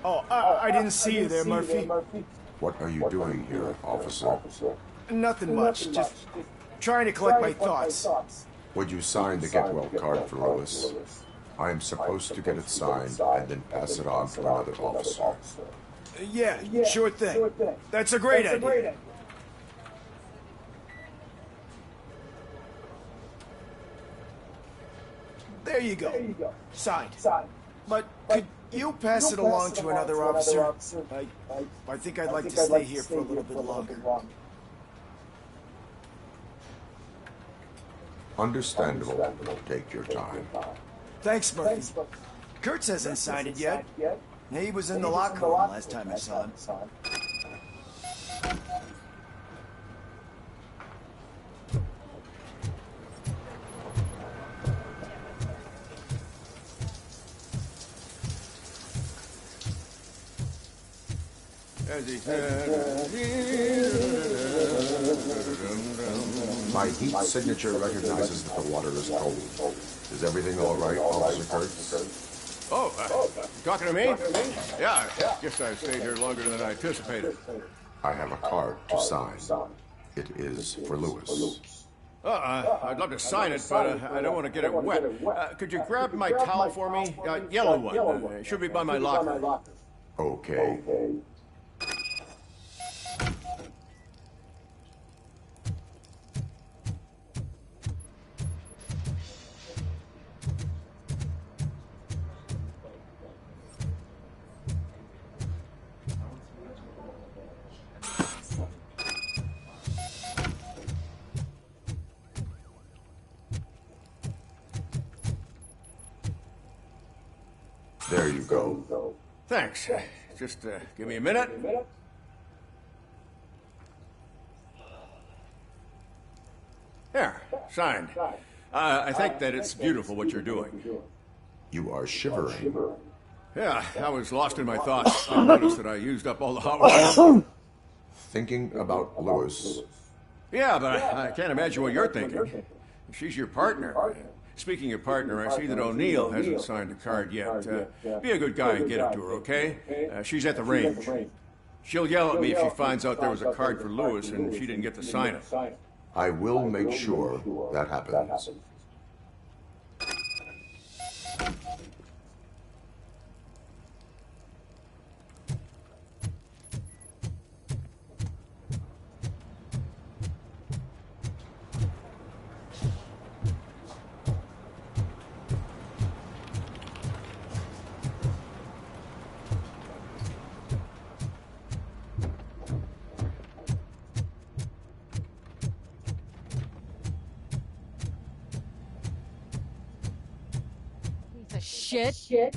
Oh, I didn't see you there, Murphy. What are you doing here, officer? Nothing much, just trying to collect my thoughts. Would you sign the get well card for Lewis? I am supposed to get it signed and then pass it on to another officer. Yeah, sure thing. That's a great idea. There you go. Signed. But could you pass it along to another officer? I think I'd like to stay here for a little bit longer. Understandable. Take your time. Thanks, Murphy. Kurtz hasn't signed it yet. He was in the locker room last time I saw him. My heat signature recognizes that the water is cold. Is everything all right, Officer Kurtz? Oh, talking to me? Yeah, guess I stayed here longer than I anticipated. I have a card to sign. It is for Lewis. I'd love to sign it, but I don't want to get it wet. Could you grab my towel for me? Yellow one. It should be by my locker. Okay. There you go. Thanks. Just give me a minute. There, signed. I think that it's beautiful what you're doing. You are shivering. Yeah, I was lost in my thoughts. I noticed that I used up all the hot water. Thinking about Lewis. Yeah, but I can't imagine what you're thinking. She's your partner. Speaking of partner, I see that O'Neill hasn't signed the card yet. Be a good guy and get it to her, okay? She's at the range. She'll yell at me if she finds out there was a card for Lewis and she didn't get to sign it. I will make sure that happens. Shit.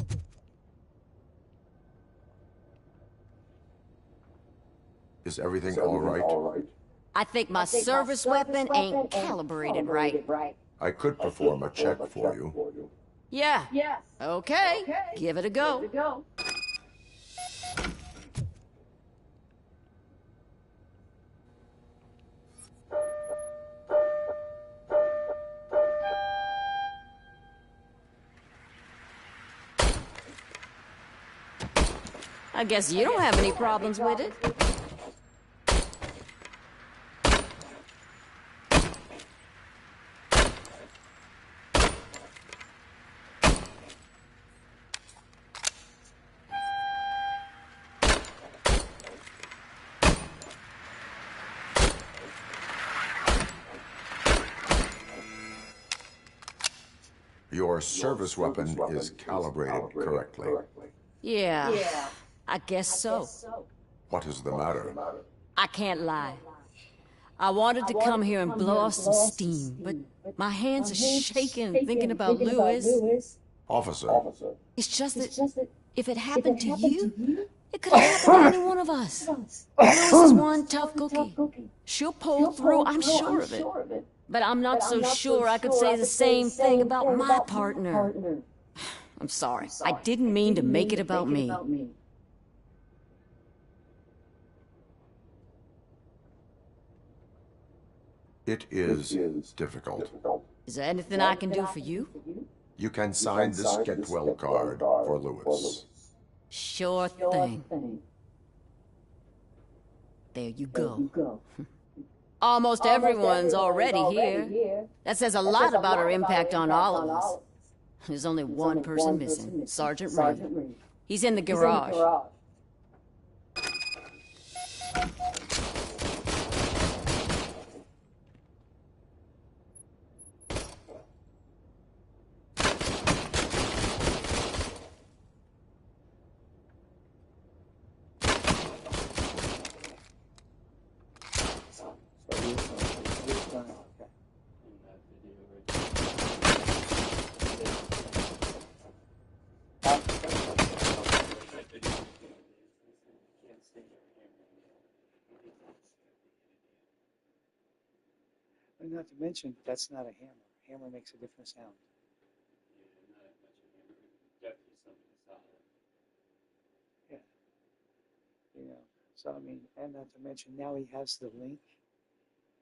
Is everything all right? I think my service weapon ain't calibrated right. I could perform a check for you. Yeah. Okay. Give it a go. I guess you don't have any problems with it. Your service weapon is calibrated correctly. Yeah, I guess so. What is the matter? I can't lie. I wanted to come here and blow off some steam, but my hands are shaking thinking about Lewis. Officer. It's just that if it happened to you, it could have happened to any one of us. Lewis is one tough cookie. She'll pull through, I'm sure of it. But I'm not so sure I could say the same thing about my partner. I'm sorry. I didn't mean to make it about me. It is difficult. Is there anything I can do for you? You can sign this get well card for Lewis. Sure thing. There you go. Almost everyone's already here. That says a lot about our impact on all of us. There's only one person missing, Sergeant Reed. He's in the garage. And not to mention, that's not a hammer. Hammer makes a different sound. Yeah. You know, so I mean, and not to mention, now he has the link,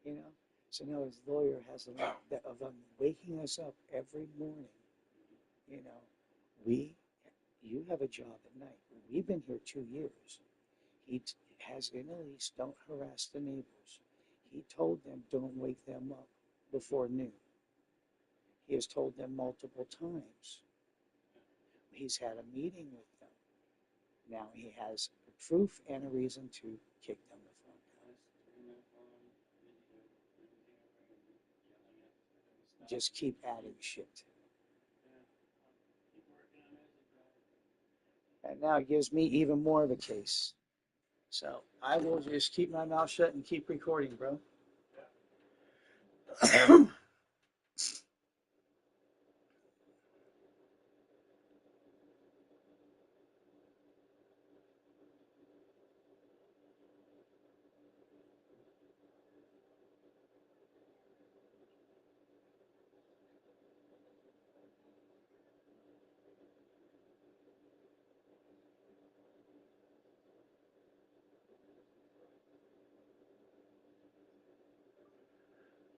you know. So now his lawyer has a link that of waking us up every morning. You know, you have a job at night. We've been here 2 years. He has in a lease, don't harass the neighbors. He told them, don't wake them up before noon. He has told them multiple times. He's had a meeting with them. Now he has a proof and a reason to kick them the fuck out. Just keep adding shit. And now it gives me even more of a case. So I will just keep my mouth shut and keep recording, bro.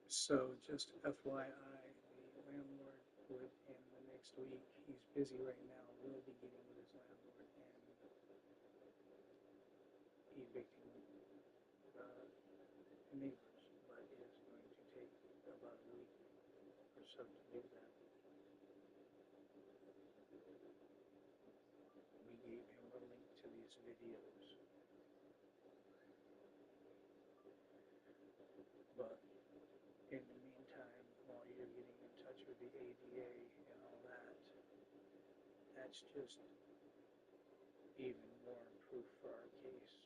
So just FYI, the landlord within the next week, he's busy right now, will be getting with his landlord and evicting the neighbors, but it is going to take about a week or so to do that. We gave him a link to these videos, but in the meantime, while you're getting in touch with the ADA and all that, that's just even more proof for our case.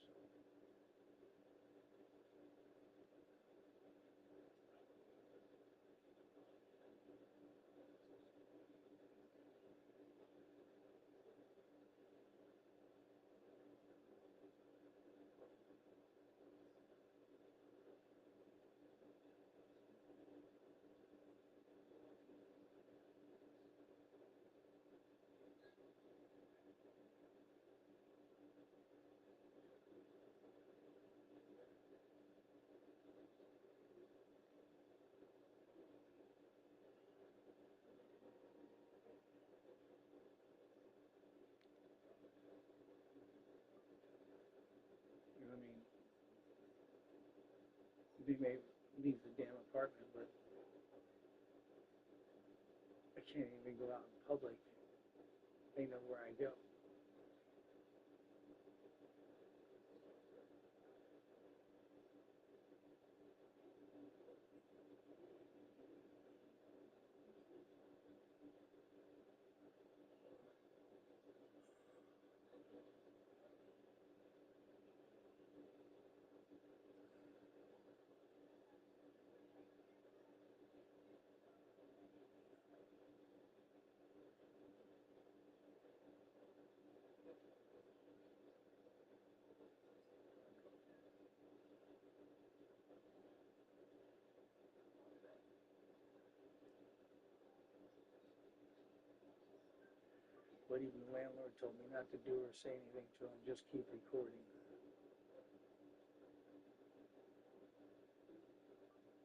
You know what I mean? They may leave the damn apartment, but I can't even go out in public. They know where I go. But even the landlord told me not to do or say anything to him, just keep recording.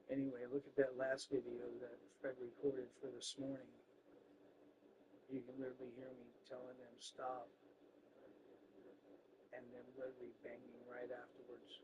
Anyway, look at that last video that Fred recorded for this morning. You can literally hear me telling them stop. and then literally banging right afterwards.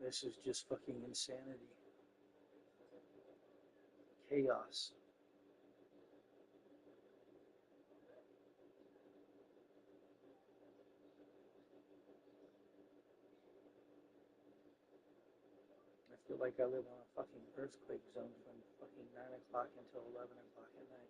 This is just fucking insanity. Chaos. I feel like I live on a fucking earthquake zone from fucking 9 o'clock until 11 o'clock at night.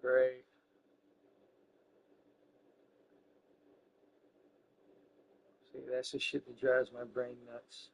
Great. See, that's the shit that drives my brain nuts.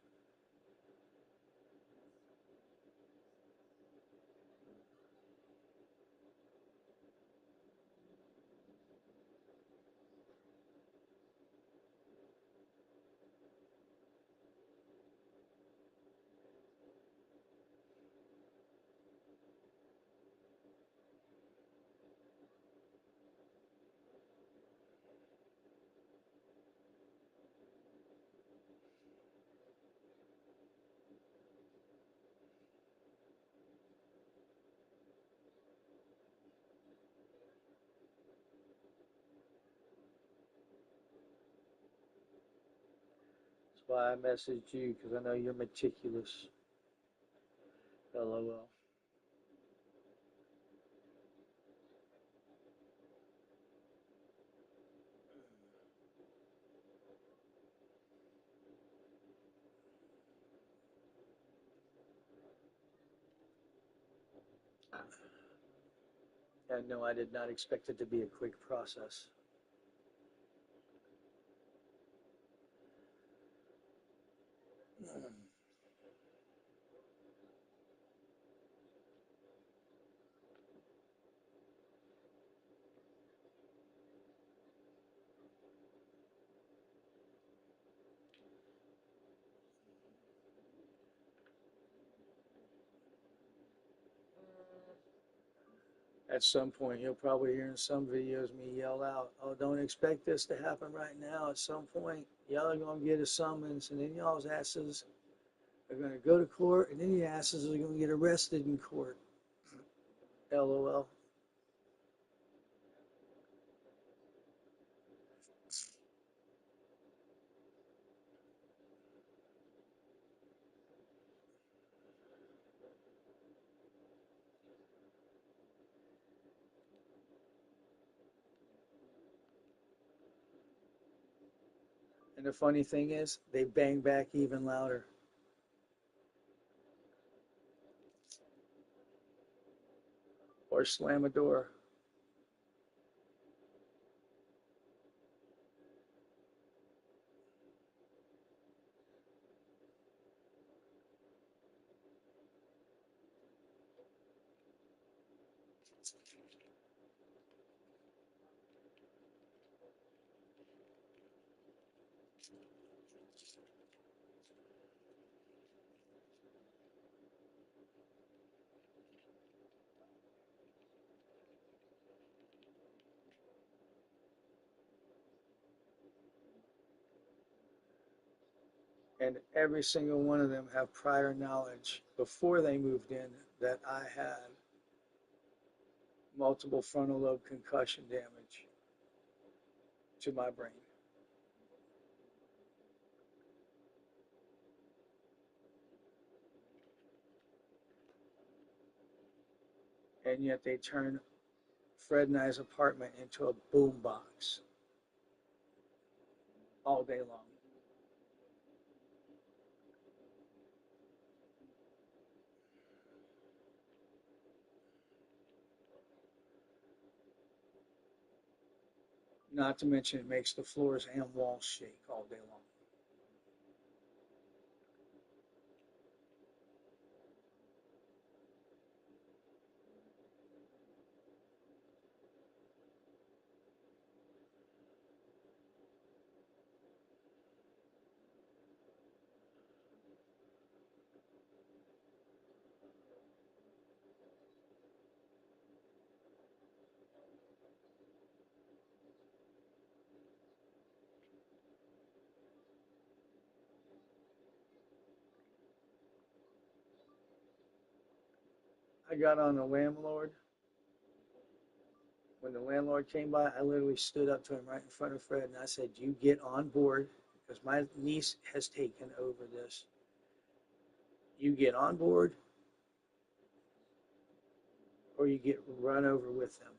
That's why I messaged you, because I know you're meticulous. LOL. I know I did not expect it to be a quick process. At some point, you'll probably hear in some videos me yell out, "Oh, don't expect this to happen right now. At some point, y'all are going to get a summons, and then y'all's asses are going to go to court, and then your asses are going to get arrested in court." LOL. And the funny thing is, they bang back even louder. or slam a door. And every single one of them have prior knowledge before they moved in that I had multiple frontal lobe concussion damage to my brain. And yet they turn Fred and I's apartment into a boombox all day long. Not to mention it makes the floors and walls shake all day long. I got on the landlord. When the landlord came by, I literally stood up to him right in front of Fred and I said, "You get on board because my niece has taken over this. You get on board or you get run over with them."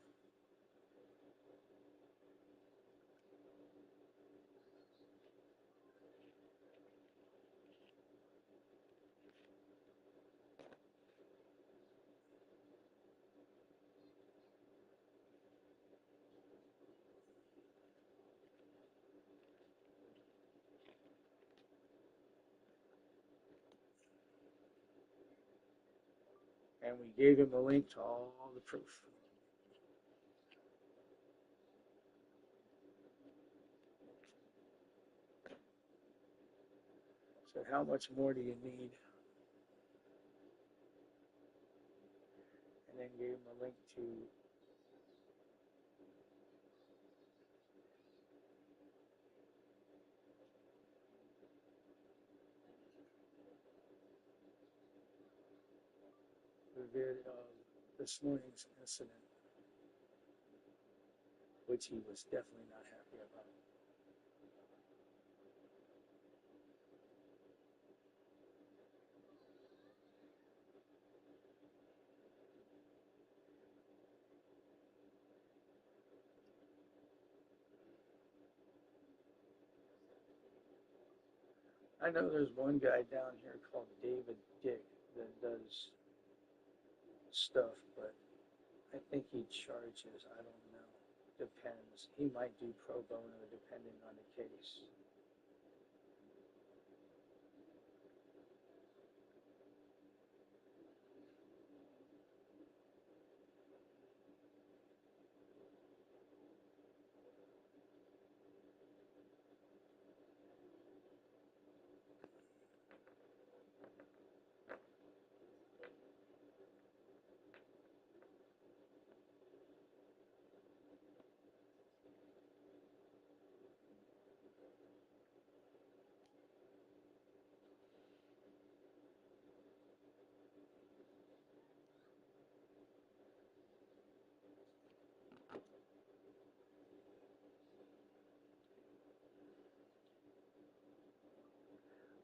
And we gave him a link to all the proof. Said, "How much more do you need?" And then gave him a link to the vid of this morning's incident, which he was definitely not happy about. I know there's one guy down here called David Dick that does stuff, but I think he charges. I don't know. Depends. He might do pro bono depending on the case.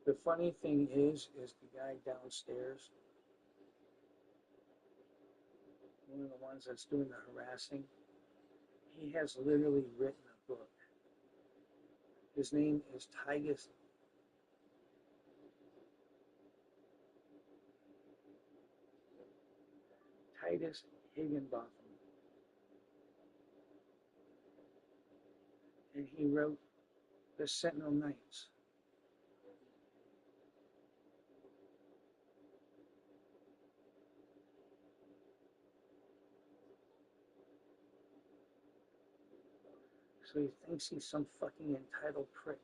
The funny thing is the guy downstairs, one of the ones that's doing the harassing, he has literally written a book. His name is Titus Higginbotham. And he wrote the Sentinel Knights. So he thinks he's some fucking entitled prick.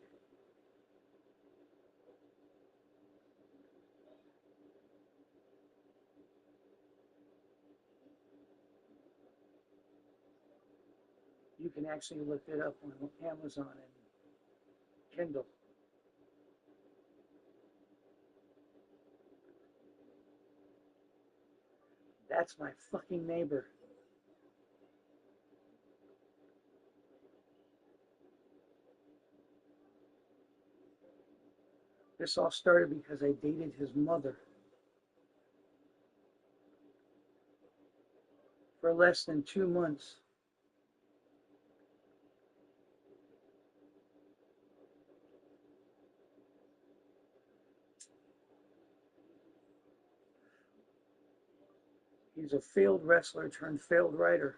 You can actually look it up on Amazon and Kindle. That's my fucking neighbor. This all started because I dated his mother for less than 2 months. He's a failed wrestler turned failed writer.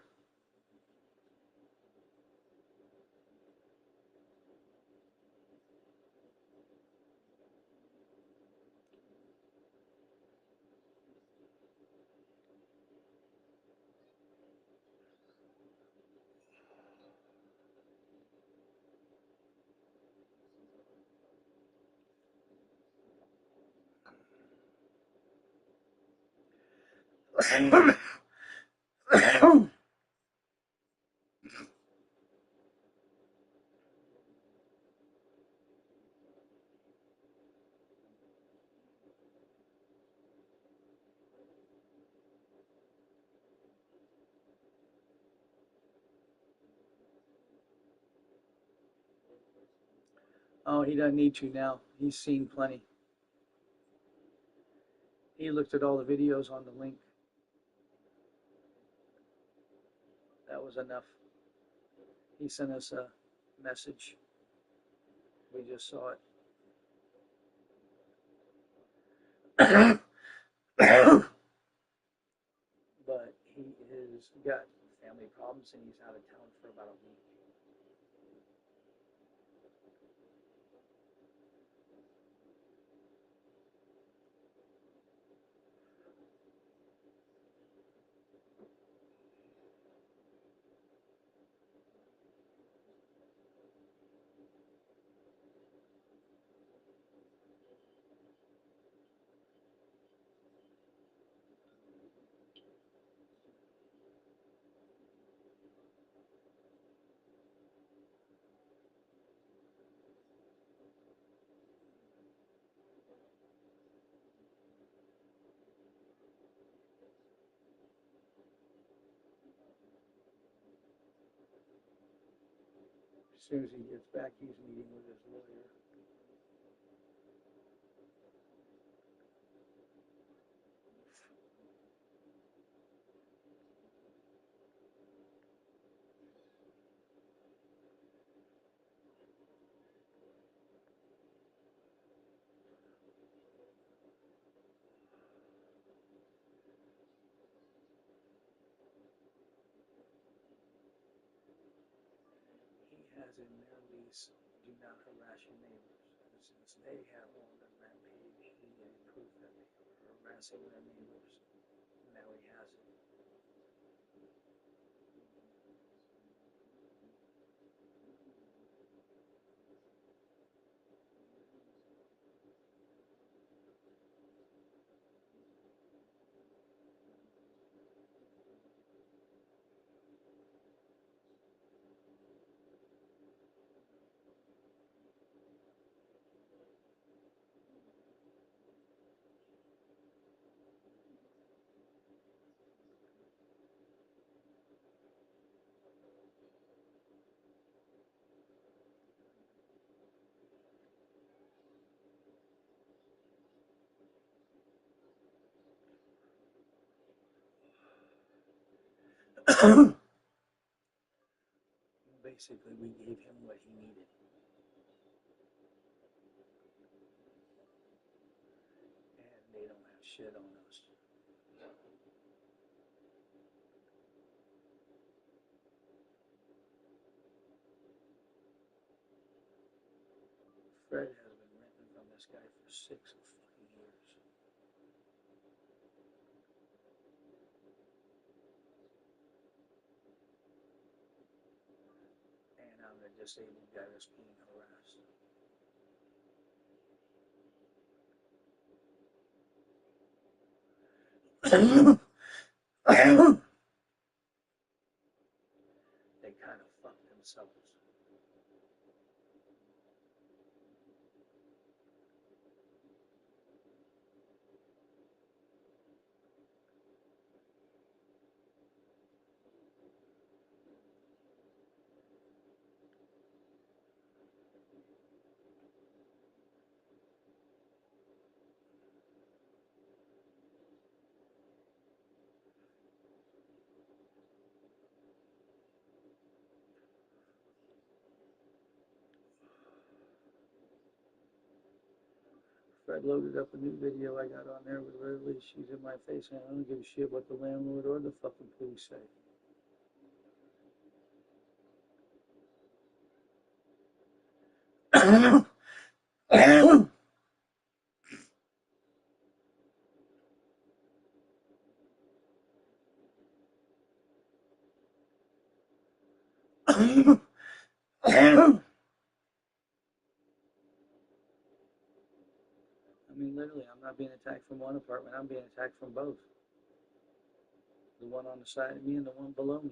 Oh, he doesn't need to now. He's seen plenty. He looked at all the videos on the link. That was enough. He sent us a message. We just saw it. But he has got family problems and he's out of town for about a week. As soon as he gets back, he's meeting with his lawyer. He has in their lease, do not harass your neighbors. And since they have on the rampage, he had proof that they were harassing their neighbors. Now he has it. Basically, we gave him what he needed. And they don't have shit on us. Fred has been renting from this guy for 6 fucking years. And I'm a disabled guy that's being harassed. They kind of fucked themselves. Fred loaded up a new video I got on there with literally she's in my face and I don't give a shit what the landlord or the fucking police say. I mean, literally, I'm not being attacked from one apartment, I'm being attacked from both. The one on the side of me and the one below me.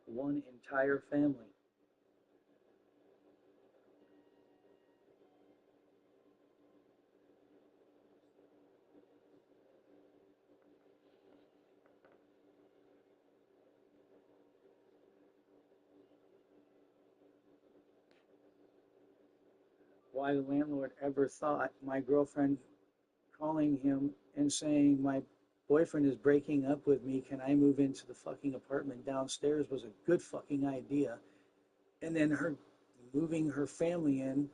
One entire family. Why the landlord ever thought my girlfriend calling him and saying my boyfriend is breaking up with me, can I move into the fucking apartment downstairs was a good fucking idea. And then her moving her family in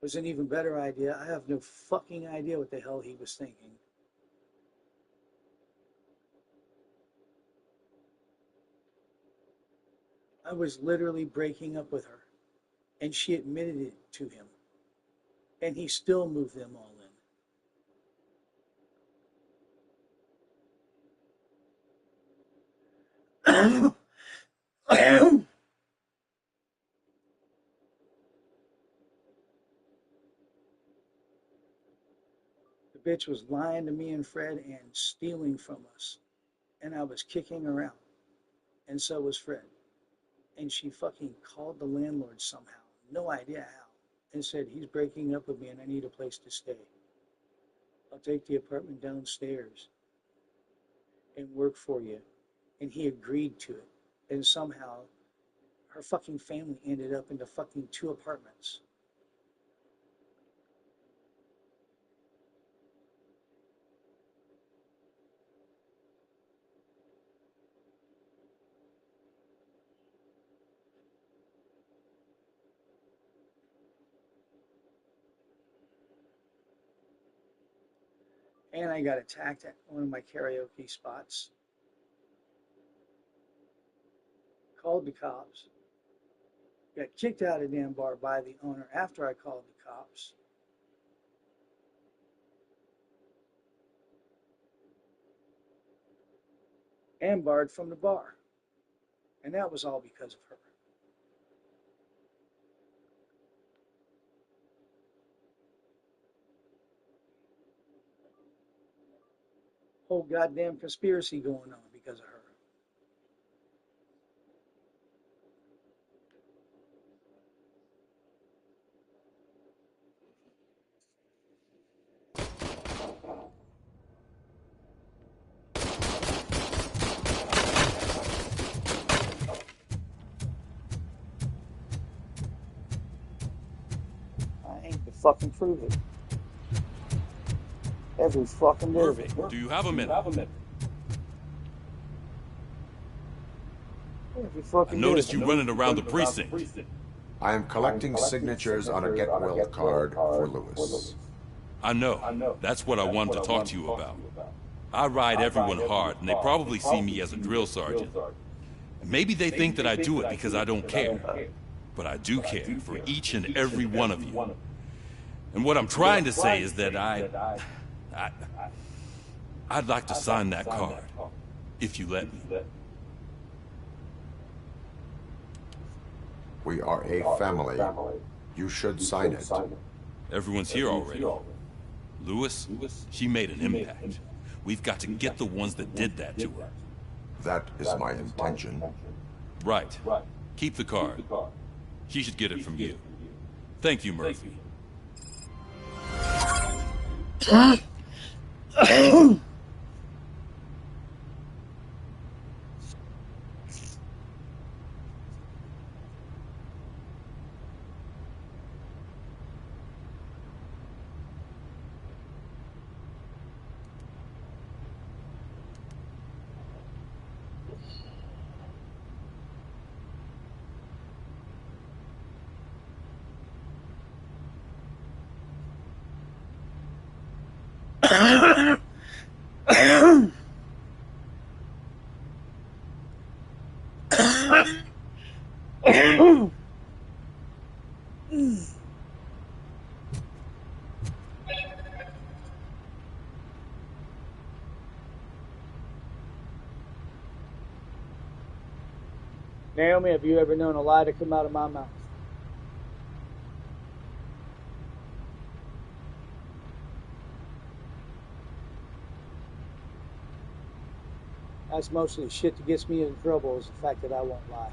was an even better idea. I have no fucking idea what the hell he was thinking. I was literally breaking up with her, and she admitted it to him, and he still moved them all in. The bitch was lying to me and Fred and stealing from us, and I was kicking her out, and so was Fred. And she fucking called the landlord somehow, no idea how, and said, he's breaking up with me and I need a place to stay. I'll take the apartment downstairs and work for you. And he agreed to it. And somehow her fucking family ended up in the fucking 2 apartments. And I got attacked at one of my karaoke spots. Called the cops. Got kicked out of the damn bar by the owner after I called the cops. And barred from the bar. And that was all because of her. Whole goddamn conspiracy going on because of her. I ain't to fucking prove it. Every fucking bit of it. Do you have a minute? Every fucking I noticed bit. you running around the precinct. I am collecting signatures on a get well card for Lewis. I know. That's what I wanted to talk to you about. I ride everyone hard, and they probably see me as a drill sergeant. Maybe they think that I do it because I don't care. But I do care for each and every one of you. And what I'm trying to say is that I'd like to sign that card, if you let me. We are a family. You should sign it. Everyone's here already. Lewis, she made an impact. We've got to get the ones that did that to her. That is my intention. Right. Keep the card. She should get it from you. Thank you, Murphy. Naomi, have you ever known a lie to come out of my mouth? That's mostly the shit that gets me in trouble is the fact that I won't lie.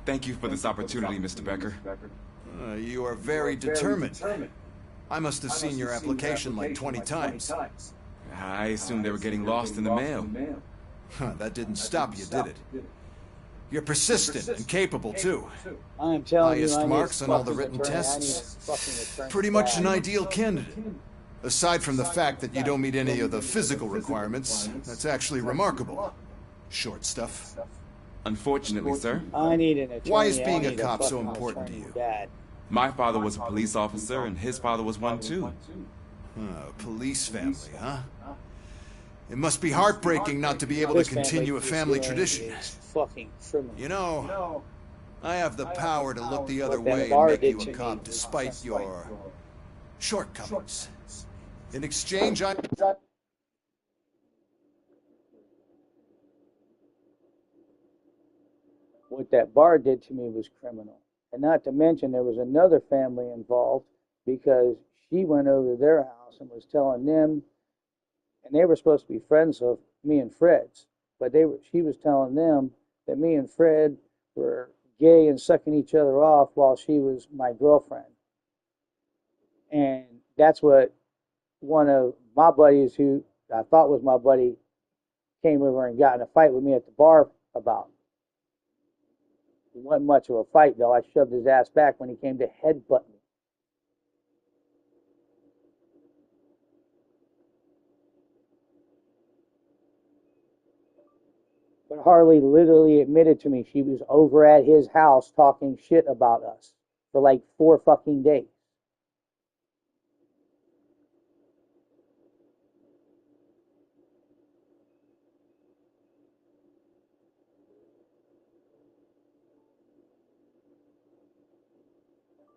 Thank you for this opportunity, Mr. Becker. You are very determined. I must have seen your application like 20 times. I assumed they were getting lost in the mail. That didn't stop you, did it? You're persistent and capable, too. I am telling you, Highest marks on all the written tests. Pretty much an ideal candidate. Aside from the fact that you don't meet any of the physical requirements, that's actually remarkable. Short stuff. Unfortunately, sir, I need an attorney. Why is being a cop so important to you? Dad. my father was a police officer and his father was one too. Police family, huh? It must be heartbreaking not to be able to continue a family tradition. Fucking criminal. You know, I have the power to look the other What that way bar and make did you to a me cop was despite your shortcomings. In exchange, I... What that bar did to me was criminal. And not to mention there was another family involved because she went over to their house and was telling them, and they were supposed to be friends of me and Fred's, but she was telling them that me and Fred were gay and sucking each other off while she was my girlfriend. And that's what one of my buddies, who I thought was my buddy, came over and got in a fight with me at the bar about. It wasn't much of a fight, though. I shoved his ass back when he came to headbutt me. But Harley literally admitted to me she was over at his house talking shit about us for like 4 fucking days.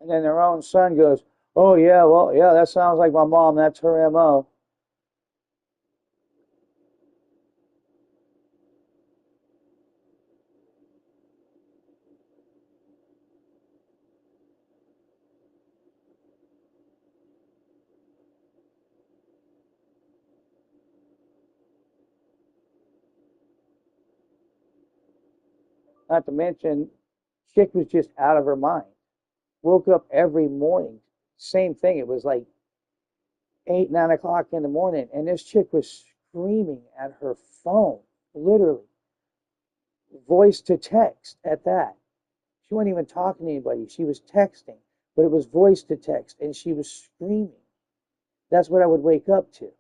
And then their own son goes, "Oh, yeah, well, yeah, that sounds like my mom. That's her M.O." Not to mention, chick was just out of her mind. Woke up every morning, same thing. It was like 8, 9 o'clock in the morning, and this chick was screaming at her phone, literally, voice to text at that. She wasn't even talking to anybody. She was texting, but it was voice to text, and she was screaming. That's what I would wake up to.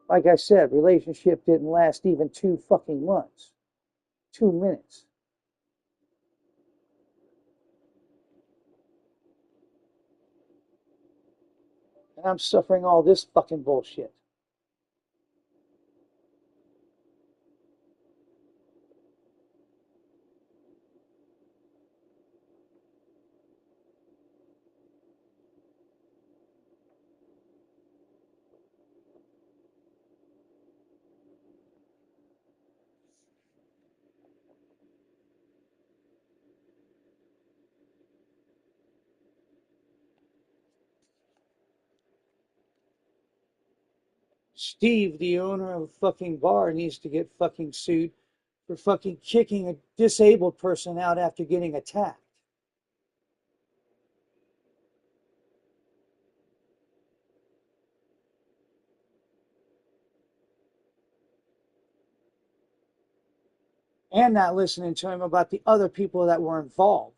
Like I said, relationship didn't last even 2 fucking months. 2 minutes. And I'm suffering all this fucking bullshit. Steve, the owner of a fucking bar, needs to get fucking sued for fucking kicking a disabled person out after getting attacked. And not listening to him about the other people that were involved.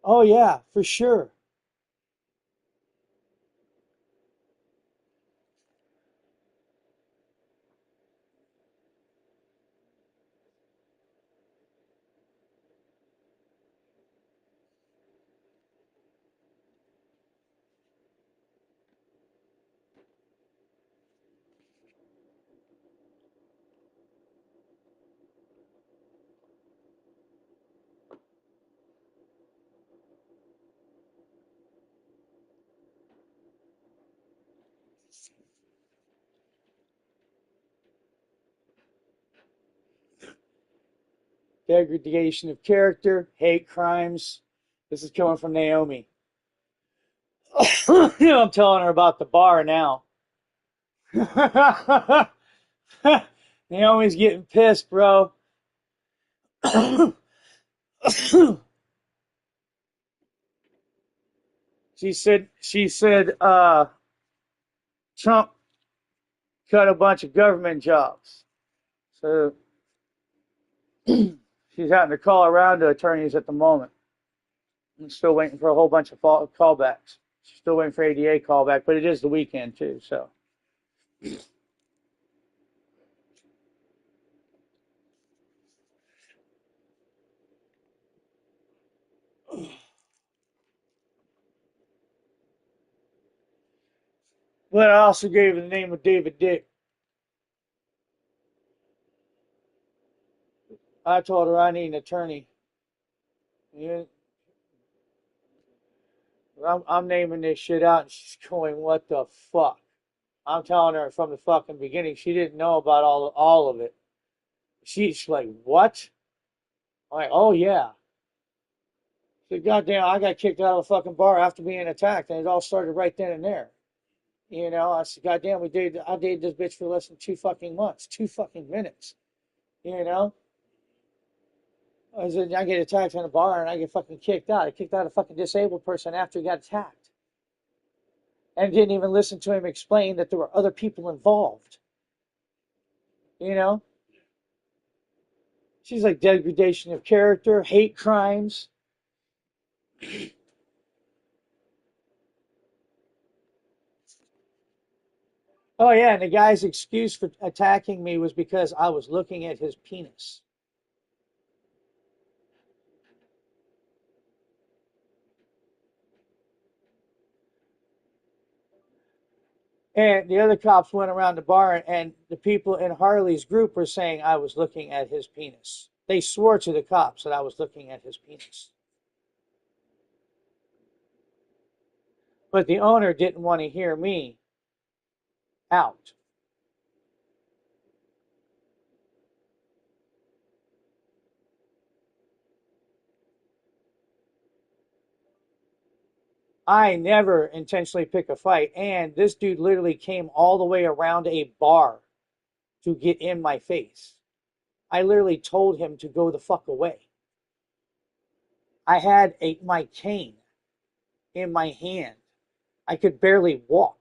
Oh, yeah, for sure. Degradation of character, hate crimes. This is coming from Naomi. I'm telling her about the bar now. Naomi's getting pissed, bro. she said Trump cut a bunch of government jobs. So she's having to call around to attorneys at the moment. I'm still waiting for a whole bunch of callbacks. She's still waiting for ADA callback, but it is the weekend too, so. But I also gave her the name of David Dick. I told her I need an attorney. Yeah, I'm naming this shit out, and she's going, "What the fuck?" I'm telling her from the fucking beginning. She didn't know about all of it. She's like, "What?" I'm like, "Oh yeah." She said, "Goddamn, I got kicked out of the fucking bar after being attacked, and it all started right then and there." You know, I said, "Goddamn, I dated this bitch for less than 2 fucking months, 2 fucking minutes." You know, I said, I get attacked in a bar and I get fucking kicked out. I kicked out a fucking disabled person after he got attacked, and didn't even listen to him explain that there were other people involved. You know, she's like degradation of character, hate crimes. Oh yeah, and the guy's excuse for attacking me was because I was looking at his penis. And the other cops went around the bar, and the people in Harley's group were saying I was looking at his penis. They swore to the cops that I was looking at his penis. But the owner didn't want to hear me out. I never intentionally pick a fight, and this dude literally came all the way around a bar to get in my face. I literally told him to go the fuck away. I had my cane in my hand. I could barely walk.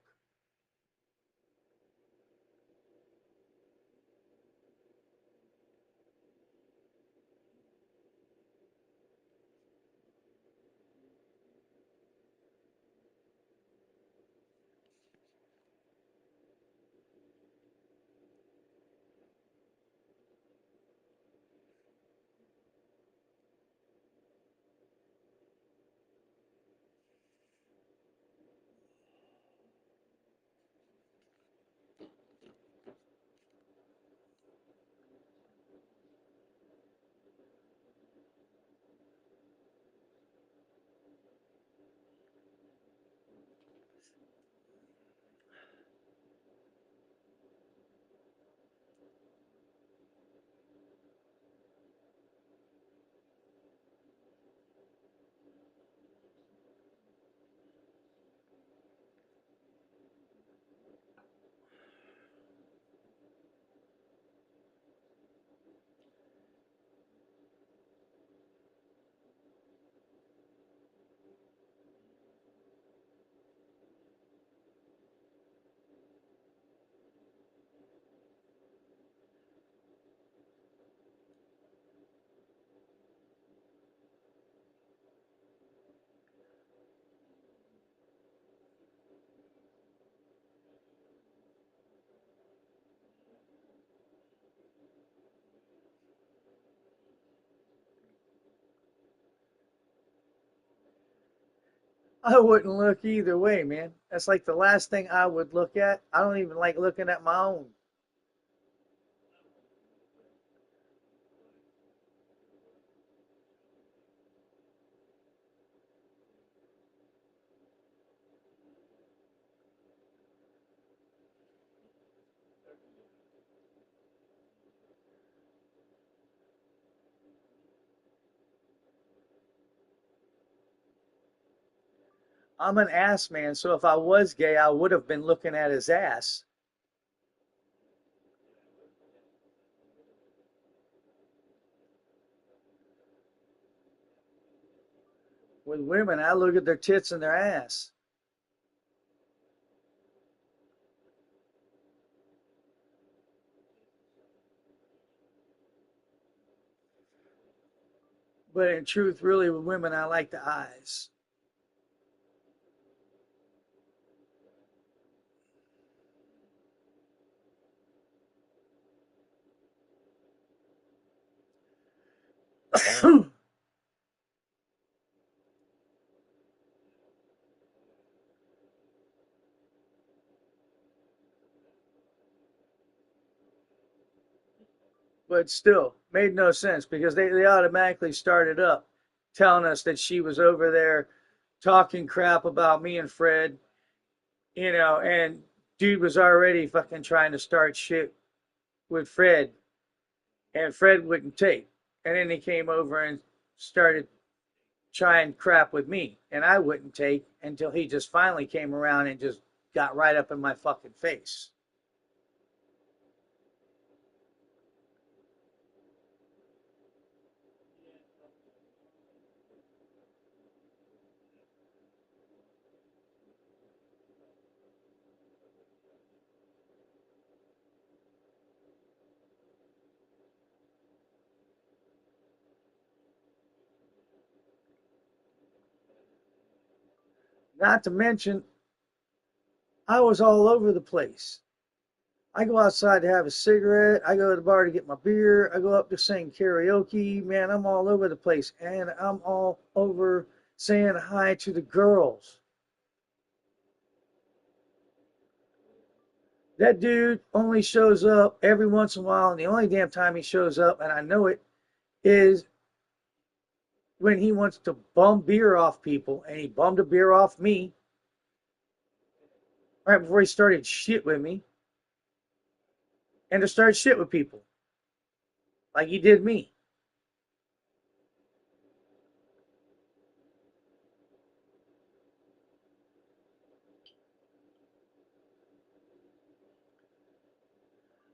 I wouldn't look either way, man. That's like the last thing I would look at. I don't even like looking at my own. I'm an ass man, so if I was gay, I would have been looking at his ass. With women, I look at their tits and their ass. But in truth, really, with women, I like the eyes. But still, made no sense because they automatically started up telling us that she was over there talking crap about me and Fred, and dude was already fucking trying to start shit with Fred, and Fred wouldn't take. And then he came over and started trying crap with me, and I wouldn't take until he just finally came around and just got right up in my fucking face. Not to mention, I was all over the place. I go outside to have a cigarette. I go to the bar to get my beer. I go up to sing karaoke. Man, I'm all over the place. And I'm all over saying hi to the girls. That dude only shows up every once in a while. And the only damn time he shows up, and I know it, is when he wants to bum beer off people. And he bummed a beer off me right before he started shit with me. And to start shit with people like he did me.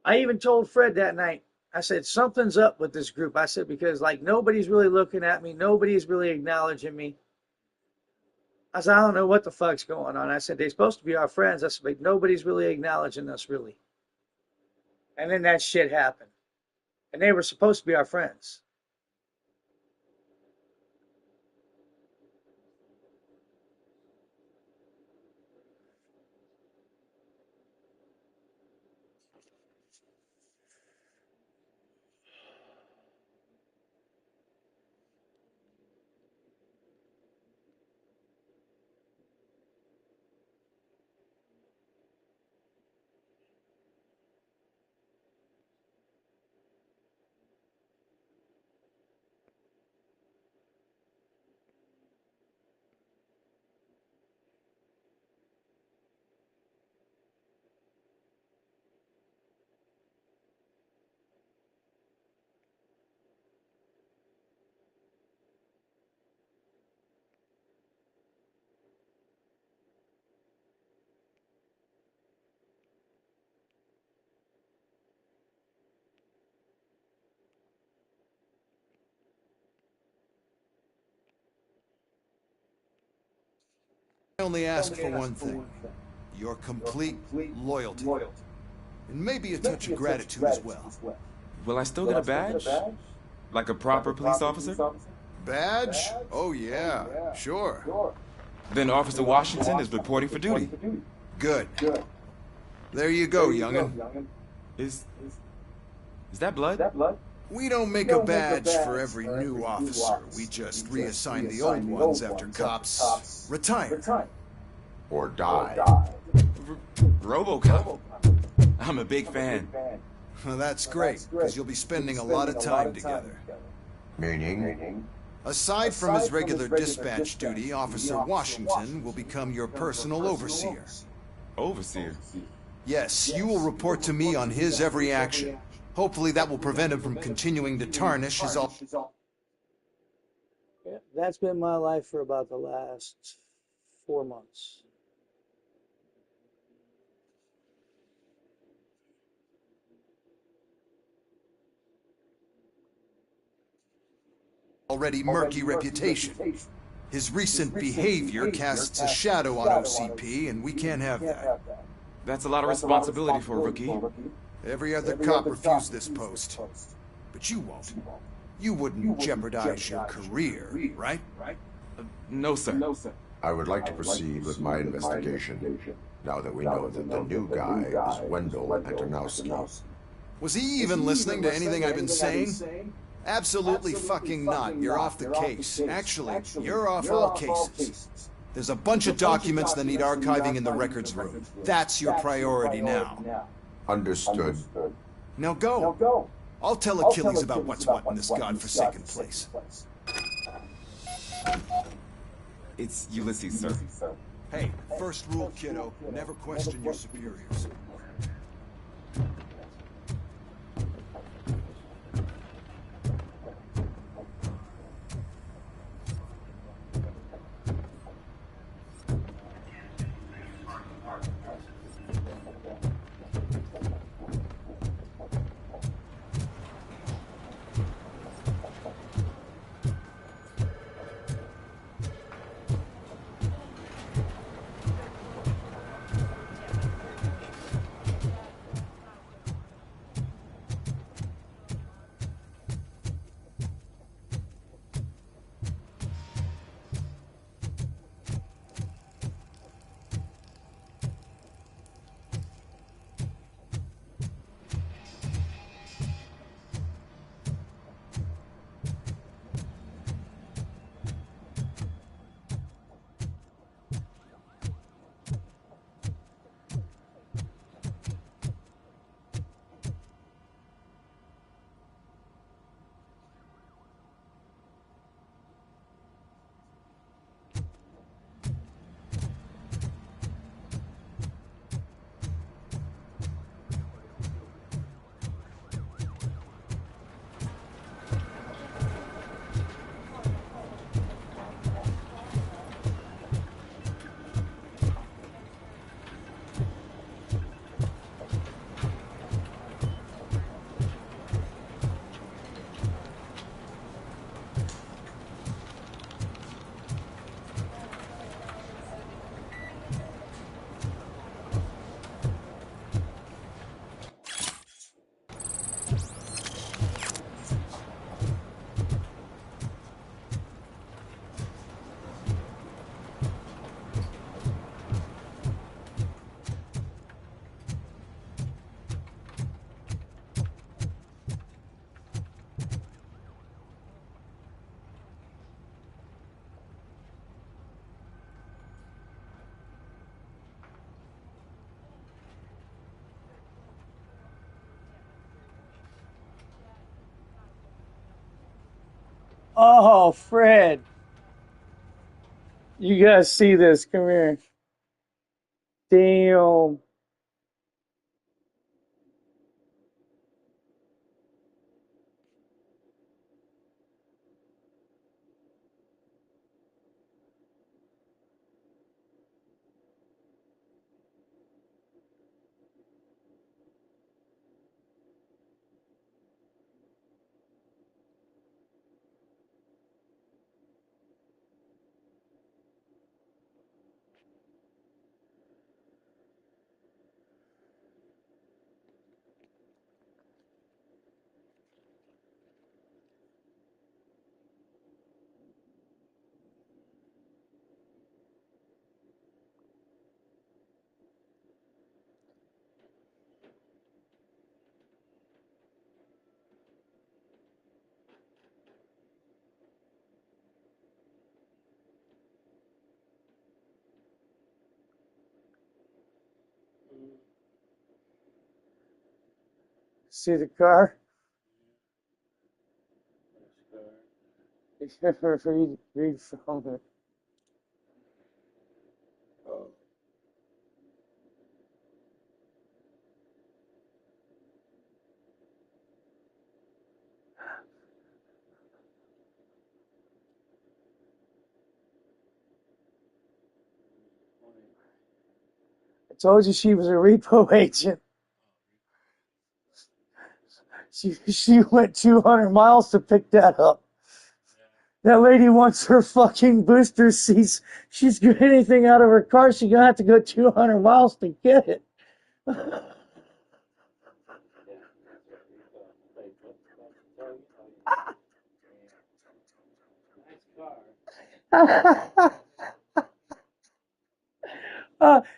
I even told Fred that night, I said, something's up with this group. I said, because like nobody's really looking at me. Nobody's really acknowledging me. I said, I don't know what the fuck's going on. I said, they're supposed to be our friends. I said, but nobody's really acknowledging us, really. And then that shit happened. And they were supposed to be our friends. I only ask for one thing. Your complete loyalty. And maybe a touch of gratitude as well. Will I still get a badge? Like a proper police officer? Badge? Oh yeah, sure. Then Officer Washington is reporting for duty. Good. There you go, young'un. Is that blood? We don't make a badge for every new officer. We just reassign the old ones after cops retire. Or die. Robocop. I'm a big fan. Well, that's great, because you'll be spending a lot of time together. Meaning? Aside from his regular dispatch duty, Officer Washington will become your personal overseer. Overseer? Yes, you will report to me on his every action. Hopefully that will prevent him from continuing to tarnish his... Yeah, that's been my life for about the last 4 months. Already murky reputation. His recent behavior casts a shadow on OCP, and we can't have that. That's a lot of responsibility for a rookie. Every other cop refused this post. But you won't. You wouldn't jeopardize your career, right? No, sir. I would like to proceed with my investigation, now that we know that the new guy is Wendell Antonowski. Was he even listening to anything I've been saying? Absolutely fucking not. You're off the case. Actually, you're off all cases. There's a bunch of documents that need archiving in the records room. That's your priority now. Understood. Now go. I'll tell Achilles about what's what in this godforsaken place. It's Ulysses, sir. Hey, first rule, kiddo. Never question your superiors. Oh, Fred. You gotta see this. Come here. Damn. See the car? read from it. I told you she was a repo agent. She went 200 miles to pick that up. That lady wants her fucking booster seats. She's get anything out of her car, she's gonna have to go 200 miles to get it.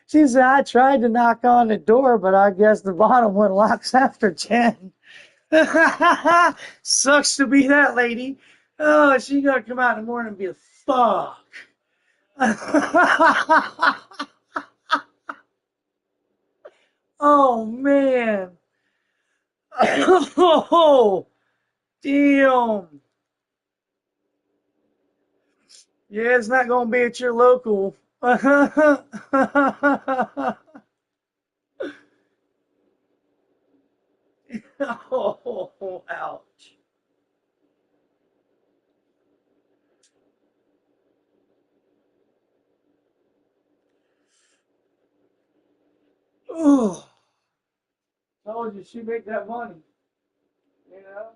She said, I tried to knock on the door, but I guess the bottom one locks after 10. Sucks to be that lady. Oh, she gonna come out in the morning and be a fuck. Oh, man. Oh, damn. Yeah, it's not gonna be at your local. Oh, ouch. Oh, told you she make that money. You know?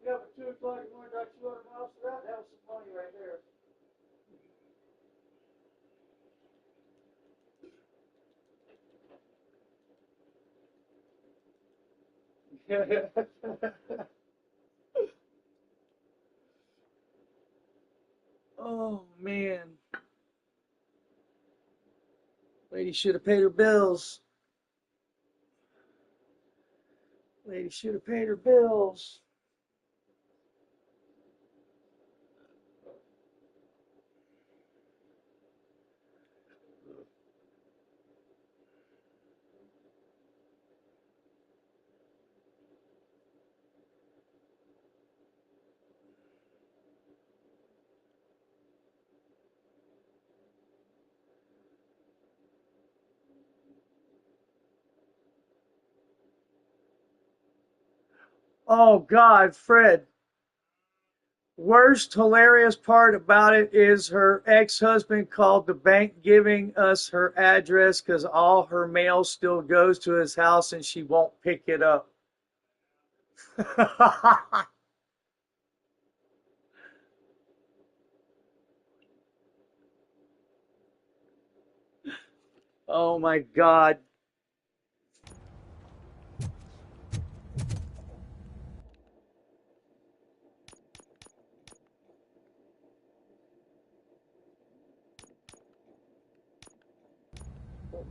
Yeah, but 2 o'clock, you only got 200 miles for that? That was some money right there. Oh, man. Lady should have paid her bills. Lady should have paid her bills. Oh, God, Fred. Worst hilarious part about it is her ex-husband called the bank giving us her address because all her mail still goes to his house and she won't pick it up. Oh my God.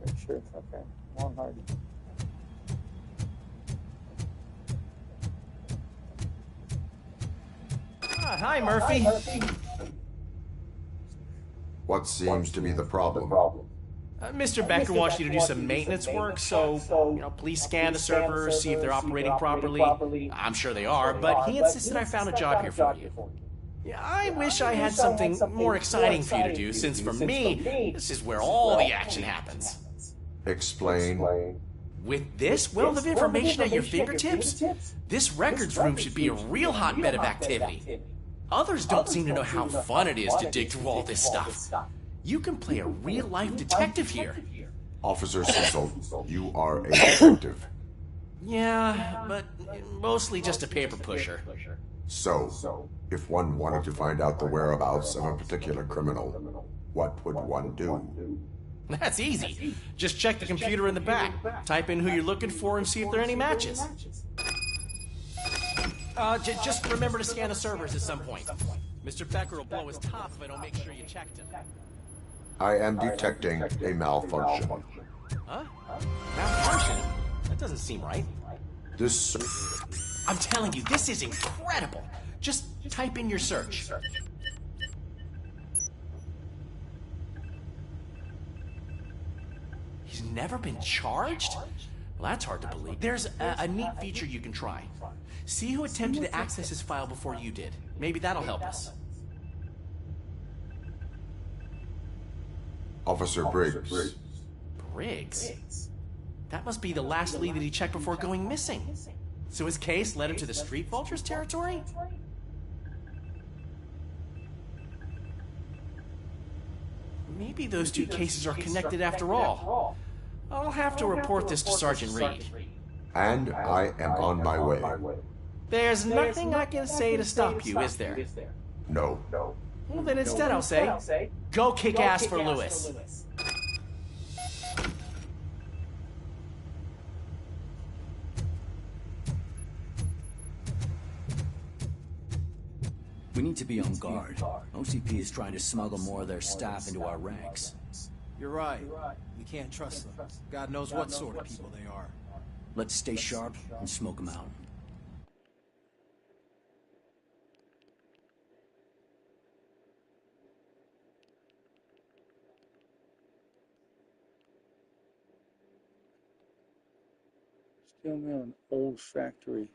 Make sure. Okay. Long hard. Hi, Murphy. What seems to be the problem? Mr. Becker wants you to do some maintenance work, so, please scan the servers, see if they're operating properly. I'm sure they are, but he insisted I found a job here for you. Yeah, I wish I had something more exciting for you to do, since for me, this is where all the action happens. Explain. With this wealth of information at your fingertips, this records room should be a real hotbed of activity. Others don't seem to know how fun it is to dig through all this stuff. You can play a real-life detective here. Officer Cecil, you are a detective. Yeah, but mostly just a paper pusher. So, if one wanted to find out the whereabouts of a particular criminal, what would one do? That's easy. Just check the computer in the back, type in who you're looking for, and see if there are any matches. Just remember to scan the servers at some point. Mr. Becker will blow his top if I don't make sure you checked him. I am detecting a malfunction. Huh? Malfunction? That doesn't seem right. This... I'm telling you, this is incredible. Just type in your search. He's never been charged? Well, that's hard to believe. There's a neat feature you can try. See who attempted to access his file before you did. Maybe that'll help us. Officer Briggs. Briggs? That must be the last lead that he checked before going missing. So his case led him to the Street Vultures territory? Maybe those two cases are connected after all. I'll have to report this to Sergeant Reed. And I am on my way. There's nothing I can say to stop you, is there? No. Well, then instead I'll say, go kick ass for Lewis. We need to be on guard. OCP is trying to smuggle more of their staff into our ranks. You're right. We can't trust them. God knows what sort of people they are. Let's stay sharp and smoke them out. Steel mill, an old factory.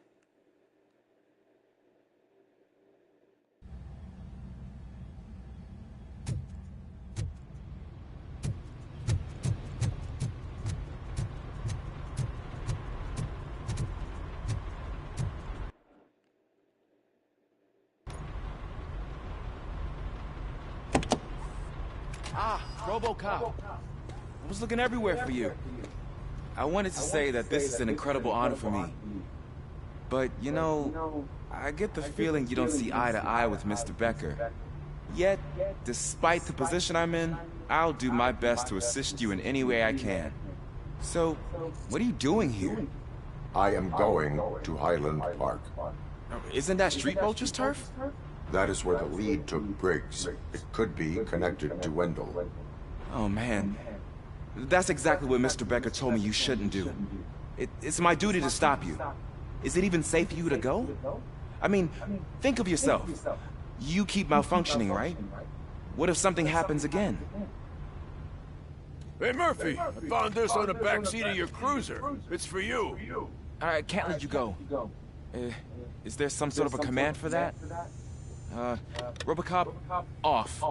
Robocop. I was looking everywhere for you. I wanted to say that this is an incredible honor for me. But, I get the feeling you don't see eye to eye with Mr. Becker. Yet, despite the position I'm in, I'll do my best to assist you in any way I can. So, what are you doing here? I am going to Highland Park. Isn't that Street Vulture's turf? That is where the lead took Briggs. It could be connected to Wendell. Oh, man. That's exactly what Mr. Becker told me you shouldn't do. It's my duty to stop you. Is it even safe for you to go? I mean, think of yourself. You keep malfunctioning, right? What if something happens again? Hey, Murphy, I found this on the back seat of your cruiser. It's for you. I can't let you go. Is there some sort of a command for that? Robocop, off.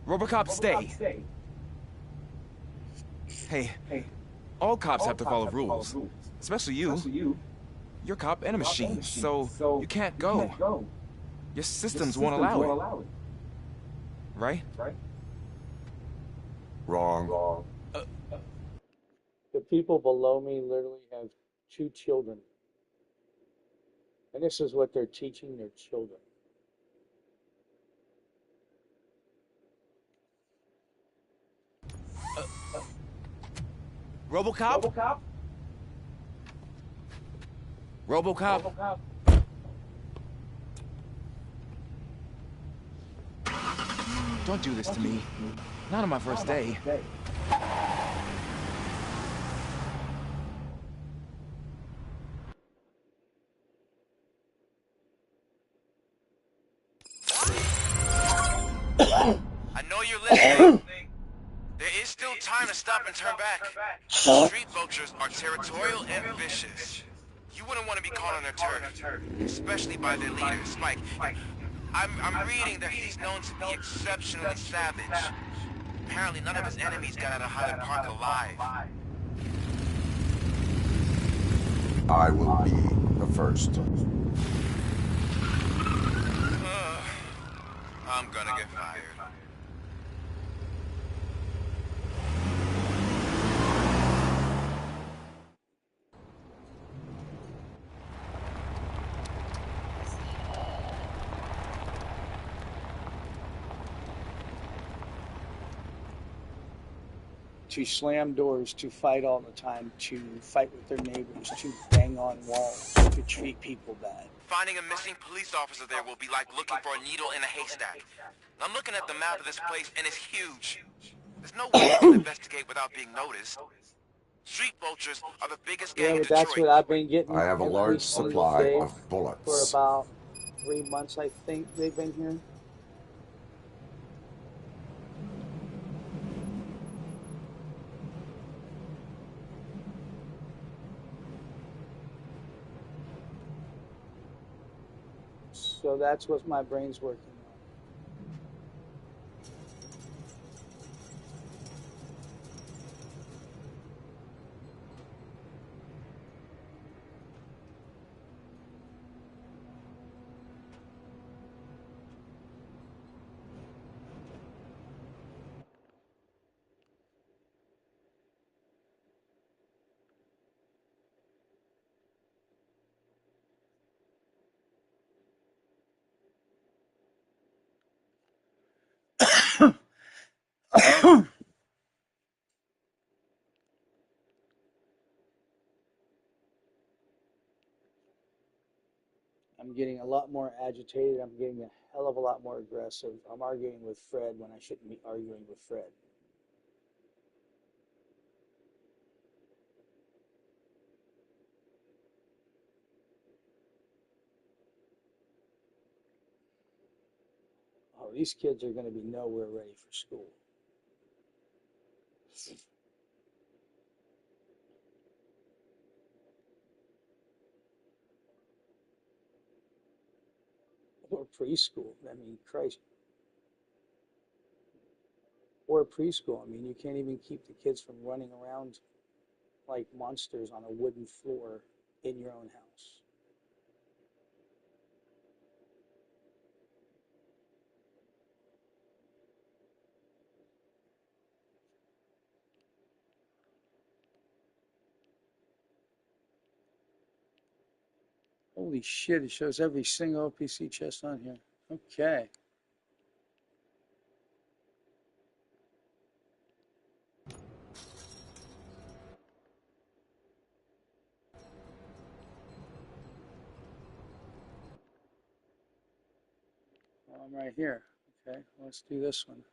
Robocop, stay. Hey, all cops have to follow rules. Especially you. You're a cop and a machine, so you can't go. Your systems won't allow it. Right? Wrong. The people below me literally have 2 children. And this is what they're teaching their children. Robocop? Robocop? Don't do this to me. Not on my first day. I know you're listening. still time to stop and turn back. Street vultures are territorial and vicious. You wouldn't want to be caught on their turf, especially by their leader, Spike. I'm reading that he's known to be exceptionally savage. Apparently none of his enemies got out of Highland Park alive. I will be the first. I'm gonna get fired. To slam doors, to fight all the time, to fight with their neighbors, to bang on walls, to treat people bad. Finding a missing police officer there will be like looking for a needle in a haystack. I'm looking at the map of this place and it's huge. There's no way you can investigate without being noticed. Street vultures are the biggest gang in Yeah, but that's Detroit. what I've been getting I have a every large single supply day of for bullets. about 3 months, I think they've been here. So that's what my brain's working on. I'm getting a lot more agitated. I'm getting a hell of a lot more aggressive. I'm arguing with Fred when I shouldn't be arguing with Fred. Oh, these kids are going to be nowhere ready for school. Or preschool. I mean, Christ. Or preschool. I mean, you can't even keep the kids from running around like monsters on a wooden floor in your own house. Holy shit, it shows every single OPC chest on here. Okay. Well, I'm right here. Okay, let's do this one.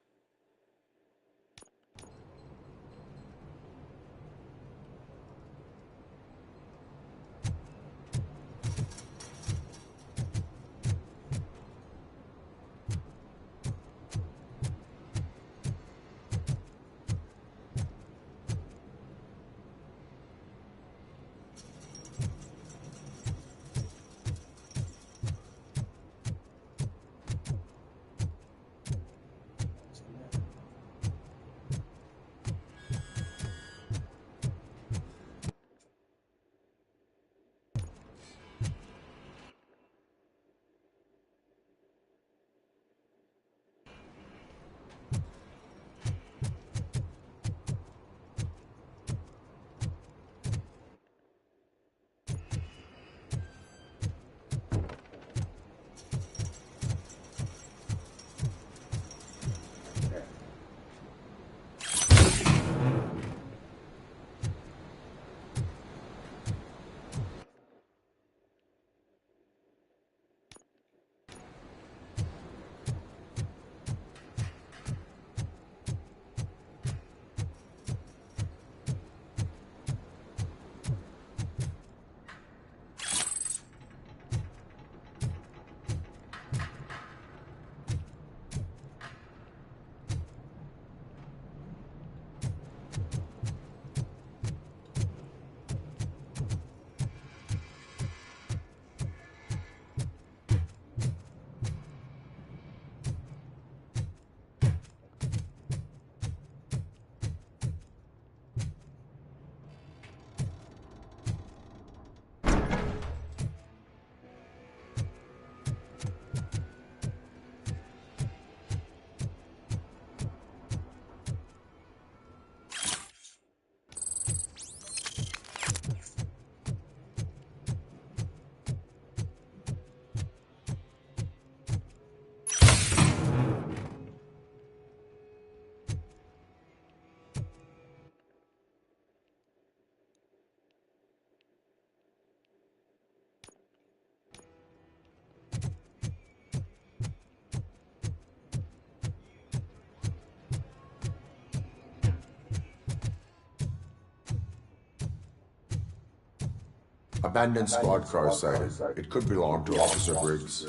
Abandoned squad car sighted. It could belong to Officer Briggs.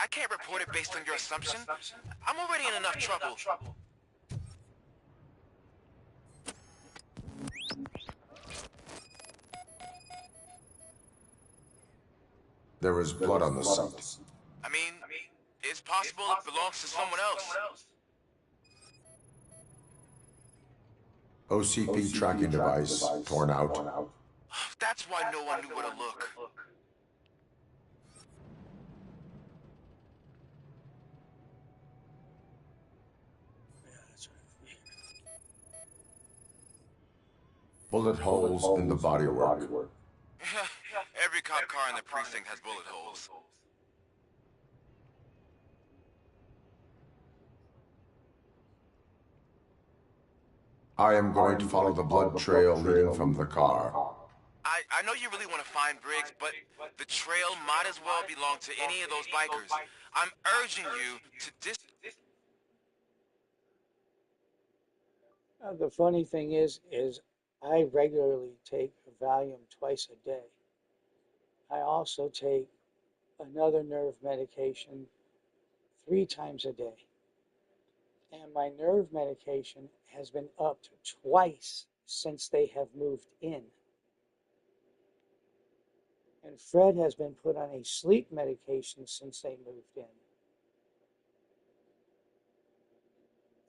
I can't report it based on your assumption. I'm already in enough trouble. There is blood on the seat. I mean, it's possible it belongs to someone else. OCP tracking device torn out. That's why no one knew where to look. Bullet holes in the bodywork. Every cop car in the precinct has bullet holes. I am going to follow the blood trail leading from the car. I know you really want to find Briggs, but the trail might as well belong to any of those bikers. I'm urging you to The funny thing is I regularly take Valium twice a day. I also take another nerve medication 3 times a day. And my nerve medication has been upped twice since they have moved in. And Fred has been put on a sleep medication since they moved in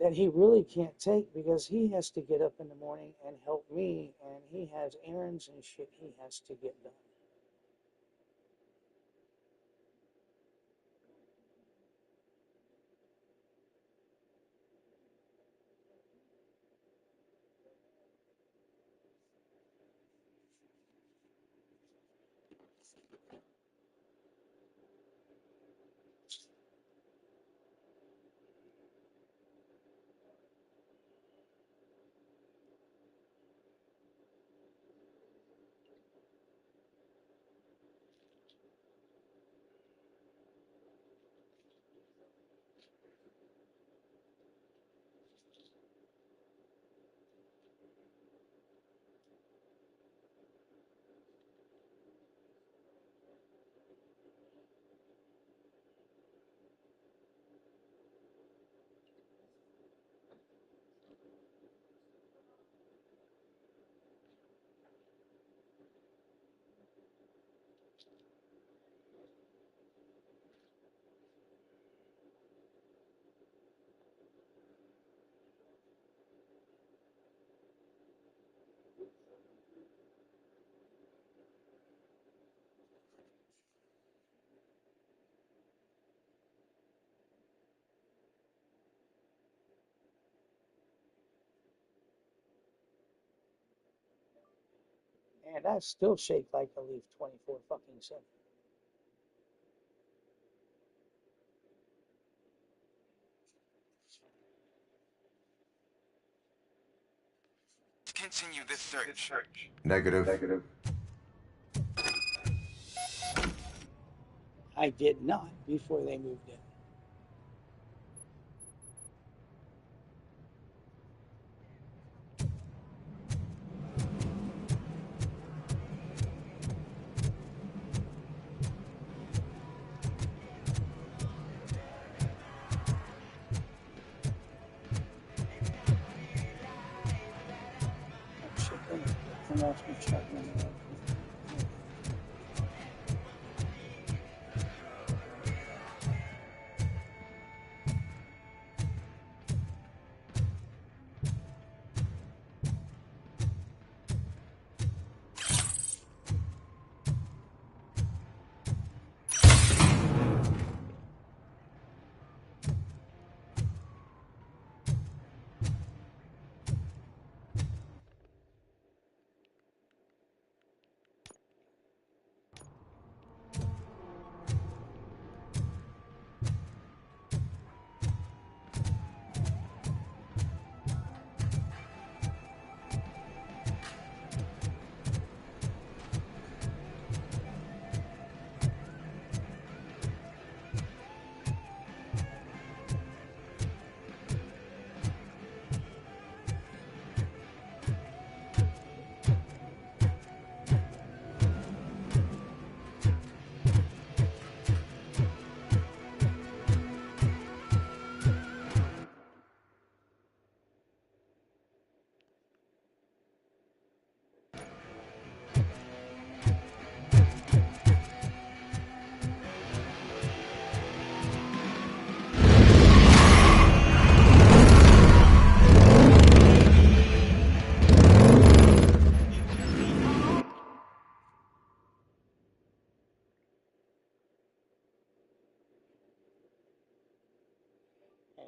that he really can't take because he has to get up in the morning and help me, and he has errands and shit he has to get done. And I still shake like a leaf 24 fucking 7. continue this search. Negative. I did not before they moved in.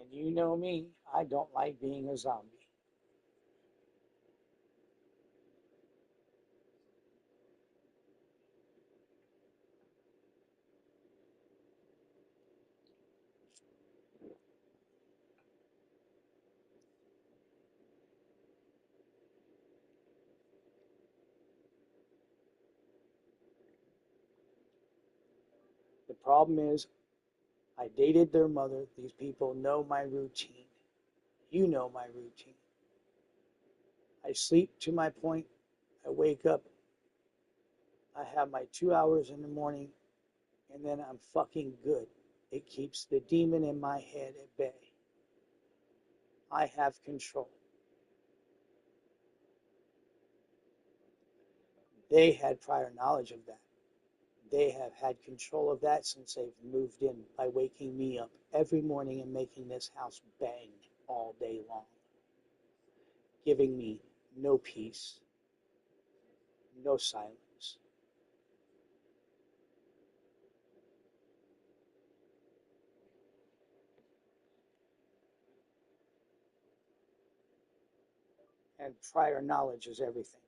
And you know me, I don't like being a zombie. The problem is, I dated their mother. These people know my routine. You know my routine. I sleep to my point. I wake up. I have my 2 hours in the morning, and then I'm fucking good. It keeps the demon in my head at bay. I have control. They had prior knowledge of that. They have had control of that since they've moved in by waking me up every morning and making this house bang all day long, giving me no peace, no silence. And prior knowledge is everything.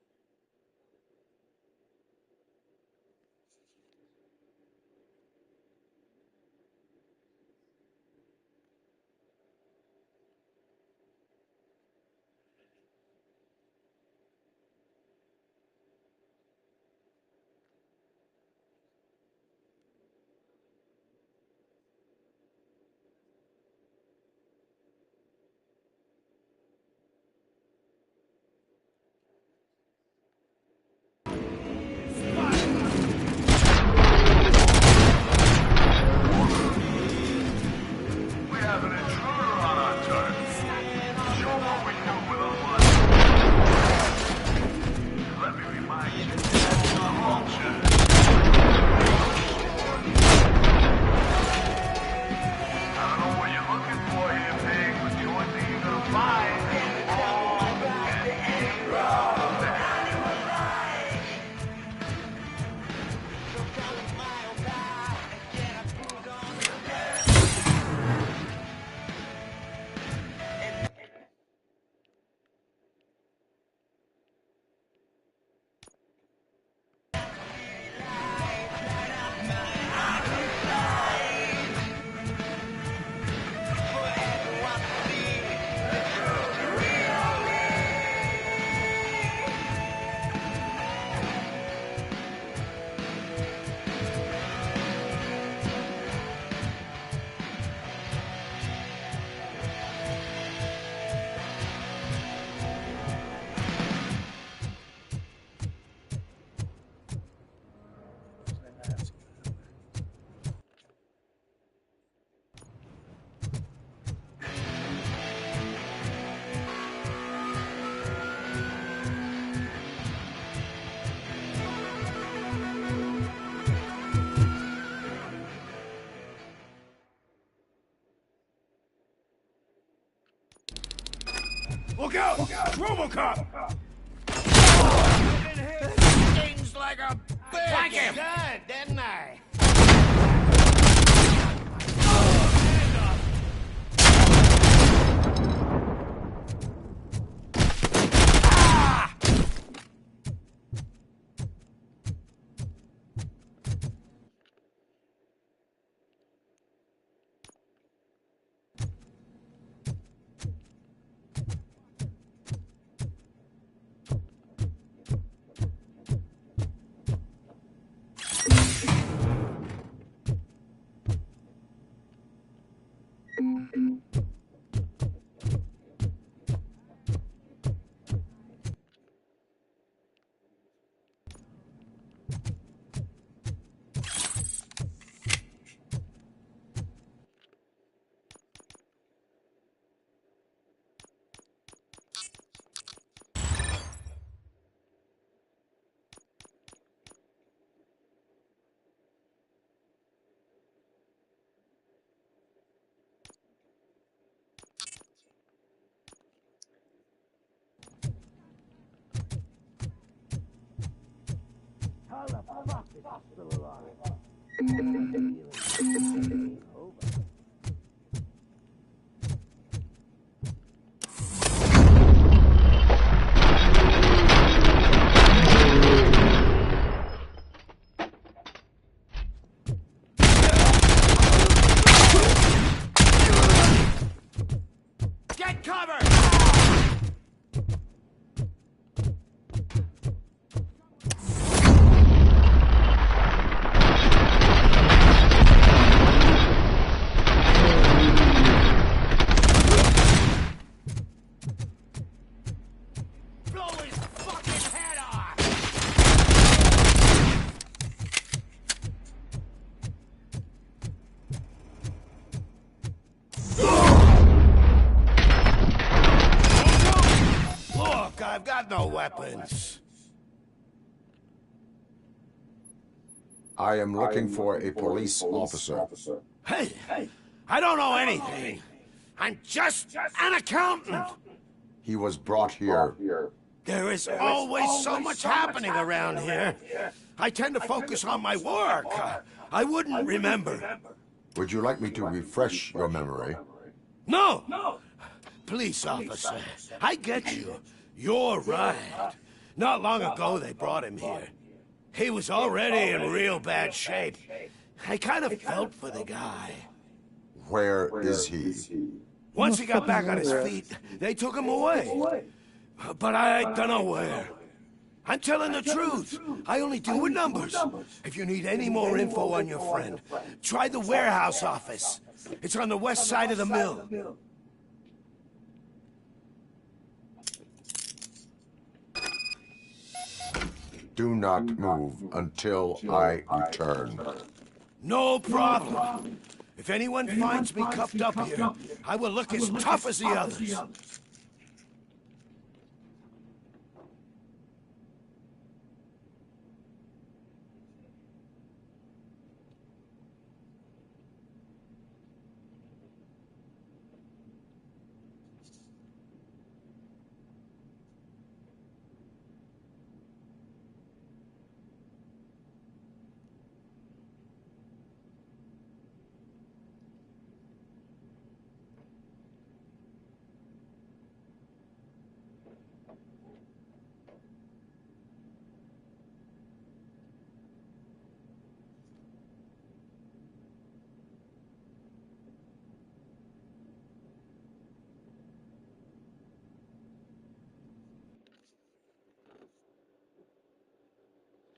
Look out! Robocop! Stings like a bitch. Thank him! Good, didn't I? How the fuck is he still alive? weapons. I am looking for a police officer. Hey, I don't know anything. I'm just an accountant. He was brought here. There is always so much happening around here. I tend to focus on my work. I wouldn't remember. Would you like me to refresh your memory? No! Police officer, I get you. You're right. Not long ago they brought him here. He was already in real bad shape. I kind of felt for the guy. Where is he? Once he got back on his feet, they took him away. But I don't know where. I'm telling the truth. I only deal with numbers. If you need any more info on your friend, try the warehouse office. It's on the west side of the mill. Do not move until I return. No problem. If anyone finds me cuffed up here, I will look as tough as the others.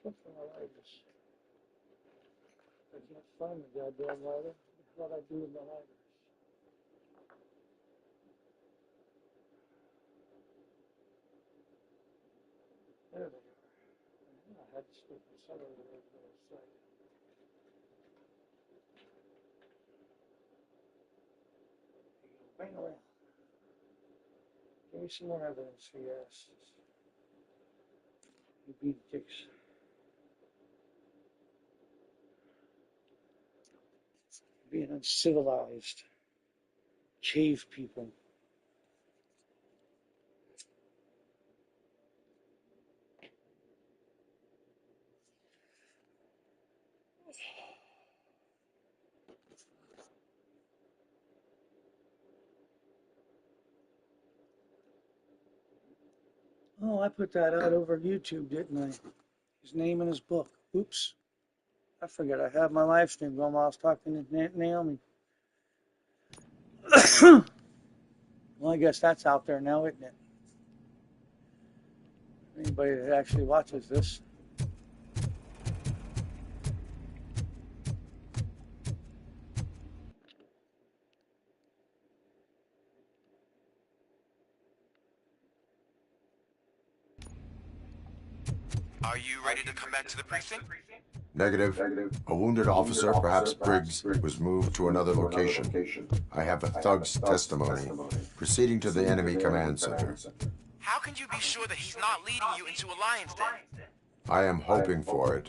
Look for my lighters. I can't find the goddamn lighter. What I do with my lighters? There they are. I had to stick the center of the other side. Bang around. Give me some more evidence for your asses. You beat dicks. Being uncivilized. Cave people. Oh, I put that out over YouTube, didn't I? His name in his book. Oops. I forget I have my live stream going while I was talking to Naomi. Well, I guess that's out there now, isn't it? Anybody that actually watches this. Are you ready to come back to the precinct? Negative. A wounded officer, perhaps Briggs, was moved to another location. I have a thug's testimony. Proceeding to the enemy command center. How can you be sure that he's not leading you into a lion's den? I am hoping for it.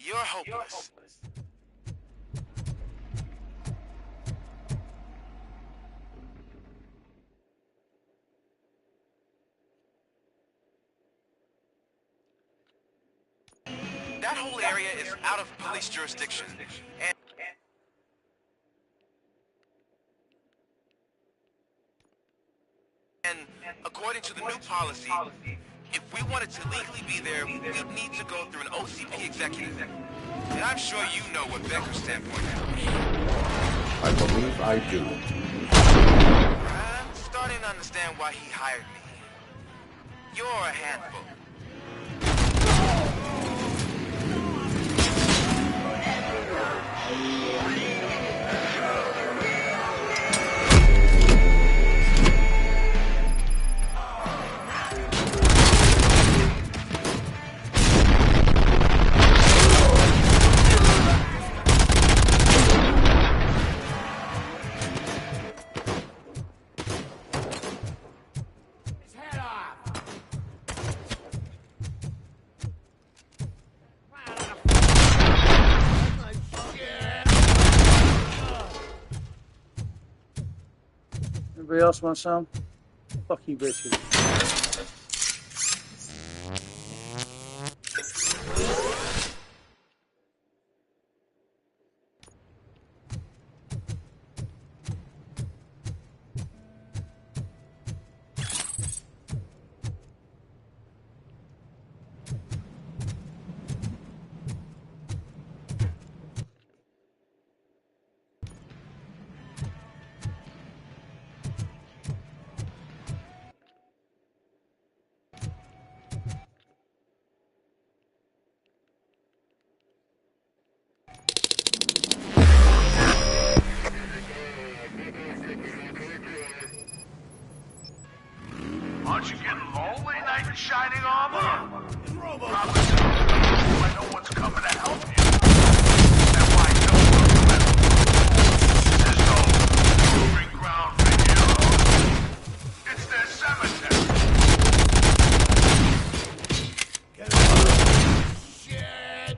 You're hopeless. That whole area is out of police jurisdiction, and according to the new policy, if we wanted to legally be there, we'd need to go through an OCP executive. And I'm sure you know what Becker's standpoint is. I believe I do. I'm starting to understand why he hired me. You're a handful. Anybody else want some? Fuck you, bitches. Aren't you getting lonely, knight in shining armor? Probably so. I know what's coming to help you. And why no there's no proving ground for heroes. It's their cemetery. Get out. Shit!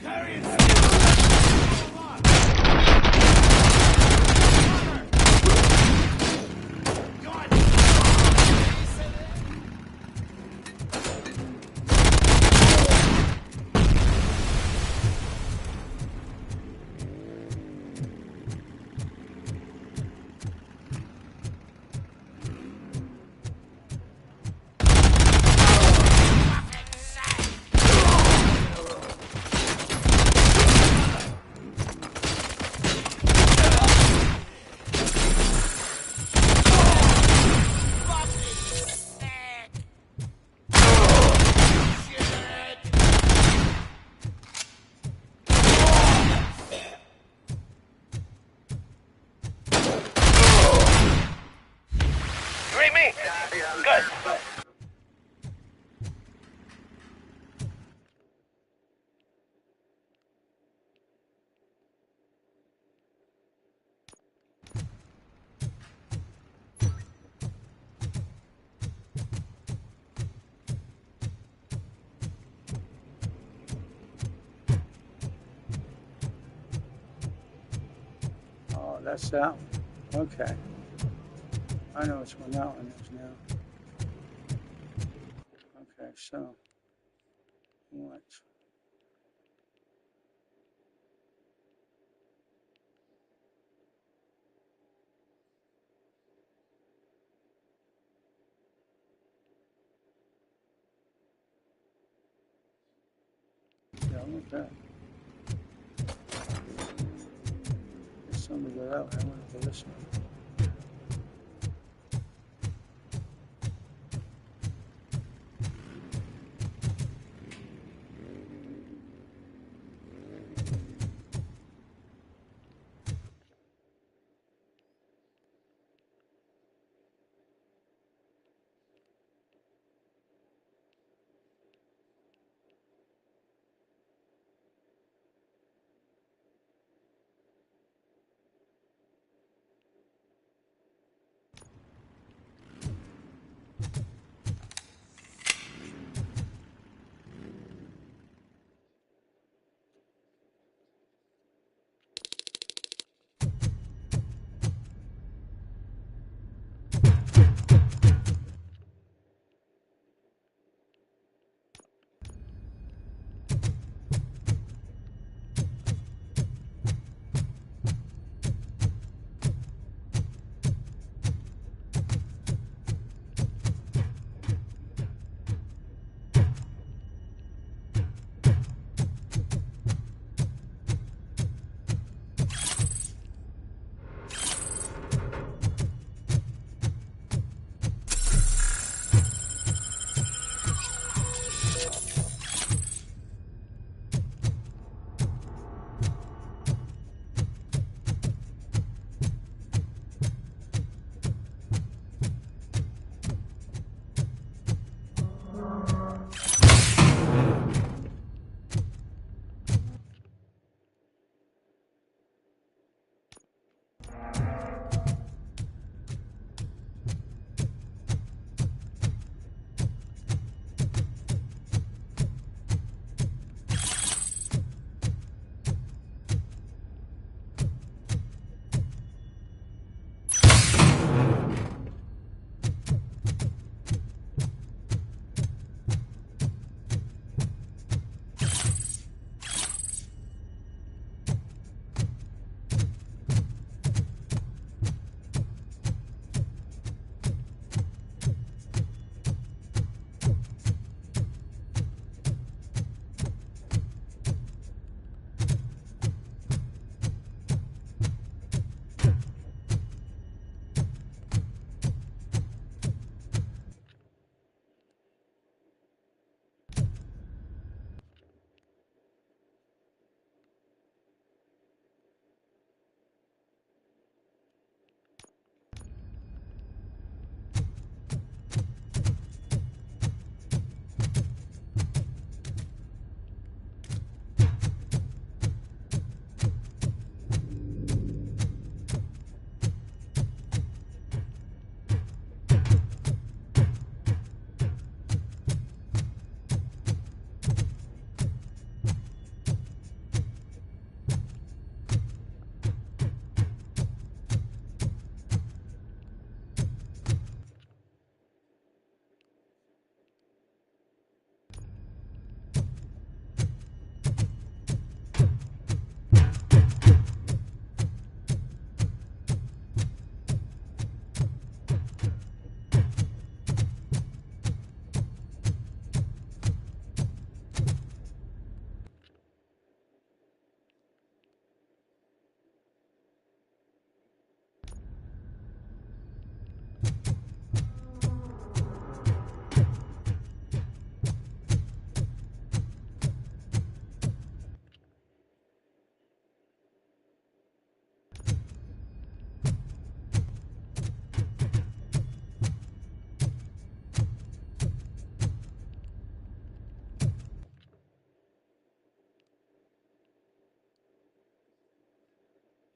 Carry it! Good. Oh, that's that one. Okay. I know which one that one is now. Okay, so what? Yeah, okay. There's some to go that way. I want to go this way.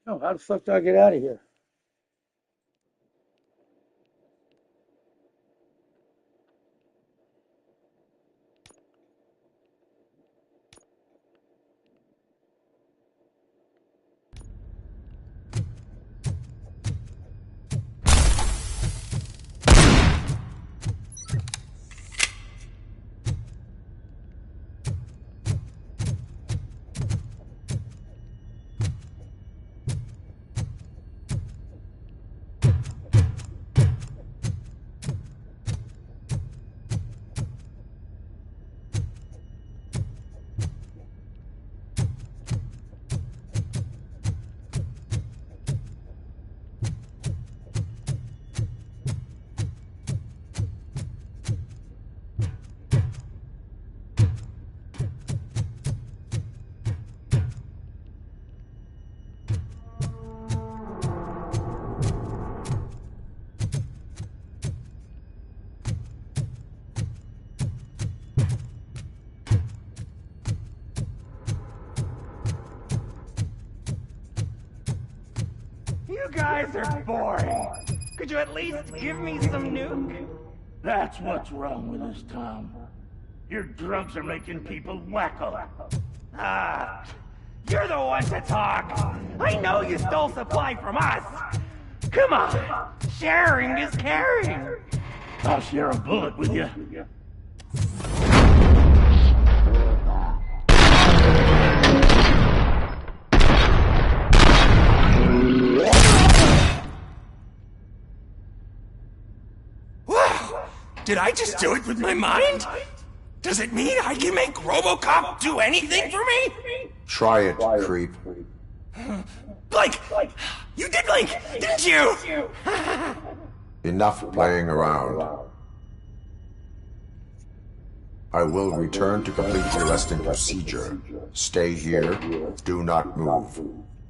Oh, how the fuck do I get out of here? You guys are boring. Could you at least give me some nuke? That's what's wrong with this town. Your drugs are making people wacko. Ah, you're the one to talk. I know you stole supply from us. Come on, sharing is caring. I'll share a bullet with you. Wow! Did I just do it with my mind? Does it mean I can make Robocop do anything for me? Try it, creep. Blink! You did blink, didn't you? Enough playing around. I will return to complete the arresting procedure. Stay here. Do not move.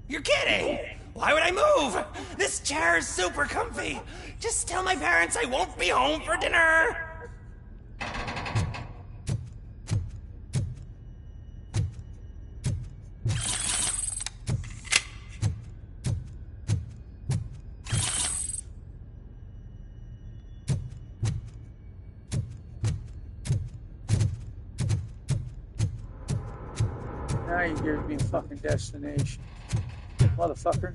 You're kidding! Why would I move? This chair is super comfy. Just tell my parents I won't be home for dinner. Now you give me a fucking destination. Motherfucker.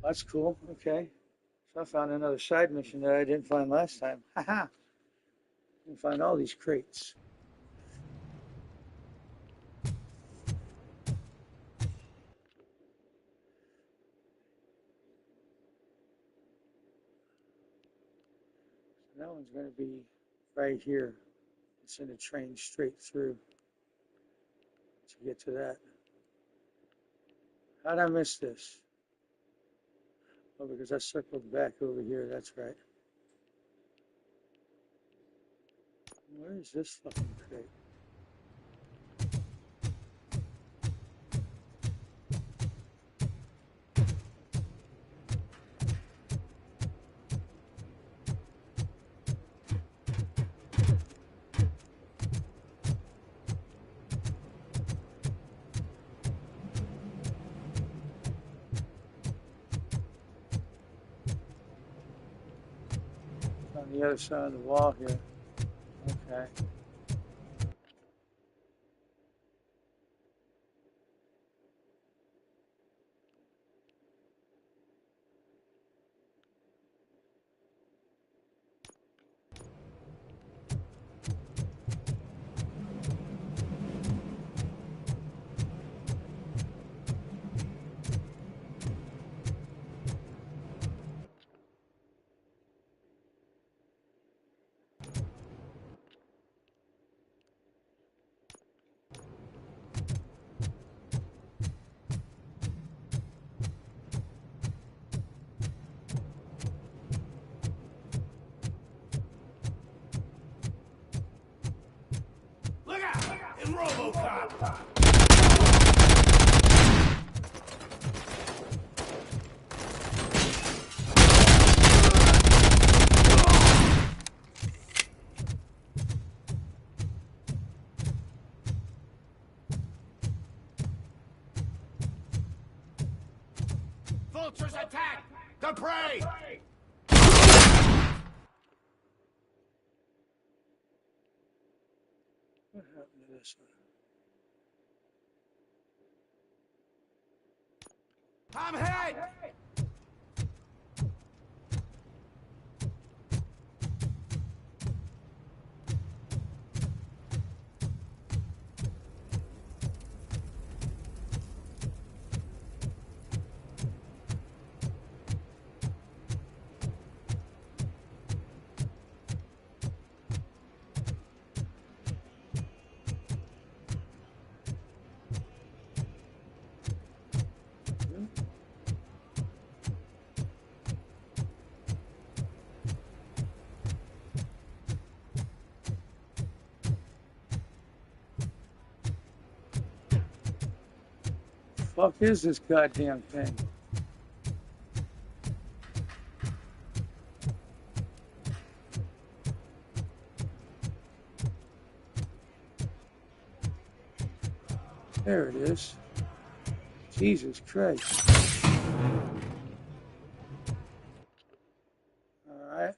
That's cool. Okay. So I found another side mission that I didn't find last time. Haha. You can find all these crates. That one's going to be right here. It's in a train straight through to get to that. How'd I miss this? Oh, because I circled back over here. That's right. Where is this fucking crate? On the other side of the wall here. Okay. Look out! In Robocop! vultures attack! The prey! What happened to this one? I'm hit! Fuck is this goddamn thing? There it is. Jesus Christ. All right.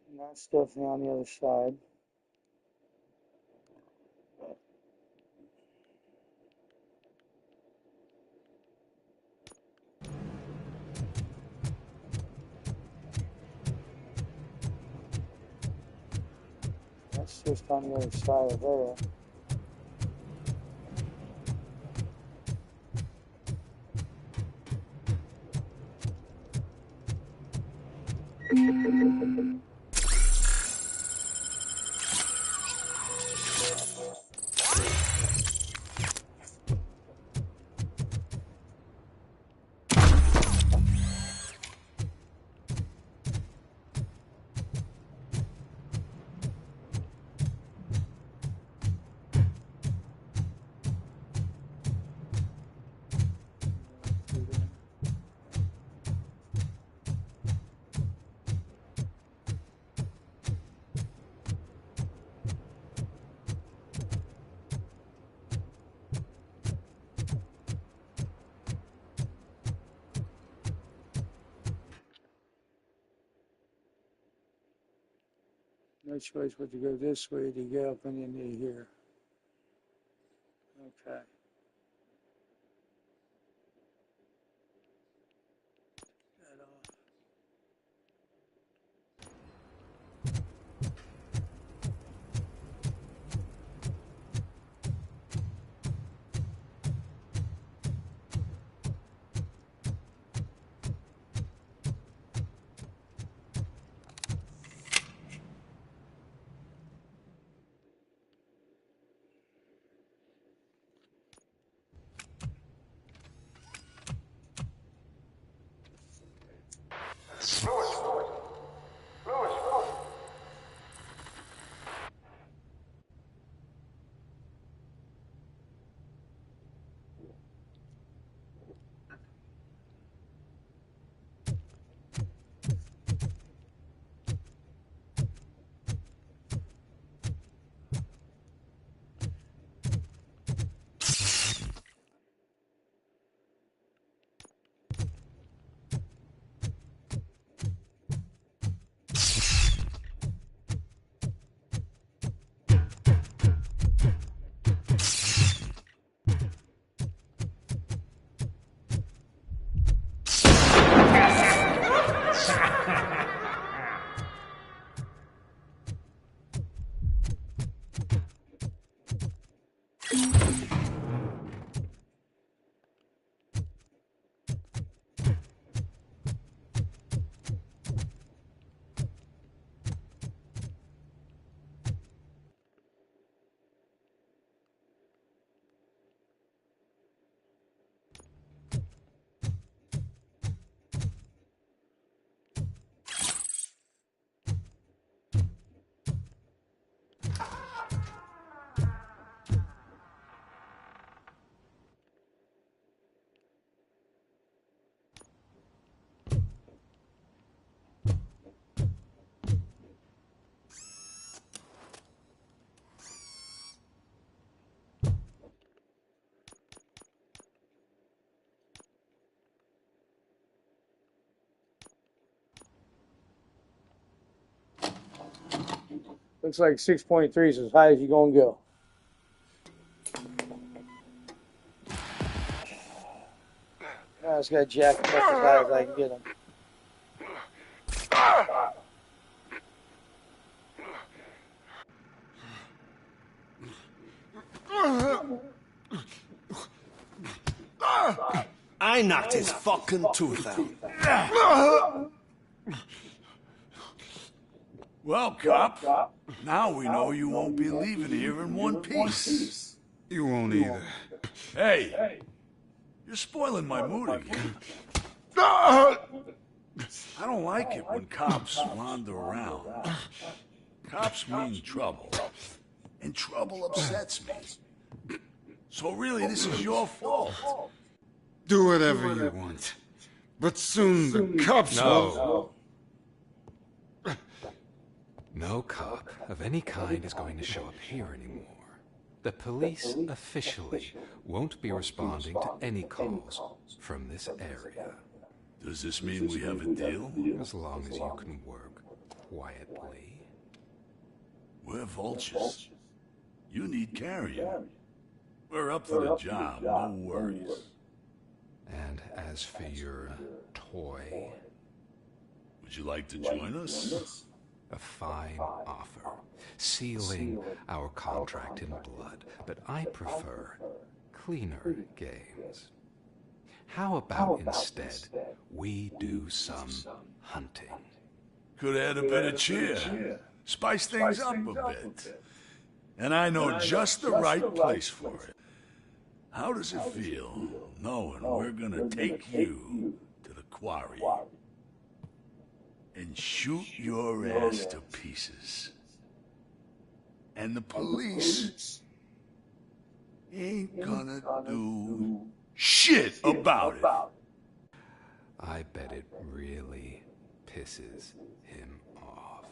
And that's definitely on the other side. That's just on the other side of there. No choice but to go this way to get up and into here. Okay. That off. Looks like 6.3 is as high as you're gonna go. I just got jacked up as high as I can get him. I knocked his fucking tooth out. Well, cop, now we know you won't be leaving here in one piece. You won't either. Hey, you're spoiling my mood again. I don't like it when cops wander around. Cops mean trouble, and trouble upsets me. So really, this is your fault. Do whatever you want. But soon the cops will... No cop of any kind is going to show up here anymore. The police officially won't be responding to any calls from this area. Does this mean we have a deal? As long as you can work quietly. We're vultures. You need carrion. We're up for the job, no worries. And as for your toy... Would you like to join us? A fine offer, sealing our contract in blood, but I prefer cleaner games. How about instead we do some hunting? Could add a bit of cheer, spice things up a bit. And I know just the right place for it. How does it feel knowing we're gonna take you to the quarry and shoot your ass to pieces? And the police ain't gonna do shit about it. I bet it really pisses him off.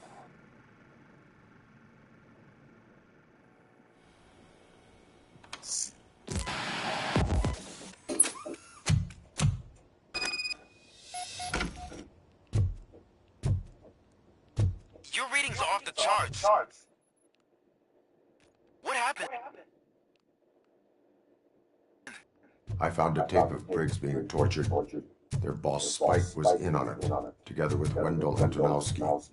Your readings are off the charts. What happened? I found a tape of Briggs being tortured. Their boss Spike was in on it, together with Wendell Antonowski.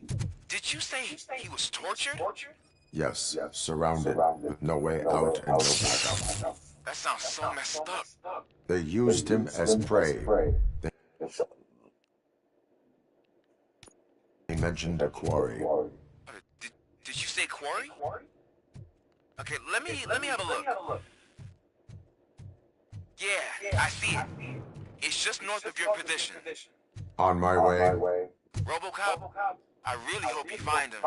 Did you say he was tortured? Yes, surrounded, with no way out and no backup. That sounds so messed up. They used him as prey. They mentioned a quarry. Did you say quarry? Okay, let me have a look. Yeah, I see it. It's just north of your position. On my way. Robocop, I really hope you find him.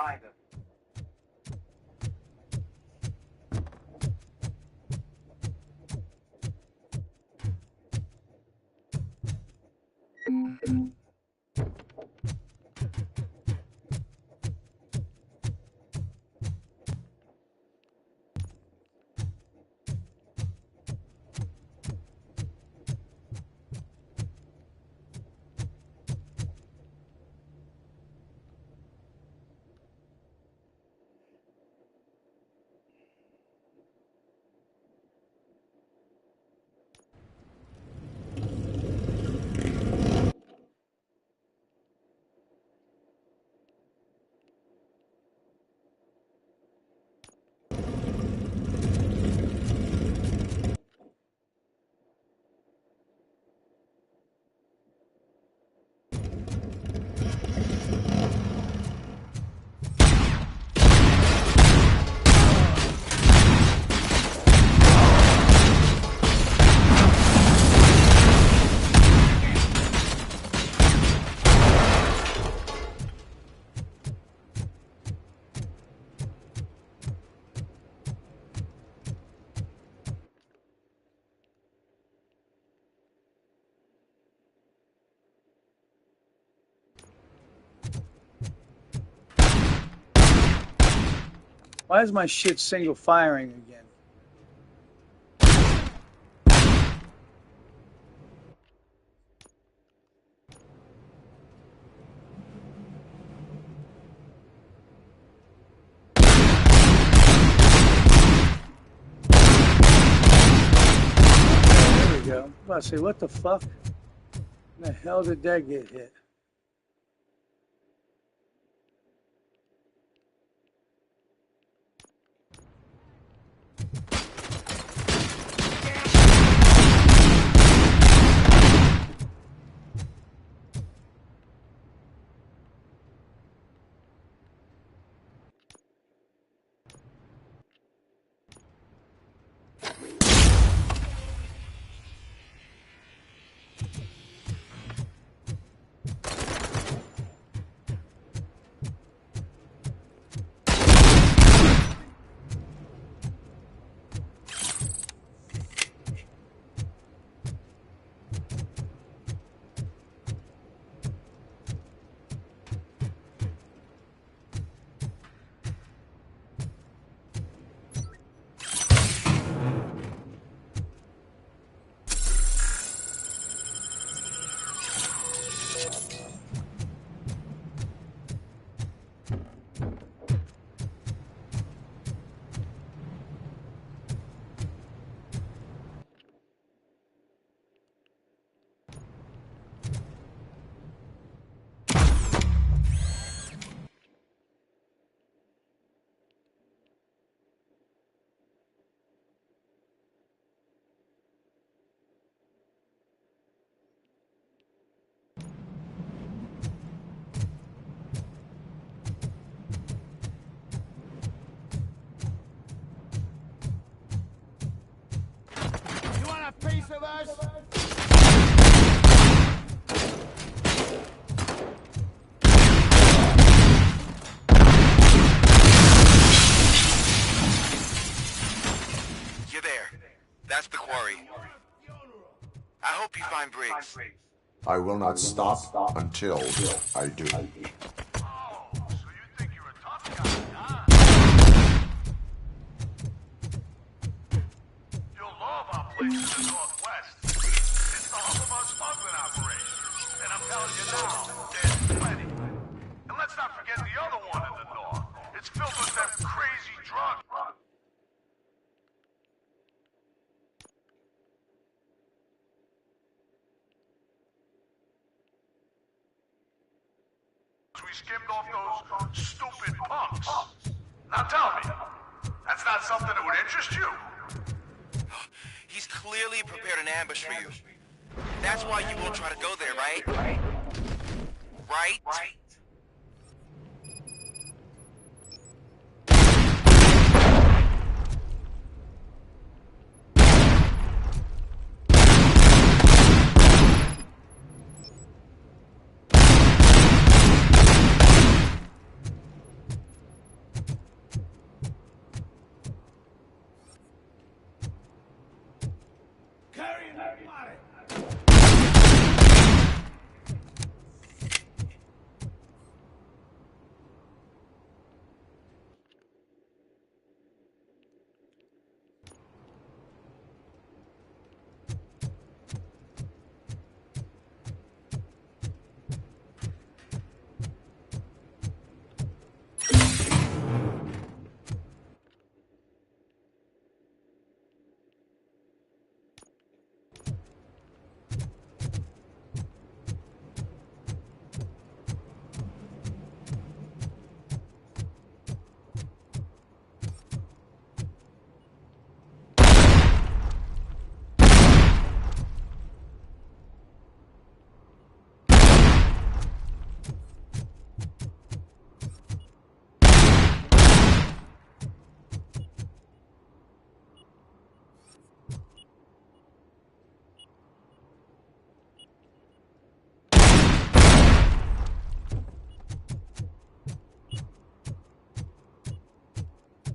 Why is my shit single firing again? about to say, what the fuck? In the hell did that get hit? Piece of us? You're there. That's the quarry. I hope you find Briggs. I will not stop until I do. You'll love our place in the Northwest. It's the hub of our smuggling operation. And I'm telling you now, there's plenty. And let's not forget the other one in the north. It's filled with them crazy drugs. We skimmed off those stupid punks. Now tell me, that's not something that would interest you? He's clearly prepared an ambush for you. That's why you won't try to go there, right? Right?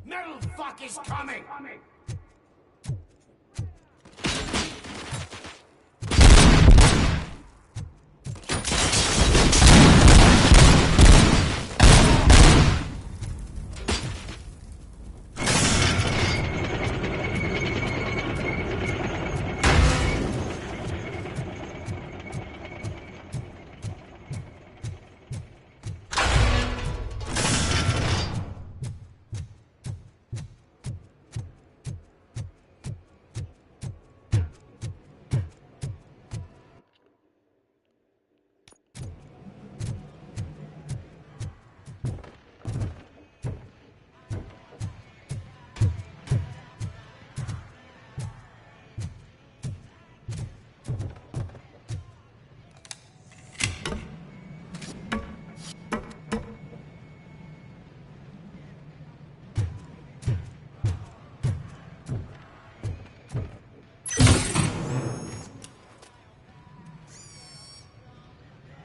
Metal fuck is coming!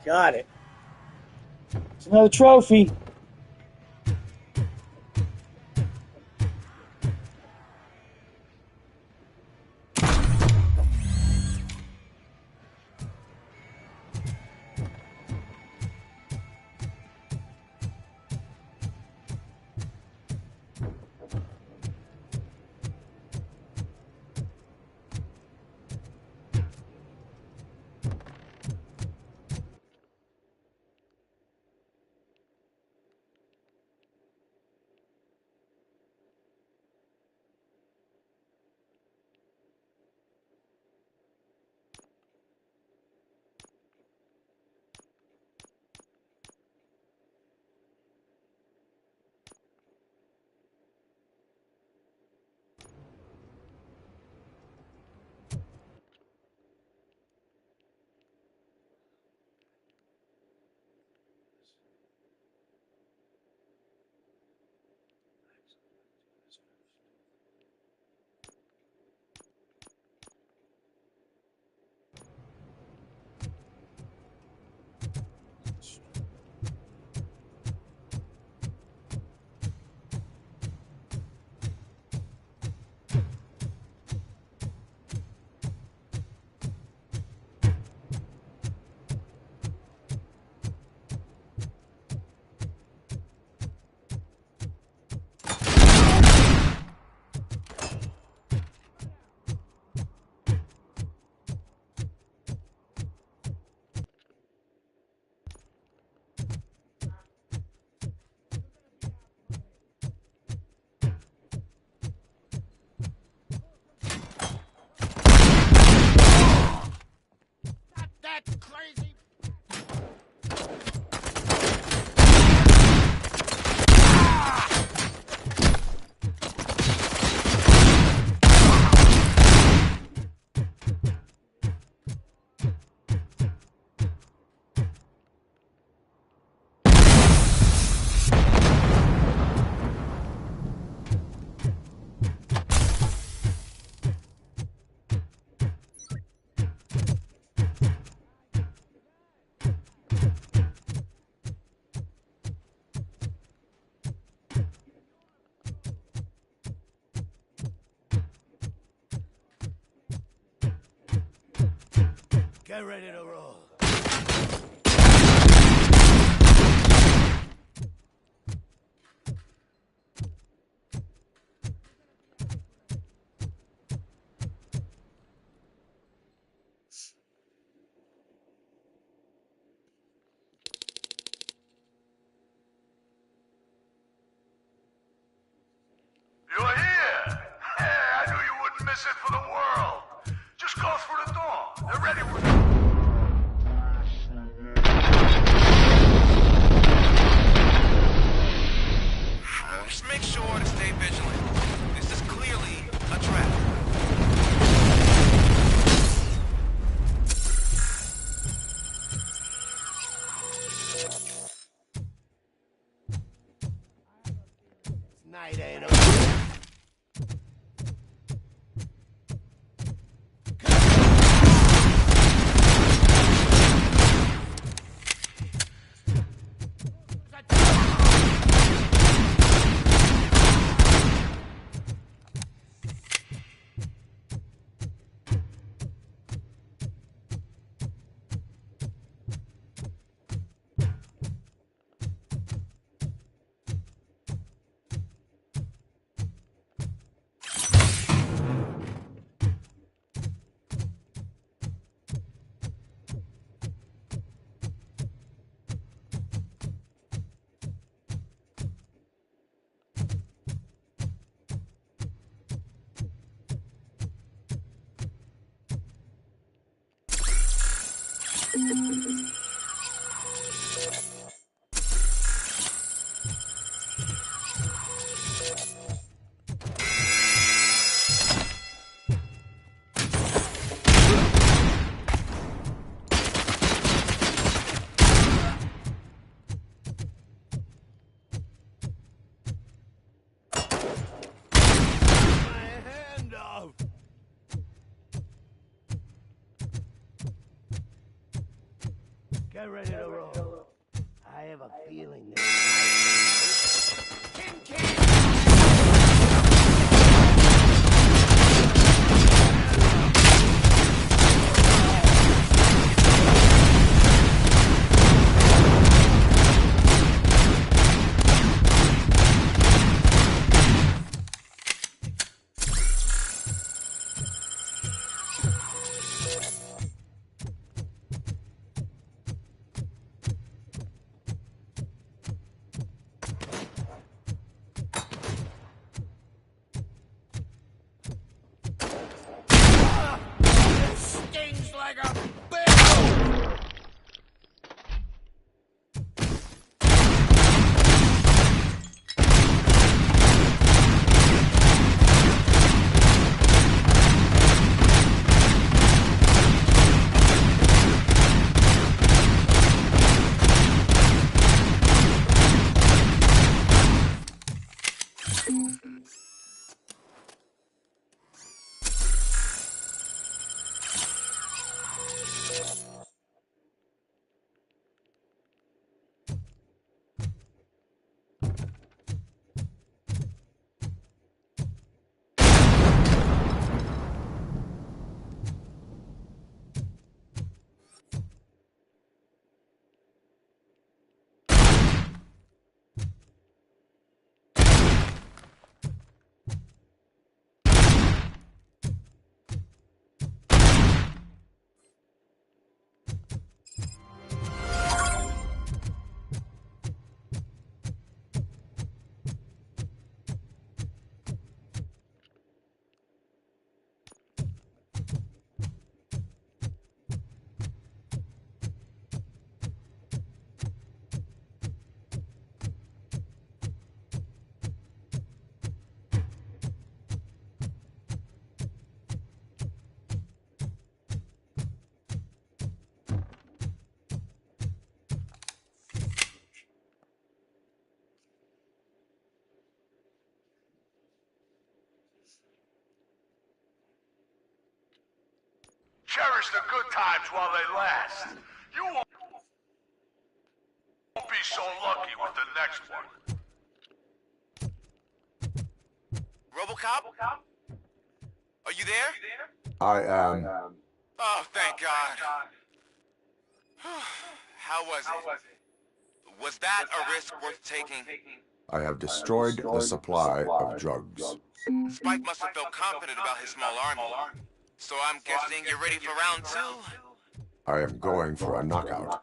Got it. It's another trophy. Get ready to roll. You're here! Hey, I knew you wouldn't miss it for the world. Just go through the door. They're ready for you. Just make sure to stay vigilant. This is clearly a trap. Night ain't over. Get ready to roll. I have a feeling that... Stings like a bitch! Cherish the good times while they last. You won't be so lucky with the next one. Robocop? Are you there? I am. Oh, thank God. How was it? Was that a risk worth taking? I have destroyed the supply of drugs. Spike must have felt confident about his small army. So I'm guessing you're ready for round 2? I am going for a knockout.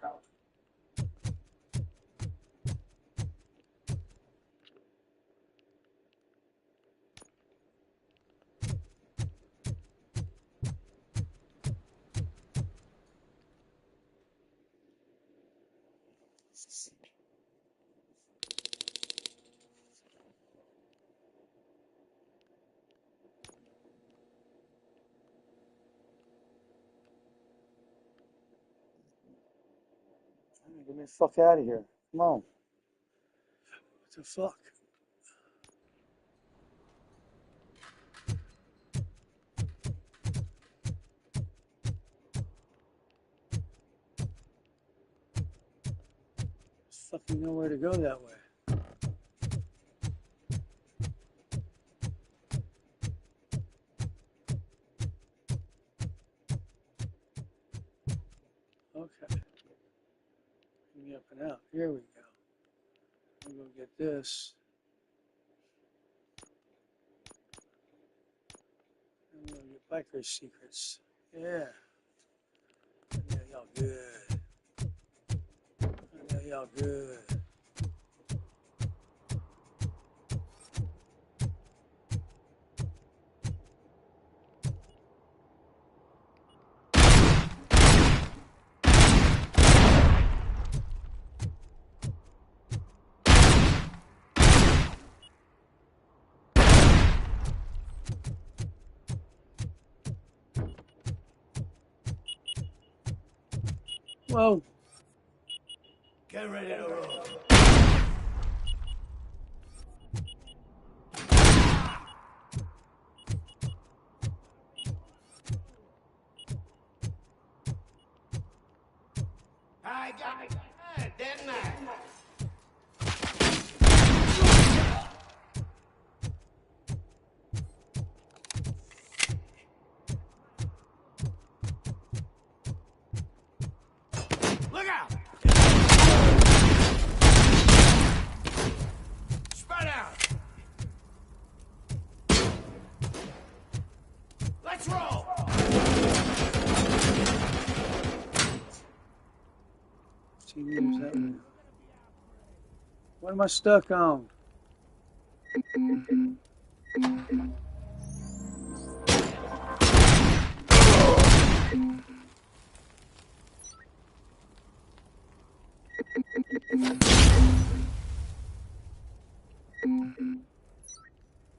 Get me the fuck out of here. Come on. What the fuck? There's fucking nowhere to go that way. Okay. Bring me up and out. Here we go. I'm gonna get this. I'm gonna get biker's secrets. Yeah. Yeah, y'all good. Yeah, y'all good. Whoa. Get ready to roll. I got it, didn't I? Look out! Spread out! Let's roll! What am I stuck on?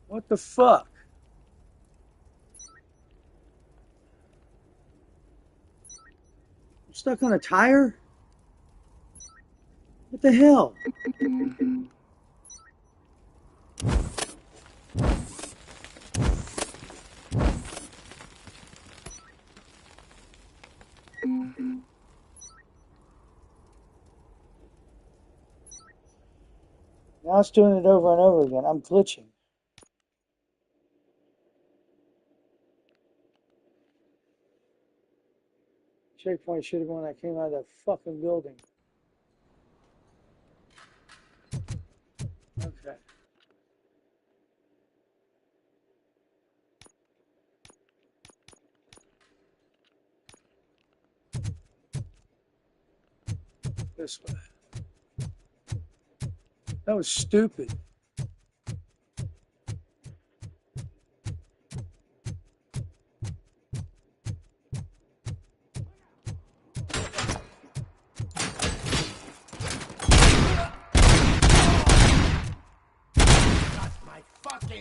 What the fuck? I'm stuck on a tire? What the hell? Now it's doing it over and over again. I'm glitching. Checkpoint should have been when I came out of that fucking building. Okay. This way. That was stupid.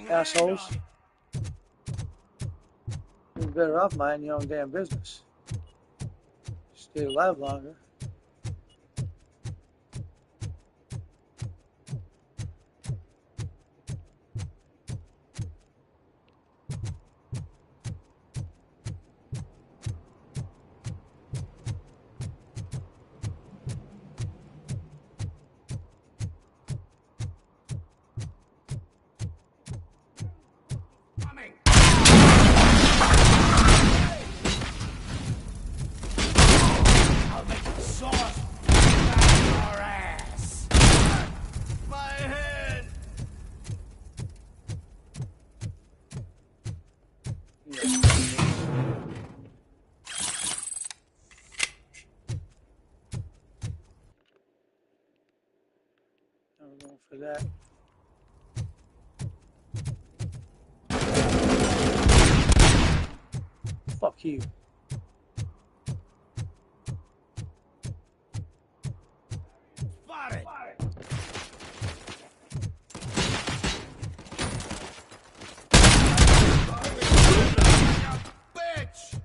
Assholes. You're better off minding your own damn business. Stay alive longer. I'm going for that. Fuck you. Spotted! Bitch!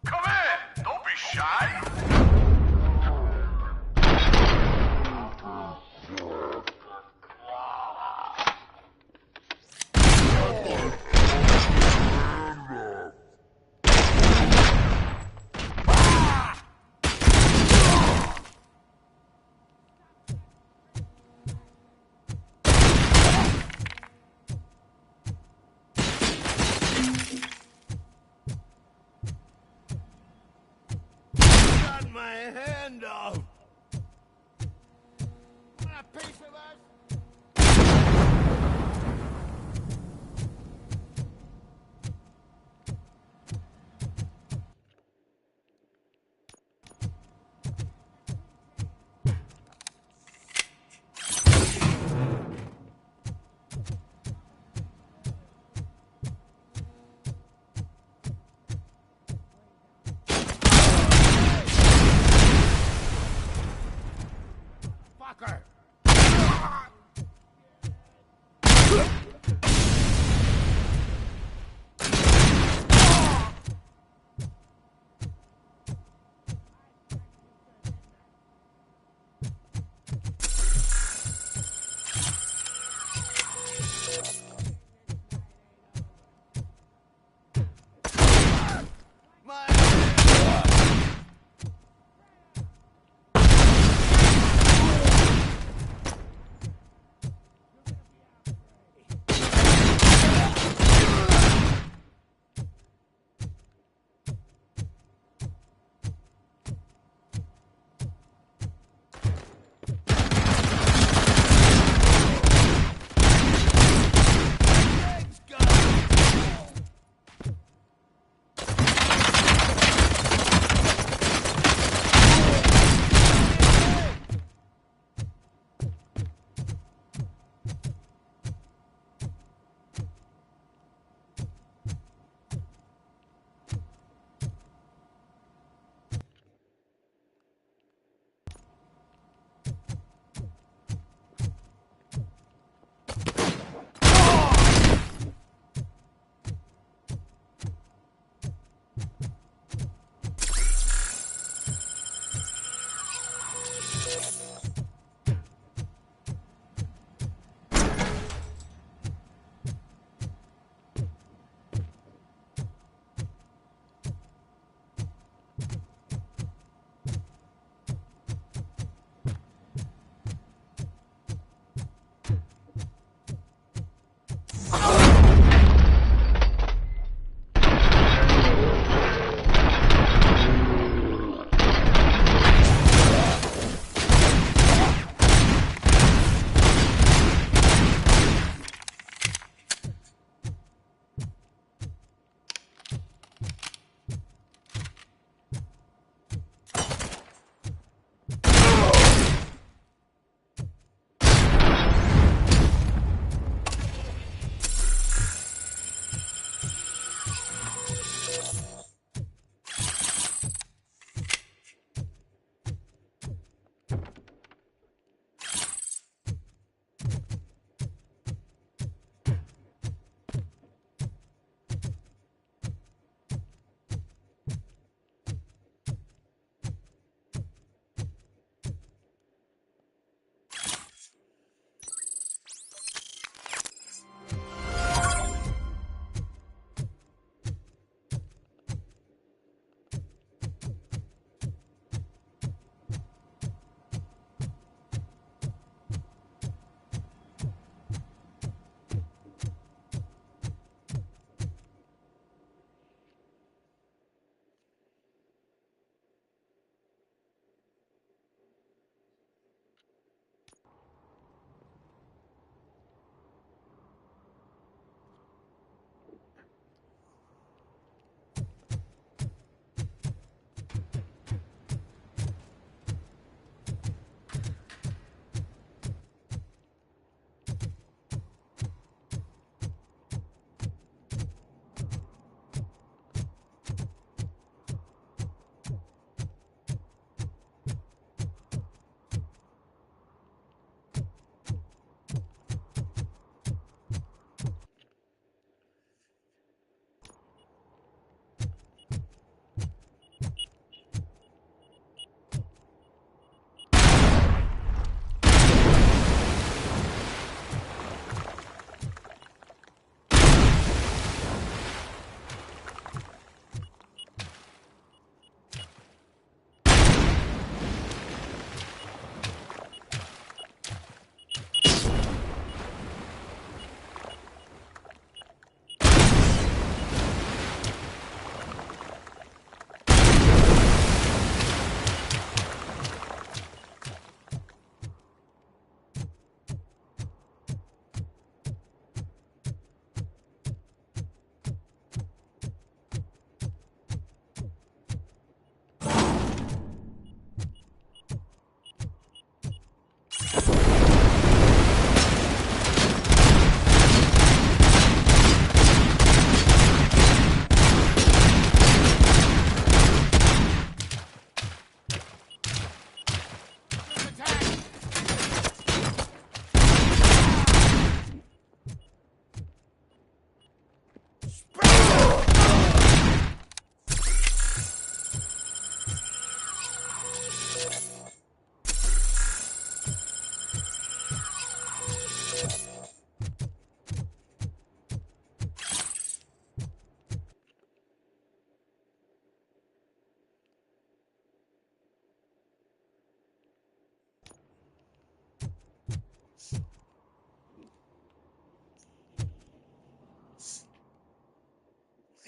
Come in! Don't be shy! my hand off. Want a piece of us?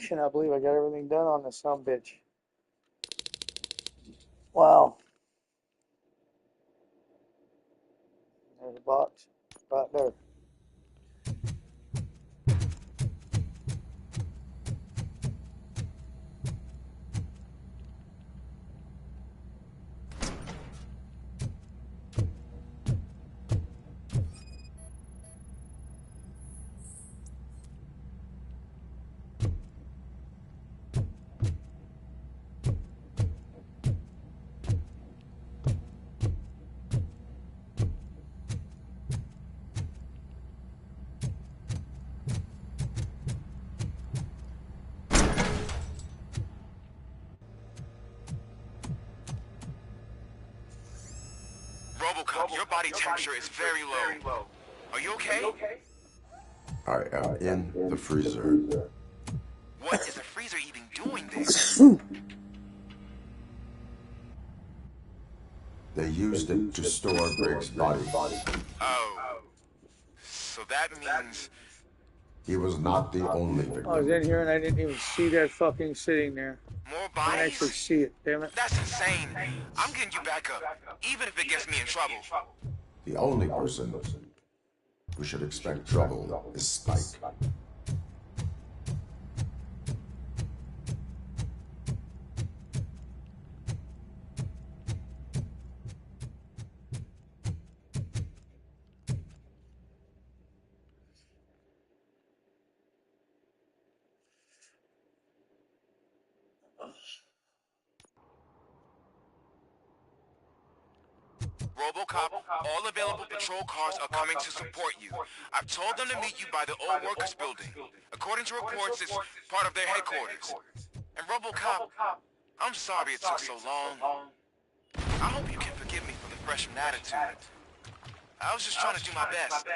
mission. I believe I got everything done on this bitch. Wow. There's a box right there. Robocop, your body temperature is very low. Are you okay? I am in the freezer. What is the freezer even doing there? They used it to store Briggs' body. Oh. So that means... He was not the only I was victim. in here and I didn't even see that fucking sitting there. More I bodies? didn't actually see it, damn it. That's insane. I'm getting you back up, even if it gets me in trouble. The only person who should expect trouble is Spike. Robocop, all available patrol cars are coming to support you. I've told them to meet you by the old workers building. According to reports, it's part of their headquarters. And Robocop, I'm sorry it took so long. I hope you can forgive me for the freshman attitude. I was just trying to do my best.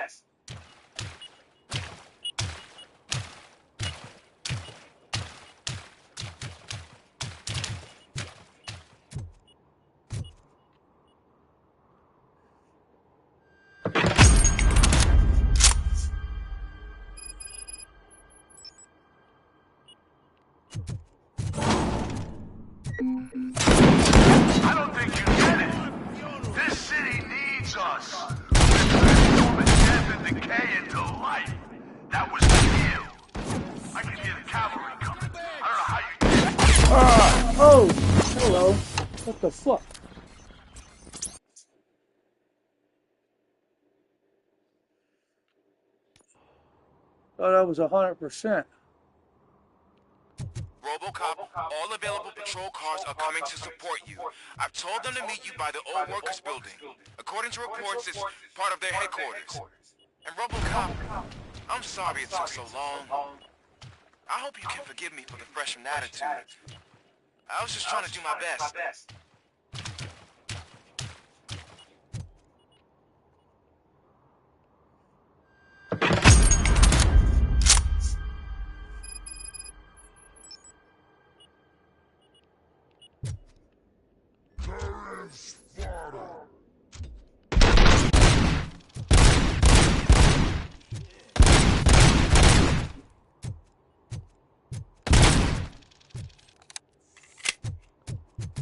I don't think you get it. This city needs us. We're transforming death and decay into life. That was the deal. I can hear the cavalry coming. I don't know how you did it. Oh! Hello. What the fuck? Thought that was 100%. Robocop, all available patrol cars are coming to support you. I've told them to meet you by the old workers building. According to reports, it's part of their headquarters. And Robocop, I'm sorry it took so long. I hope you can forgive me for the freshman attitude. I was just trying to do my best.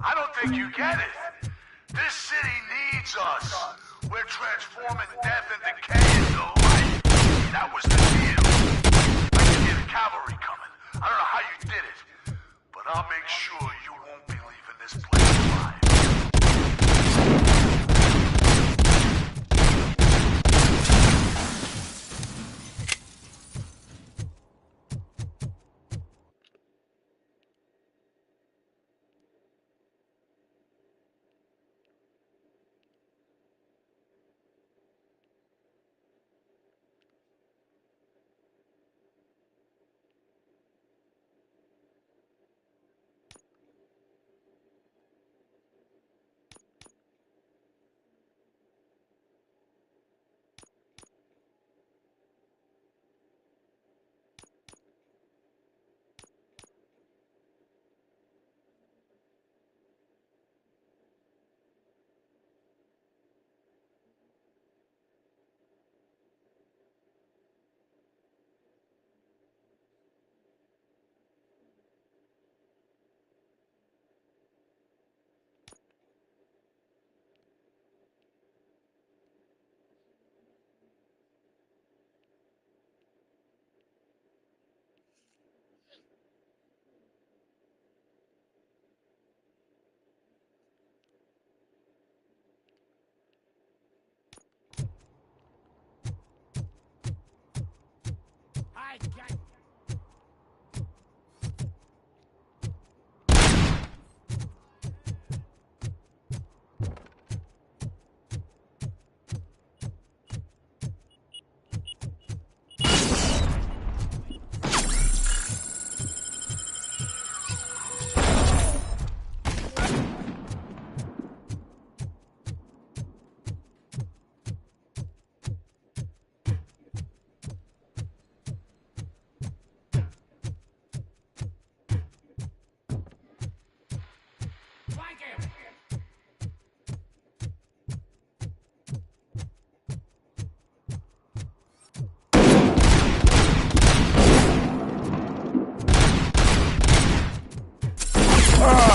I don't think you get it. This city needs us. We're transforming death and decay into life. That was the deal. I can hear the cavalry coming. I don't know how you did it, but I'll make sure you won't be leaving this place alive.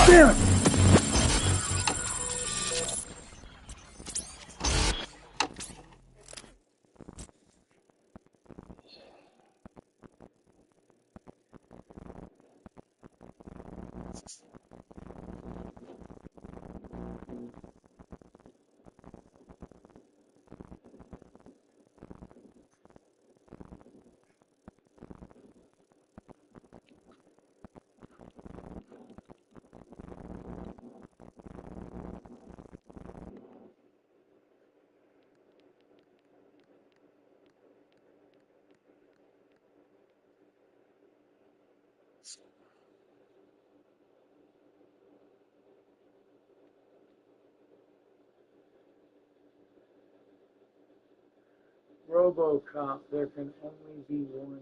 Damn it! Robocop, there can only be one.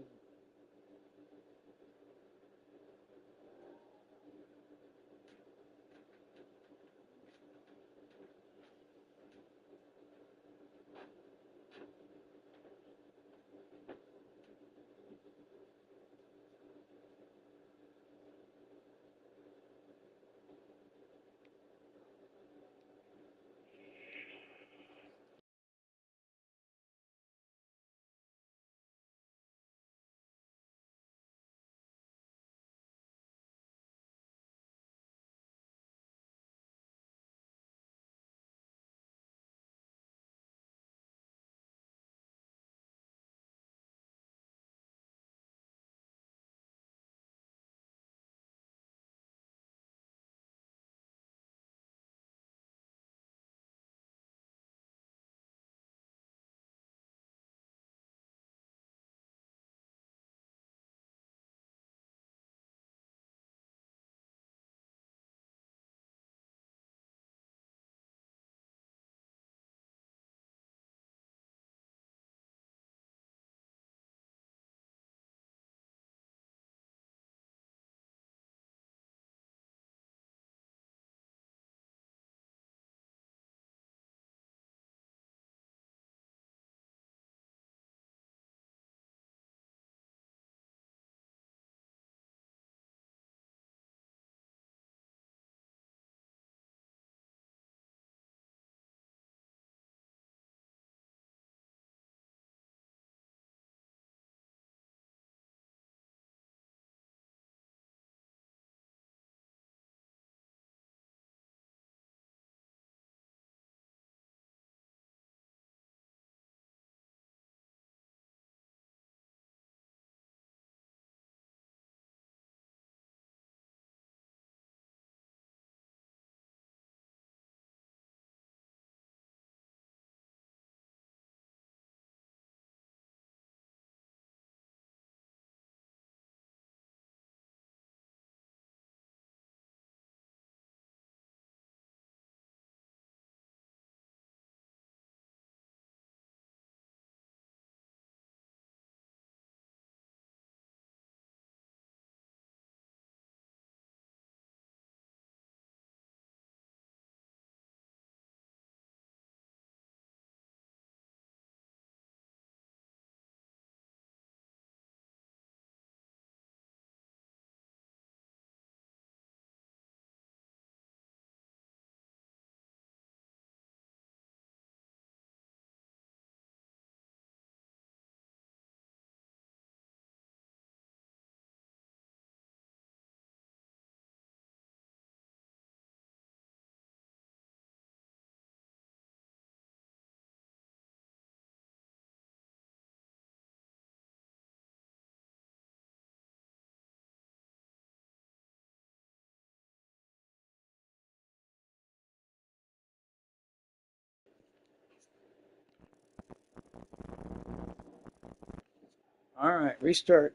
All right, restart.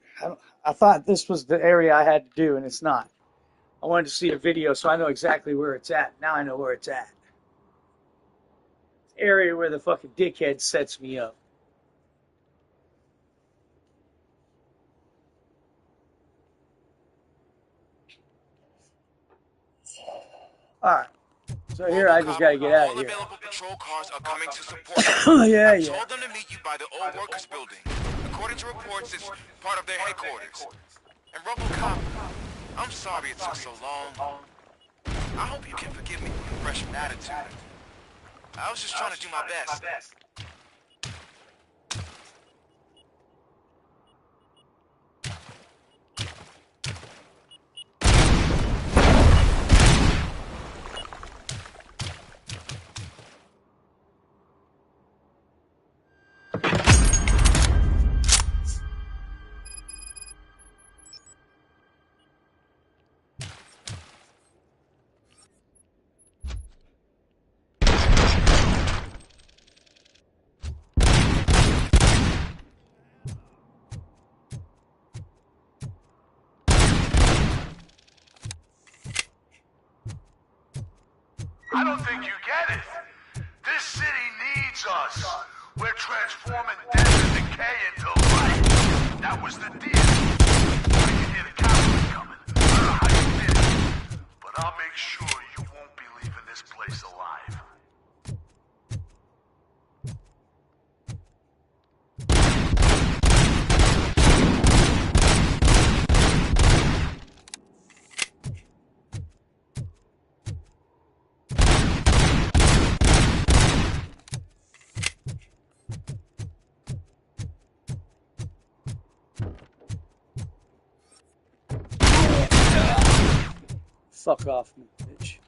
I thought this was the area I had to do, and it's not. I wanted to see a video so I know exactly where it's at. Now I know where it's at. Area where the fucking dickhead sets me up. All right. So here I just gotta get out of here. Available patrol cars are coming to support you. Yeah, I've yeah. told them to meet you by the old workers building. According to reports, it's part of their headquarters. And Robocop, I'm sorry it took so long. I hope you can forgive me for the freshman attitude. I was just trying to do my best. I don't think you get it. This city needs us. We're transforming death and decay into life. That was the deal. I can hear the cavalry coming. I don't know how you did it, but I'll make sure you won't be leaving this place alive. Fuck off, me bitch.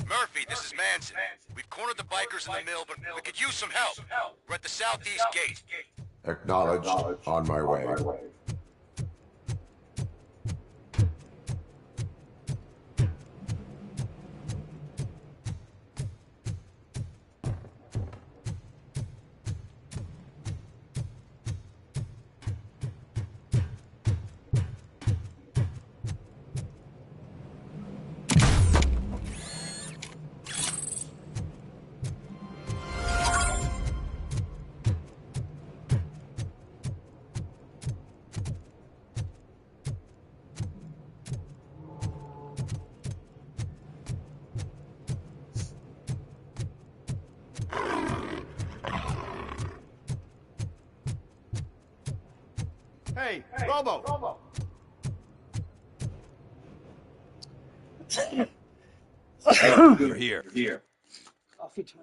Murphy, this is Manson. We've cornered the bikers in the mill, but we could use some help. We're at the southeast gate. Acknowledged. On my way. Hey, Robo! You're here. Coffee time.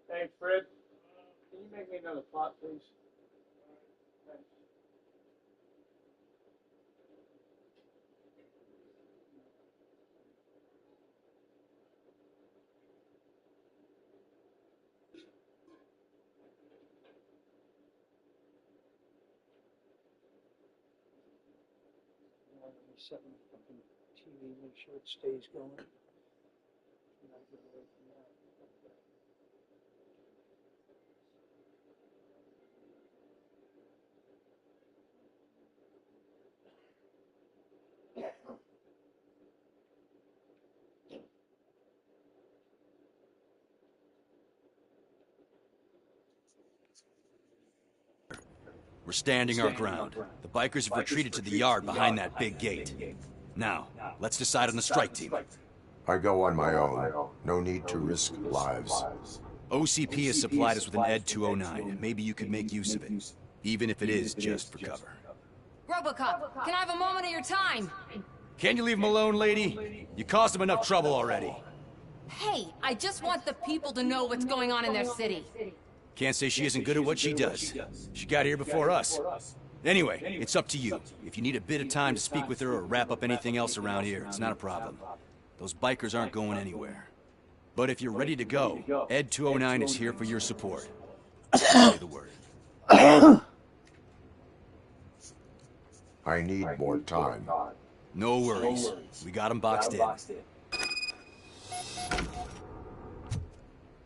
Hey, Fred, can you make me another pot, please? Thanks. Set my fucking TV, make sure it stays going. Not get away from that. We're standing our ground. The bikers have retreated to the yard behind that big gate. Now, let's decide on the strike team. I go on my own. No need to risk lives. OCP has supplied us with an Ed 209. Maybe you could make use of it, even if it is just for cover. Robocop, can I have a moment of your time? Can you leave him alone, lady? You caused him enough trouble already. Hey, I just want the people to know what's going on in their city. Can't say she isn't good at what she does. She got here before us. Anyway, it's up to you. If you need a bit of time to speak with her or wrap up anything else around here, it's not a problem. Those bikers aren't going anywhere. But if you're ready to go, Ed 209 is here for your support. Say the word. I need more time. No worries. We got him boxed in.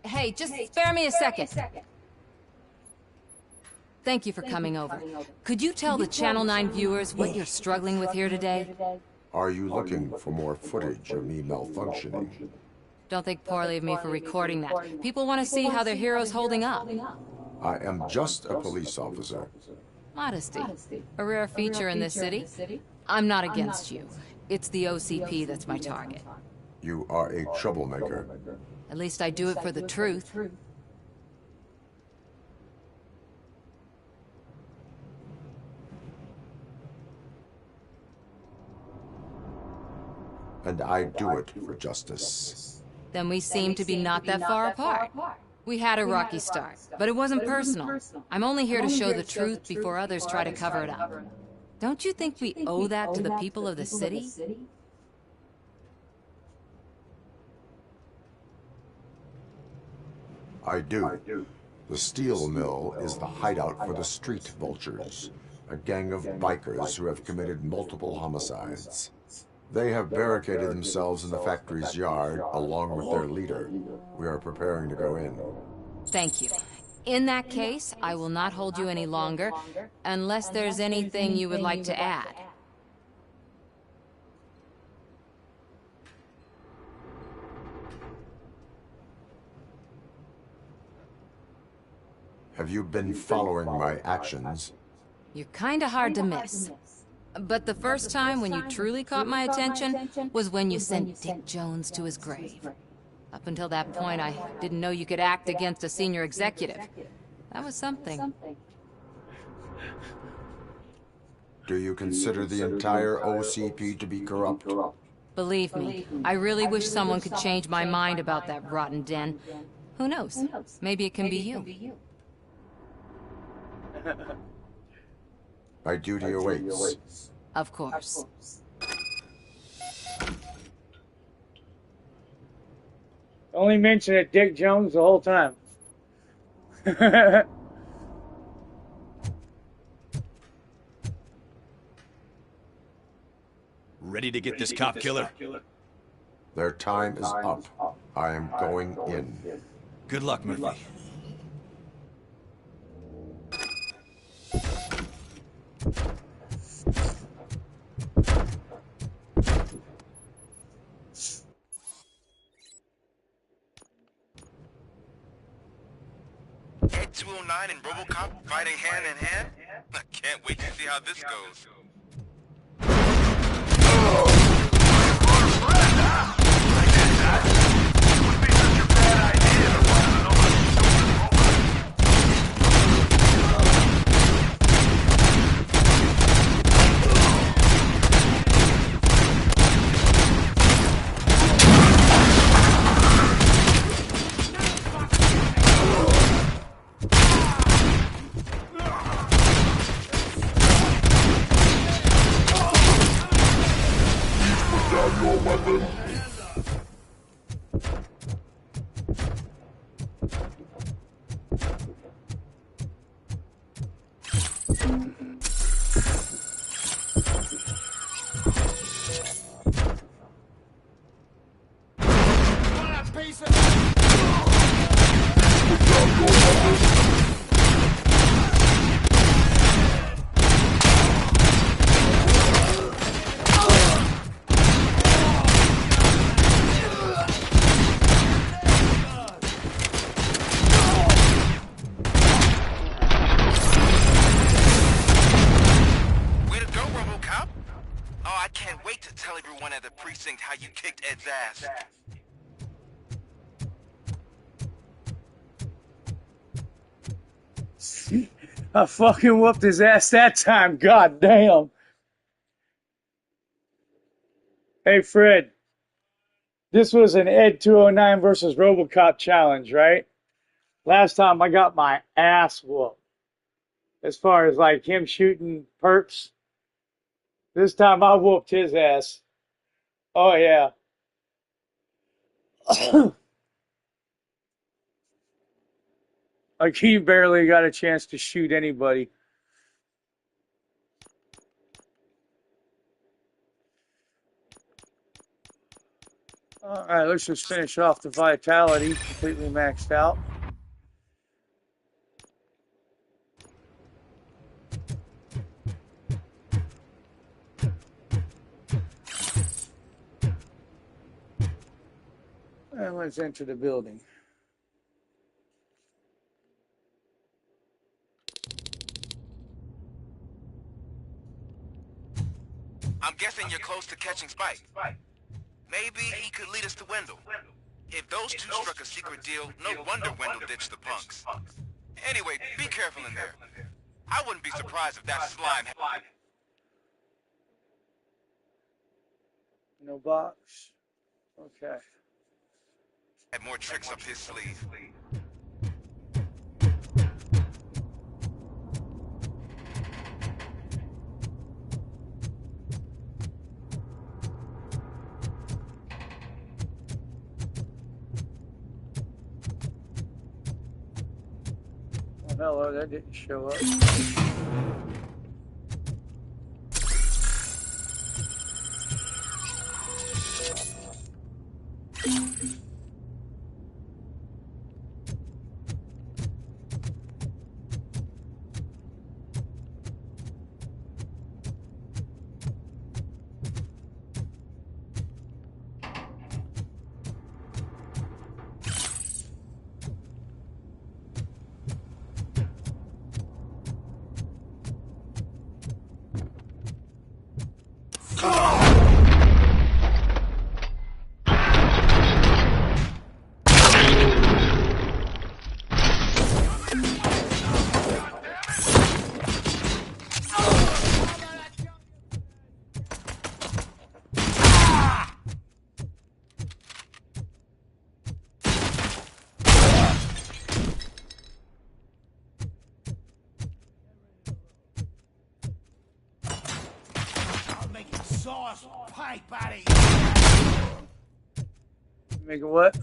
Hey, just spare me a second. Thank you for coming over. Could you tell the Channel 9 viewers what you're struggling with here today? Are you looking for more footage of me malfunctioning? Don't think poorly of me for recording that. People want to see how their hero's holding up. I am just a police officer. Modesty. A rare feature in this city. I'm not against you. It's the OCP that's my target. You are a troublemaker. At least I do it for the truth. And I do it for justice. Then we seem to be not that far apart. We had a rocky start, but it wasn't personal. I'm only here to show the truth before others try to cover it up. Don't you think we owe that to the people of the city? I do. The steel mill is the hideout for the street vultures, a gang of bikers who have committed multiple homicides. They have barricaded themselves in the factory's yard along with their leader. We are preparing to go in. Thank you. In that case, I will not hold you any longer, unless there's anything you would like to add. Have you been following my actions? You're kinda hard to miss. But the first time when you truly caught my attention was when you sent Dick Jones to his grave. Up until that point, I didn't know you could act against a senior executive. That was something. Do you consider the entire OCP to be corrupt? Believe me, I really wish someone could change my mind about that rotten den. Who knows? Maybe it can be you. My duty awaits. Of course. Only mention of Dick Jones the whole time. Ready to get this cop killer? Their time is up. I am going in. Good luck, Murphy. Ed 209 and Robocop fighting hand in hand? I can't wait to see how this goes. How you kicked Ed's ass. I fucking whooped his ass that time. God damn. Hey, Fred. This was an Ed 209 versus Robocop challenge, right? Last time I got my ass whooped. As far as like him shooting perps. This time I whooped his ass. Oh, yeah. Like he barely got a chance to shoot anybody. Alright, let's just finish off the vitality, completely maxed out. And let's enter the building. I'm guessing you're close to catching Spike. Maybe he could lead us to Wendell. If those two struck a secret deal, no wonder Wendell ditched the punks. Anyway, be careful in there. I wouldn't be surprised if that slime... No box. Okay. ...had more tricks up his sleeve. Hello, that didn't show up. Sauce pipe out of here. Make it what?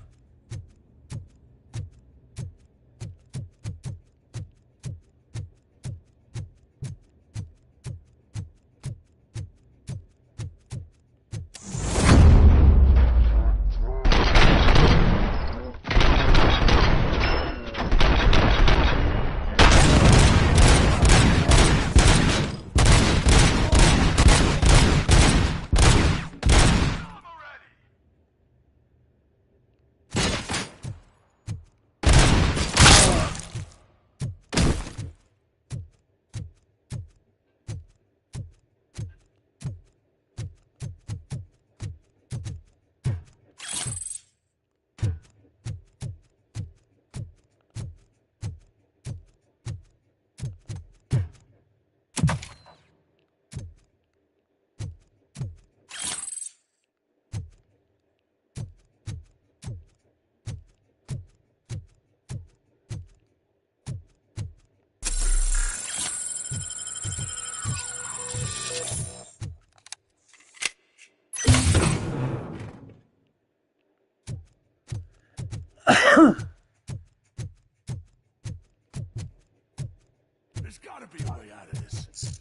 There's gotta be a way out of this.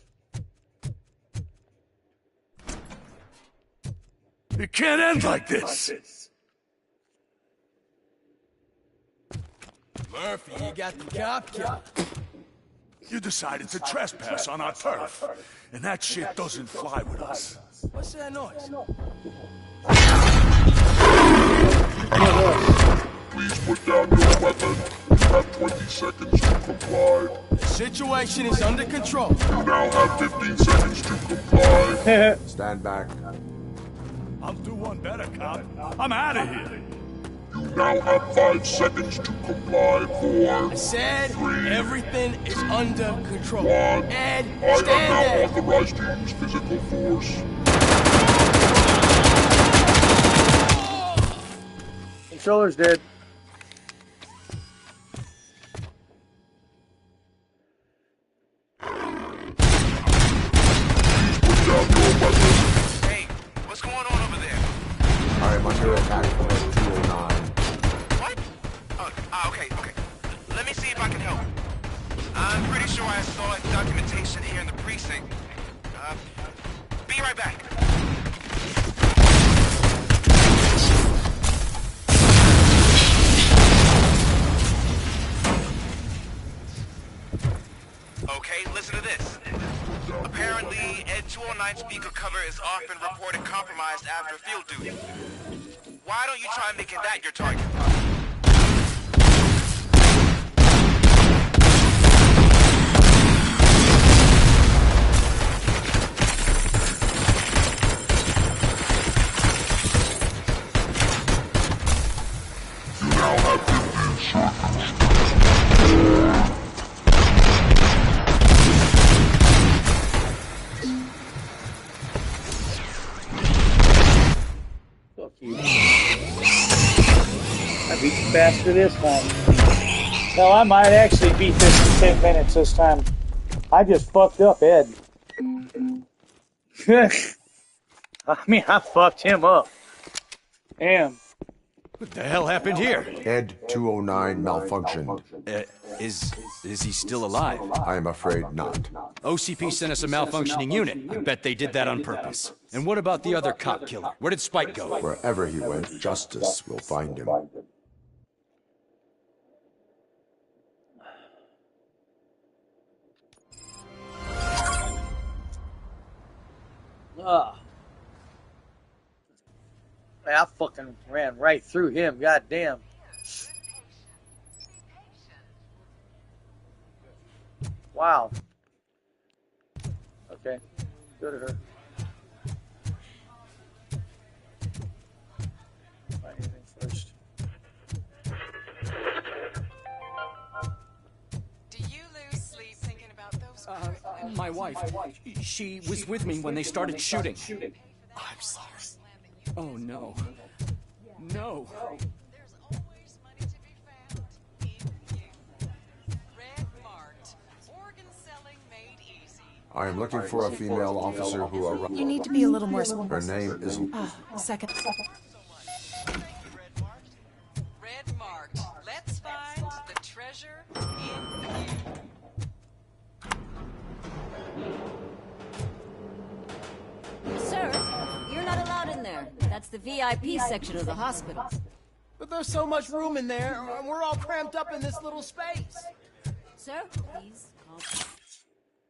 It can't end like this. Murphy, you got the cop killer. You decided to trespass on our turf, and that shit doesn't fly with us. What's that noise? Please put down your weapon. You have 20 seconds to comply. The situation is under control. You now have 15 seconds to comply. Stand back. I'll do one better, cop. I'm out of here. You now have 5 seconds to comply. 4. I said 3, everything is under control. 1. Ed, I stand am now there. authorized to use physical force. Controller's dead. Hey, what's going on over there? I am under attack from 209. What? Okay. Let me see if I can help. I'm pretty sure I saw documentation here in the precinct. Be right back. Why don't you try making that your target? Fuck you. I beat you faster this time. No, I might actually beat this in 10 minutes this time. I just fucked up Ed. I mean, I fucked him up. Damn. What the hell happened here? Ed 209 malfunctioned. Is he still alive? I am afraid not. OCP sent us a malfunctioning unit. I bet they did that on purpose. And what about the other cop killer? Where did Spike go? Wherever he went, justice will find him. Ugh. Man, I fucking ran right through him, goddamn. Wow. Okay, go to her. Find anything first. Do you lose sleep thinking about those? My wife. She was with me when they started shooting. I'm sorry. Oh, no. No. There's always money to be found in you. Red marked. Organ selling made easy. I am looking for a female officer who arrived. You need to be a little more... Her name is... Second. Red marked. Let's find the treasure in you. Sir, you're not allowed in there. That's the VIP section of the hospital. But there's so much room in there, and we're all cramped up in this little space. Sir, please calm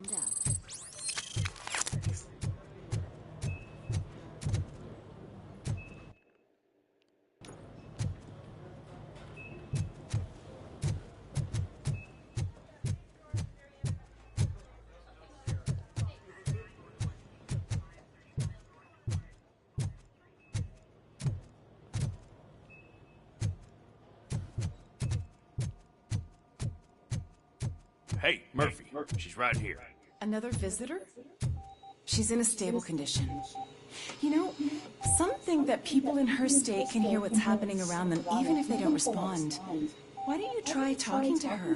down. Hey, Murphy. She's right here. Another visitor? She's in a stable condition. You know, something that people in her state can hear what's happening around them even if they don't respond. Why don't you try talking to her?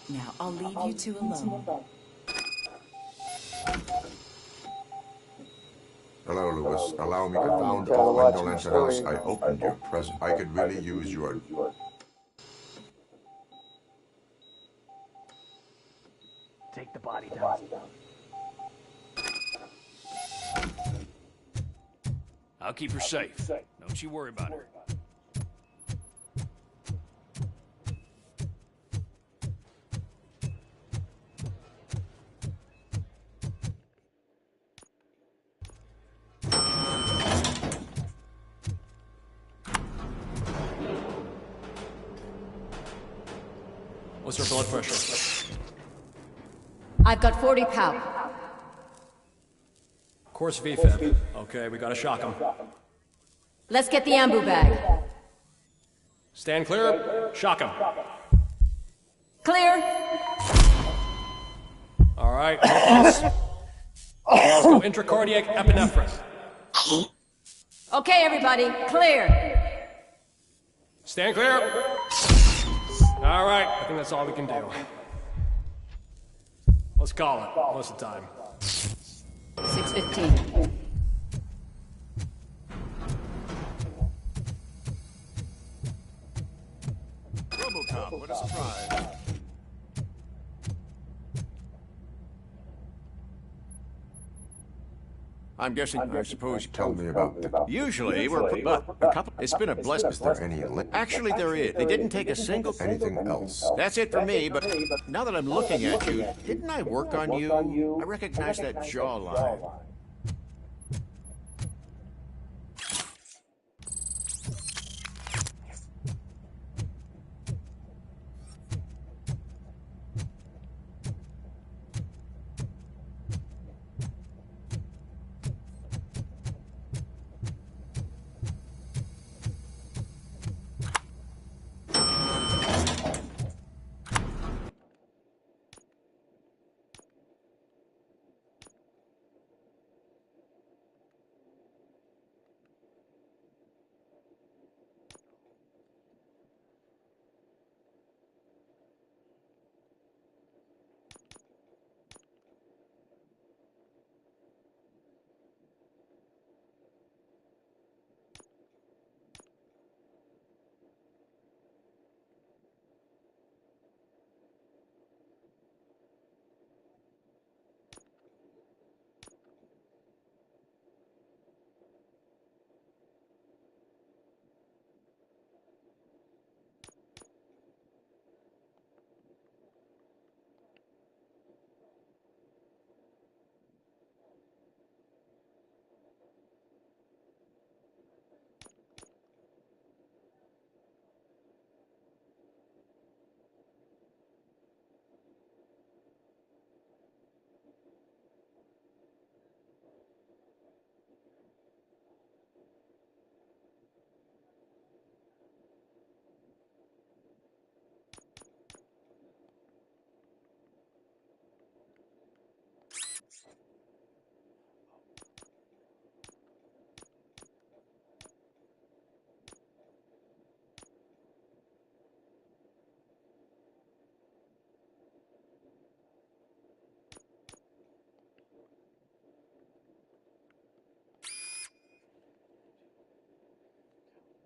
Now, I'll leave you two alone. Hello, Lewis. Allow me. I found a window into the house. I opened your present. I could really use your... Take the body down. I'll keep her safe. Don't you worry about her. What's her blood pressure? I've got 40 pow. Course VFib. Okay, we gotta shock him. Let's get the ambu bag. Stand clear. Shock him. Clear. All right. Let's go intracardiac epinephrine. Okay, everybody, clear. Stand clear. All right. I think that's all we can do. Let's call it. What's the time? 6:15. Robocop, what a surprise. I'm guessing, I suppose... Tell me about the... Usually, we're... But a couple... It's been a blessing. Is there any... Actually, there is. They didn't take a single... Anything else? That's it for me, but now that I'm looking at you, didn't I work on you? I recognize that jawline.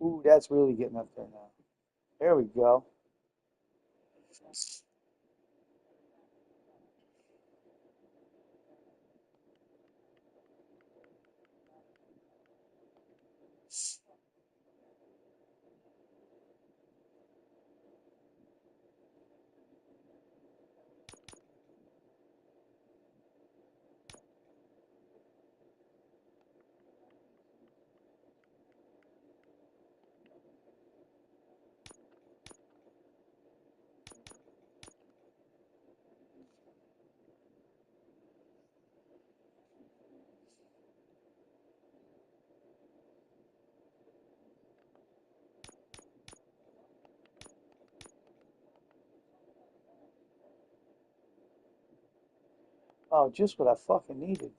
Ooh, that's really getting up there now. There we go. Oh, just what I fucking needed.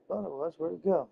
Thought it was. Where'd it go?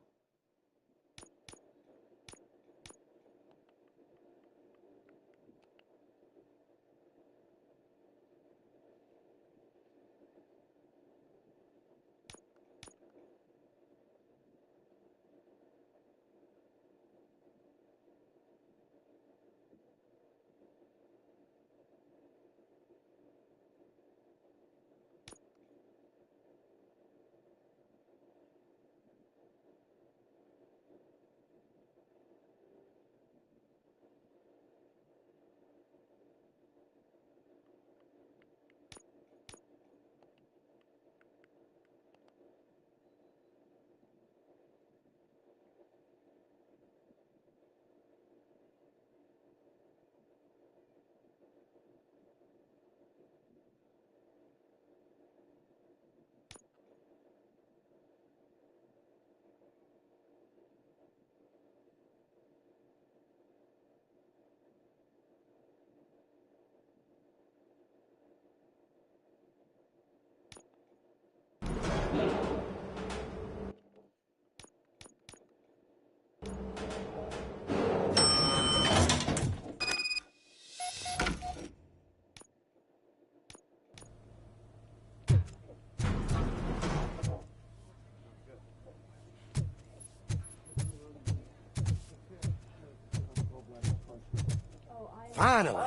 Finally.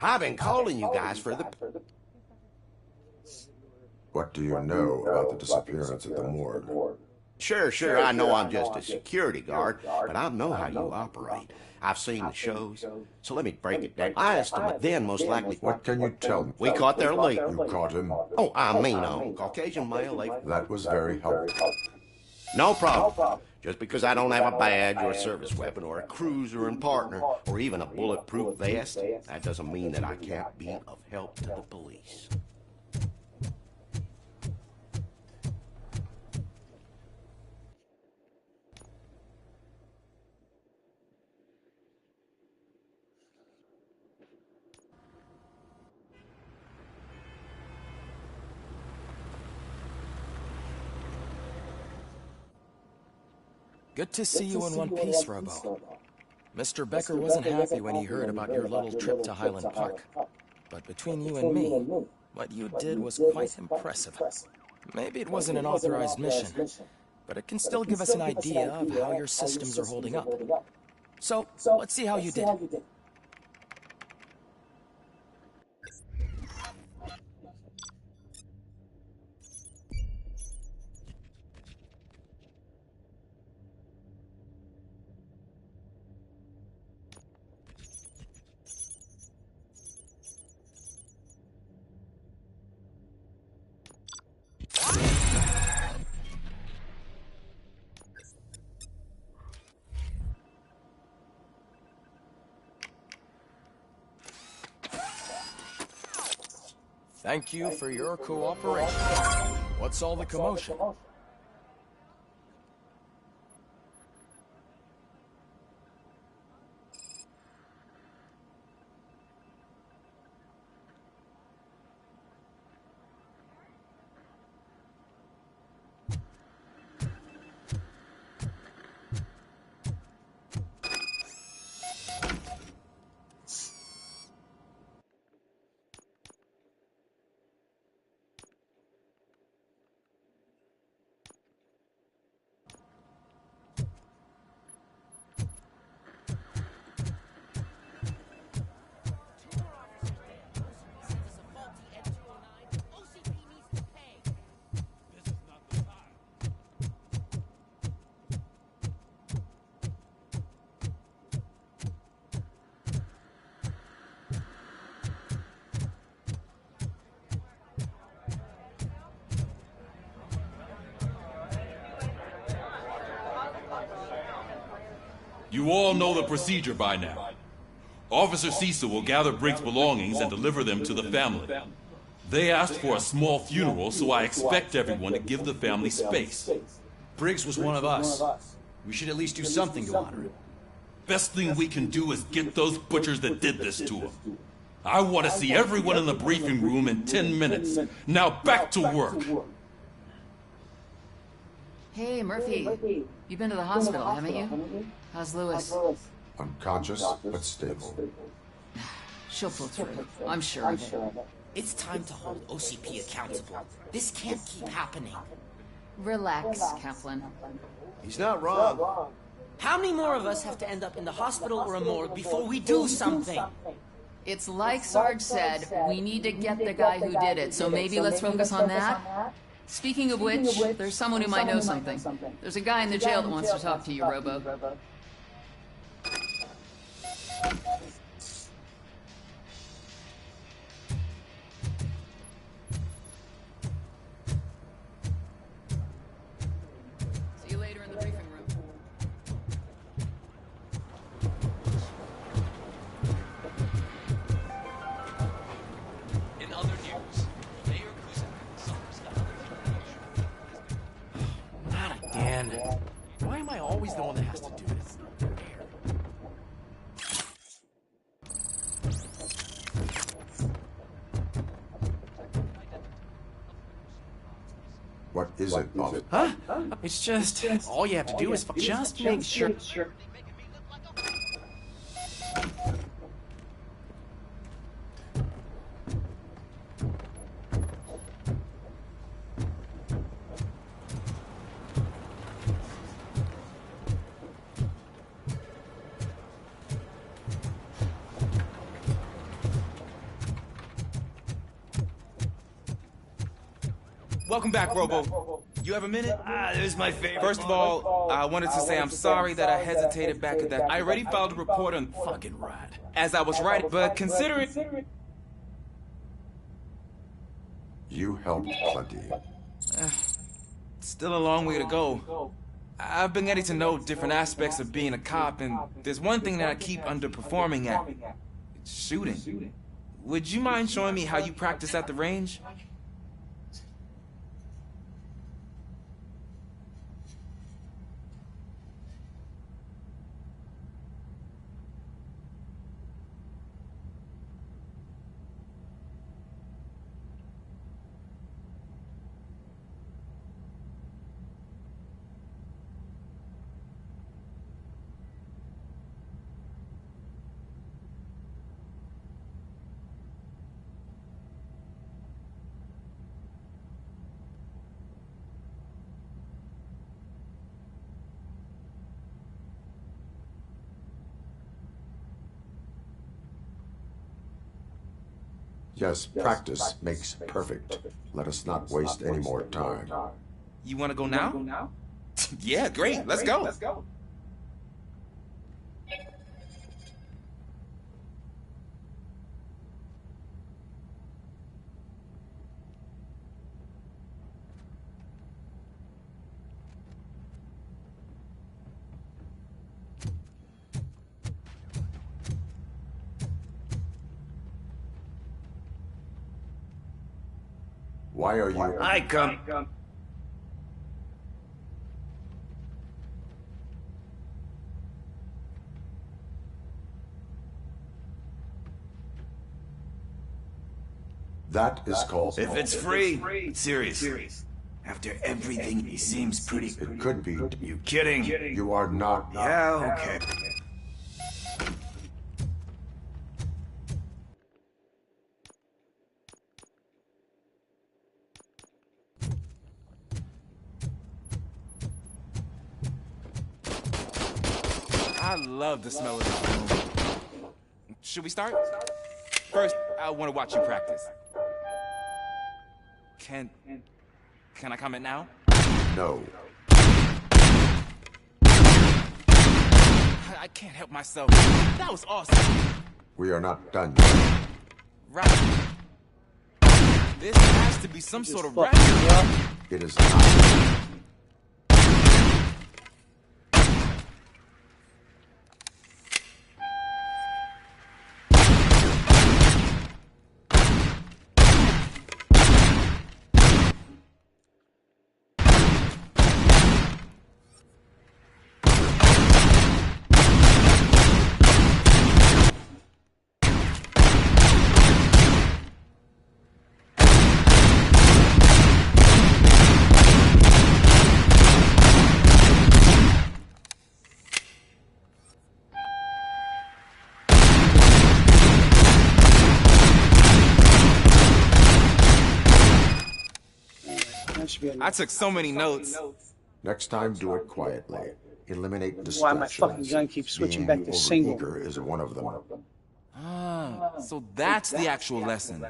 I've been calling you guys for the... What do you know about the disappearance at the morgue? Sure, I know I'm just a security guard, but I know how you operate. I've seen the shows, so let me break it down. I estimate then most likely... What can you tell me? We caught their leak. You caught him? Oh, I mean, Caucasian male, That was very helpful. No problem. Just because I don't have a badge or a service weapon or a cruiser and partner or even a bulletproof vest, that doesn't mean that I can't be of help to the police. Good to see you in one piece, Robo. Mr. Becker wasn't happy when he heard about your little trip to Highland Park. But between you and me, what you did was quite impressive. Maybe it wasn't an authorized mission, but it can still give us an idea of how your systems are holding up. So, let's see how you did. Thank you for your cooperation. What's all the commotion? You all know the procedure by now. Officer Cecil will gather Briggs' belongings and deliver them to the family. They asked for a small funeral, so I expect everyone to give the family space. Briggs was one of us. We should at least do something to honor him. Best thing we can do is get those butchers that did this to him. I want to see everyone in the briefing room in 10 minutes. Now back to work. Hey, Murphy. You've been to the hospital, haven't you? How's Lewis? Unconscious, but stable. She'll pull through. I'm sure of it. It's time to hold OCP accountable. This can't keep happening. Relax, Kaplan. He's not wrong. How many more of us have to end up in the hospital or a morgue before we do something? It's like Sarge said, we need to get the guy who did it, so maybe let's focus on that. Speaking of which, there's someone who might know something. There's a guy in the jail that wants to talk to you, Robo. See you later in the briefing room. In other news, Mayor Kuzak suffers Not again. Why am I always the one that has to do this? What is it, Bob? Huh? It's just, all you have to do is just make sure. Welcome back, Robo. You have a minute? This is my favorite. First of all, I wanted to say I'm sorry that I hesitated back at that. I already filed a report on fucking rat. As I was writing, but considering You helped plenty. Still a long way to go. I've been getting to know different aspects of being a cop, and there's one thing that I keep underperforming at. It's shooting. Would you mind showing me how you practice at the range? Yes, practice makes perfect. Let us not waste any more time. You want to go now? Yeah, great. Let's go. Why are you... I come. That is called... If it's free, serious. After everything, he seems pretty... It could be. You kidding? You are not... Yeah, okay. I love the smell of this room. Should we start? First, I want to watch you practice. Can I comment now? No. I can't help myself. That was awesome. We are not done yet. Right. This has to be some sort of rap. It is not. I took so many notes. Next time, do it quietly. Eliminate Why my distractions. fucking gun keeps switching Being back to single. overeager is one of them. Ah, so that's the actual lesson.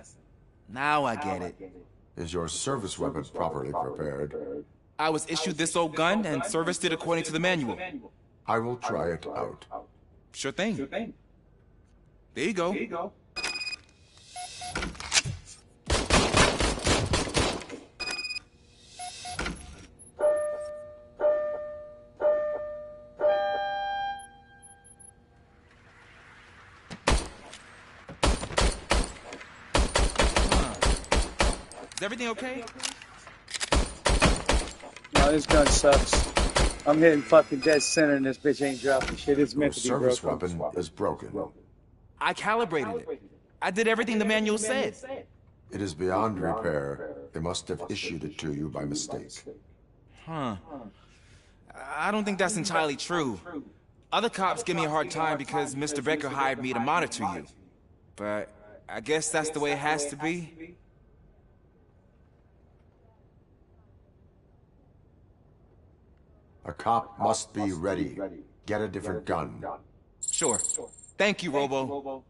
Now I get it. Is your service weapon properly prepared? I was issued this old gun and serviced it according to the manual. I will try it out. Sure thing. There you go. Is everything okay? No, this gun sucks. I'm hitting fucking dead center and this bitch ain't dropping shit. It's meant to be Service broken. weapon is broken. I calibrated it. I did everything the manual said. It is beyond repair. They must have issued it to you by mistake. Huh. I don't think that's entirely true. Other cops give me a hard time because Mr. Becker hired me to monitor you. But I guess that's the way it has to be. A cop must be ready. Get a different gun. Sure. Thank you, Robo.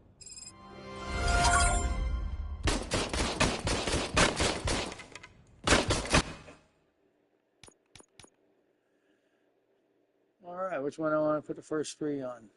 All right, which one I want to put the first three on?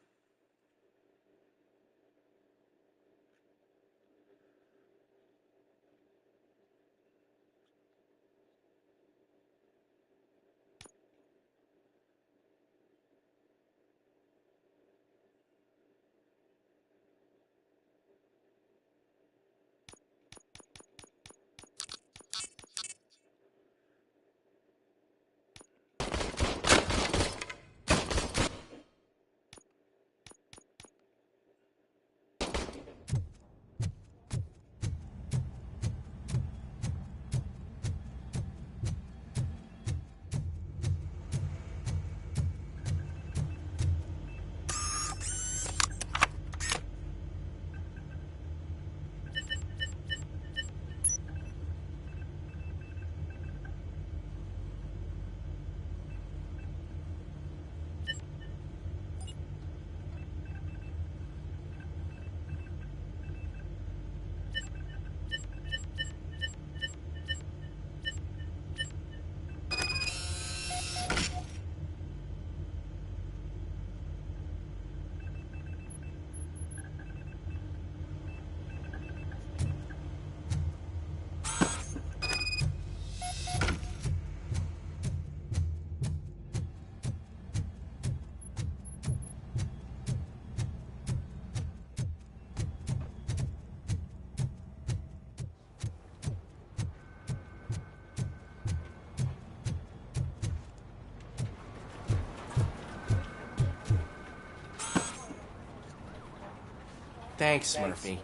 Thanks, Murphy.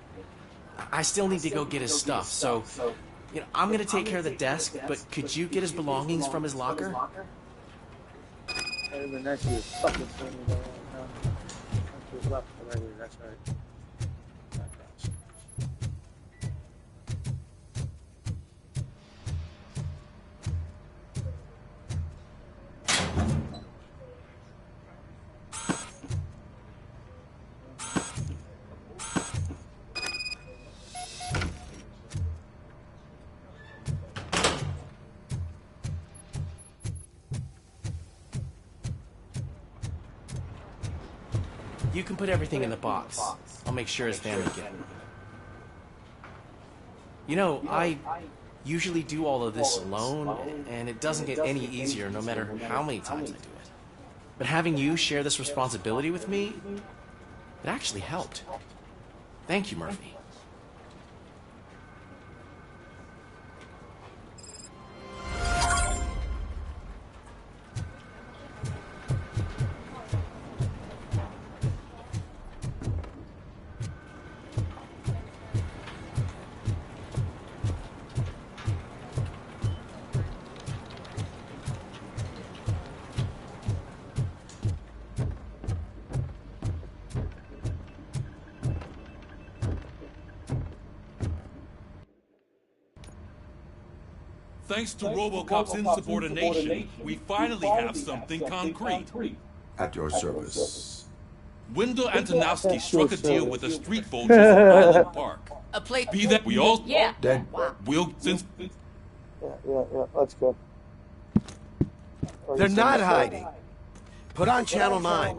I still need to go get his stuff, so, I'm gonna take care of the desk, but could you get his belongings from his locker? That'd be nice to be fucking thing, you know. To his left, right here, that's right. You can put everything in the box. I'll make sure his family get it. I usually do all of this alone, and it doesn't get any easier no matter how many times I do it. But having you share this responsibility with me, it actually helped. Thank you, Murphy. Thanks to Robocop's insubordination, we finally have something concrete. At your service. Wendell Antonowski struck a deal with the street vultures in Highland Park. A plate. Be that we all... Yeah. Dead. We'll... Since... Yeah, let's go. They're not hiding. Put on Channel 9.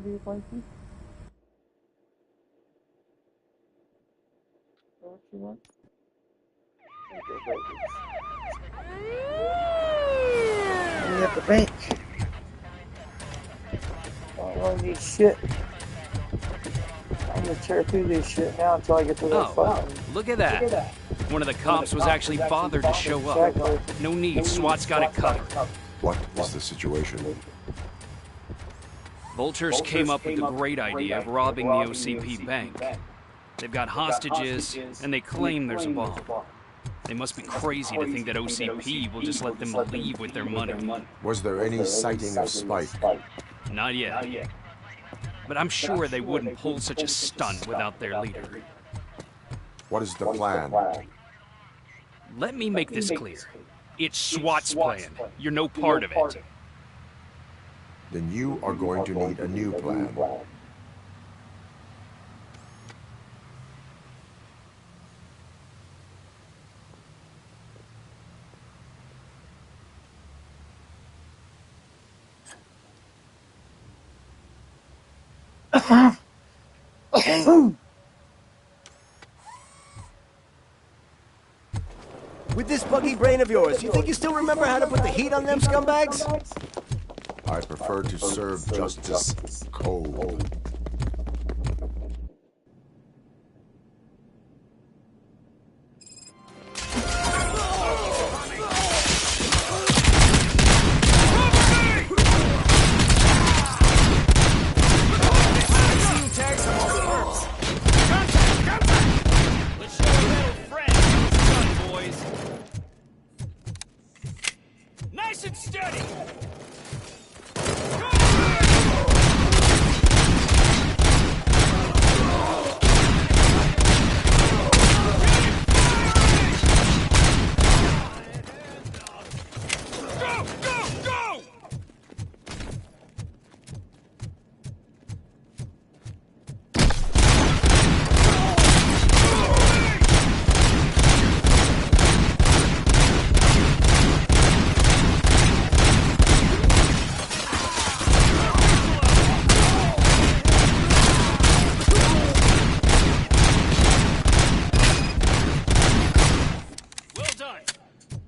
We at the bank. I don't need shit. I'm gonna tear through this shit now until I get to that fucking... Look at that. One of the cops was actually bothered to show up. No need, SWAT's got it covered. What is the situation? Vultures came up with the great idea of robbing the OCP bank. They've got hostages, and they claim there's a bomb. They must be crazy to think that OCP will just let them leave with their money. Was there any sighting of Spike? Not yet. But I'm sure they wouldn't pull such a stunt without their leader. What is the plan? Let me make this clear. It's SWAT's plan. You're no part of it. Then you are going to need a new plan. With this buggy brain of yours, you think you still remember how to put the heat on them scumbags? I prefer to serve justice cold. Nice and steady!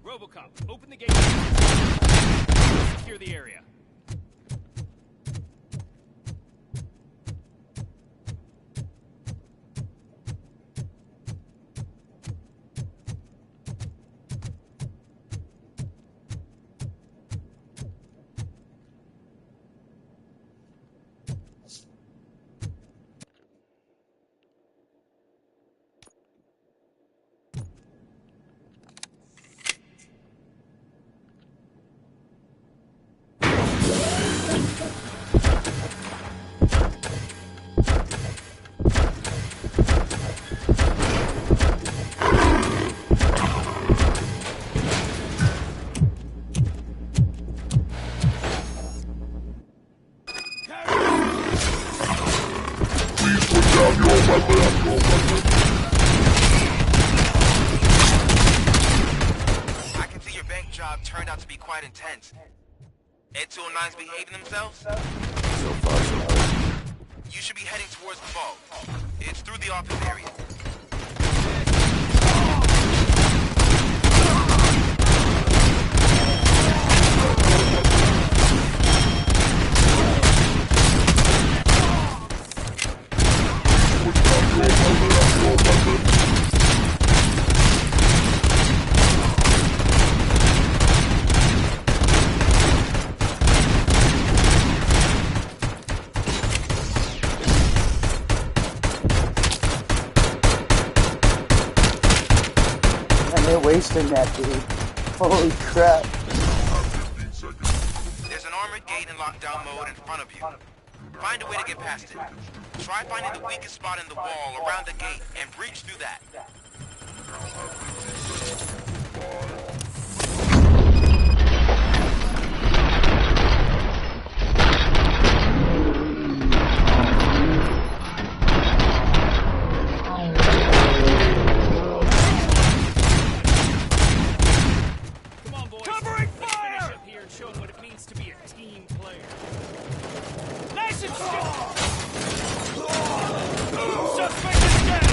Robocop, open the gate. Secure the area. I can see your bank job turned out to be quite intense. Ed 209's behaving themselves? So far, so good. You should be heading towards the vault. It's through the office area. And they're wasting that, dude. Holy crap. gate in lockdown mode in front of you. Find a way to get past it. Try finding the weakest spot in the wall around the gate and breach through that. Come on, boys. Covering fire! Let's finish up here and show them what it means to be a team player. Nice and still! Suspect is dead!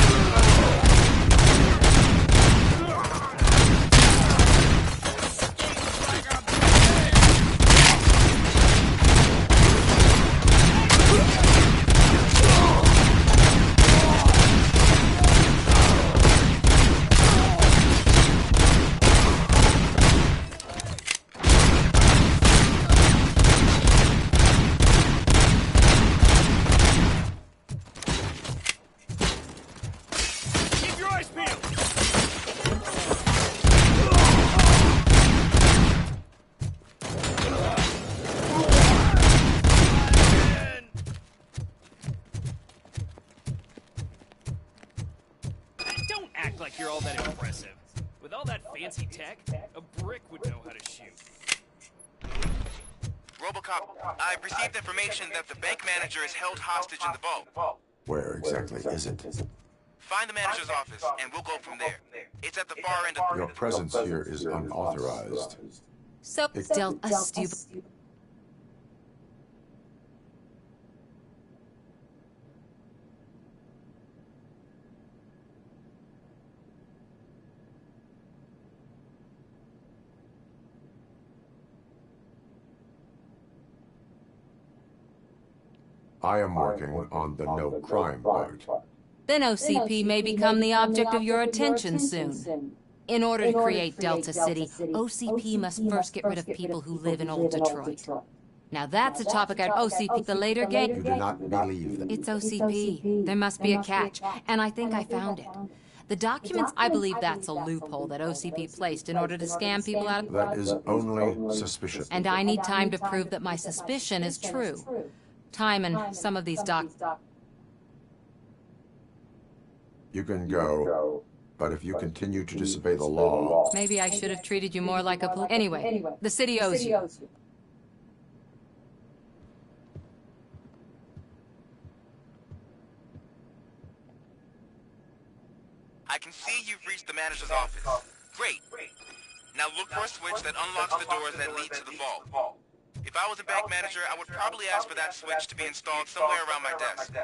Keep your eyes peeled! Don't act like you're all that impressive. With all that fancy tech, a brick would know how to shoot. Robocop, I've received information that the bank manager is held hostage in the vault. Where exactly is it? Find the manager's office, and we'll go from there. It's at the far end of... Your presence here is unauthorized. So dealt a stupid. I am working on the no crime part. Then OCP may become the object of your attention soon. In order to create Delta City, OCP must first get rid of people who live in Old Detroit. Now that's a topic at OCP the later game. You do not believe that. It's OCP. There must be a catch, and I think I found it. The documents, I believe that's a loophole that OCP placed in order to scam people out of... That is only suspicion. And I need time to prove that my suspicion is true. Time and some of these You can go, but if you continue to disobey the law... Maybe I should have treated you more like a Anyway, the city owes you. I can see you've reached the manager's office. Great. Now look for a switch that unlocks the doors that lead to the vault. If I was a bank manager, I would probably ask for that switch to be installed somewhere around my desk.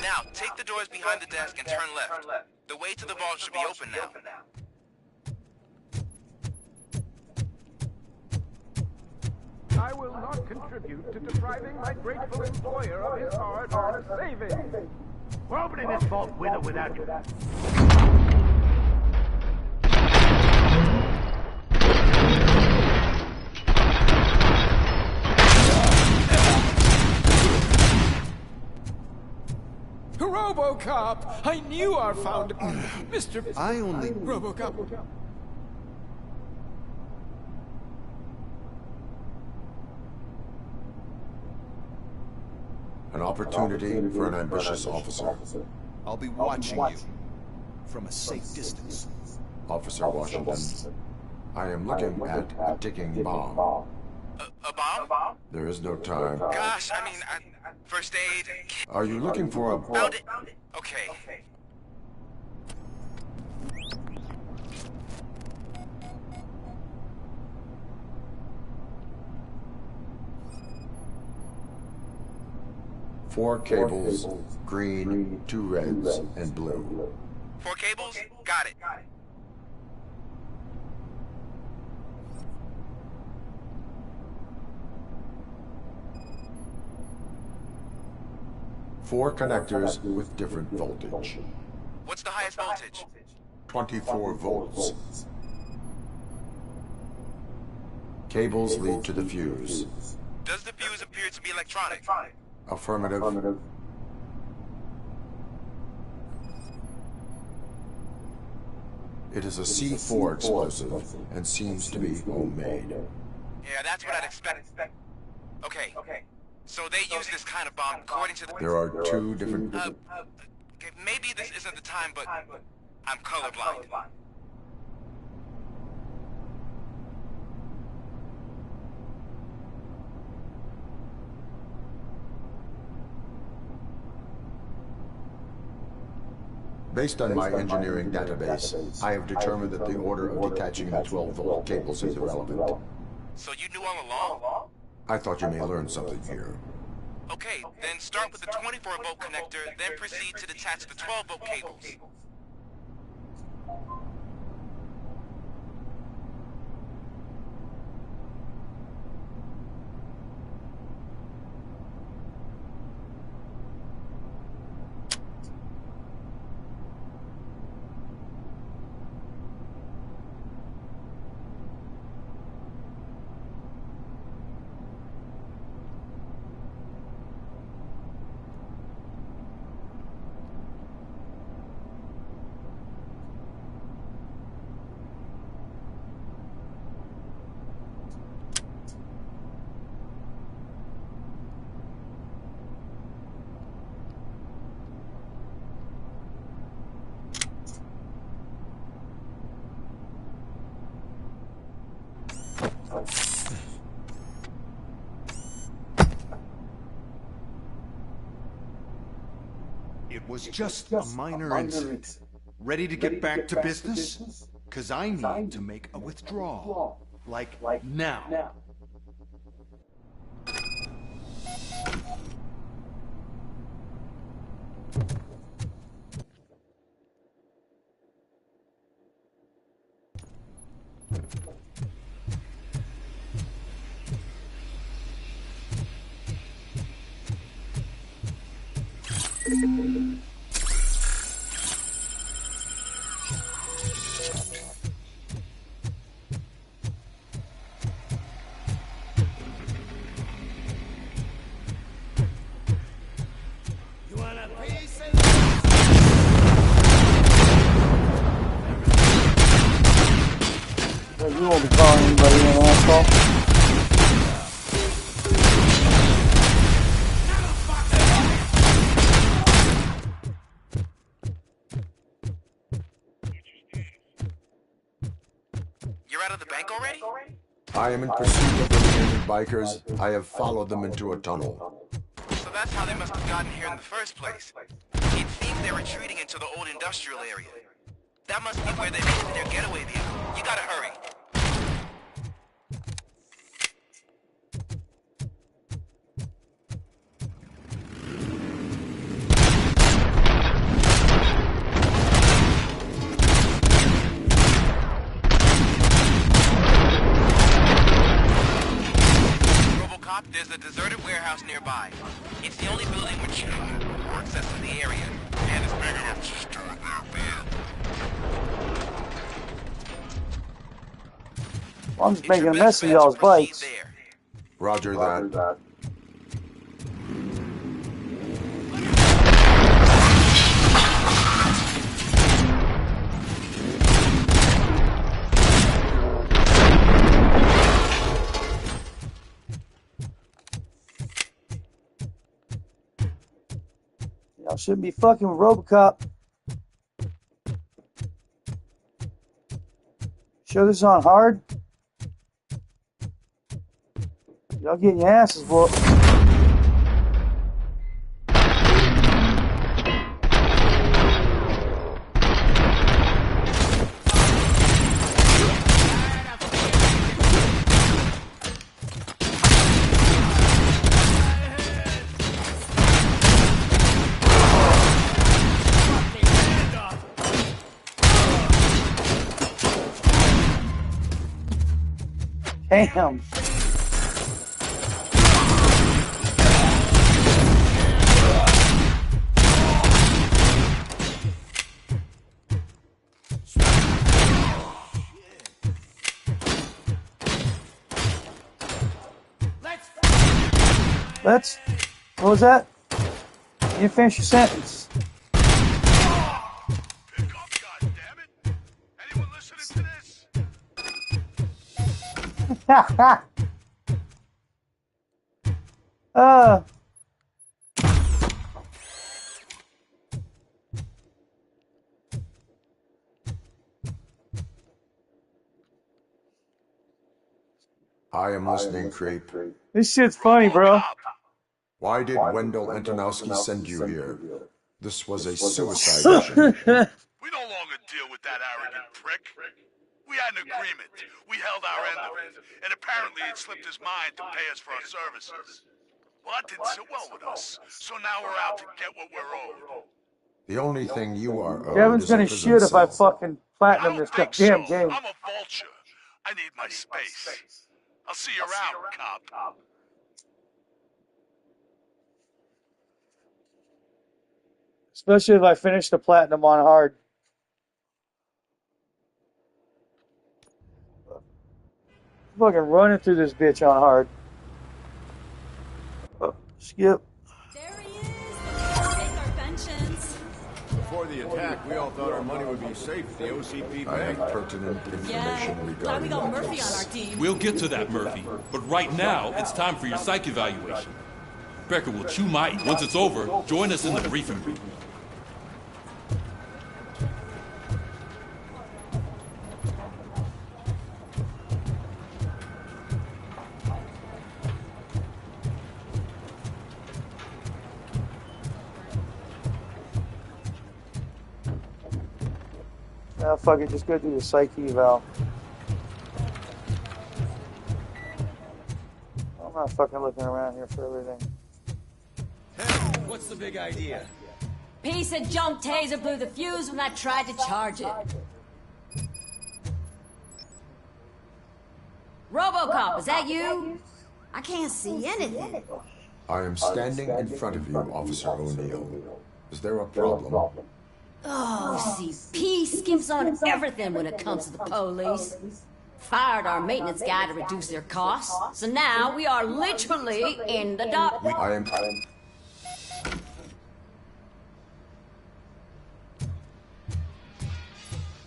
Now, take the doors behind the desk and turn left. The way to the vault should be open now. I will not contribute to depriving my grateful employer of his hard-earned savings. We're opening this vault with or without you. Robocop! I knew our founder... Mr... I only... Robocop... An opportunity for an ambitious officer. I'll be watching you from a safe distance. Officer Washington, I am looking at a ticking bomb. A bomb? There is no time. Gosh, I mean, first aid... Are you looking for a... Found it! Okay. Four cables, green, 2 reds, and blue. 4 cables? Got it. Four connectors with different voltage. What's the highest voltage? 24 volts. Cables lead to the fuse. Does the fuse appear to be electronic? Affirmative. It is a C4 explosive and seems to be homemade. Yeah, that's what I'd expect. Okay. So they use this kind of bomb according to the... There are two different... Okay, maybe this isn't the time, but I'm colorblind. Based on my engineering database, I have determined that the order of detaching the 12-volt cables is irrelevant. So you knew all along? I thought you may learn something here. Okay, then start with the 24-volt connector, then proceed to detach the 12-volt cables. It was just a minor incident. Ready to get back to business? Because I need to make a withdrawal. Like now. You won't be calling anybody an asshole. You're out of the bank already? I am in pursuit of the remaining bikers. I have followed them into a tunnel. So that's how they must have gotten here in the first place. It seems they're retreating into the old industrial area. That must be where they made their getaway vehicle. You gotta hurry. Robocop, there's a deserted warehouse nearby. It's the only building which or access to the area. And it's big enough to store their van. I'm just making a mess of y'all's bikes. Roger that. Y'all shouldn't be fucking with Robocop. Sure this is on hard? Y'all getting your asses whooped. Damn. Let's What was that? You finish your sentence. uh. I am listening, creep. This shit's funny, bro. Why did Wendell Antonowski send you here? This was a suicide mission. We no longer deal with that arrogant prick. We had an agreement. We held our end of it. And apparently it slipped his mind to pay us for our services. Well, that didn't sit well with us. So now we're out to get what we're owed. The only thing you are owed Kevin's is a gonna prison shoot if I cell. fucking platinum this goddamn game. I'm a vulture. I need my space. I'll see you around, cop. Especially if I finish the platinum on hard. Fucking running through this bitch on hard. Skip. Before the attack, we all thought our money would be safe at the OCP I bank. have pertinent information regarding got that Murphy on case. our team. We'll get to that, Murphy. But right now, it's time for your psych evaluation. Becker will chew might. Once it's over, join us in the briefing room. Nah, fuck it, just go do the psyche eval. I'm not fucking looking around here for everything. Hey, what's the big idea? Piece of junk taser blew the fuse when I tried to charge it. Robocop, is that you? I can't see anything. I am standing in front of you, Officer O'Neill. Is there a problem? Oh, CP skips on everything when it comes to the police. Fired our maintenance guy to reduce their costs, so now we are literally in the dark. I am...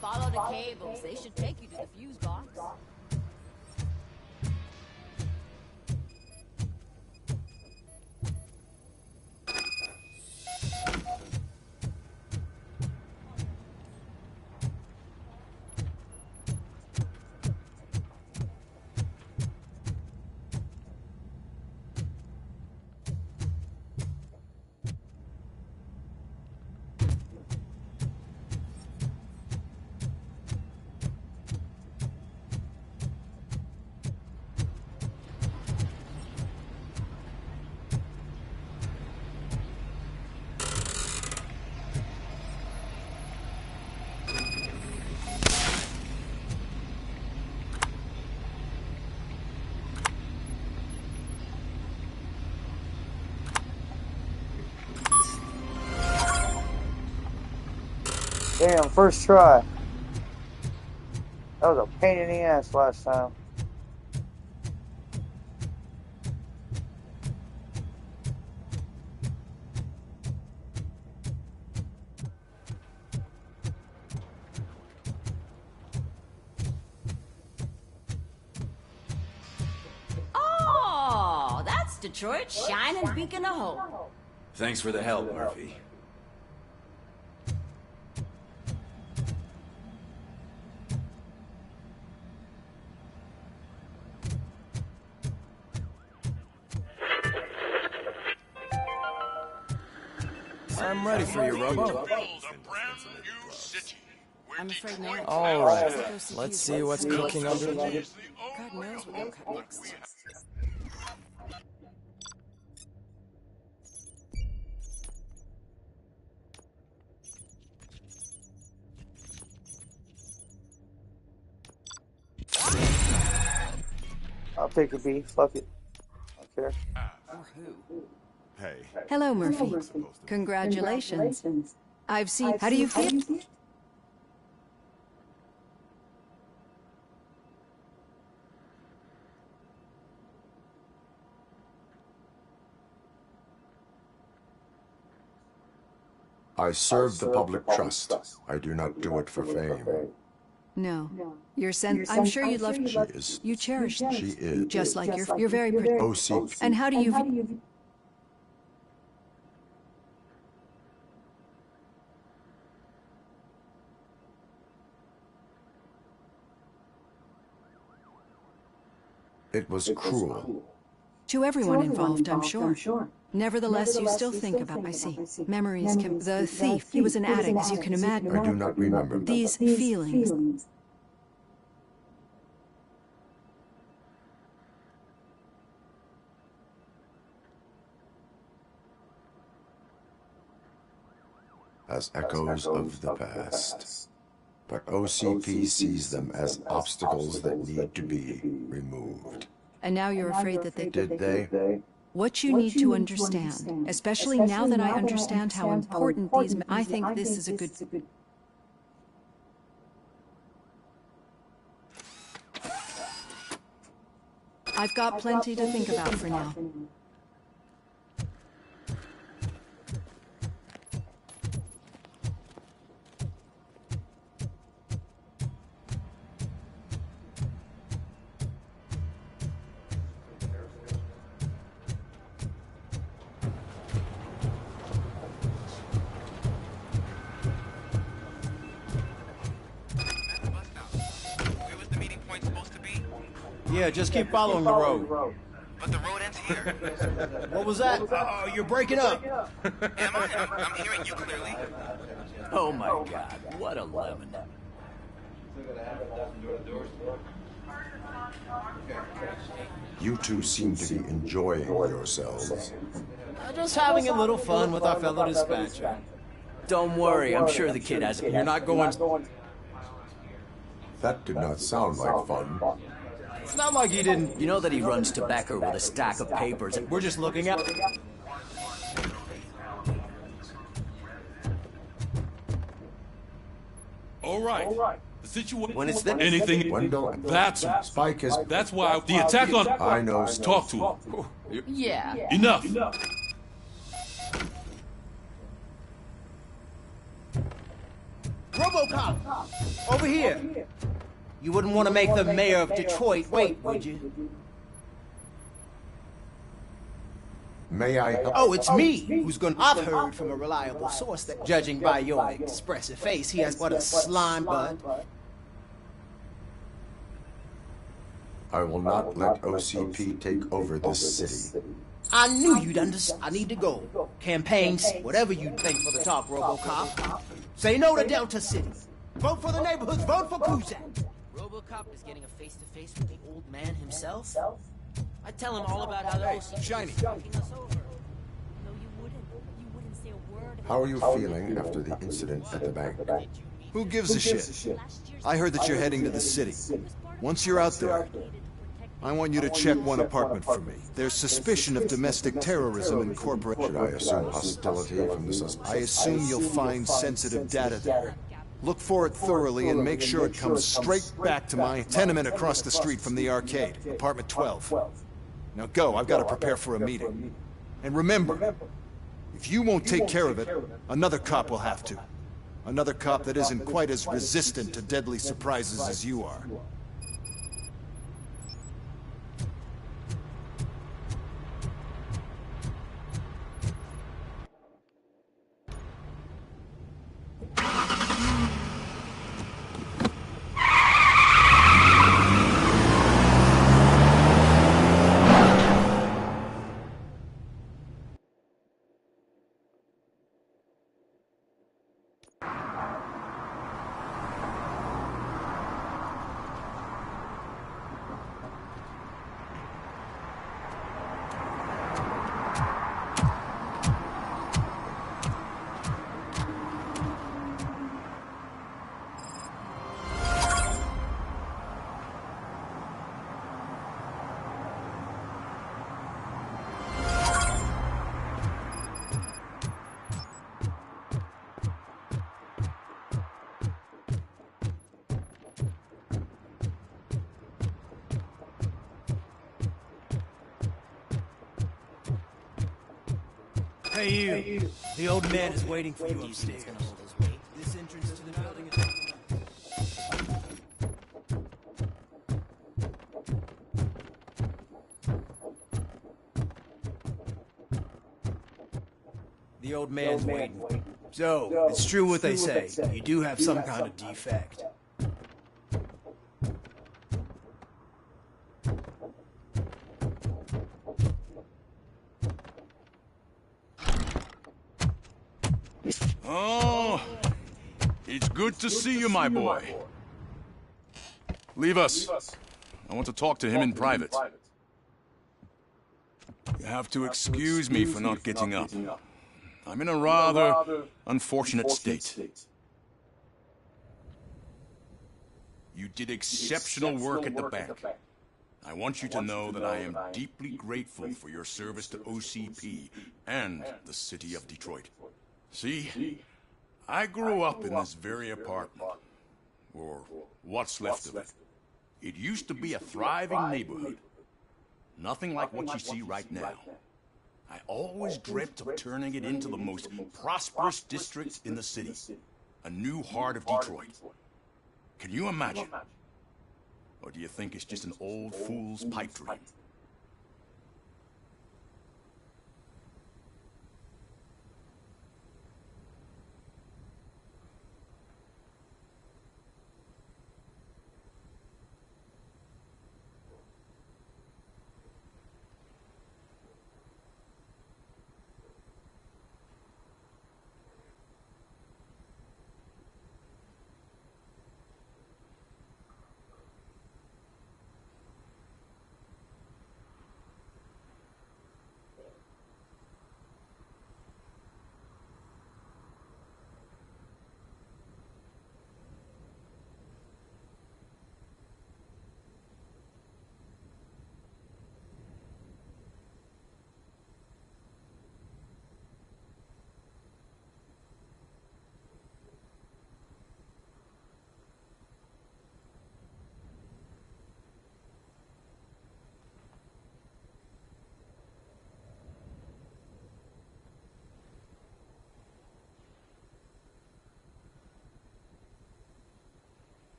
Follow the cables. They should take you to the fuse box. Damn, first try. That was a pain in the ass last time. Oh, that's Detroit's shining beacon of hope. Thanks for the help, Murphy. I'm ready for you, Robo. I'm afraid not. All right, let's see what's cooking under. God knows what you'll cut next. I'll take a B. Fuck it. I don't care. Or who? Hey. Hello, Murphy. Congratulations. I've seen... How do you feel? I serve the public trust. I do not do it for fame. No. I'm sure you'd love. She is. You cherish them. She is. Just like you're very pretty. OCP. And how do you? It was cruel. To everyone involved, I'm sure. Nevertheless, you still think about. I see. Memories can. The thief. He was an addict, as you can imagine. I do not remember. These feelings. As echoes of the past. But OCP sees them as obstacles that need to be removed. And now you're afraid that they... Did they? What you need to understand, especially now that I understand how important these... I think this is a good... I've got plenty to think about for now. Yeah, just keep following the road. But the road ends here. What was that? Oh, you're breaking up. Am I? I'm hearing you clearly. Oh my God, what a lemon. You two seem to be enjoying yourselves. Just having a little fun with our fellow dispatcher. Don't worry, I'm sure the kid has it. You're not going... That did not sound like fun. It's not like he didn't... You know that he runs to Becker with a stack of papers and we're just looking at... All right. The situation... When it's this... Anything... Wendell, That's... Spike is... That's why the attack on... I know. Talk to him. Yeah. Enough. Robocop! Over here! You wouldn't want to make the mayor of Detroit wait, would you? May I help? Oh, it's me who's gonna... I've heard from a reliable source that, judging by your expressive face, he has what a slime butt. I will not let OCP take over this city. I knew you'd understand. I need to go. Campaigns, whatever you think for the talk, Robocop. Say no to Delta City. Vote for the neighborhoods. Vote for Kuzak. Robocop is getting a face-to-face with the old man himself? I tell him all about how they're Shiny. How are you feeling after the incident at the bank? Who gives a shit? I heard that you're heading to the city. Once you're out there, I want you to check one apartment for me. There's suspicion of domestic terrorism incorporated. Should I assume hostility from the suspect? I assume you'll find sensitive data there. Look for it thoroughly and make sure it comes straight back to my tenement across the street from the arcade, apartment 12. Now go, I've got to prepare for a meeting. And remember, if you won't take care of it, another cop will have to. Another cop that isn't quite as resistant to deadly surprises as you are. Hey, you. The old man is waiting for you upstairs. This entrance to the building is... The old man's waiting. So, it's true what they say. You do have some kind of defect. Oh, it's good to see you, my boy. Leave us. I want to talk to him in private. You have to excuse me for not getting up. I'm in a rather unfortunate state. You did exceptional work at the bank. I want you to know that I am deeply grateful for your service to OCP and the city of Detroit. See, I grew up in this very apartment, or what's left of it. It used to be a thriving neighborhood. Nothing like what you see right now. I always dreamt of turning it into the most prosperous district in the city. A new heart of Detroit. Can you imagine? Or do you think it's just an old fool's pipe dream?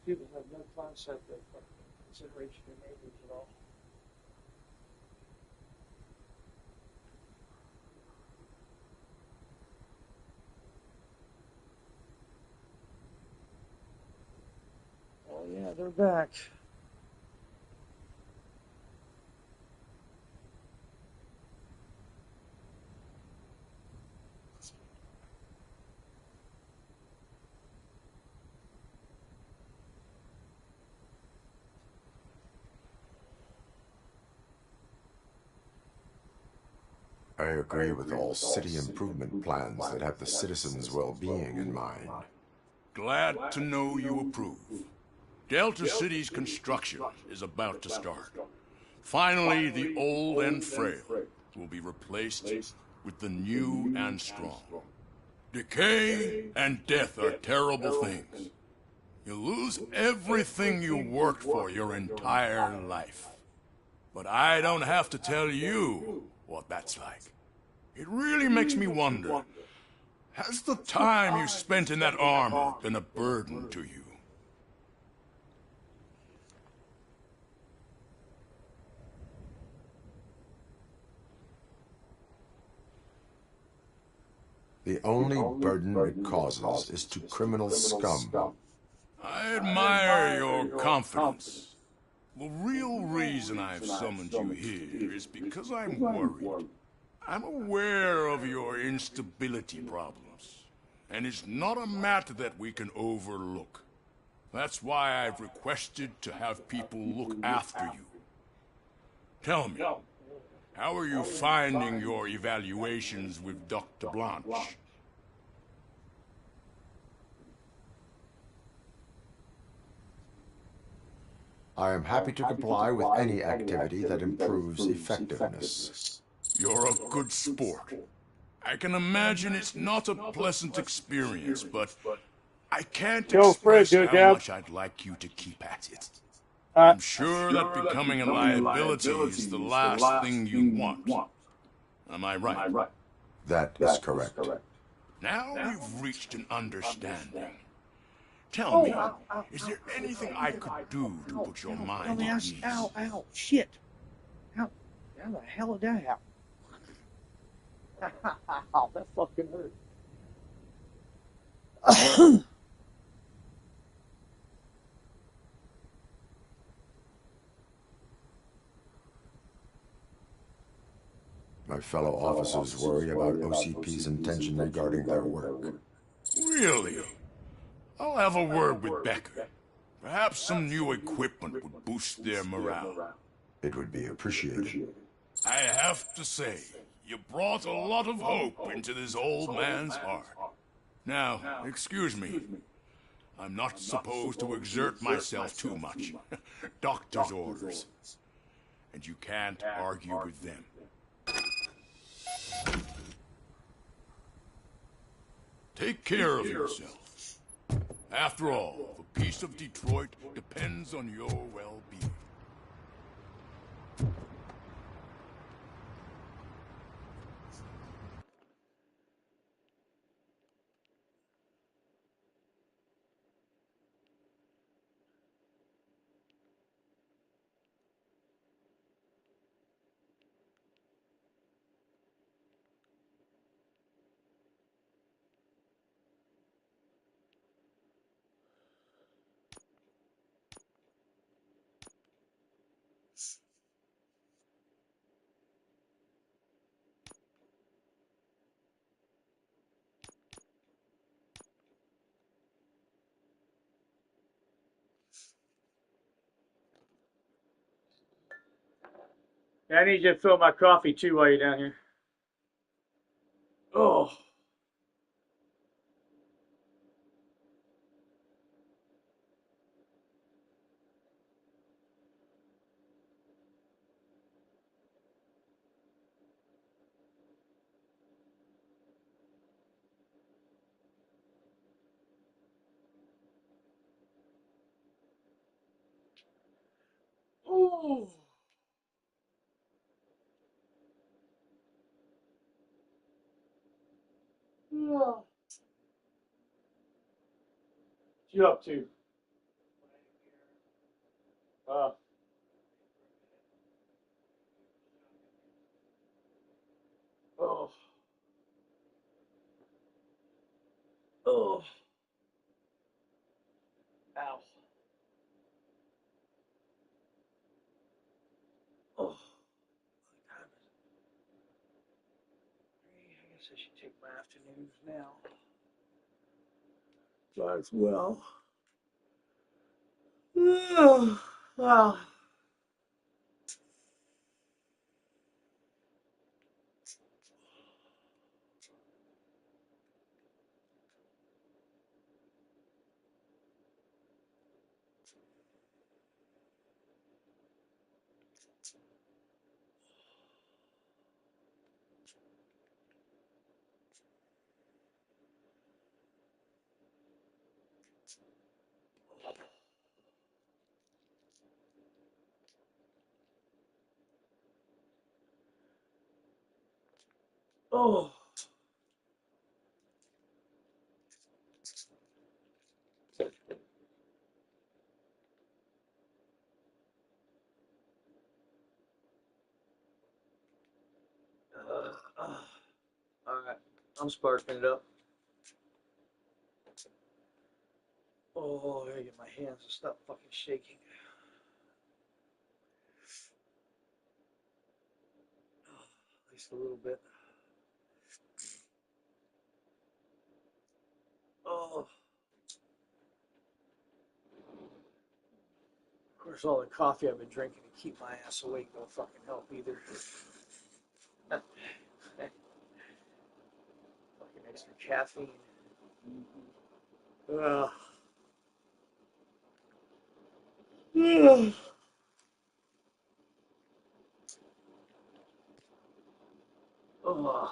People have no concept of consideration of neighbors at all. Oh yeah, they're back. I agree with all city improvement plans that have the citizens' well-being in mind. Glad to know you approve. Delta City's construction is about to start. Finally, the old and frail will be replaced with the new and strong. Decay and death are terrible things. You lose everything you worked for your entire life. But I don't have to tell you what that's like. It really makes me wonder, has the time you spent in that armor been a burden to you? The only burden it causes is to criminal scum. I admire your confidence. The real reason I've summoned you here is because I'm worried. I'm aware of your instability problems, and it's not a matter that we can overlook. That's why I've requested to have people look after you. Tell me, how are you finding your evaluations with Dr. Blanche? I am happy to comply with any activity that improves effectiveness. You're a good sport. I can imagine it's not a pleasant experience, but I can't Go for it, express dude, how Deb. much I'd like you to keep at it. I'm sure that becoming a liability is the last thing you want. Am I right? That is correct. Now we've reached an understanding. Tell me, is there anything I could do to put your mind at ease? Ow, shit. How the hell did that happen? Ow, that fucking hurt. My fellow officers worry about OCP's intention regarding their work. Really? I'll have a word with Becker. Perhaps some new equipment would boost their morale. It would be appreciated. I have to say, you brought a lot of hope into this old man's heart. Now, excuse me. I'm not supposed to exert myself too much. Doctor's orders. And you can't argue with them. Take care of yourself. After all, the peace of Detroit depends on your well-being. I need you to fill my coffee too while you're down here. Oh. Oh. What you up to? Oh. Oh. Ow. Oh. I guess I should take my afternoons now. Might as well. Well. Oh. All right, I'm sparking it up. Oh, I gotta get my hands to stop fucking shaking. At least a little bit. Oh. Of course, all the coffee I've been drinking to keep my ass awake don't fucking help either. Fucking extra caffeine. Ugh. Ugh. Ugh.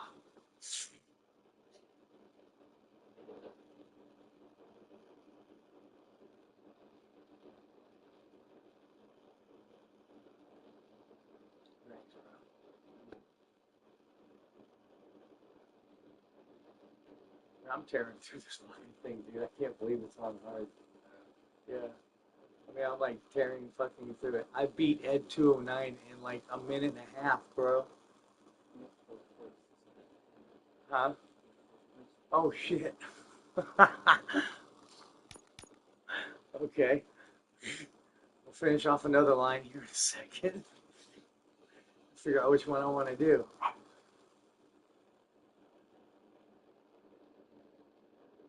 I'm tearing through this fucking thing, dude. I can't believe it's on hard. Yeah. I mean, I'm like tearing fucking through it. I beat Ed 209 in like a minute and a half, bro. Huh? Oh, shit. Okay. We'll finish off another line here in a second. Figure out which one I want to do.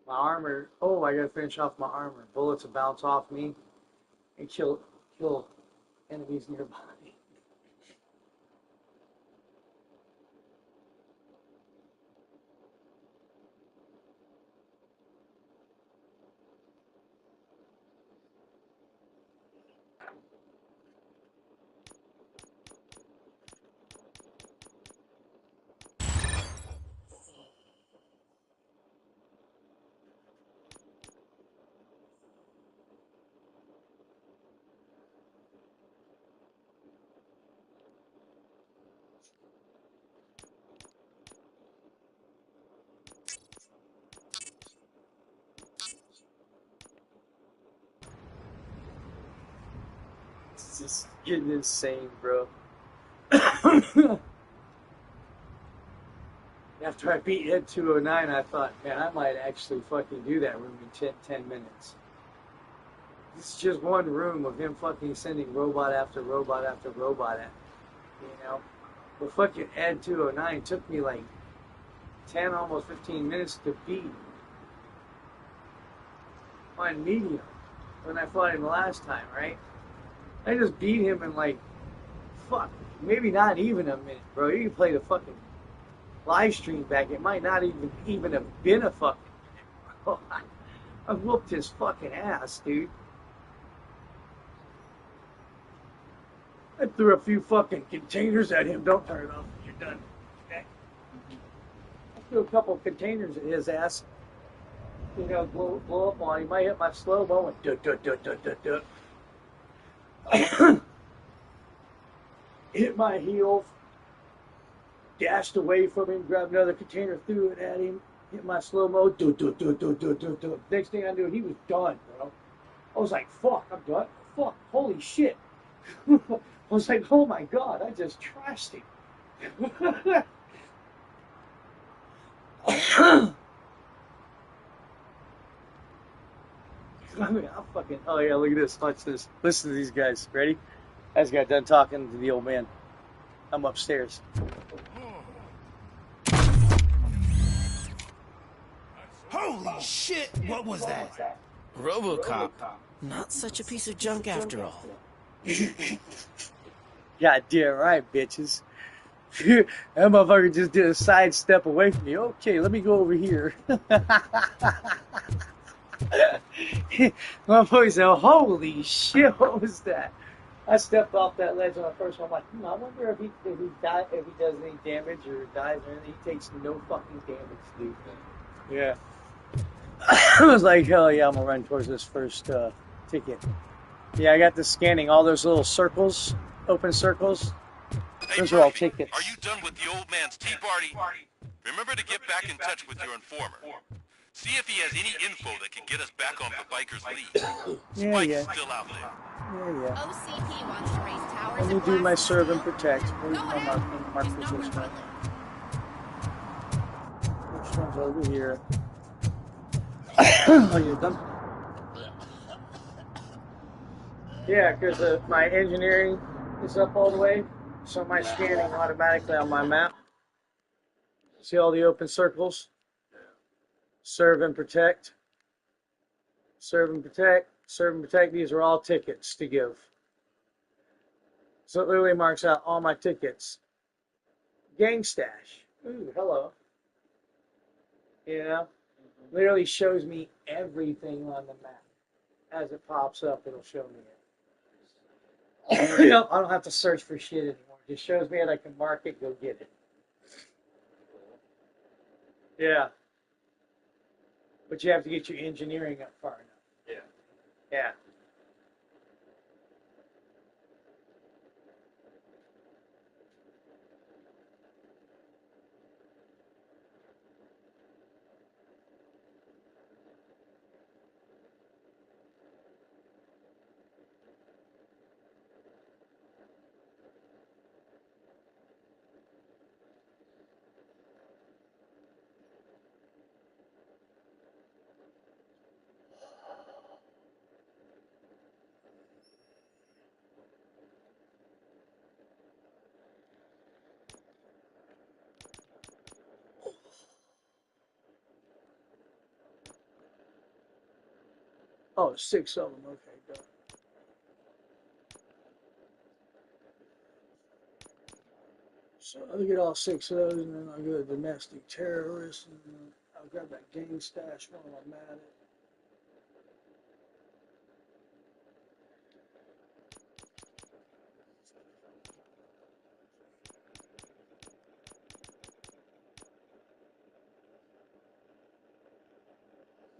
My armor. Oh, I gotta finish off my armor. Bullets will bounce off me and kill enemies nearby. It's just getting insane, bro. After I beat Ed 209, I thought, man, I might actually fucking do that room in 10 minutes. It's just one room of him fucking sending robot after robot after robot at me, you know? But fucking Ed 209 took me like 10, almost 15 minutes to beat on medium when I fought him the last time, right? I just beat him in like, fuck, maybe not even a minute, bro. You can play the fucking live stream back. It might not even have been a fucking minute, bro. I whooped his fucking ass, dude. I threw a few fucking containers at him. Don't turn it off when you're done. Okay? I threw a couple of containers at his ass. You know, blow up on him. I hit my slow-mo and duh. Hit my heel, dashed away from him, grabbed another container, threw it at him, hit my slow-mo, duh. Next thing I knew, he was done, bro. I was like, fuck, I'm done. Fuck, holy shit. I was like, oh my god, I just trashed him. I mean, I'm fucking, oh yeah, look at this, watch this. Listen to these guys, ready? I just got done talking to the old man. I'm upstairs. Holy shit, what was that? Robocop. Not such a piece of junk after all. Goddamn right, bitches. That motherfucker just did a sidestep away from me. Okay, let me go over here. Motherfucker said, holy shit, what was that? I stepped off that ledge on the first one. I'm like, I wonder if he does any damage or dies or anything. He takes no fucking damage, dude. Yeah. I was like, hell yeah, I'm gonna run towards this first ticket. Yeah, I got the scanning, all those little circles, open circles. Those are all tickets. Are you done with the old man's tea party? Remember to get back in touch with your informer. See if he has any info that can get us back on the biker's lead. Spike's still out there. Yeah. OCP wants to raise towers. Let me do my serve and protect. Where's my mark position? Which one's over here? Oh, you're done? Yeah, because my engineering is up all the way, so my scanning automatically on my map. See all the open circles? Serve and protect. Serve and protect. Serve and protect. These are all tickets to give. So it literally marks out all my tickets. Gang stash. Ooh, hello. You know? Literally shows me everything on the map. As it pops up, it'll show me it. Yep, I don't have to search for shit anymore. It just shows me it. I can mark it, go get it. Yeah. But you have to get your engineering up far enough. Yeah. Oh, 6 of them. Okay, done. So I'll get all 6 of those, and then I'll go to domestic terrorists, and then I'll grab that gang stash while I'm at it.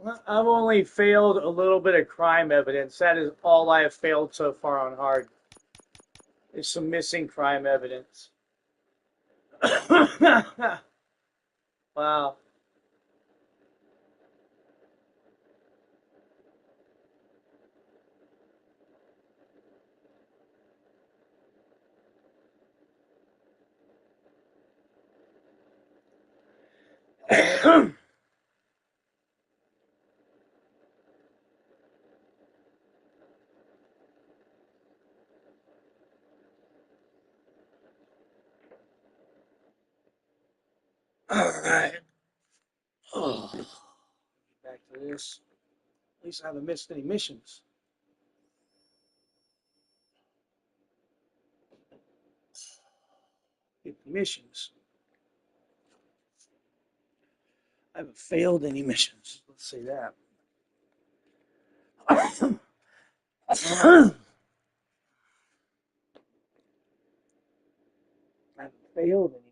Well, I've only failed a little bit of crime evidence. That is all I have failed so far on hard. There's some missing crime evidence. Wow. All right. Oh. Back to this. At least I haven't missed any missions. Missions. I haven't failed any missions. Let's say that. I haven't failed any missions.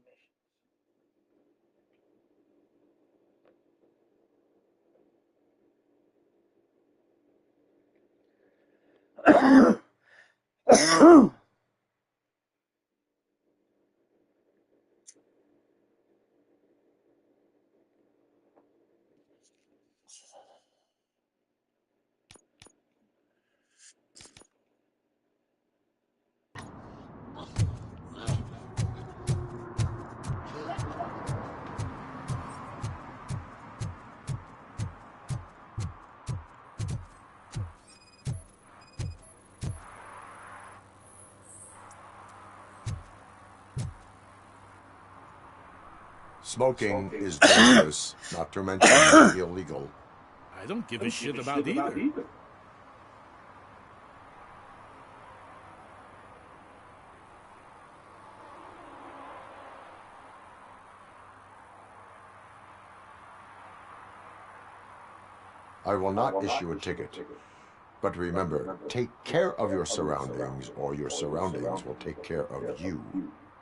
Smoking is dangerous, not to mention illegal. I don't give a shit about either. I will not issue a ticket. But remember, take care of your surroundings, or your surroundings will take care of you.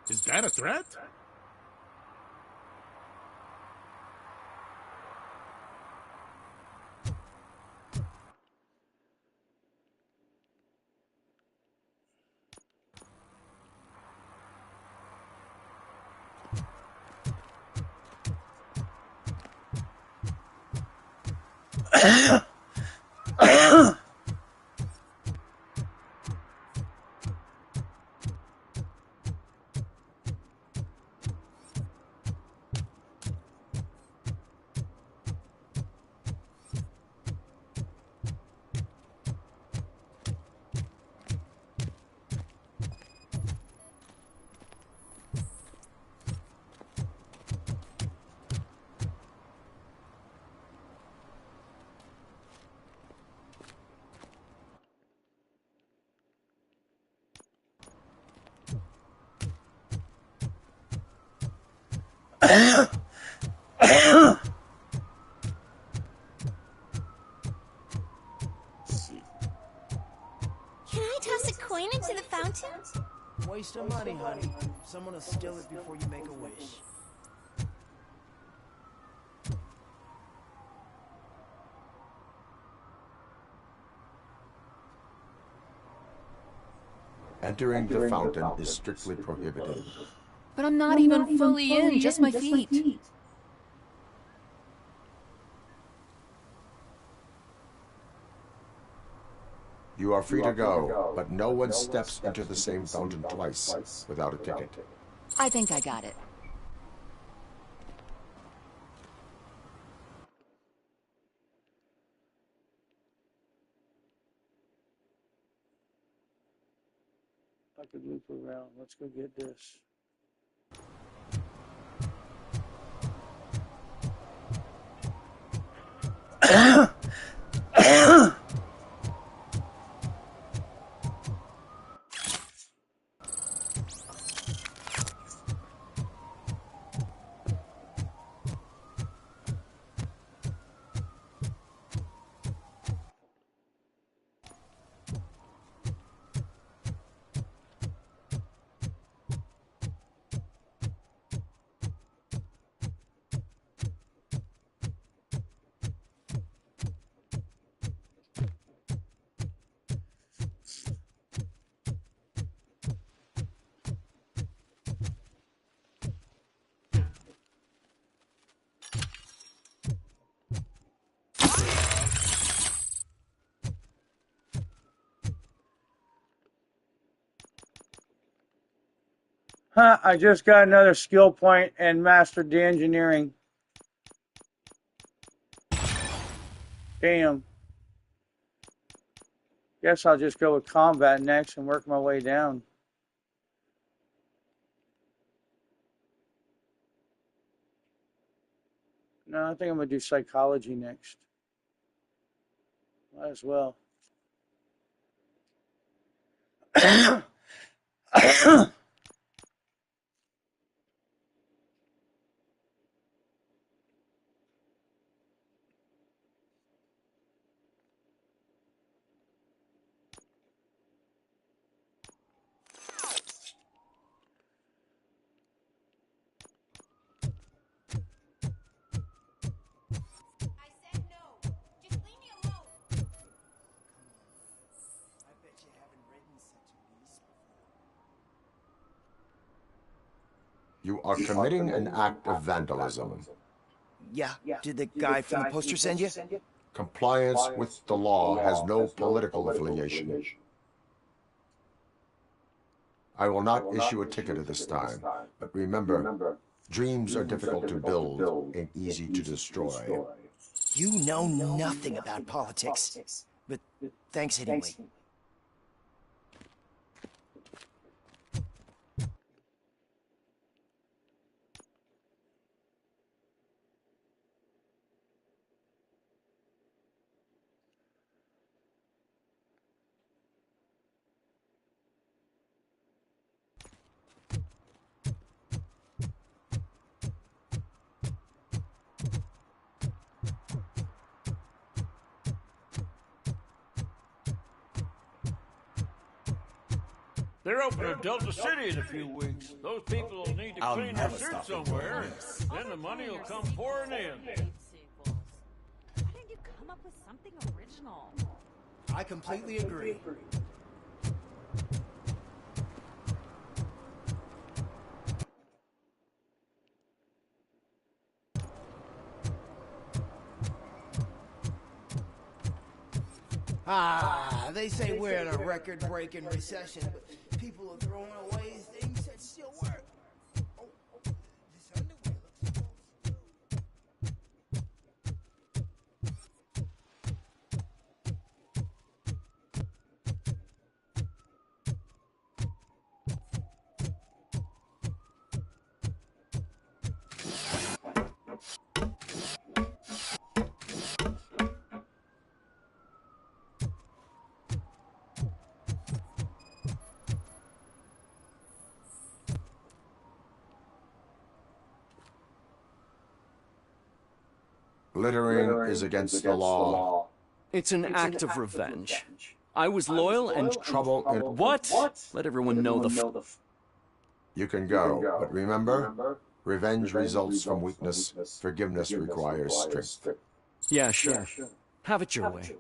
Is that a threat? Can I toss a coin into the fountain? Waste of money, honey. Someone will steal it before you make a wish. Entering the fountain is strictly prohibited. But I'm not even fully in, just my feet. You are free to go, but no one steps into the same fountain twice without a ticket. I think I got it. I could loop around. Let's go get this. Huh, I just got another skill point and mastered the engineering. Damn. Guess I'll just go with combat next and work my way down. No, I think I'm going to do psychology next. Might as well. You are committing an act of vandalism. Yeah, did the guy from the poster send you? Compliance with the law has no political affiliation. I will not issue a ticket at this time, but remember, dreams are difficult to build and easy to destroy. You know nothing about politics, but thanks anyway. They're opening Delta City in a few weeks. Those people will need to clean their suits somewhere. Then the money will come pouring in. Why didn't you come up with something original? I completely agree. They say we're in a record-breaking recession, but people are throwing away things that still work. Littering is against the law. It's an act of revenge. I was loyal and Trouble in... What? Let everyone know the You can go, but remember, revenge results from weakness. Forgiveness requires strength. Yeah, sure. Have it your way.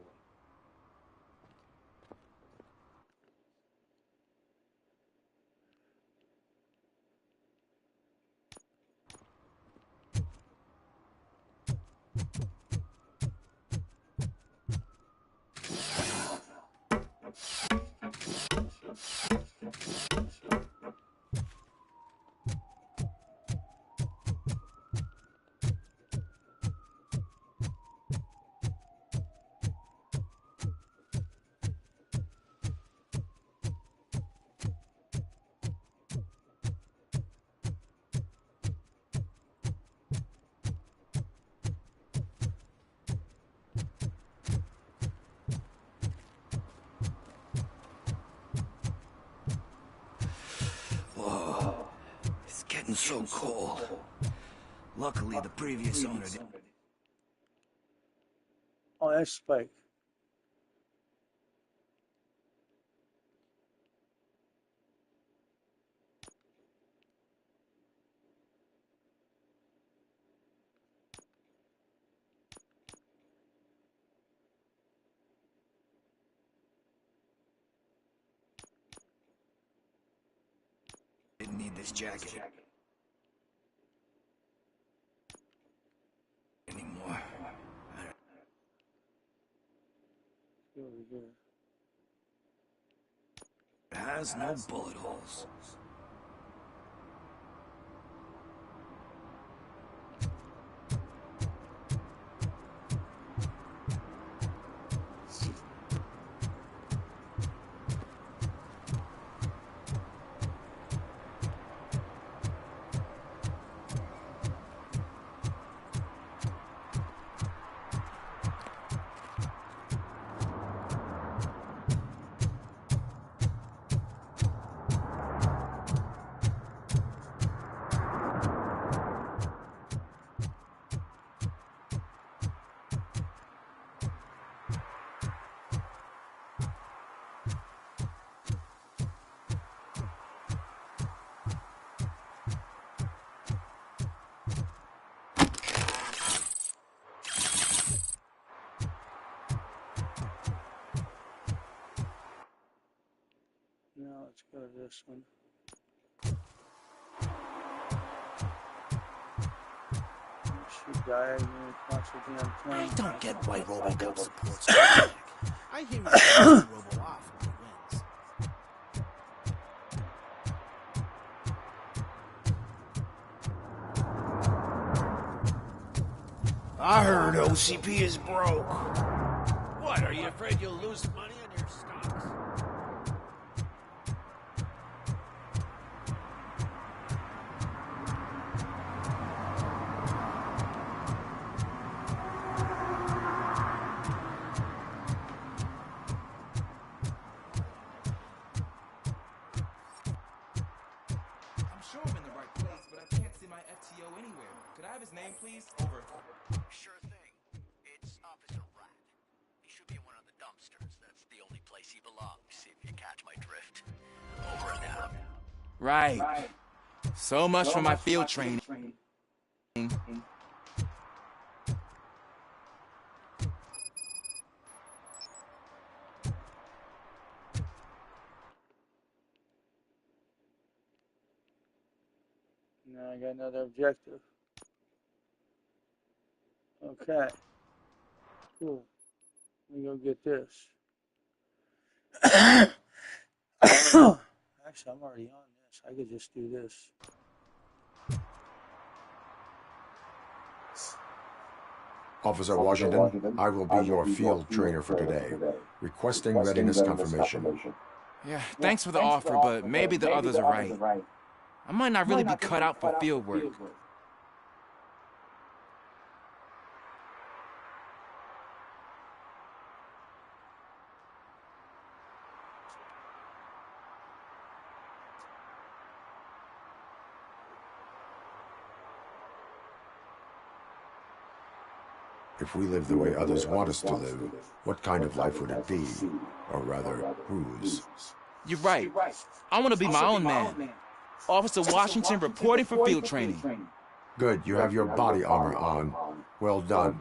It's getting so cold. Luckily, the previous owner didn't. Oh, that's Spike. Didn't need this jacket anymore. It has no bullet holes. this one. Shoot diagonally across the damn plane. I don't get why Robocop supports Jack. I hear he's supposed to Robo off when he wins. I heard OCP is broke. What, are you afraid you'll lose money on your stocks? I'm sure I'm in the right place, but I can't see my FTO anywhere. Could I have his name, please? Over. Sure thing. It's Officer Rat. He should be in one of the dumpsters. That's the only place he belongs, if you catch my drift. Over and out. Right. So much for my field training. Now I got another objective. Okay. Cool. Let me go get this. Actually, I'm already on this. I could just do this. Officer Washington, I will be your field trainer for today. Requesting readiness confirmation. Yeah, thanks for the offer, but maybe the others are right. I might not really be cut out for field work. If we live the way others want us to live, what kind of life would it be? Or rather, whose? You're right. I want to be my own man. Officer Washington reporting for field training. Good, you have your body armor on. Well done.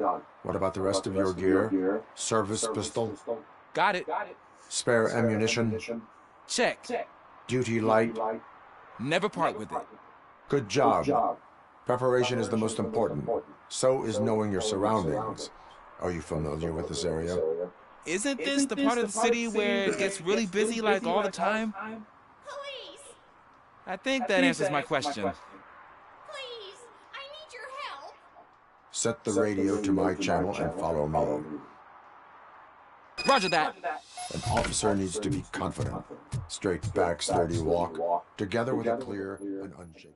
What about the rest of your gear? Service pistol? Got it. Spare ammunition? Check. Duty light? Never part with it. Good job. Preparation is the most important. So is knowing your surroundings. Are you familiar with this area? Isn't this the part of the city where it gets really busy like all the time? Police! I think that answers my question. Please! I need your help! Set the radio to my channel and follow me. Roger that. An officer needs to be confident. Straight back, sturdy walk, together with a clear and unshaken.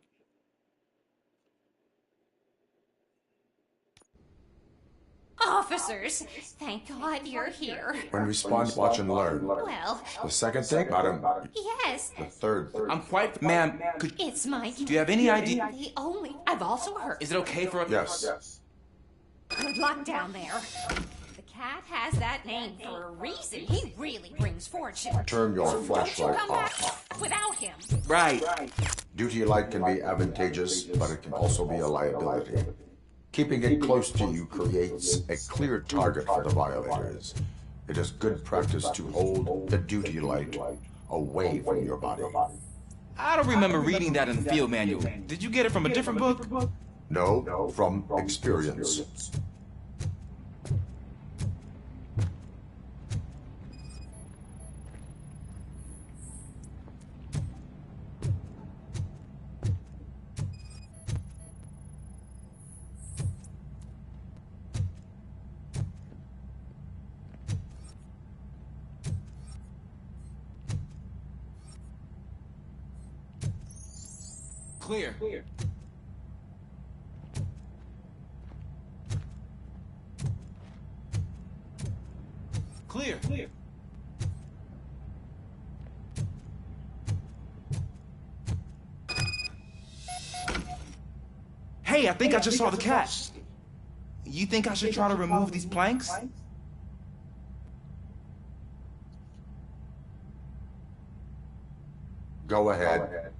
Officers, thank God you're here. When we spawn, watch and learn. Well, The second thing, madam. yes. The third. I'm quite... Ma'am, It's my... do you have any idea... The only... I've also heard... Is it okay for... Yes. Good luck down there. The cat has that name for a reason. He really brings fortune. Turn your Don't you flashlight come off. back without him. Right. Duty light can be advantageous, but it can also be a liability. Keeping it close to you creates a clear target for the violators. It is good practice to hold the duty light away from your body. I don't remember reading that in the field manual. Did you get it from a different book? No, from experience. Clear. Clear. Hey, I think I just saw the cat. You think I should try to remove these planks? Go ahead.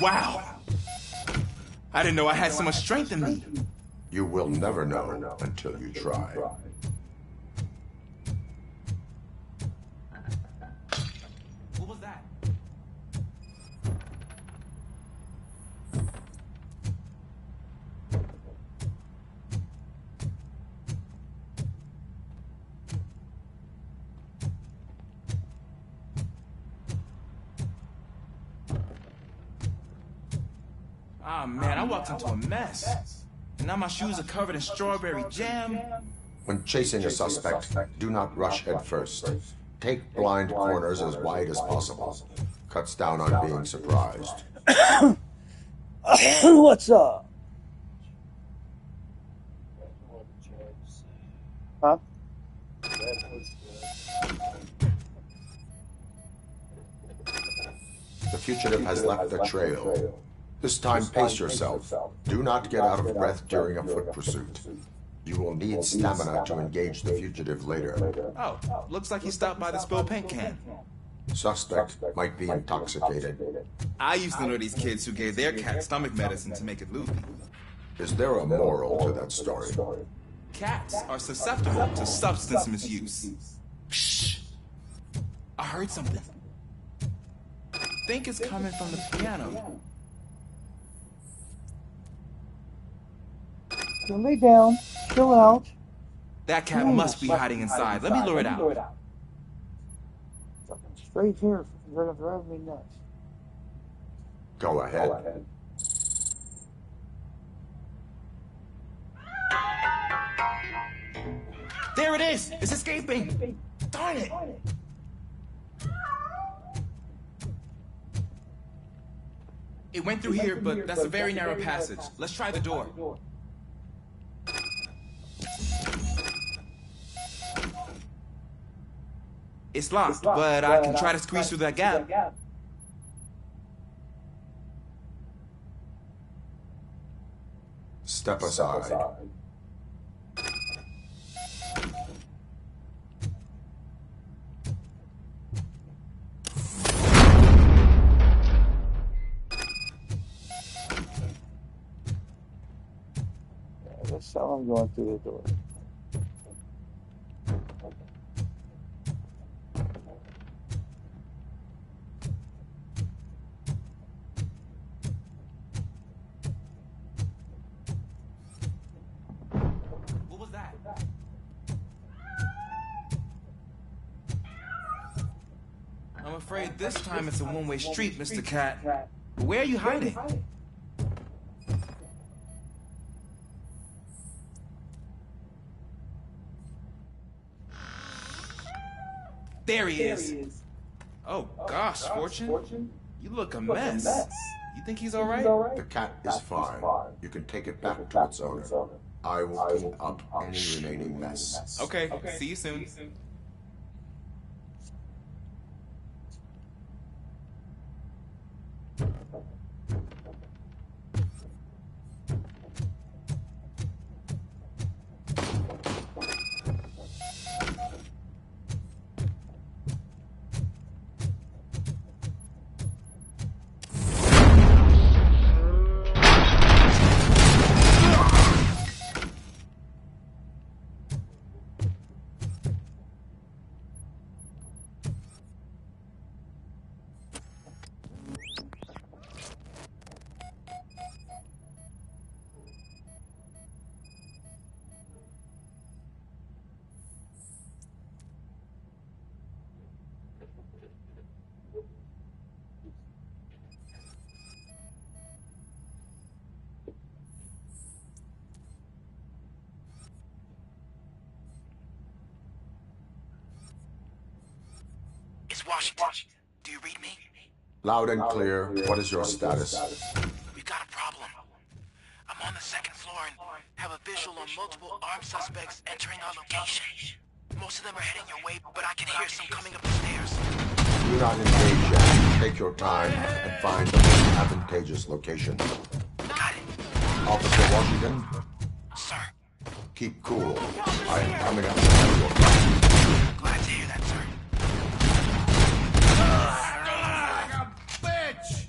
Wow. I didn't know I had so much strength in me. You will never know until you try. Ah, man, I walked into a mess. And now my shoes are covered in strawberry jam. When chasing a suspect, do not rush head first. Take blind corners as wide as possible. Cuts down on being surprised. What's up? Huh? The fugitive has left the trail. This time, pace yourself. Do not get out of breath during a foot pursuit. You will need stamina to engage the fugitive later. Oh, looks like he stopped by the spilled paint can. Suspect might be intoxicated. I used to know these kids who gave their cat stomach medicine to make it loopy. Is there a moral to that story? Cats are susceptible to substance misuse. Shh! I heard something. I think it's coming from the piano. Lay down, chill out. That cat must be hiding inside. Let me lure it out. Fucking straight here, you're gonna drive me nuts. Go ahead. There it is! It's escaping! Darn it! It went through here, but that's a very narrow passage. Let's try the door. It's locked, but I can try to squeeze through that gap. Step aside. That's how I'm going through the door. What was that? I'm afraid this time it's a one-way street, Mr. Cat. But where are you hiding? There he is. Oh gosh, Fortune. You look a mess. You think he's alright? The cat is fine. You can take it back to its owner. I will clean up any remaining mess. Okay, see you soon. It's Washington. Do you read me? Loud and clear. What is your status? We've got a problem. I'm on the second floor and have a visual on multiple armed suspects entering our location. Most of them are heading your way, but I can hear some coming up the stairs. Do not engage yet. Take your time and find the most advantageous location. Got it. Officer Washington? Sir. Keep cool. I am coming up to have your back. Glad to hear that, sir. Bitch!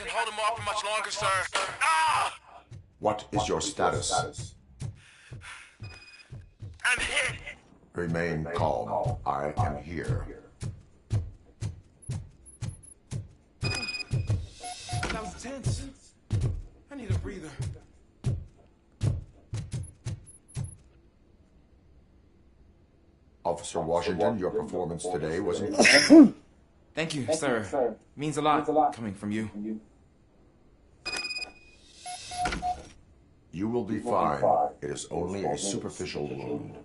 can hold him off for much longer, sir. Ah! What is your status? I'm hit. Remain calm. I am here. That was tense. I need a breather. Officer Washington, your performance today was Thank you, sir. Means a lot coming from you. You will be fine. It is only a superficial wound.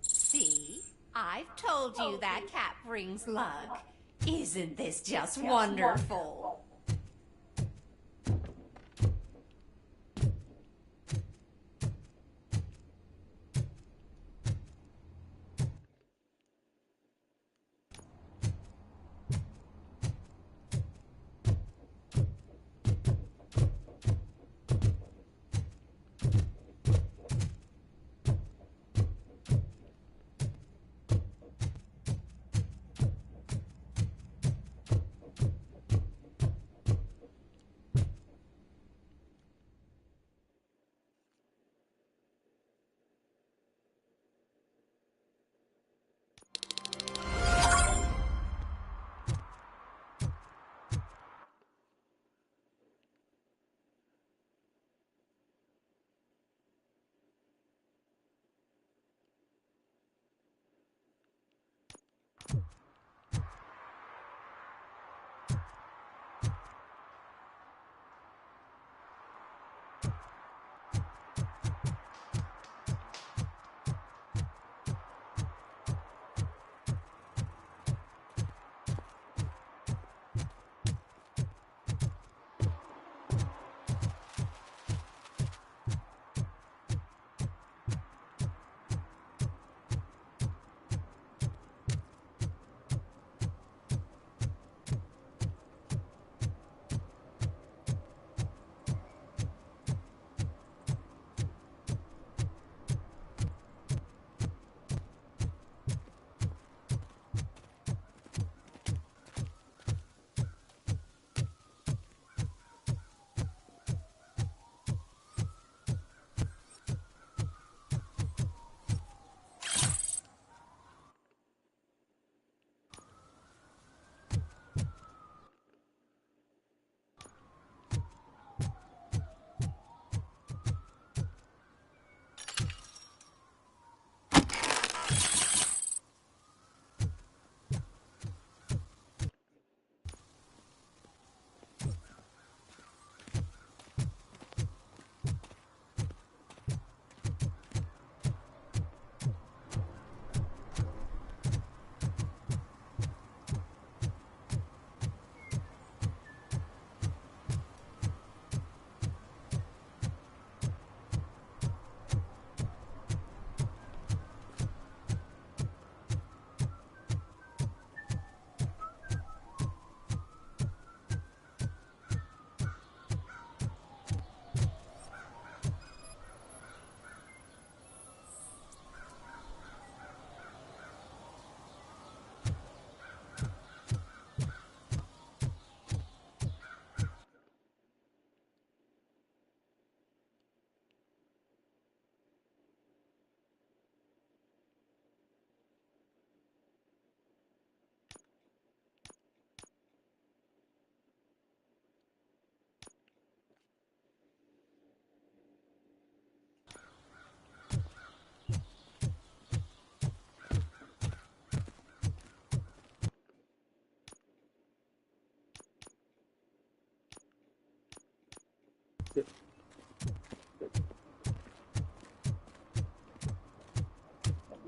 See? I've told you that cat brings luck. Isn't this just wonderful?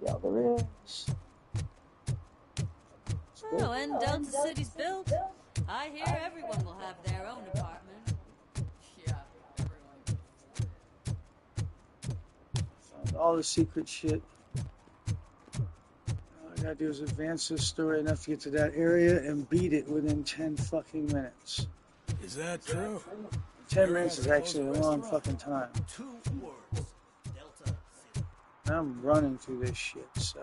Yeah, there is. Well, when Delta City's built, I hear everyone will have their own apartment. Yeah, Found all the secret shit. All I gotta do is advance this story enough to get to that area and beat it within 10 fucking minutes. Is that true? 10 minutes is actually a long fucking time. 2 words. Delta City. I'm running through this shit, so.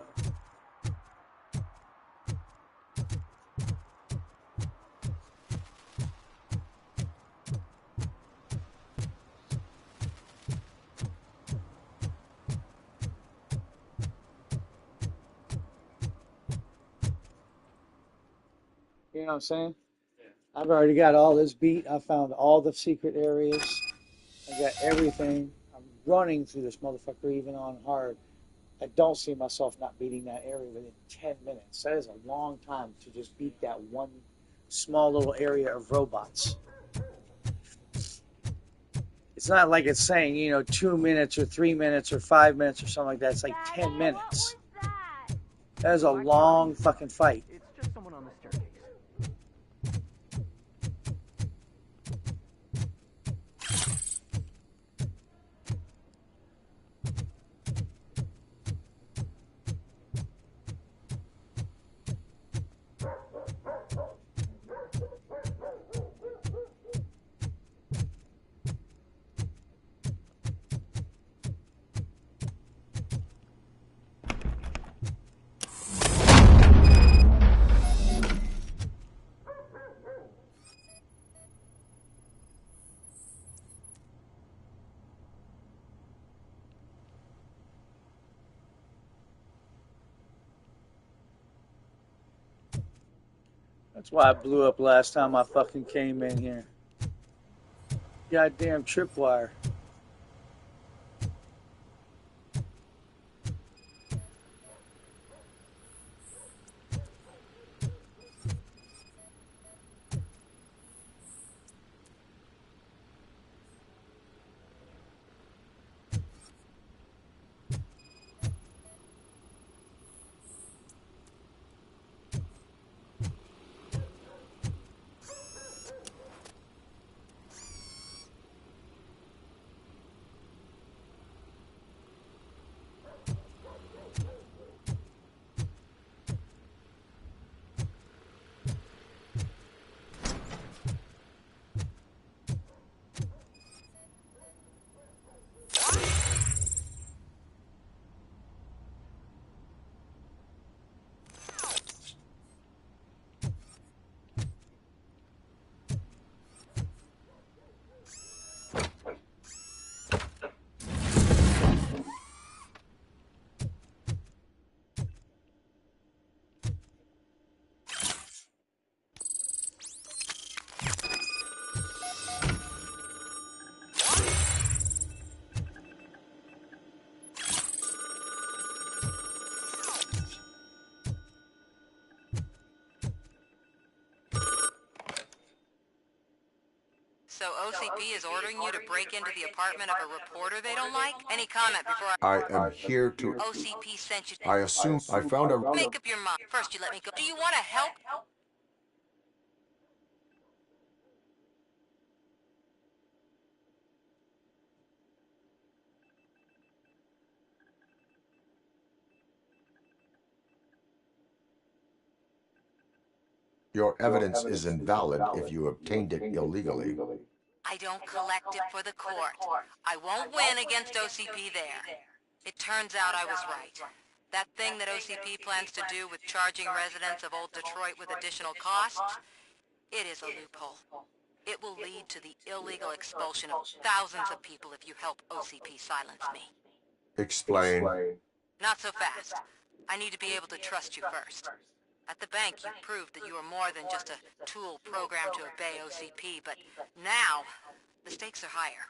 what I'm saying? I've already got all this beat. I found all the secret areas. I got everything. I'm running through this motherfucker even on hard. I don't see myself not beating that area within 10 minutes. That is a long time to just beat that one small little area of robots. It's not like it's saying, 2 minutes or 3 minutes or 5 minutes or something like that. It's like 10 minutes. That is a long fucking fight. It's just someone on the staircase. That's why I blew up last time I fucking came in here. Goddamn tripwire. So OCP is ordering you to break into the apartment of a reporter they don't like? Any comment before I am here to... OCP sent you... I assume I found a... Make up your mind. First you let me go. Do you want to help? Your evidence is invalid if you obtained it illegally. I don't collect it for the court. I won't win against OCP there. It turns out I was right. That thing that OCP plans to do with charging residents of Old Detroit with additional costs, it is a loophole. It will lead to the illegal expulsion of thousands of people if you help OCP silence me. Explain. Not so fast. I need to be able to trust you first. At the bank, you proved that you were more than just a tool programmed to obey OCP, but now, the stakes are higher.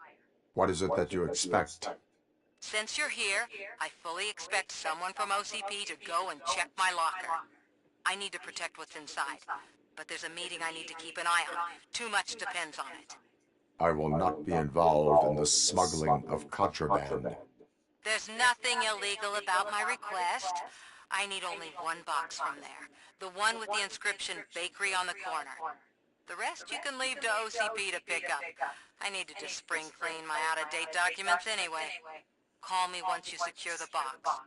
What is it that you expect? Since you're here, I fully expect someone from OCP to go and check my locker. I need to protect what's inside, but there's a meeting I need to keep an eye on. Too much depends on it. I will not be involved in the smuggling of contraband. There's nothing illegal about my request. I need only one box from there. The one with the inscription Bakery on the corner. The rest you can leave to OCP to pick up. I need to just spring clean my out-of-date documents anyway. Call me once you secure the box.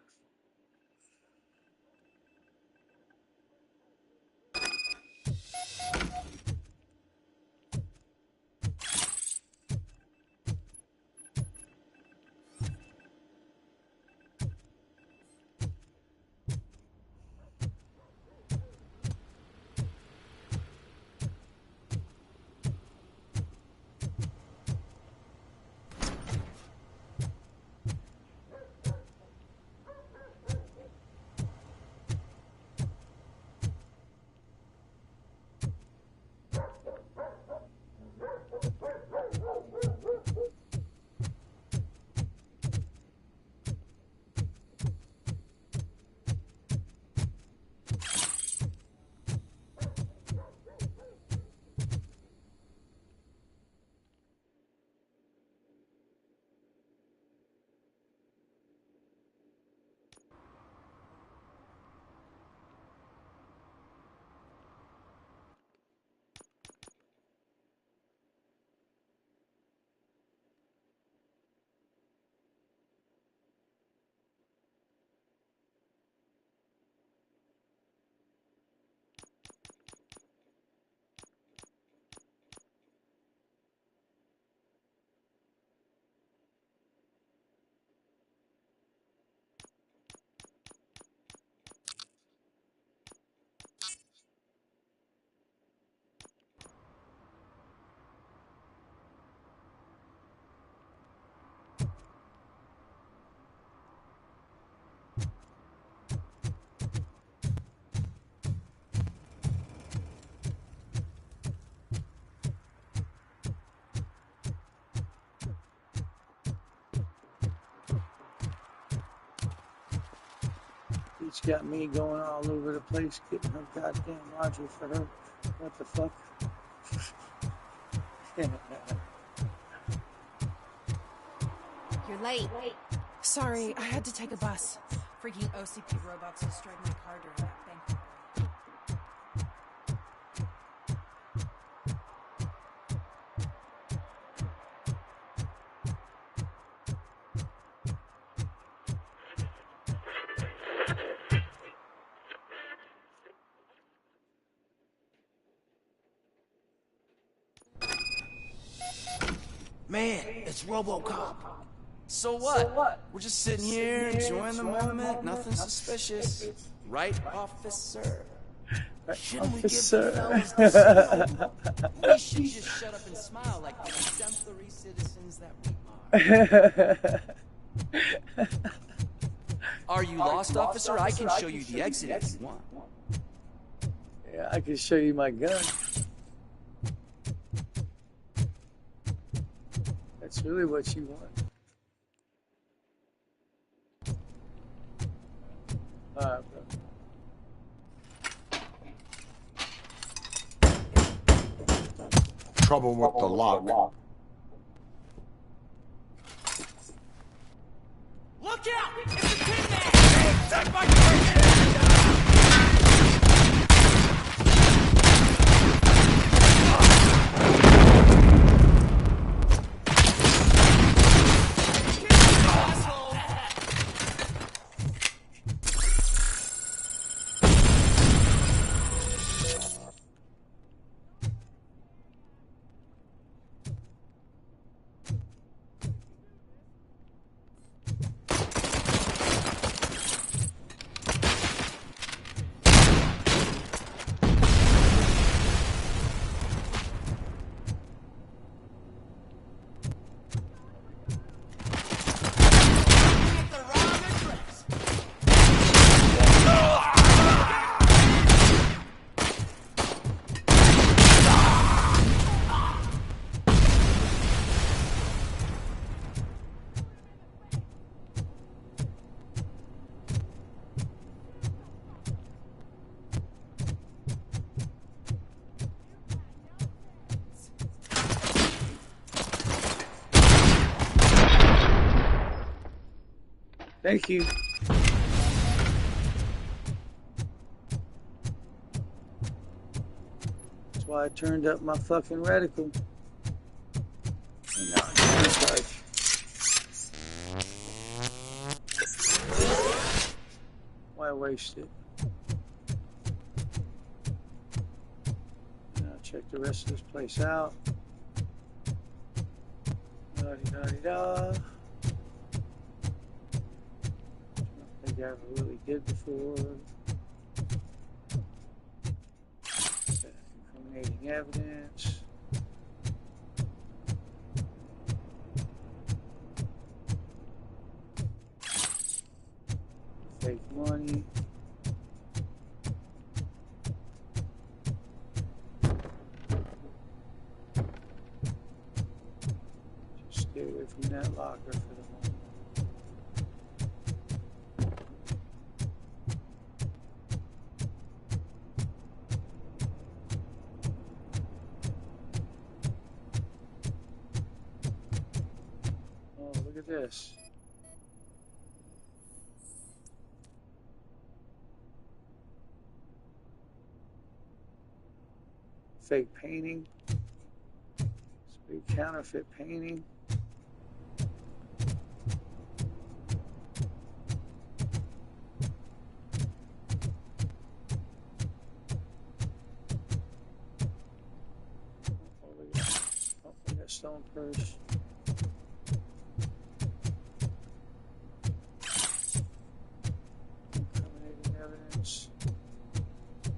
She's got me going all over the place, getting her goddamn Roger for her. What the fuck? You're late. Sorry, I had to take a bus. Freaking OCP robots destroyed my car during that bank. Man, it's Robocop. So what? We're just sitting here enjoying the moment. Nothing suspicious. Right, officer? Shouldn't we give the fellas the signal? We should just shut up and smile like the exemplary citizens that we are. Are you lost, officer? I can show you the exit if you want. Yeah, I can show you my gun. That's really what you want. Alright, bro. Trouble with the lock. Look out! It's a tin man! Thank you. That's why I turned up my fucking reticle. And now I can recharge. Why waste it? Now check the rest of this place out. Da-di-da-di-da. I ever really did before. Incriminating evidence. Fake money. Just stay away from that locker for the moment. Look at this. Fake painting. It's a big counterfeit painting. Oh, we got stone purse.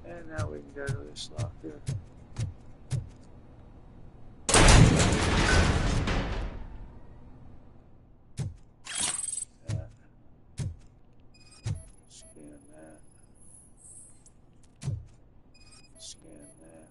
And now we can go to this locker. Scan that. Scan that.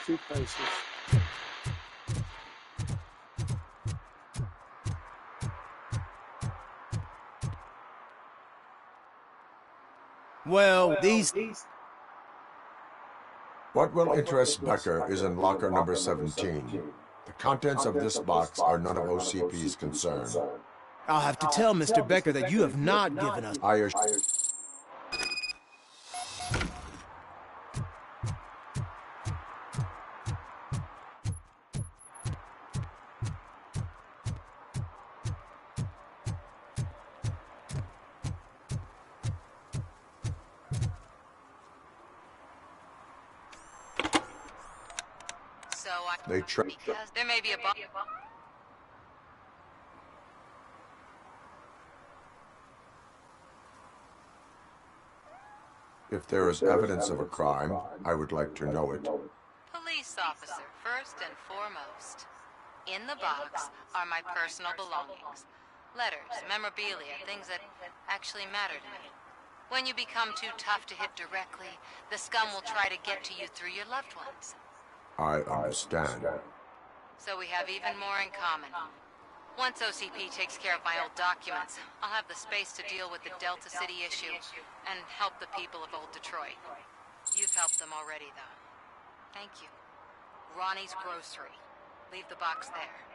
two places. Well, these... What will interest Becker is in locker number 17. The contents of this box are none of OCP's concern. I'll have to tell Mr. Becker that you have not given us... They because there may be a bomb. If there is evidence of a crime, I would like to know it. Police officer, first and foremost. In the box are my personal belongings. Letters, memorabilia, things that actually matter to me. When you become too tough to hit directly, the scum will try to get to you through your loved ones. I understand. So we have even more in common. Once OCP takes care of my old documents, I'll have the space to deal with the Delta City issue and help the people of old Detroit. You've helped them already, though. Thank you. Ronnie's Grocery. Leave the box there.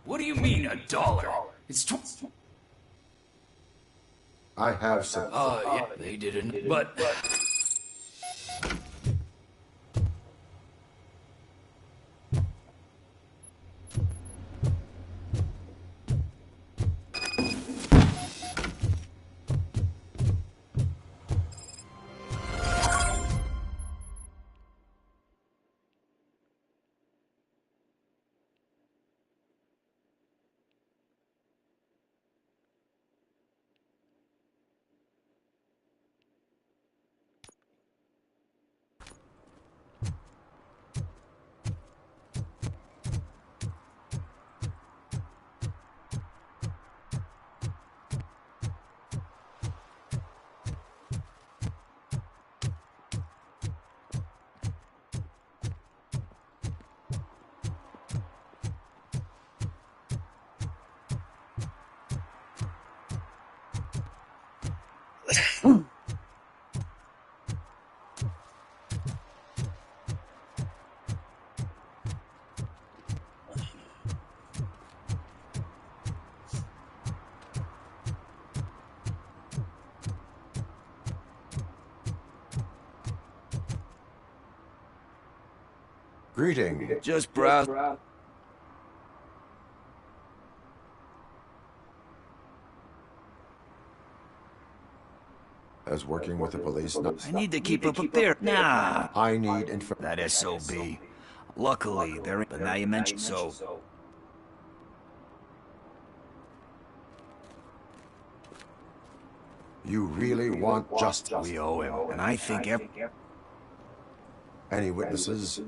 What do you mean, $1? It's I have some. Yeah, they didn't, but... Greeting. Just browse. As working with the police... I need to keep up there. Nah. I need that SOB. Luckily, there ain't... But now you mention so... You really want justice? We owe him, and I think Any witnesses?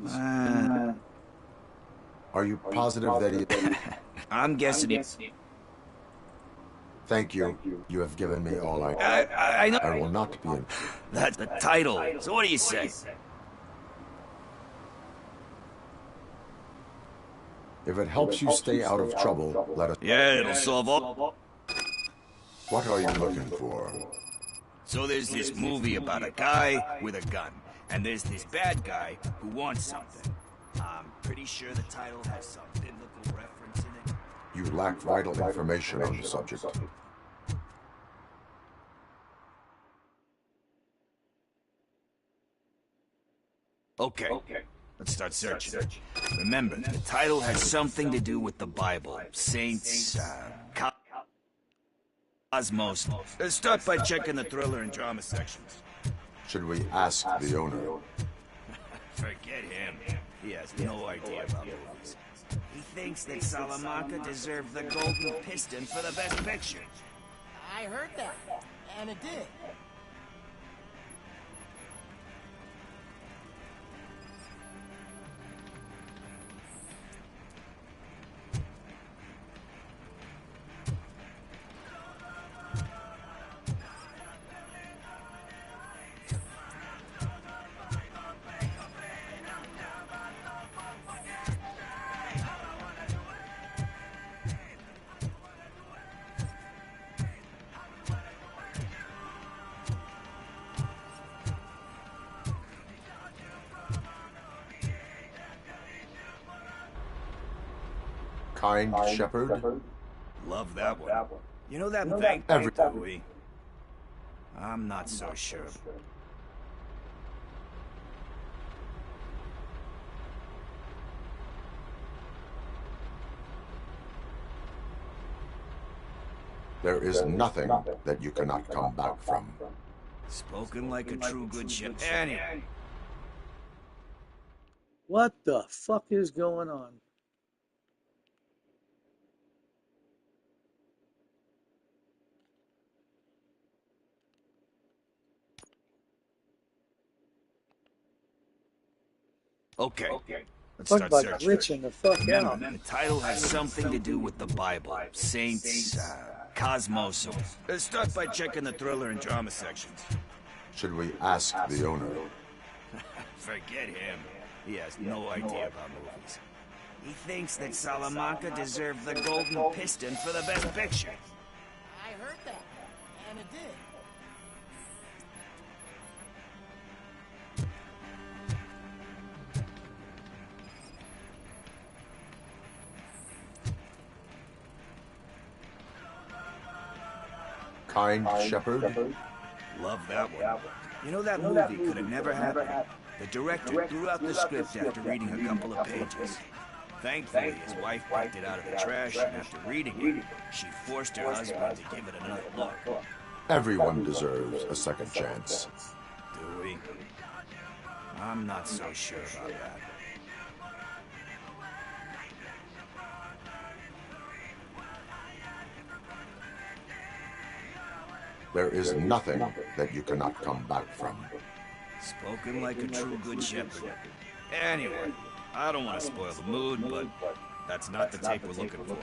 Are you positive that he... I'm guessing he... Thank you. You have given me all I know. I will not be in... That's the title. So what do you say? If it helps you stay out of trouble, let us... Yeah, it'll solve all... What are you looking for? So there's this movie about a guy with a gun. And there's this bad guy who wants something. Pretty sure the title has some biblical reference in it. You lack vital information on the subject. Okay, let's start searching. Remember, the title has something to do with the Bible. Saints, Cosmos. Let's start by checking the thriller and drama sections. Should we ask the owner? Forget him. He has no idea about movies. He thinks that Salamanca deserved the Golden Piston for the Best Picture. I heard that, and it did. Kind Shepherd? Love that one. You know that thing? Every. I'm not so sure. There is nothing that you cannot come back from. Spoken like a true good ship. Anyway. What the fuck is going on? Okay. Let's Talk start about searching. glitching the fuck out. Remember, the title has something to do with the Bible. Saints, Cosmos. Let's start by checking the thriller and drama sections. Should we ask the owner? Forget him. He has no idea about movies. He thinks that Salamanca deserved the Golden Piston for the Best Picture. I heard that, and it did. Kind Shepherd? Love that one. You know that movie could have never happened. The director threw out the script after reading a couple of pages. Thankfully, his wife picked it out of the trash, and after reading it, she forced her husband to give it another look. Everyone deserves a second chance. Do we? I'm not so sure about that. There is nothing that you cannot come back from. Spoken like a true good shepherd. Anyway, I don't want to spoil the mood, but that's not the tape we're looking for.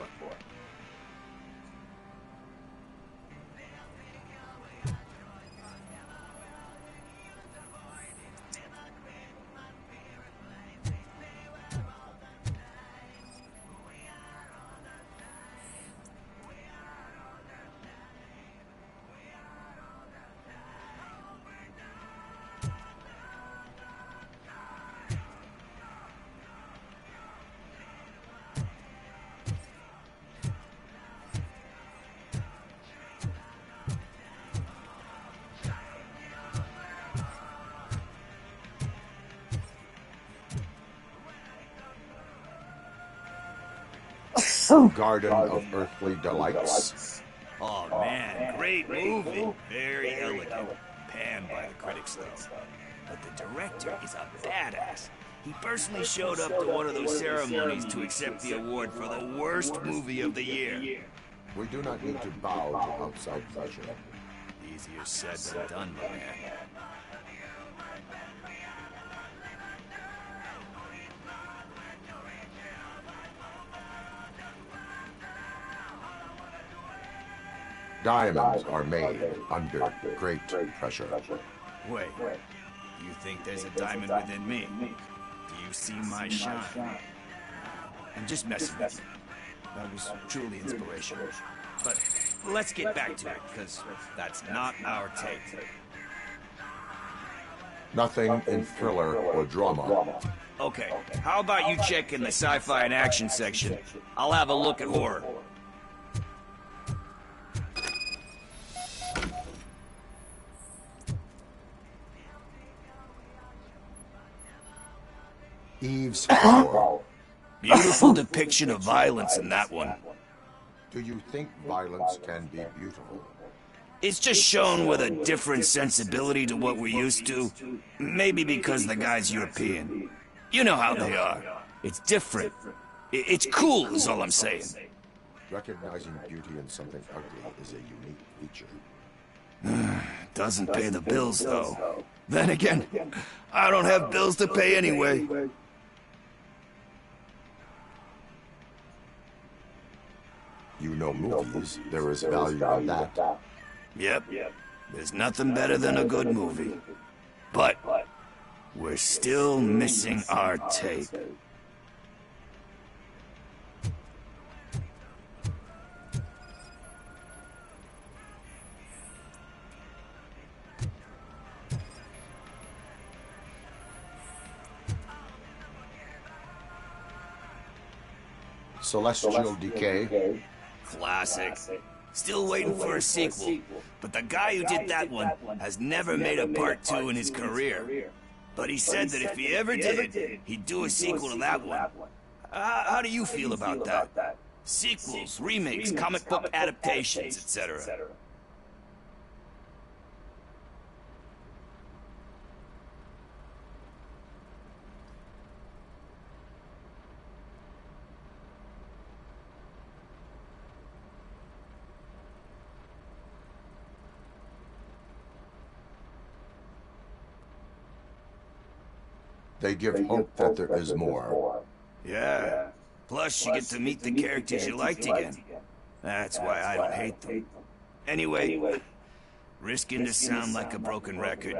Garden of Earthly Delights. Oh man, great movie. Very elegant. Panned by the critics though. But the director is a badass. He personally showed up to one of those ceremonies to accept the award for the worst movie of the year. We do not need to bow to outside pressure. Easier said than done, my man. Diamonds are made under great pressure. Wait, you think there's a diamond within me? Do you see my shine? I'm just messing with you. That was truly inspirational. But let's get back to it, because that's not our tape. Nothing in thriller or drama Okay, how about you check in the sci-fi and action section? I'll have a look at horror. Eve's Tower. Beautiful depiction of violence in that one. Do you think violence can be beautiful? It's just shown with a different sensibility to what we're used to. Maybe because the guy's European. You know how they are. It's different. It's cool is all I'm saying. Recognizing beauty in something ugly is a unique feature. Doesn't pay the bills, though. Then again, I don't have bills to pay anyway. You know movies. There is value in that. Yep. There's nothing better than a good movie. But we're still missing our tape. Celestial Decay. Classic. Still waiting for a sequel, but the guy who did that one has never made a part 2 in his career. But he said that if he ever did, he'd do a sequel to that one. How do you feel about that? Sequels, remakes, comic book adaptations, etc. They give hope that there is more. Yeah. Plus, you get to meet the characters you liked again. That's why I don't hate them. Anyway, risking to sound like a broken record,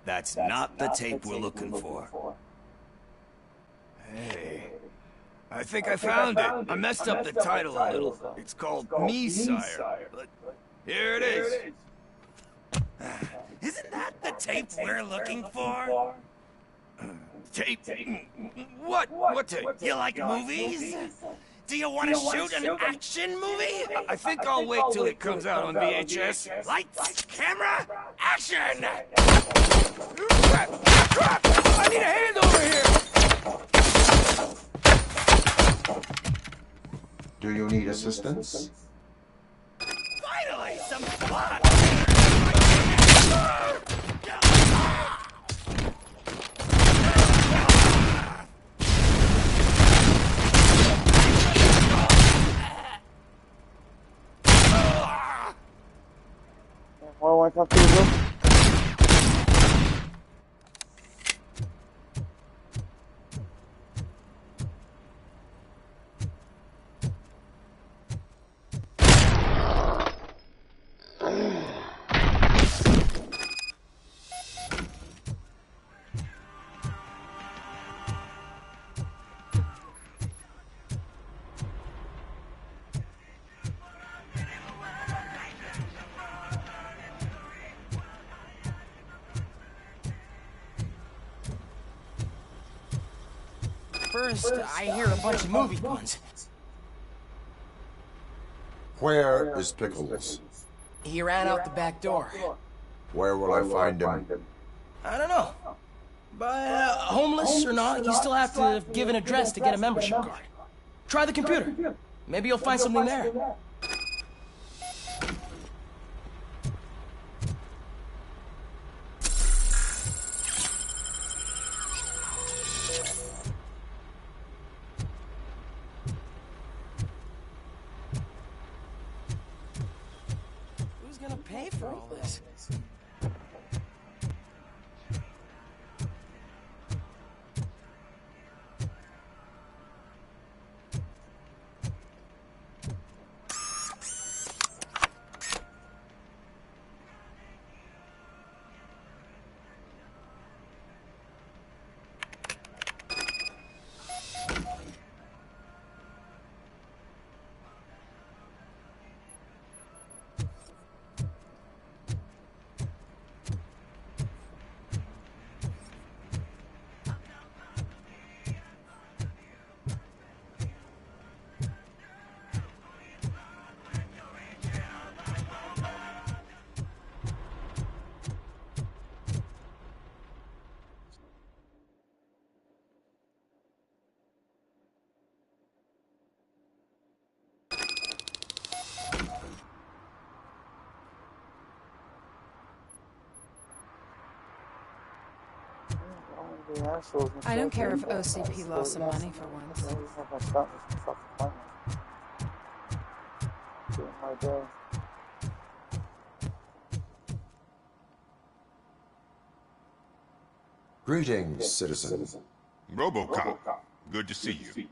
that's not the tape we're looking for. Hey, I think I found it. I messed up the title a little. It's called Me, Sire. But here it is. Isn't that the tape we're looking for? Tape? What? What tape? You like movies? Do you want to shoot an action movie? I think I'll wait till it comes out on VHS. Lights, camera, action! I need a hand over here! Do you need assistance? Finally, some fun! Well, I thought they were. First, I hear a bunch of movie puns. Where is Pickles? He ran out the back door. Where will I find him? I don't know. But homeless or not, you still have to give an address to get a membership card. Try the computer. Maybe you'll find something there. Who's gonna pay for all this? The assholes I don't care if OCP lost some money for once. He's not gonna stop me from fucking playing. Doing my day. Greetings, citizen. Robocop, good to see you.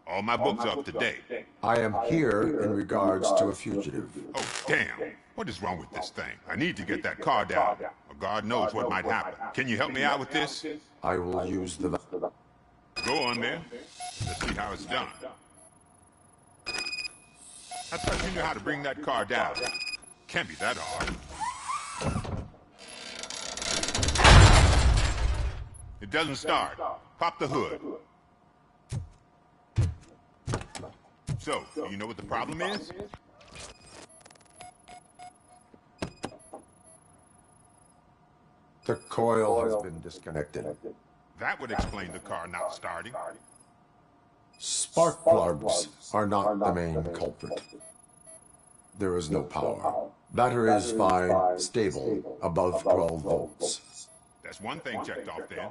All my books are up to date. I am here in regards to a fugitive. Oh, damn. What is wrong with this thing? I need to get that car down, or God knows what might happen. Can you help me out with this? I will use the... Go on then. Let's see how it's done. I thought you knew how to bring that car down. Can't be that hard. It doesn't start. Pop the hood. So, do you know what the problem is? The coil has been disconnected. That would explain the car not starting. Spark plugs are not the main culprit. There is no power. Battery is fine, stable, above 12 volts. That's one thing checked off then.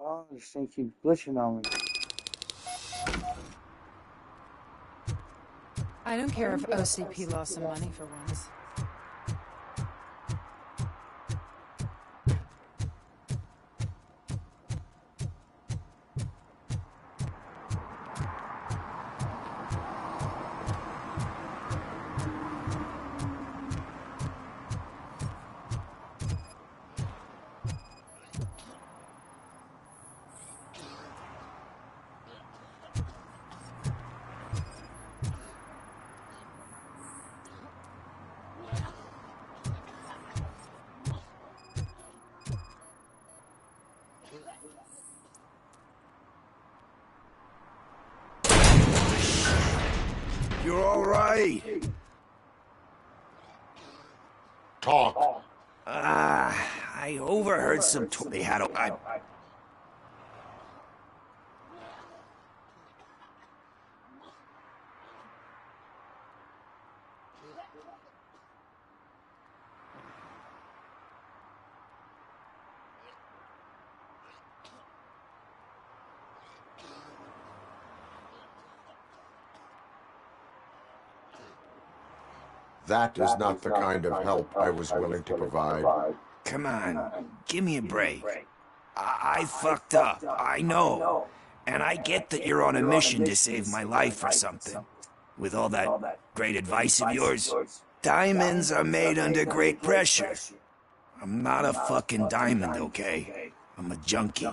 Oh, this thing keeps glitching on me. I don't care if OCP lost some money for once. You're all right. Talk. I overheard some they had a... That is not the kind of help I was willing to provide. Come on, give me a break. I fucked up, I know. And I get that you're on a mission to save my life or something. With all that great advice of yours, diamonds are made under great pressure. I'm not a fucking diamond, okay? I'm a junkie.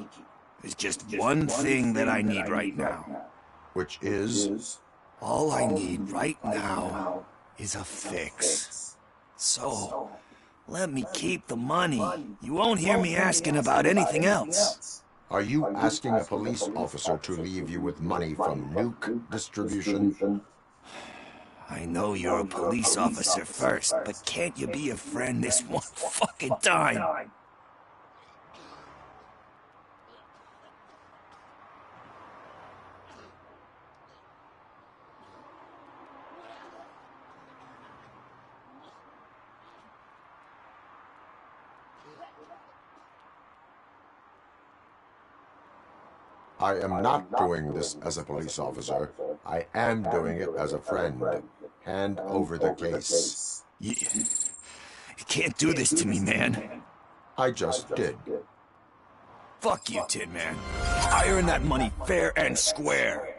There's just one thing that I need right now. Which is? All I need right now is a fix. So, let me keep the money. You won't hear me asking about anything else. Are you asking a police officer to leave you with money from nuke distribution? I know you're a police officer first, but can't you be a friend this one fucking time? I am not doing this as a police officer. I am doing it as a friend. Hand over the case. You can't do this to me, man. I just did. Fuck you, Tin Man. I earned that money fair and square.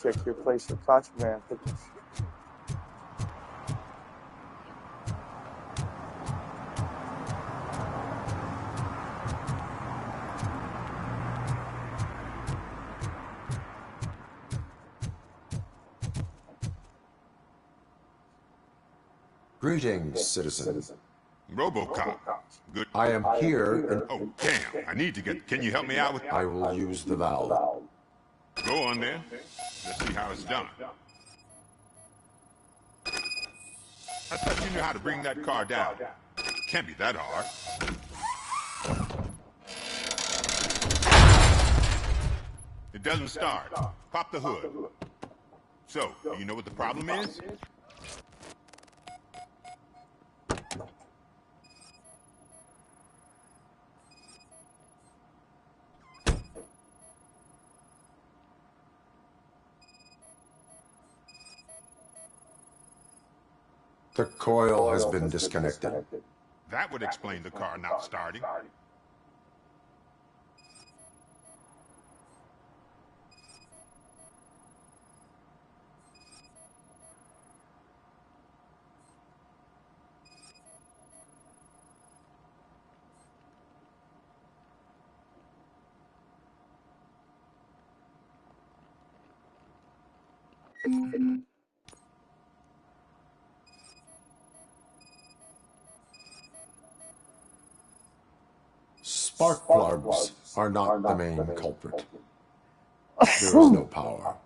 Check your place for contraband pickers. Greetings, citizen. Robocop. Good. I am here in... Oh, damn. I need to get... Can you help me out with... I will use the valve. Go on then. Let's see how it's done. I thought you knew how to bring that car down. Can't be that hard. It doesn't start. Pop the hood. So, you know what the problem is? The coil has been disconnected. That would explain the car not starting. Spark plugs are not the main culprit. There is no power.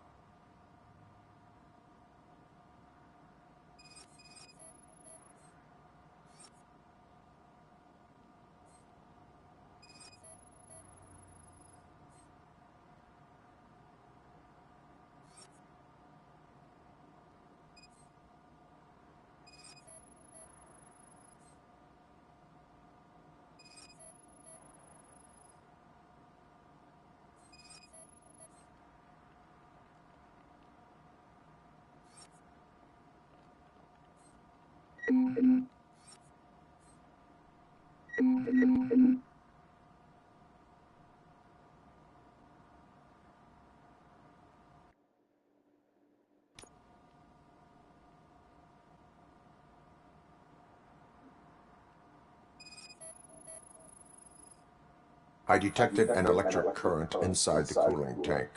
I detected an electric current inside the cooling tank.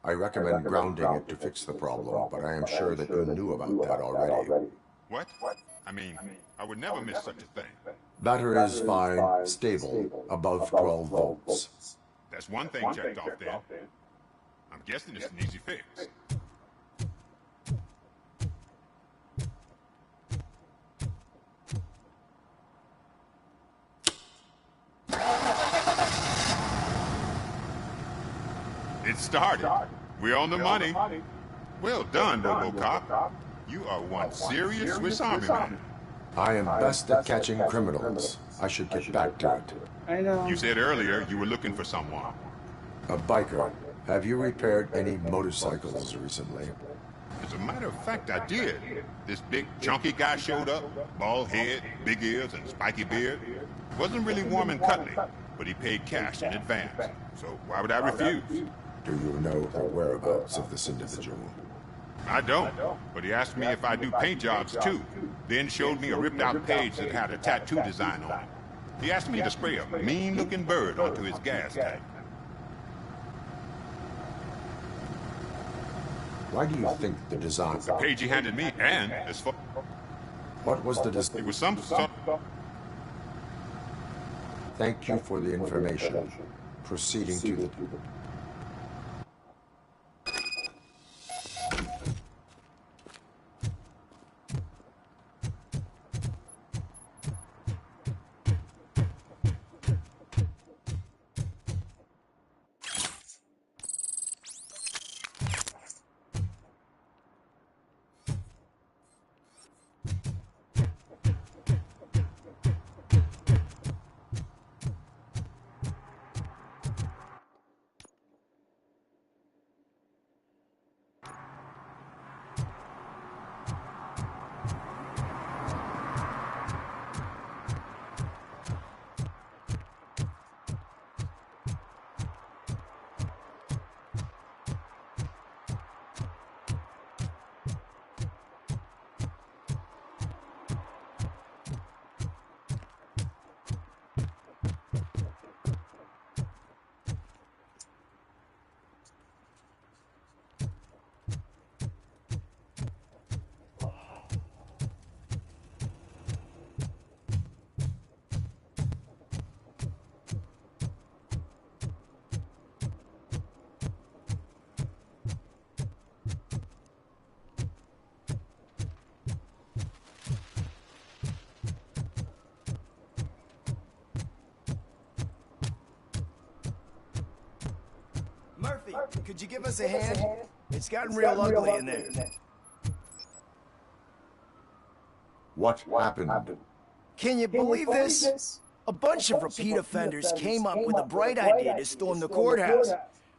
I recommend grounding it to fix the problem, but I am sure that you knew about that already. What? I mean, I would never miss such a thing. Battery is fine, stable, above 12 volts. That's one thing checked off then. I'm guessing it's an easy fix. It started. We're on the money. Well done, Robocop. You are one serious Swiss Army man. I am best at catching criminals. I should get back to it. I know. You said earlier you were looking for someone. A biker. Have you repaired any motorcycles recently? As a matter of fact, I did. This big, chunky guy showed up. Bald head, big ears, and spiky beard. Wasn't really warm and cuddly, but he paid cash in advance. So why would I refuse? Do you know the whereabouts of this individual? I don't, but he asked me if I do paint jobs too, then showed me a ripped-out page that had a tattoo design on it. He asked me to spray a mean-looking bird onto his gas tank. Why do you think the design... The page he handed me, and as far... What was the design? It was some sort... Thank you for the information. Proceeding to the... Murphy, could you give us a hand? It's gotten real ugly in there. What happened? Can you believe this? A bunch of repeat offenders came up with a bright idea to storm the courthouse.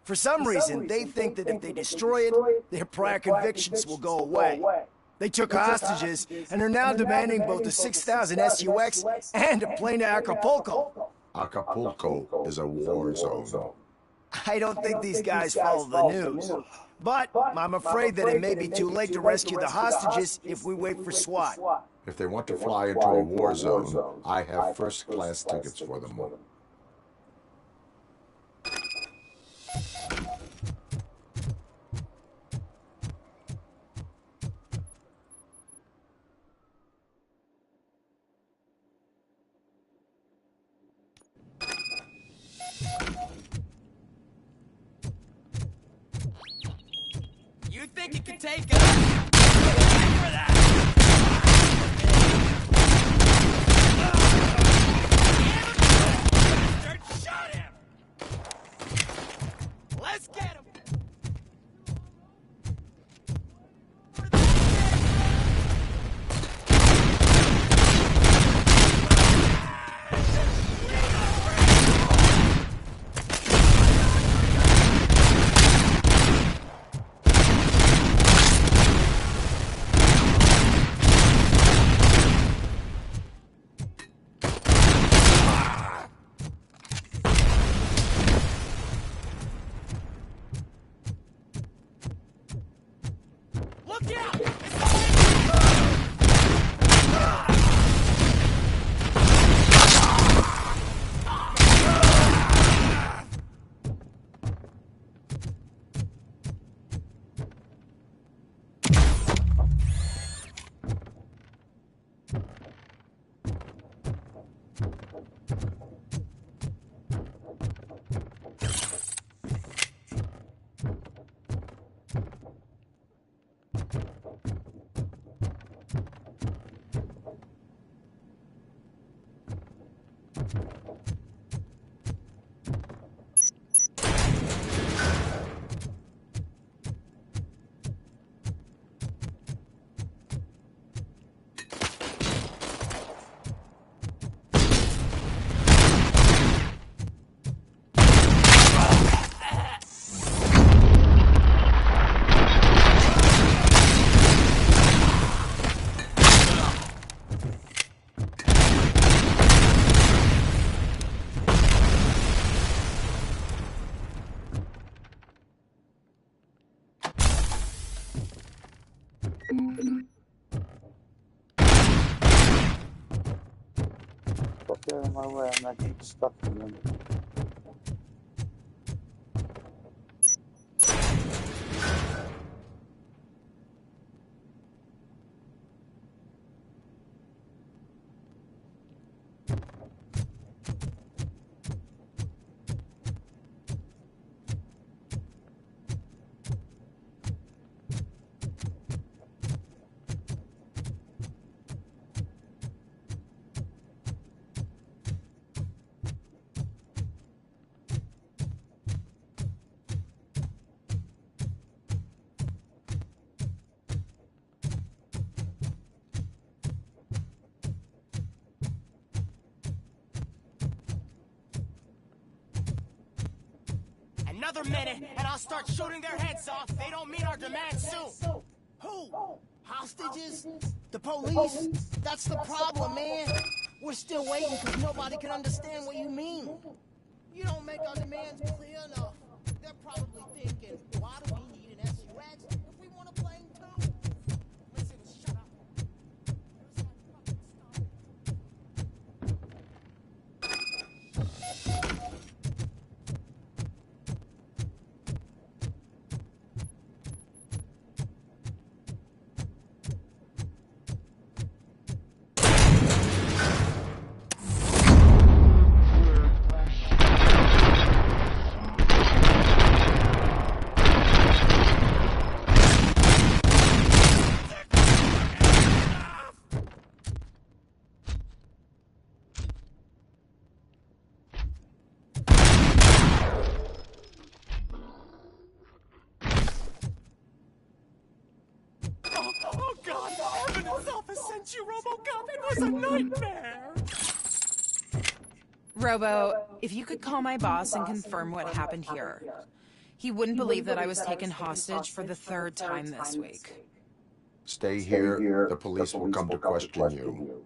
For some reason, they think that if they destroy it, their prior convictions will go away. They took hostages and are now demanding both a 6,000 SUX and a plane to Acapulco. Acapulco is a war zone. I don't think these guys follow the news. But I'm afraid that it may be too late to rescue the hostages if we wait for SWAT. If they want to fly into a war zone, I have first-class tickets for them. You think you can take us? For that! Shot him! Let's get him! Look out! out of my way. I'm not getting stuck in them. Another minute, and I'll start shooting their heads off. They don't meet our demands soon. Who? Hostages? The police? That's the problem, man. We're still waiting because nobody can understand what you mean. You don't make our demands clear enough. They're probably thinking, why do we need an SUX if we want a plane too? Listen, shut up. Oh God, heaven itself has sent you, Robocop. It was a nightmare. Robo, if you could call my boss and confirm what happened here. He wouldn't believe that I was taken hostage for the third time this week. Stay here. The police will come to question you.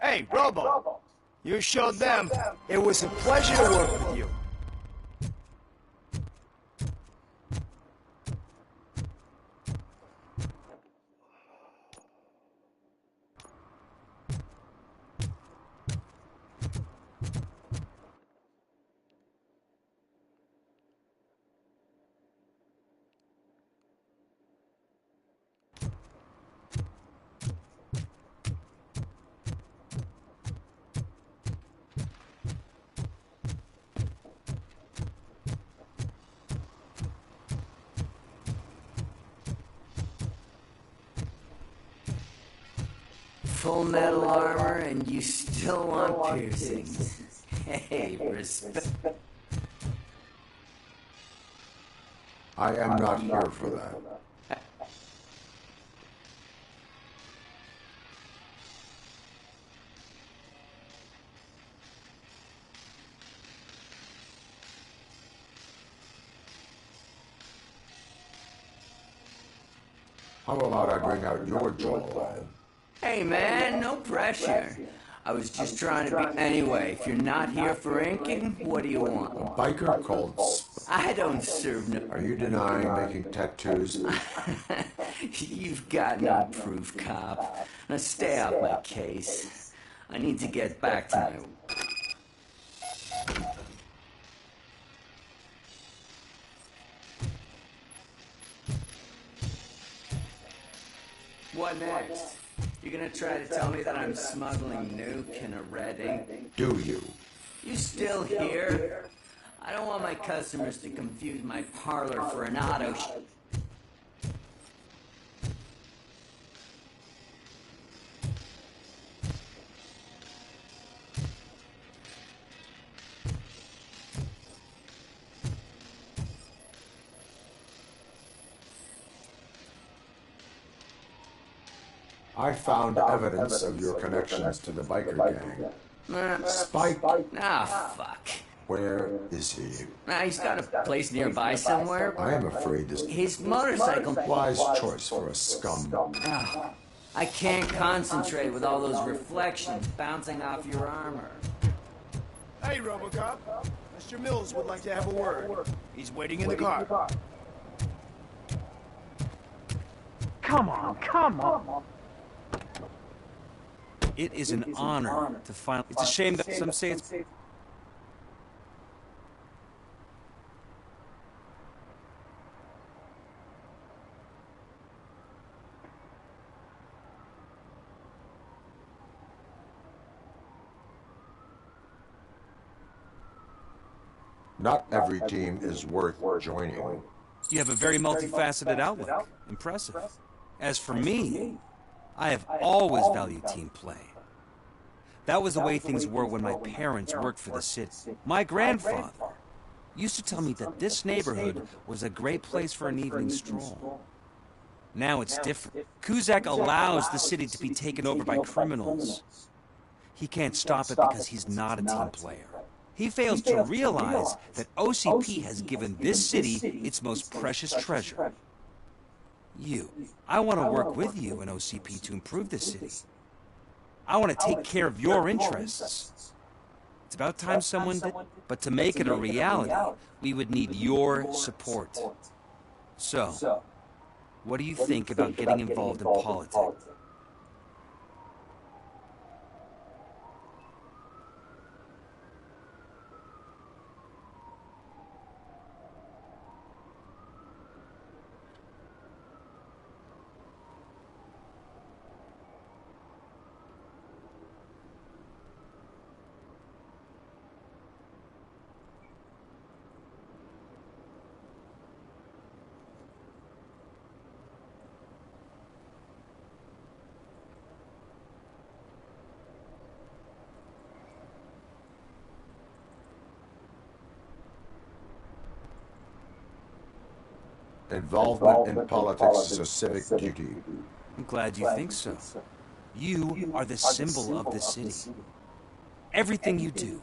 Hey, Robo! You showed them. It was a pleasure to work with you. Full metal armor and you still want piercings. Hey, respect. I am not here for that. How about I bring out your jawline? Hey man, no pressure. I was just trying to be... Anyway, if you're not here for inking, what do you want? A biker called... I don't serve no... Are you denying making tattoos? You've got no proof, cop. Now stay off my case. I need to get back to my... What next? You're gonna try to tell me that I'm smuggling nuke in a red ink? Do you? You still here? I don't want my customers to confuse my parlor for an auto I found evidence of your connections to the biker gang. Spike. Ah, fuck. Where is he? He's got a place nearby somewhere. I am afraid this... His motorcycle... Wise choice for a scum. Oh, I can't concentrate with all those reflections bouncing off your armor. Hey, Robocop. Mr. Mills would like to have a word. He's waiting in the car. Come on, come on. It is an honor to finally... It's a shame that some say it's... Not every team is worth joining. You have a very multifaceted outlook. Impressive. As for me, I have always valued team play. That was the way things were when my parents worked for the city. My grandfather used to tell me that this neighborhood was a great place for an evening stroll. Now it's different. Kuzak allows the city to be taken over by criminals. He can't stop it because he's not a team player. He fails to realize that OCP has given this city its most precious treasure. You. I want to work with you and OCP to improve this city. I want to take care of your interests. It's about time someone did, but to make it a reality, we would need your support. So, what do you think about getting involved in politics? Involvement in politics is a civic duty. I'm glad you think so. You are the symbol of the city. Everything you do,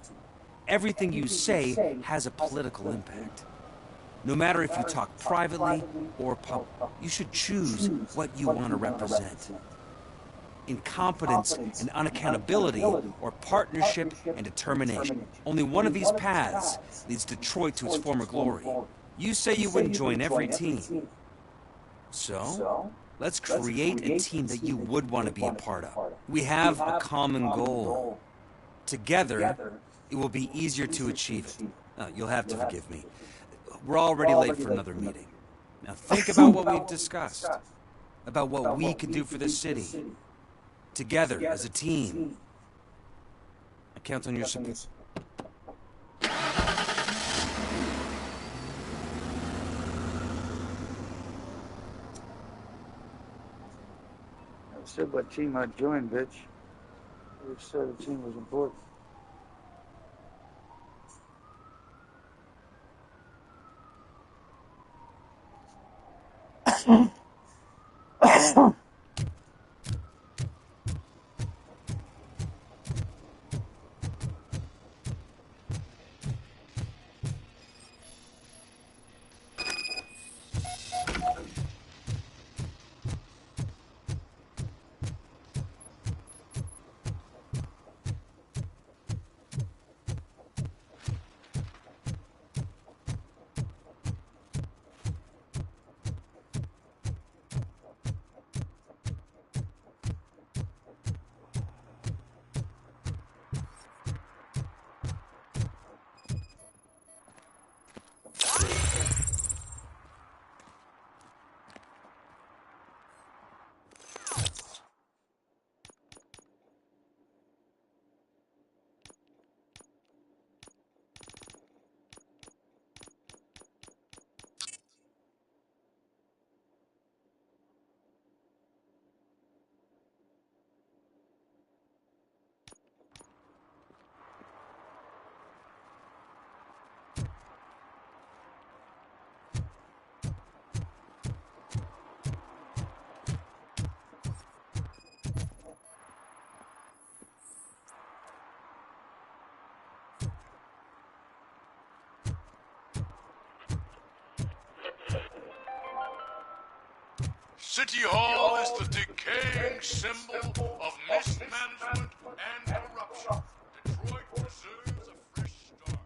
everything you say has a political impact. No matter if you talk privately or public, you should choose what you want to represent. Incompetence and unaccountability, or partnership and determination. Only one of these paths leads Detroit to its former glory. You say you wouldn't join every team. So, let's create a team that you would want to be a part of. We have a common goal. Together, it will be easier to achieve it. You'll have to forgive me. We're already late for another meeting. Now think about what we've discussed. About what we can do for the city. Together, as a team. I count on your support. I said what team I'd join, bitch. I just said the team was important. City Hall is the decaying symbol of mismanagement and corruption. Detroit deserves a fresh start.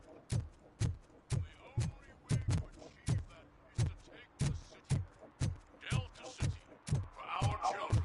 The only way to achieve that is to take the city back. Delta City, for our children.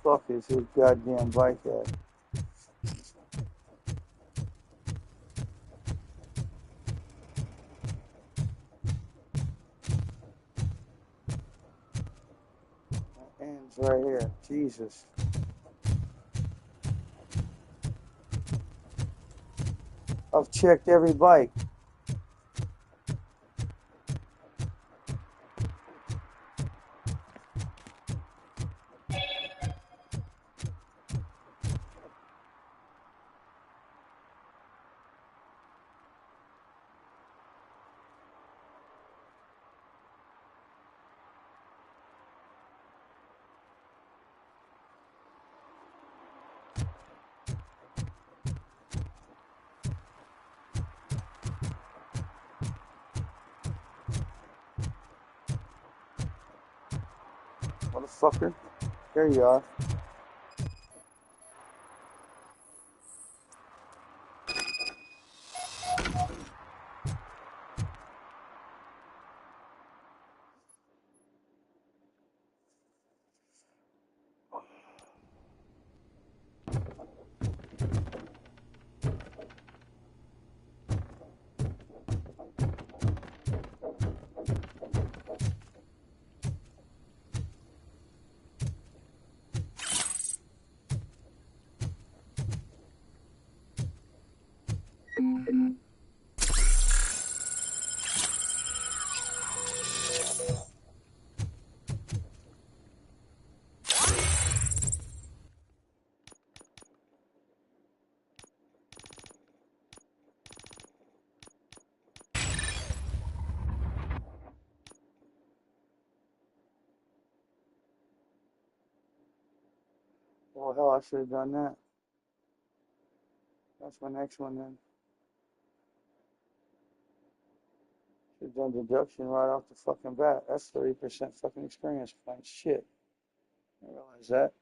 Fuck is his goddamn bike at? That ends right here. Jesus. I've checked every bike. Motherfucker. There you are. Oh hell, I should have done that. That's my next one then. Should have done deduction right off the fucking bat. That's 30% fucking experience points. Shit. I realize that.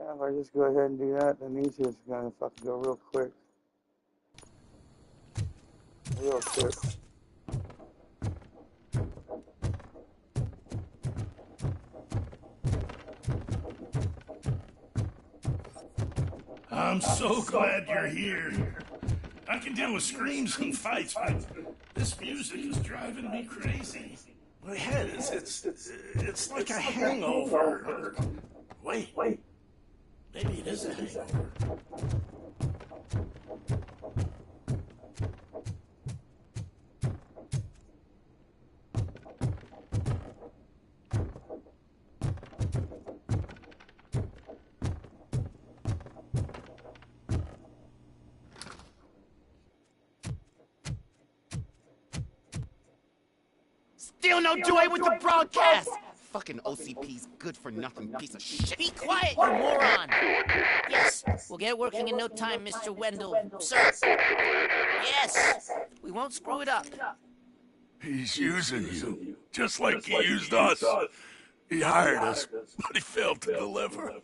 If I just go ahead and do that, then these is gonna fucking go real quick. Real quick. I'm so glad you're here. I can deal with screams and fights, but this music is driving me crazy. My head it's like a hangover. Wait. Maybe it is a hangover. Still no joy with the broadcast! Fucking OCP's good-for-nothing piece of shit. Be quiet, you moron! Yes, we'll get working in no time, Mr. Wendell. Sir. Yes, we won't screw it up. He's using you, just like he used us. He hired us, but he failed to deliver.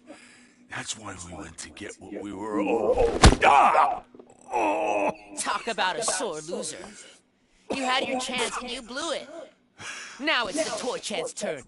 That's why we went to get what we were owed. Ah! Oh! Talk about a sore loser. You had your chance and you blew it. Now it's the toy chance turn.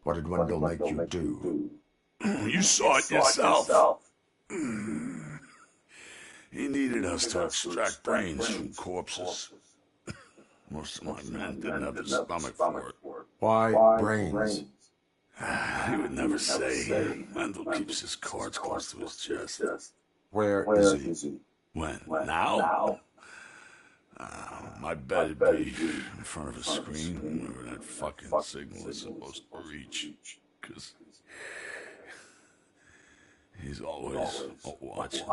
What did Wendell make you do? You saw it yourself. He needed us to extract brains from corpses. Most of my men didn't have the stomach for it. Why brains? He would never say. Wendell keeps his cards close to his chest. Where is he? When? Now? My bed would be in front of a screen whenever that fucking signal is supposed to reach. Because he's always watching.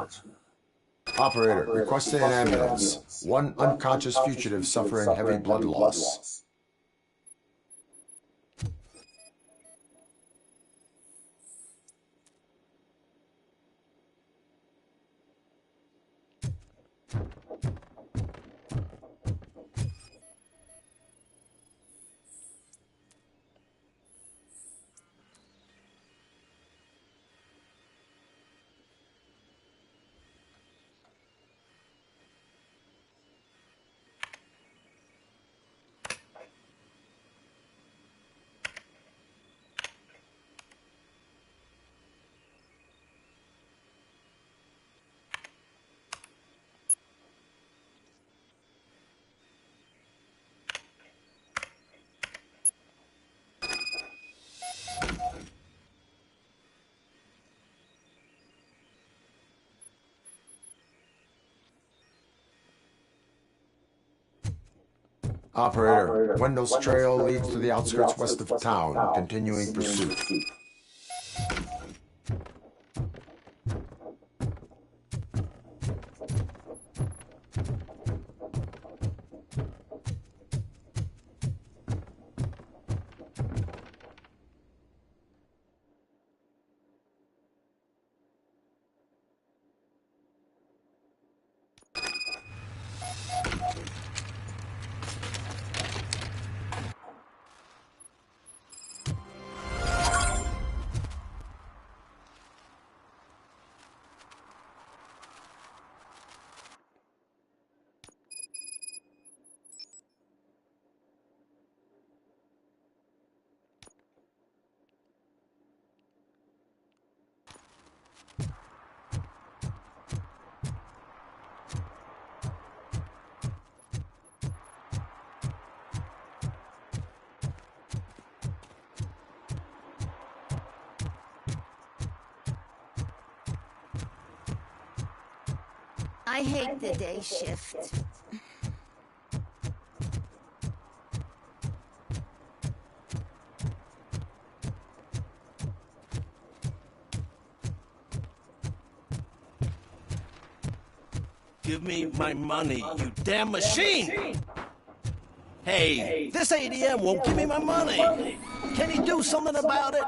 Operator, requesting an ambulance. One unconscious fugitive suffering heavy blood loss. Operator, Wendell's trail leads to the outskirts west of town, continuing pursuit. hate the day shift. Give me my money, you damn machine! Hey, this ADM won't give me my money! Can you do something about it?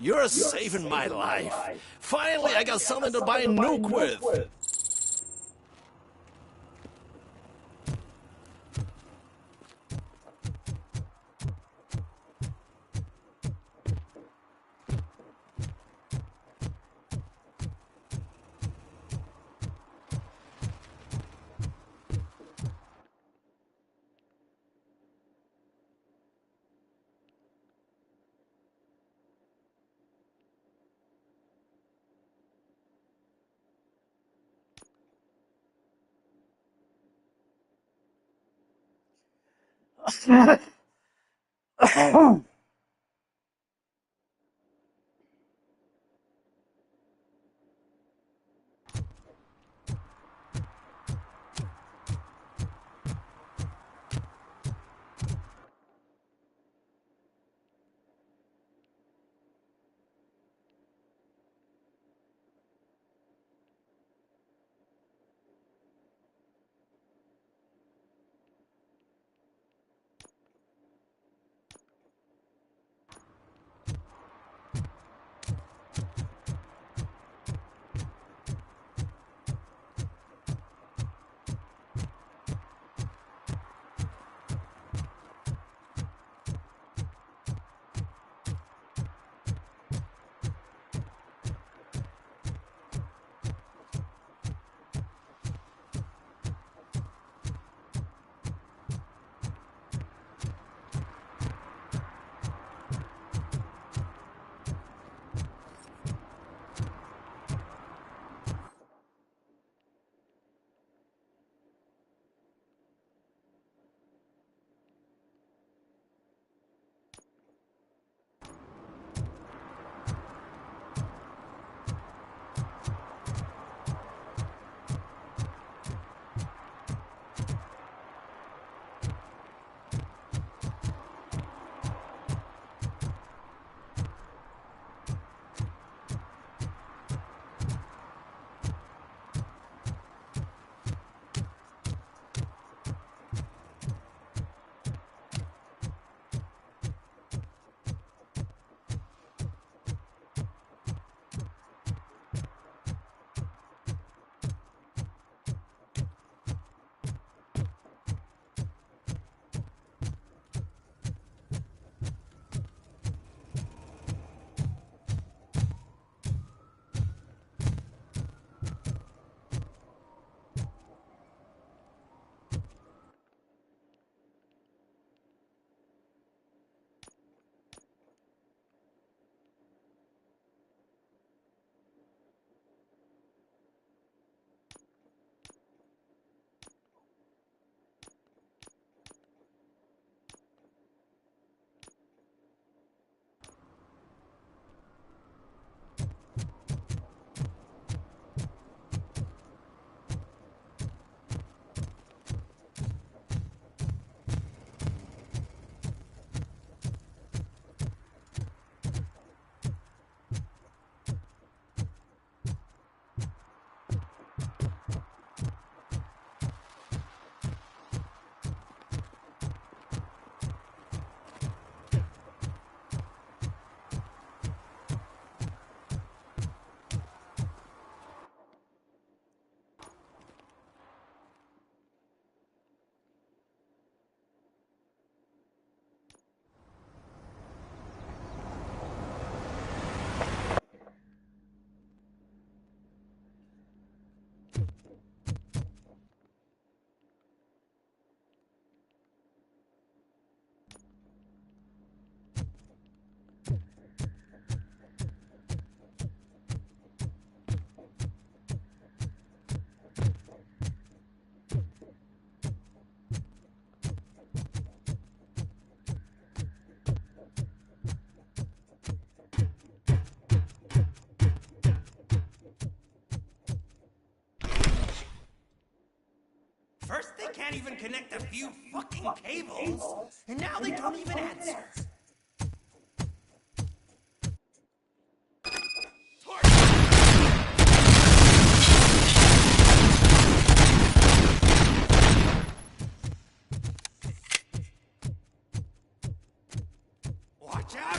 You're saving my life. Finally, I got something to buy a nuke with. can't even connect a few fucking cables. And now they don't even answer. Watch out!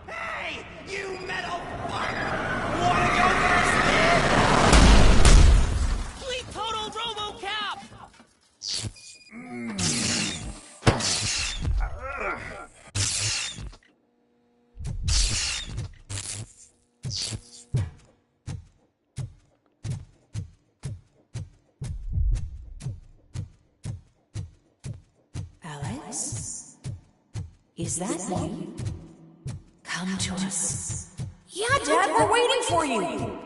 Hey, you metal fucker! Wanna go first, kid? Fleet total Robocop! Alex? Is that you? Come to us. Yeah, Dad, we're waiting for you.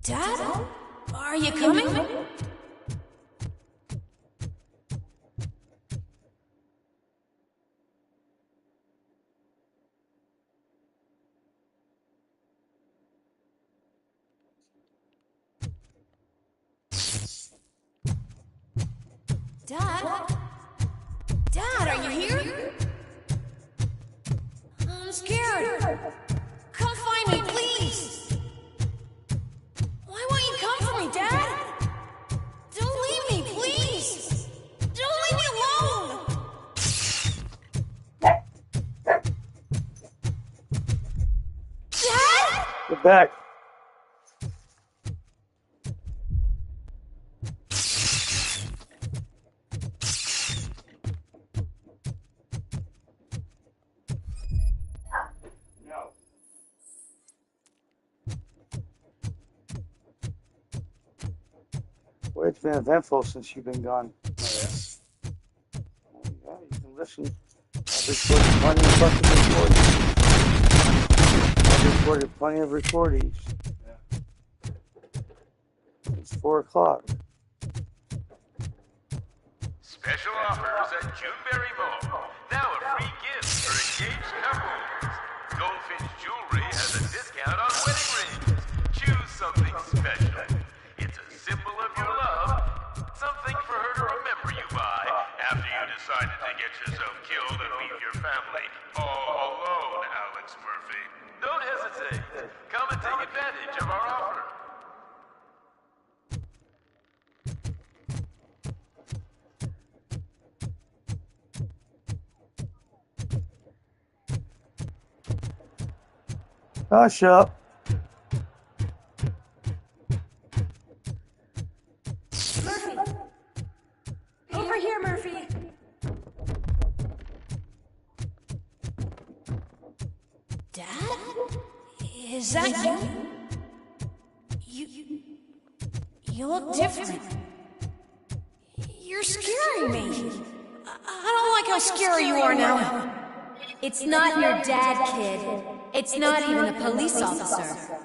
Dad? Are you coming? Dad? Dad, are you here? I'm scared. Come find me, please. Why won't you come for me, Dad? Don't leave me, please. Don't leave me alone. Dad? Get back. Well, it's been eventful since you've been gone. Oh, yeah, you can listen. I've recorded plenty of fucking recordings. I've recorded plenty of recordings. It's 4 o'clock. Special offers at Juneberry Mall. Now a free gift for engaged couples. Goldfinch Jewelry has a discount on wedding rings. Choose something special. It's a symbol of your love. Something for her to remember you by after you decided to get yourself killed and leave your family all alone, Alex Murphy. Don't hesitate. Come and take advantage of our offer. Hush up. Murphy. Over here, Murphy. Dad? Is that you? You look different. You're scaring me. I don't like how scary you are now. It's not your dad, kid. It's not even a police officer.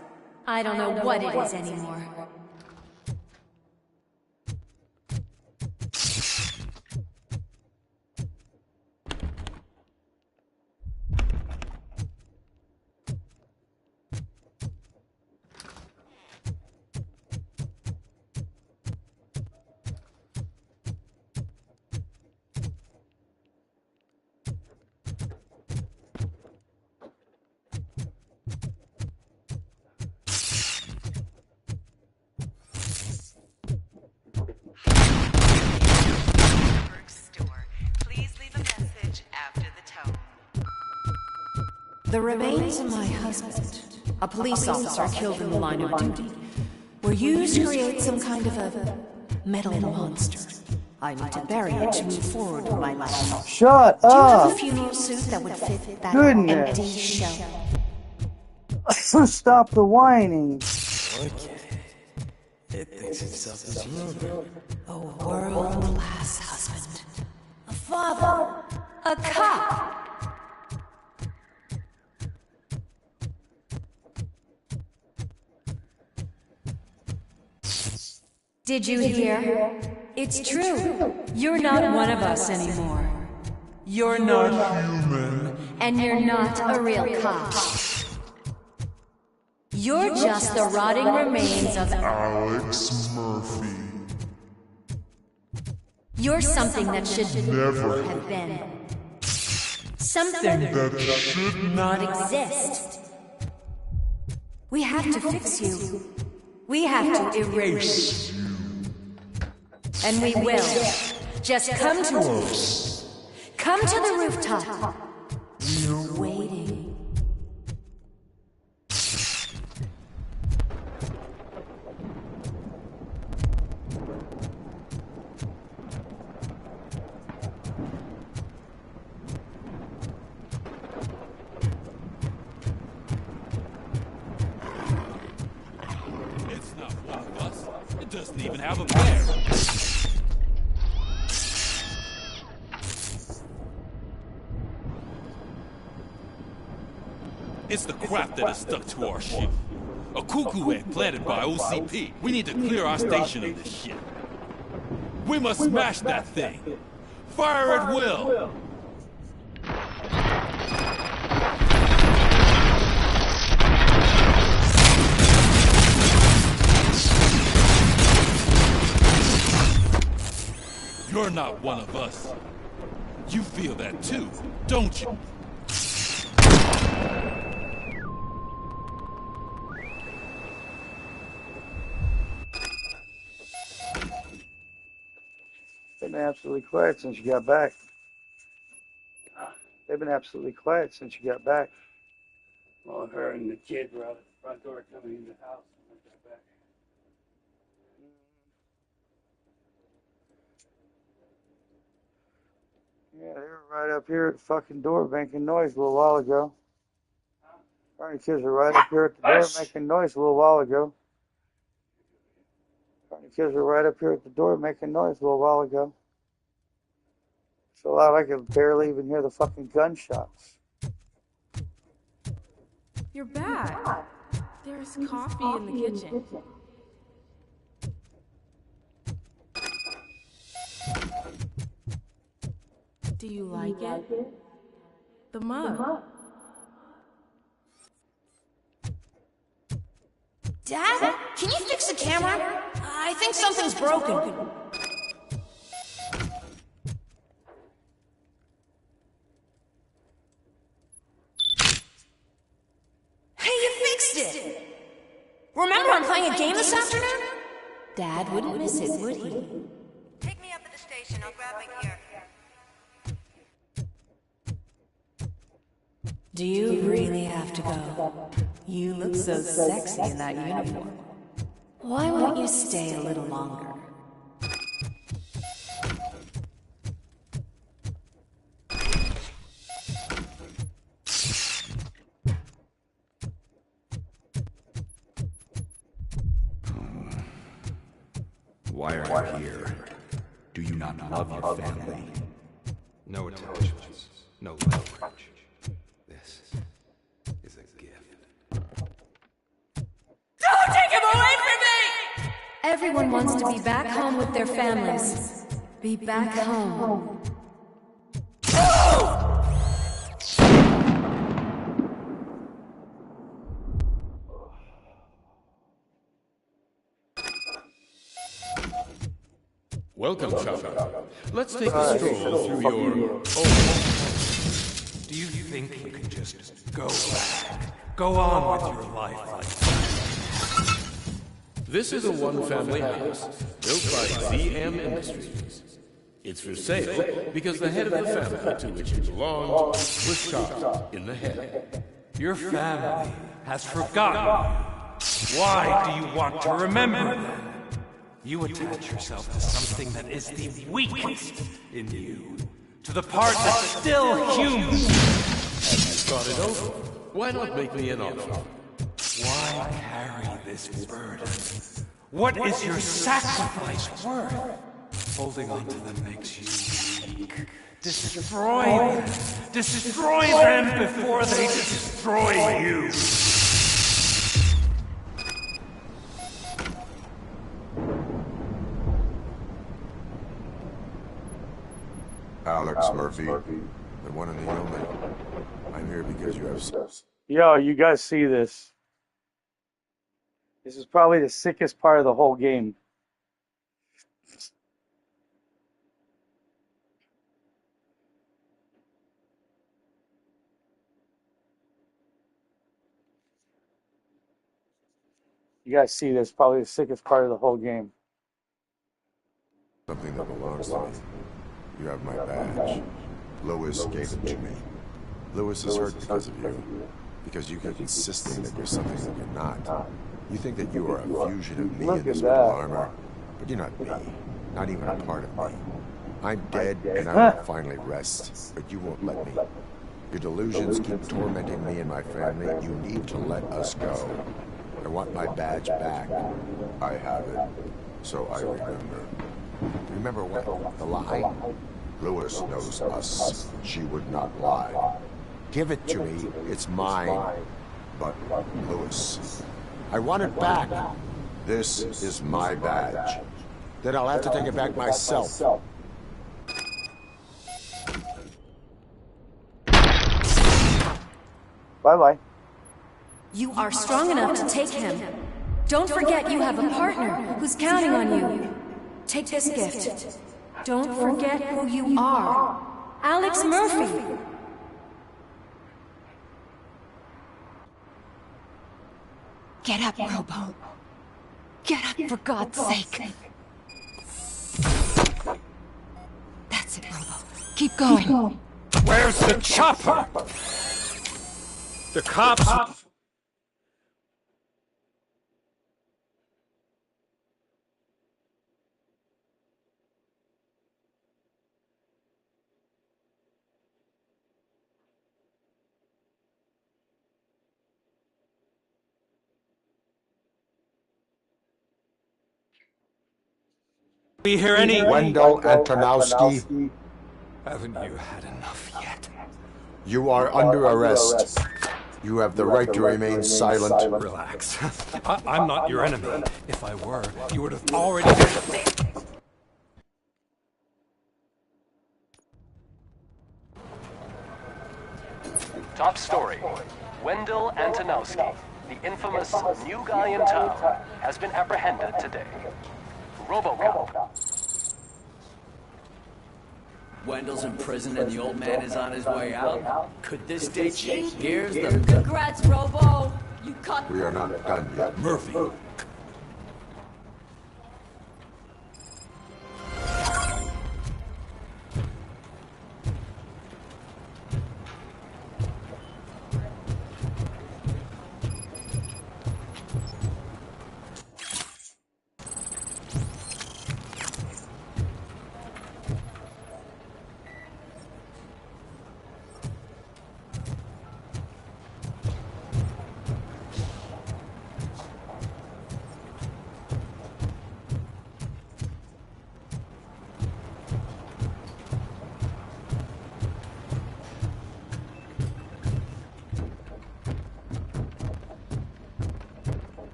I don't know what it is anymore. The remains of my husband, a police officer killed in the line of duty, were used to create some kind of a metal monster. I need to bury it to move forward with my life. Shut Do you have up! a funeral suit that would fit that Goodness. empty shell? Stop the whining. Okay. It thinks itself as human. A world-class husband. A father. A cop. Did you hear? It's true. You're not one of us anymore. You're not human. And you're not a real cop. You're just the rotting remains of Alex Murphy. You're something that should Never have been. Something that should not exist. We have to fix you. We have to erase you. And we will. Just come to us. Come to the rooftop. We're waiting. It's not one of us. It doesn't even have a bear. It's the crap that is stuck to our ship. A cuckoo egg planted by OCP. We need to clear our station of this shit. We must smash that thing. Fire at will. You're not one of us. You feel that too, don't you? They've been absolutely quiet since you got back. They've been absolutely quiet since you got back. Well, her and the kid were out at the front door coming into the house when I got back. Yeah, they were right up here at the fucking door making noise a little while ago. Her and the kids were right up here at the door making noise a little while ago. Her and the kids were right up here at the door making noise a little while ago. So loud I could barely even hear the fucking gunshots. You're back. There's coffee in the kitchen. Do you like it? The mug. Dad, can you fix the camera? I think something's broken. Hey, you fixed it! Remember I'm playing a game this afternoon? Dad wouldn't miss it, would he? Take me up at the station. I'll grab my gear. Do you really have to go? You look so sexy in that uniform. Why won't you stay a little longer? Why are you here? Do you not love your family? No intelligence, no leverage. This is a gift. Don't take him away from me! Everyone wants to be back home with their families. Be back home. Welcome, Chaka. Let's take a stroll through your... Do you think you can just go back? Go on with your life like that? This is a one-family house built by ZM Industries. It's for sale because the head of the family to which it belonged was shot in the head. Your family has forgotten. Why do you want to remember them? You attach yourself to something that is the weakest in you, to the part that's still human. Have you thought it over? Why not make me an offer? Why carry this burden? What is your sacrifice worth? Holding on to them makes you weak. Destroy them! Destroy them before they destroy you! Alex Murphy, the one and the only. I'm here because you have... Yo, you guys see this? This is probably the sickest part of the whole game. You guys see this? Probably the sickest part of the whole game. Something that belongs to me. You have my badge. Lewis gave it to me. Lewis is hurt because of you. Because you keep insisting that you're something that you're not. You think that you are a fusion of me in this metal armor. But you're not me. Not even a part of me. I'm dead and I will finally rest. But you won't let me. Your delusions keep tormenting me and my family. You need to let us go. I want my badge back. I have it. So I remember. Remember what? The lie? Lewis knows us. She would not lie. Give it to me. It's mine. But Lewis, I want it back. This is my badge. Then I'll have to take it back myself. Bye-bye. You are strong enough to take him. Don't forget you have a partner who's counting on you. Take this gift. Don't forget who you are. Alex Murphy. Get up, Robo. Get up, for God's sake. That's it, Robo. Keep going. Where's the chopper? The cops... We hear any... Wendell Antonowski? Haven't you had enough yet? You are under arrest. You have the right to remain silent. Relax. I'm not your enemy. If I were, you would have already... Top story. Wendell Antonowski, the infamous new guy in town, has been apprehended today. Robocop. Wendell's in prison and the old man is on his way out. Could this day change gears? Congrats, Robo. You caught... We are not done yet. Murphy.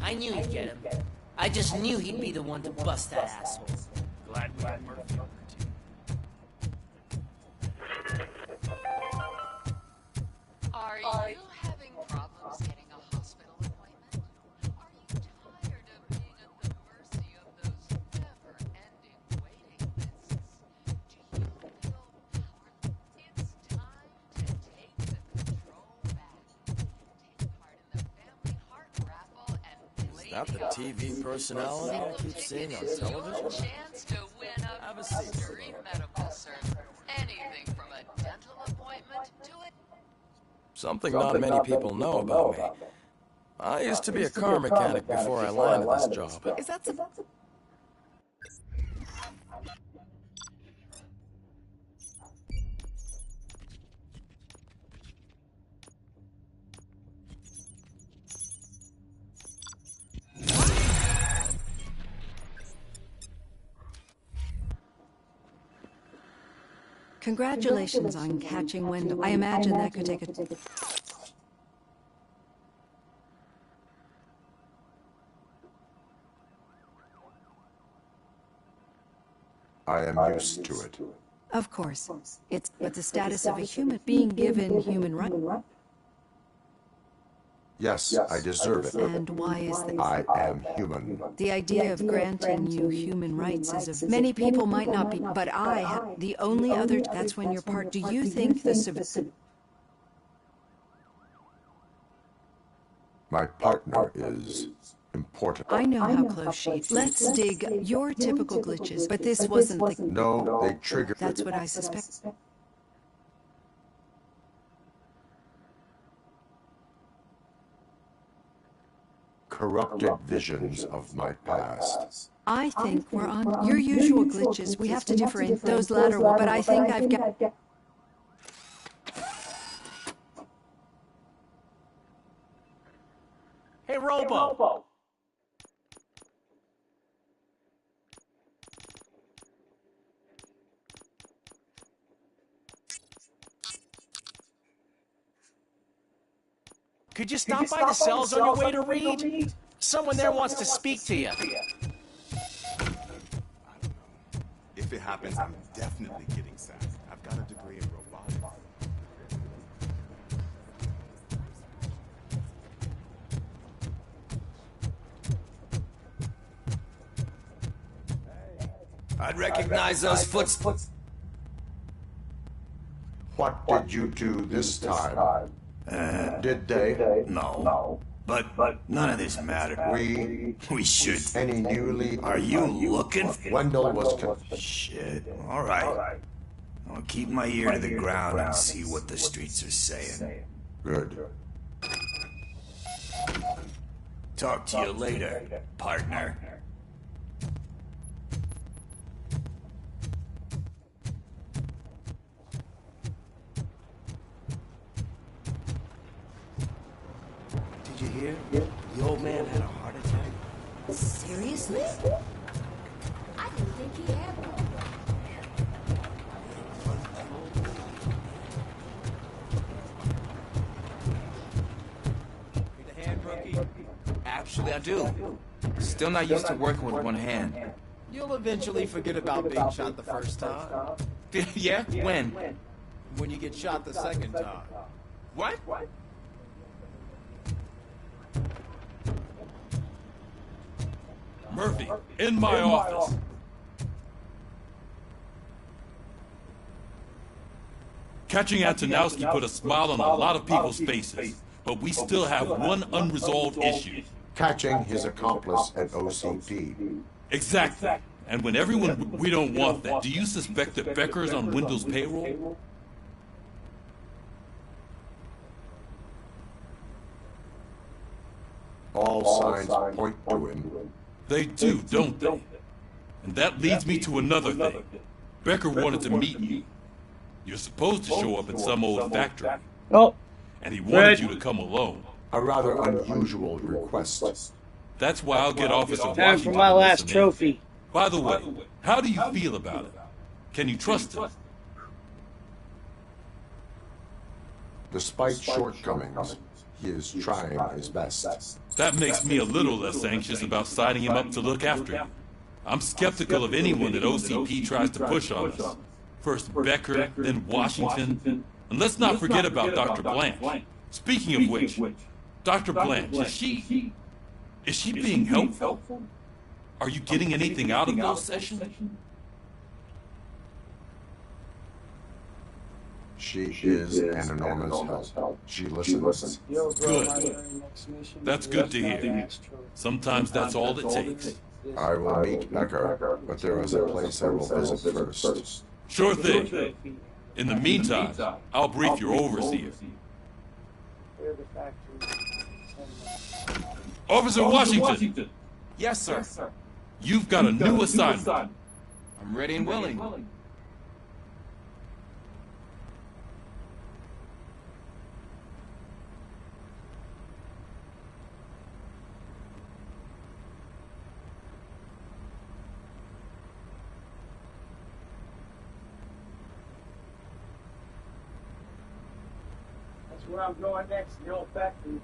I knew he'd get him. I just knew he'd be the one to bust that asshole. Glad we had Murphy on the team. Are you having problems getting a hospital appointment? Are you tired of being at the mercy of those never-ending waiting lists? Do you feel powerless? It's time to take the control back. Take part in the family heart raffle and play Is that the TV personality I keep seeing on television? chance to win a mystery medical service. Anything from a dental appointment to a Something not many people know about me. I used to be a car mechanic before I landed this job. Is that some... Congratulations on catching Wendell. I imagine that could take a... I am used to it. Of course. It's but the status of a human being given human rights. Yes, I deserve it. And why is that? I am human. The idea of granting you human rights is of many people might not be, but the only other, that's when you're part. Do you think the civil... My partner is important. I know how close she is. Let's dig your typical glitches, but this wasn't the... No, they triggered... That's what I suspect. Corrupted visions of my past. I think we're on your usual glitches. We have to differentiate those latter ones, but I think I've got... Hey, Robo! Could you stop by the cells on your way to Reed? Someone there wants to speak to you. I don't know. If it happens, I'm definitely getting sacked. I've got a degree in robotics. I'd recognize those footsteps. What did you do this time? Did they? No. But none of this mattered. We should. Any new lead? Are you looking? Wendell was... Shit. All right. I'll keep my ear to the ground and see what the streets are saying. Good. Talk to you later, partner. Did you hear? The old man had a heart attack. Seriously? I didn't think he had one. Need a hand, rookie? Actually, I do. Still not used to working with one hand. You'll eventually forget about being shot the first time. Yeah? When? When you get shot the second time. What? Murphy, in my office. Catching Antonowski put a smile on a lot of people's faces, but we still have one unresolved issue. Catching his accomplice at OCP. Exactly. And when everyone, we don't want that, do you suspect that Becker's on Wendell's payroll? All signs point to him. They do, don't they? And that leads me to another thing. Becker wanted to meet you. You're supposed to show up at some old factory. Oh. And he wanted you to come alone. A rather unusual request. That's why I'll get Officer Time Washington for my to last listen in. trophy. By the way, how do you feel about it? Can you trust him? Despite shortcomings, He is trying his best. That makes me a little less anxious about signing him up to look after you. I'm skeptical of anyone that OCP tries to push on us. First Becker, then Washington. And let's not forget about Dr. Blanche. Speaking of which, Dr. Blanche, is she being helpful? Are you getting anything out of those sessions? She is an enormous help. She listens. Good. That's good to hear. Sometimes that's all it takes. I will meet Becker, but there is a place I will visit first. Sure thing. In the meantime, I'll brief your overseer. Officer Washington! Yes, sir. You've got a new assignment. I'm ready and willing. That's where I'm going next, the old factory.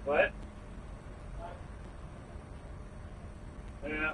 What? Yeah.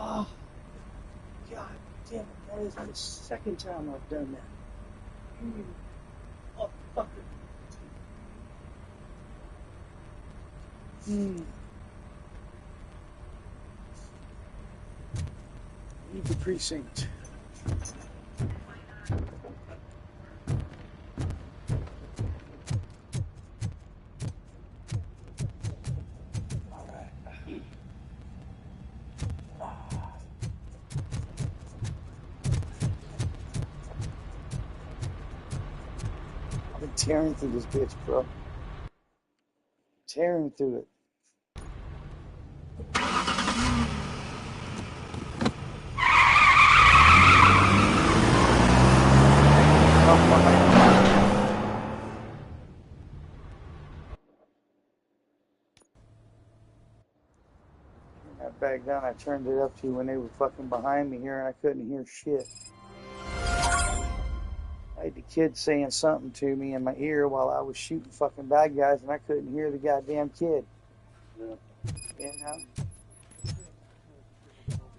Oh, God damn it. That is the second time I've done that. Oh, fucker. Leave the precinct. I've been tearing through this bitch, bro. Tearing through it. I back down, I turned it up to when they were fucking behind me here and I couldn't hear shit. I had the kid saying something to me in my ear while I was shooting fucking bad guys and I couldn't hear the goddamn kid. Yeah. You know?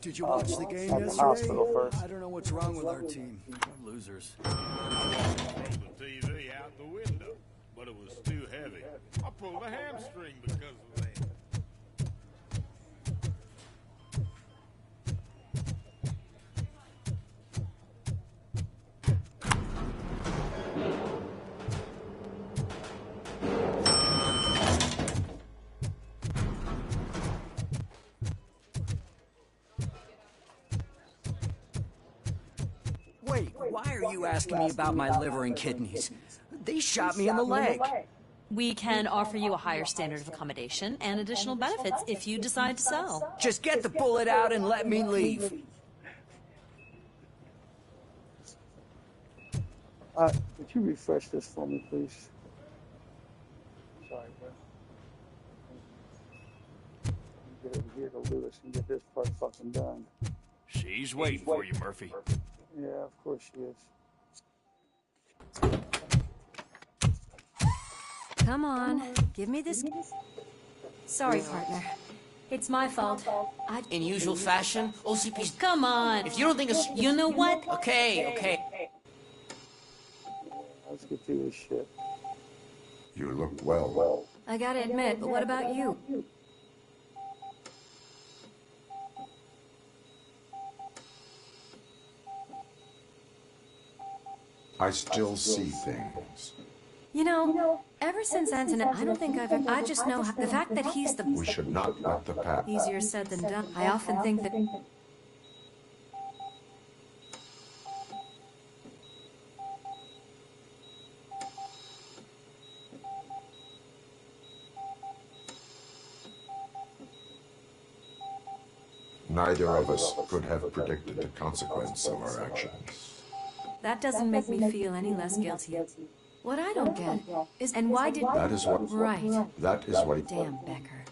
Did you watch the game At the yesterday? hospital first. I don't know what's wrong with our team. We're losers. Throw the TV out the window, but it was too heavy. I pulled a hamstring because of that. Wait, why are are you asking me about my liver and kidneys? They shot me in the leg. We can offer you a higher standard of accommodation and additional benefits if you decide to sell. Just get the bullet out and let me leave. Would you refresh this for me, please? Sorry, bro. Get over here to Lewis and get this part fucking done. She's waiting for you, Murphy. Yeah, of course she is. Come on, give me this. Sorry, partner. It's my fault. In usual fashion, OCP's... Come on. If you don't think it's... You know what? Okay. Let's get through this shit. You look well. I gotta admit, but what about you? I still see things. You know, ever since Antoinette, I don't think I just know the fact that he's the... We should not let the past... Easier said than done. I often think that... Neither of us could have predicted the consequence of our actions. That doesn't make me feel any less guilty. What I don't get is... And why did... That is what... Right. That is what... Damn, Becker.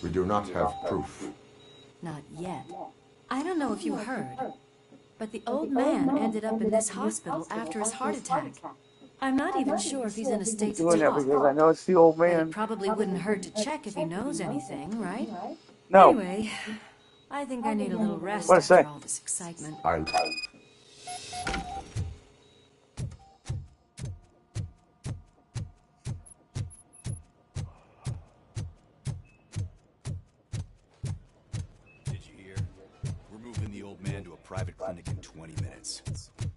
We do not have proof. Not yet. I don't know if you heard, but the old man ended up in this hospital after his heart attack. I'm not even sure if he's in a state to Doing that talk. because I know it's the old But man. it probably wouldn't hurt to check if he knows anything, right? No. Anyway, I think I need a little rest What'd I after say? all this excitement. Did you hear? We're moving the old man to a private clinic in 20 minutes.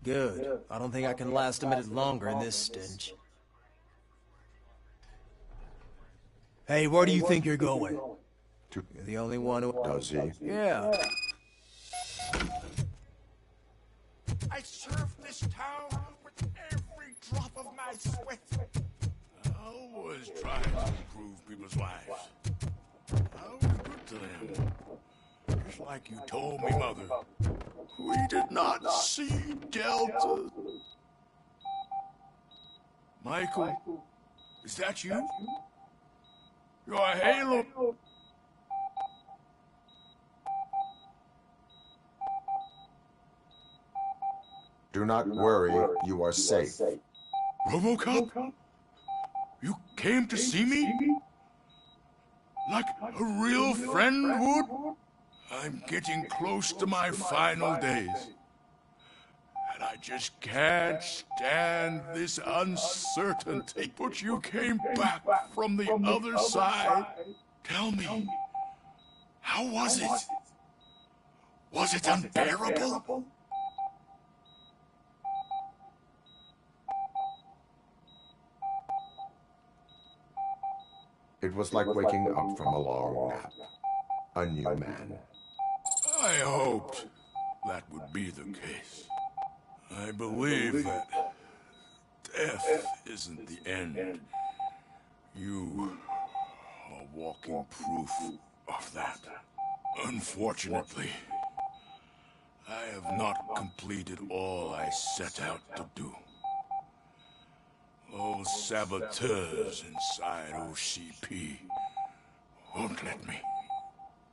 Good. I don't think I can last a minute longer in this stench. Hey, where do you think you're going? You're the only one who... Does he? Yeah. I serve this town with every drop of my sweat. I always try to improve people's lives. I was good to them. Just like you told me, Mother. We did not see Delta. Michael, is that you? Your halo... Do not worry, you are safe. Robocop? You came to see me? Like a real friend would? I'm getting close to my final days. And I just can't stand this uncertainty. But you came back from the other side. Tell me, how was it? Was it unbearable? It was like waking up from a long nap. A new man. I hoped that would be the case. I believe that death isn't the end. You are walking proof of that. Unfortunately, I have not completed all I set out to do. Those saboteurs inside OCP won't let me.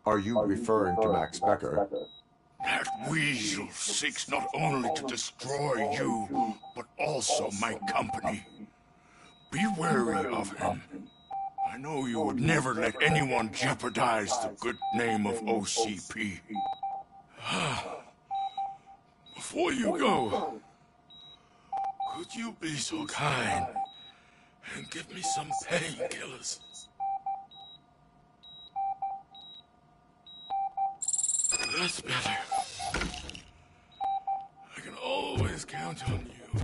Are you referring to Max Becker? That weasel seeks not only to destroy you, but also my company. Be wary of him. I know you would never let anyone jeopardize the good name of OCP. Before you go, could you be so kind and give me some painkillers? That's better. I can always count on you.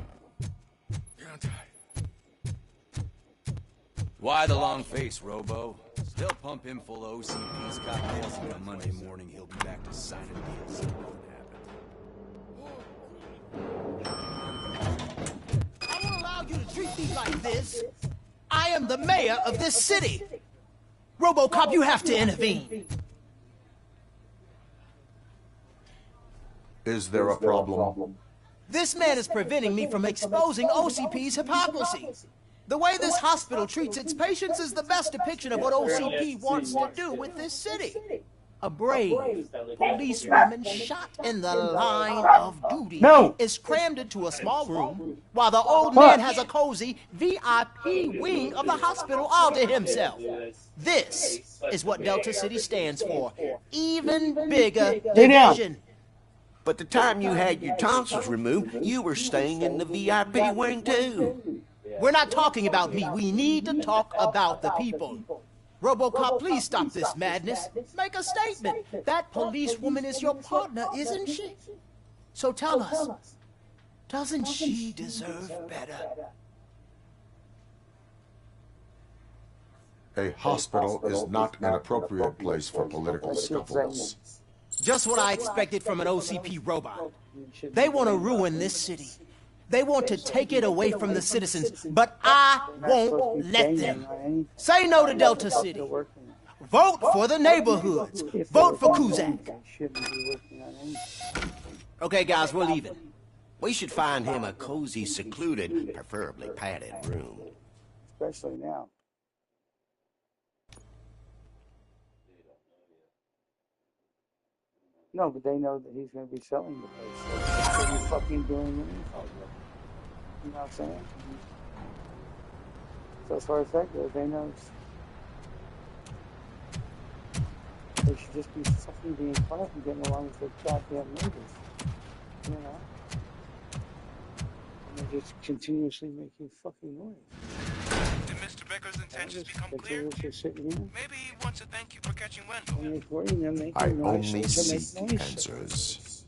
Can't I? Why the long face, Robo? They'll pump him full of OCP's cocktails, and on Monday morning he'll be back to sign a deal so nothing happened. I won't allow you to treat me like this. I am the mayor of this city. Robocop, you have to intervene. Is there a problem? This man is preventing me from exposing OCP's hypocrisy. The way this hospital treats its patients is the best depiction of what OCP wants to do with this city. A brave policewoman shot in the line of duty is crammed into a small room, while the old man has a cozy VIP wing of the hospital all to himself. This is what Delta City stands for. Even bigger division. But the time you had your tonsils removed, you were staying in the VIP wing too. We're not talking about me. We need to talk about the people. Robocop, please stop this madness. Make a statement. That policewoman is your partner, isn't she? So tell us, doesn't she deserve better? A hospital is not an appropriate place for political scuffles. Just what I expected from an OCP robot. They want to ruin this city. They want to take it away from the citizens, but I won't let them. Say no to Delta City. Vote for the neighborhoods. Vote for Kuzak. Okay, guys, we're leaving. We should find him a cozy, secluded, preferably padded room. Especially now. No, but they know that he's going to be selling the place. So what are you fucking doing in the You know what I'm saying? So as far as that goes, they know they should just be fucking being quiet and getting along with their goddamn neighbors. You know? And they just continuously making fucking noise. Did Mr. Becker's intentions become clear? Maybe he wants to thank you for catching Wendell. I only seek answers.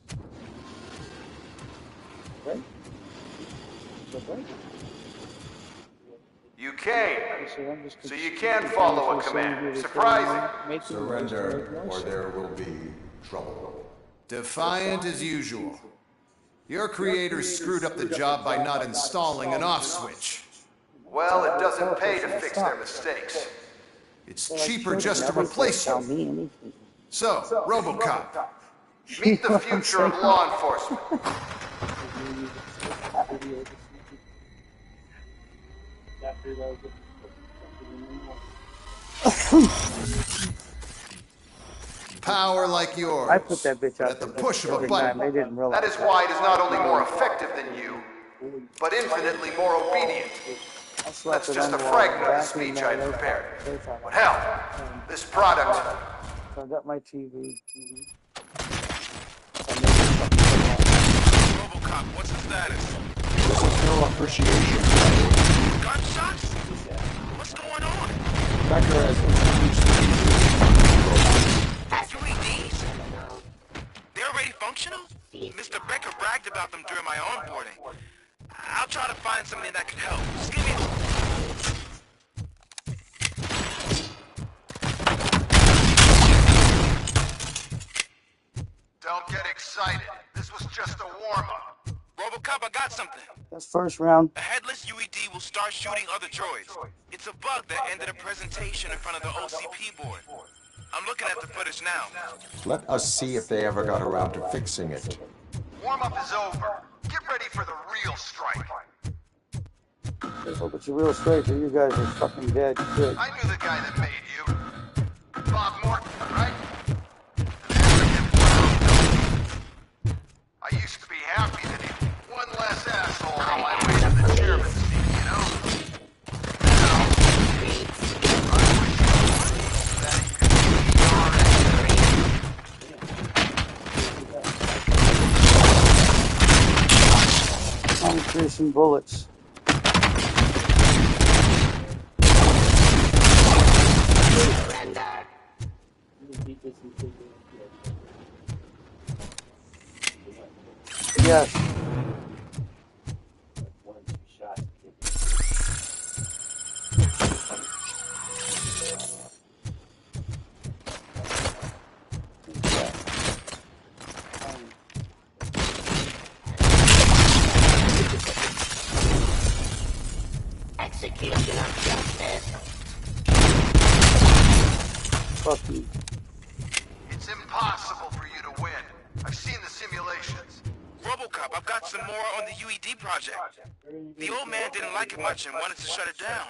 Right? You came, so you can follow a command. Surprising. Surrender, or there will be trouble. Defiant as usual. Your creators screwed up the job by not installing an off switch. Well, it doesn't pay to fix their mistakes. It's cheaper just to replace you. So, Robocop, meet the future of law enforcement. Power like yours. I put that bitch out at the push of a button. They didn't realize that is why it is not only more effective than you, but infinitely more obedient. That's just a fragment of the speech I had prepared. But hell, this product... So I got my TV. Robocop, what's the status? This is no appreciation. Gunshots? What's going on? Becker has introduced UEDs? They're already functional? Mr. Becker bragged about them during my onboarding. I'll try to find something that could help. Just give me Don't get excited. This was just a warm-up. Robocop, I got something. That's first round. A headless UED will start shooting other droids. It's a bug that ended a presentation in front of the OCP board. I'm looking at the footage now. Let us see if they ever got around to fixing it. Warm-up is over. Get ready for the real strike. I hope it's a real strike or you guys are fucking dead. Good. I knew the guy that made you. Bob Morton, right? I used to be happy that he one less asshole on my way to the chairman's seat, you know? I'm chasing bullets. Yes. got some more on the UED project. The old man didn't like it much and wanted to shut it down.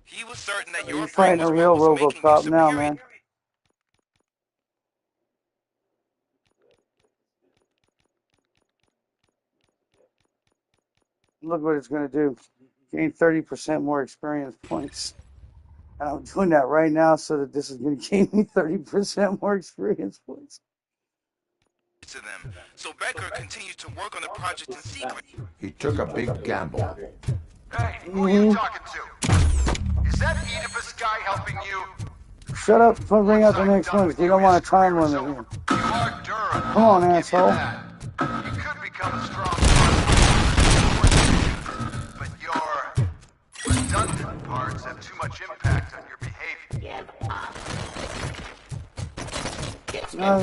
He was certain that your You're fighting a real Robocop now, man. Look what it's going to do. Gain 30% more experience points. And I'm doing that right now so that this is going to gain me 30% more experience points. to them. So Becker continued to work on the project in secret. He took a big gamble. Hey, who are you talking to? Is that Oedipus guy helping you? Shut up before I bring out the next one, because you don't want a time limit here. Come on, asshole. You could become a strong but your redundant parts have too much impact on your behavior. No.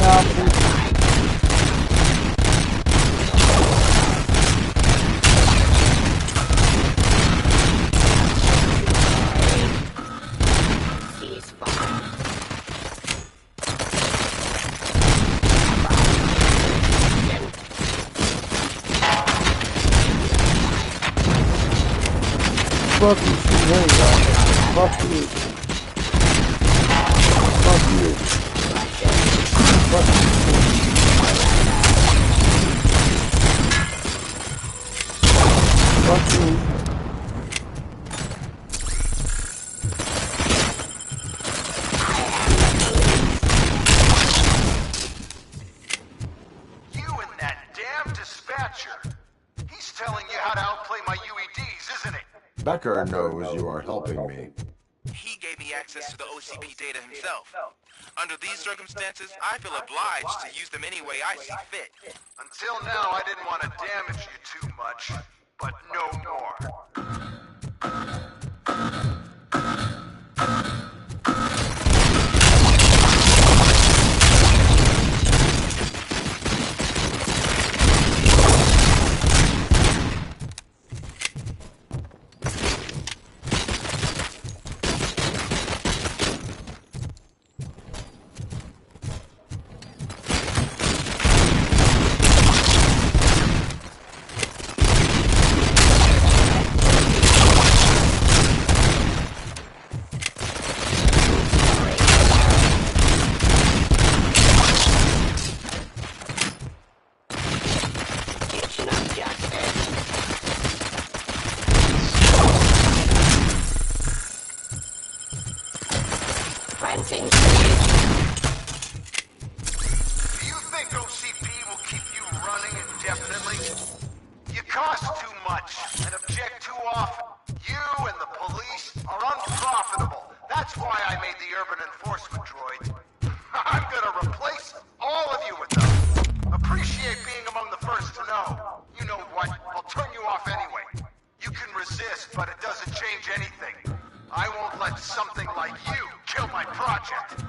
Fuck you, there you go. Fuck you. Fuck you. Fuck you. Fuck you. You and that damn dispatcher. He's telling you how to outplay my UEDs, isn't it? Becker knows you are helping me. He gave me access to the OCP data himself. Under these circumstances, I feel obliged to use them any way I see fit. Until now, I didn't want to damage you too much, but no more. Do you think OCP will keep you running indefinitely? You cost too much and object too often. You and the police are unprofitable. That's why I made the urban enforcement droids. I'm gonna replace all of you with them. Appreciate being among the first to know. You know what? I'll turn you off anyway. You can resist, but it doesn't change anything. I won't let something like you kill my project.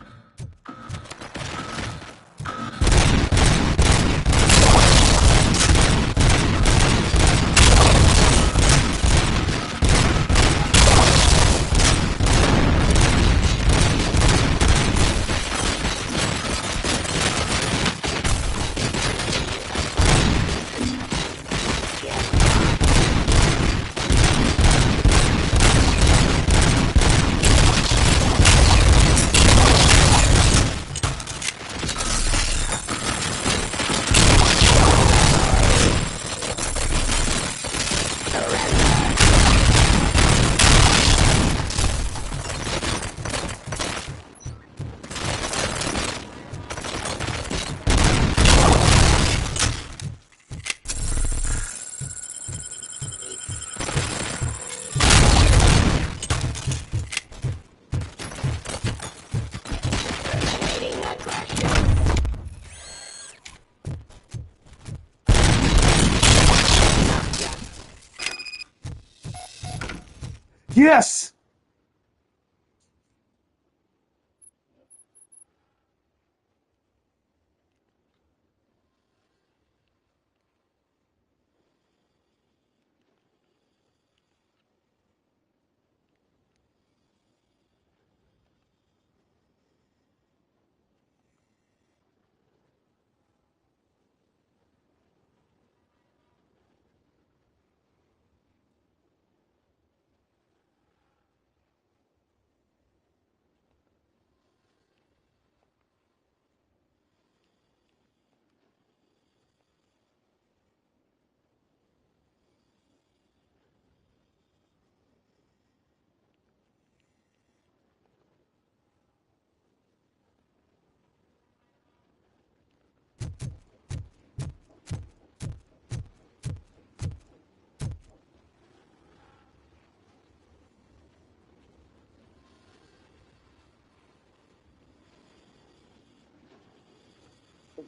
Yes!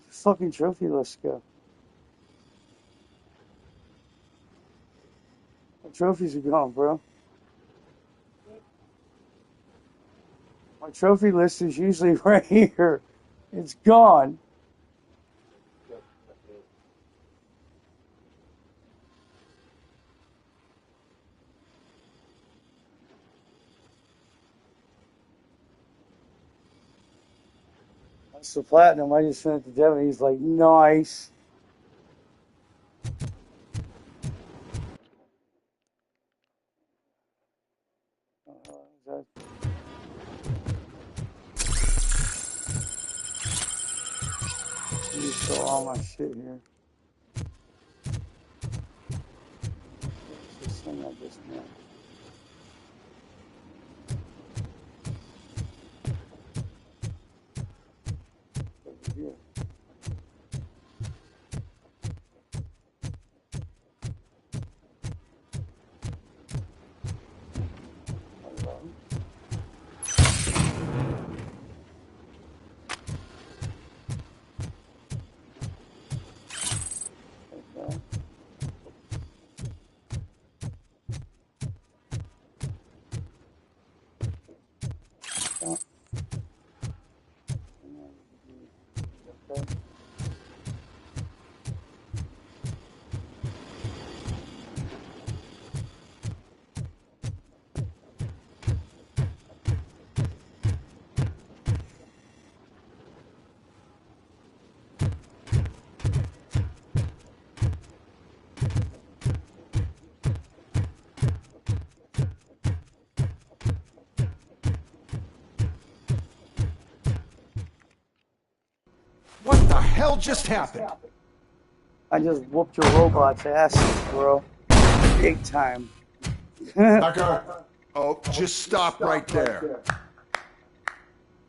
Fucking trophy list go. The trophies are gone, bro. My trophy list is usually right here. It's gone. That's the platinum. I just sent it to Devin. He's like, nice. You saw all my shit here. What's this thing I just met? Over here. Hello. Okay. Okay. What the hell just happened? I just whooped your robot's ass, bro. Big time. Oh, just stop right there.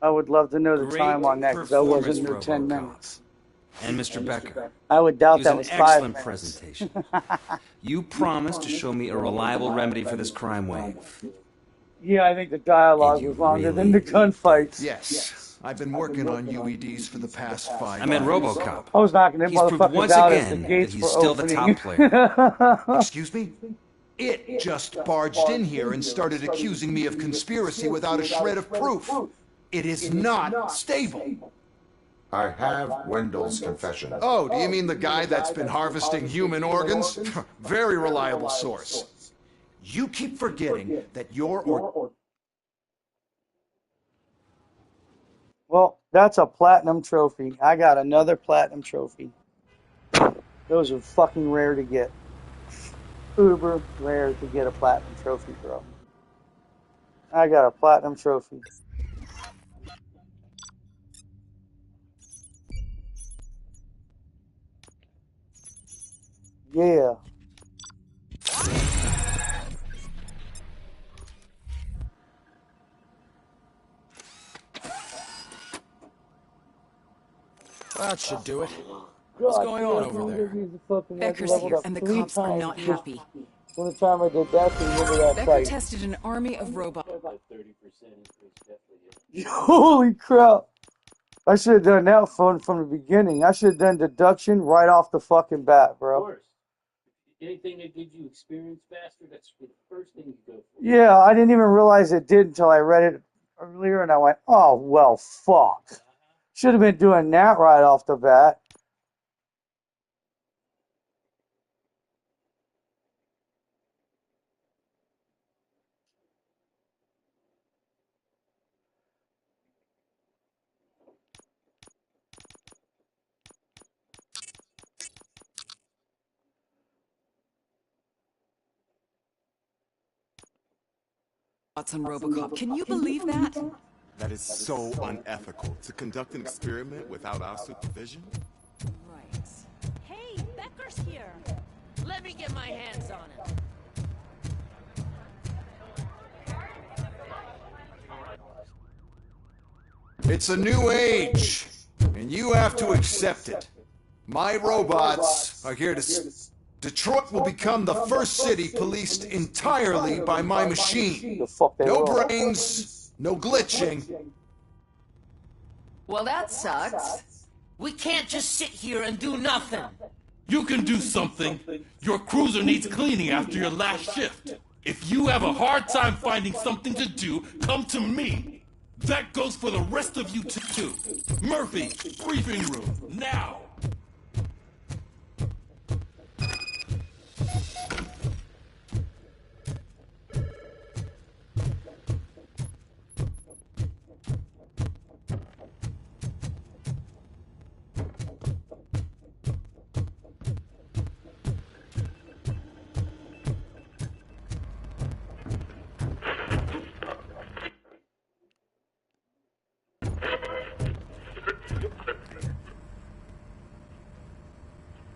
I would love to know the Great time on that because that wasn't near performance, 10 Robocop. minutes. And Mr. Becker. I would doubt that It was was an 5 excellent minutes. presentation. You promised to show me a reliable remedy for this crime wave. Yeah, I think the dialogue was longer than the gunfights. Yes. I've been working on UEDs for the past 5 I meant months. Robocop. I was knocking them He's proved motherfuckers once out as the again that gates he's were still the opening. top player. Excuse me? It just barged in here and started accusing me of conspiracy without a shred of proof. It is not stable. I have Wendell's confession. Oh, do you mean the guy that's been harvesting human organs? Very reliable source. You keep forgetting that your Well, that's a platinum trophy. I got another platinum trophy. Those are fucking rare to get. Uber rare to get a platinum trophy, bro. I got a platinum trophy. Yeah. That should do it. What's going on over there? Becker's here, and the cops are not happy. From the time I did that, remember that Becker fight. tested an army of robots. Holy crap. I should have done that from the beginning. I should have done deduction right off the fucking bat, bro. Of course. Anything that gives you experience faster, that's the first thing you go for. Yeah, I didn't even realize it did until I read it earlier, and I went, oh, well, fuck. Should have been doing that right off the bat. On Robocop. Can you believe that? That is so unethical, to conduct an experiment without our supervision. Right. Hey, Becker's here. Let me get my hands on him. It's a new age, and you have to accept it. My robots are here to... Detroit will become the first city policed entirely by my machine. No brains, no glitching. Well, that sucks. We can't just sit here and do nothing. You can do something. Your cruiser needs cleaning after your last shift. If you have a hard time finding something to do, come to me. That goes for the rest of you too. Murphy, briefing room, now.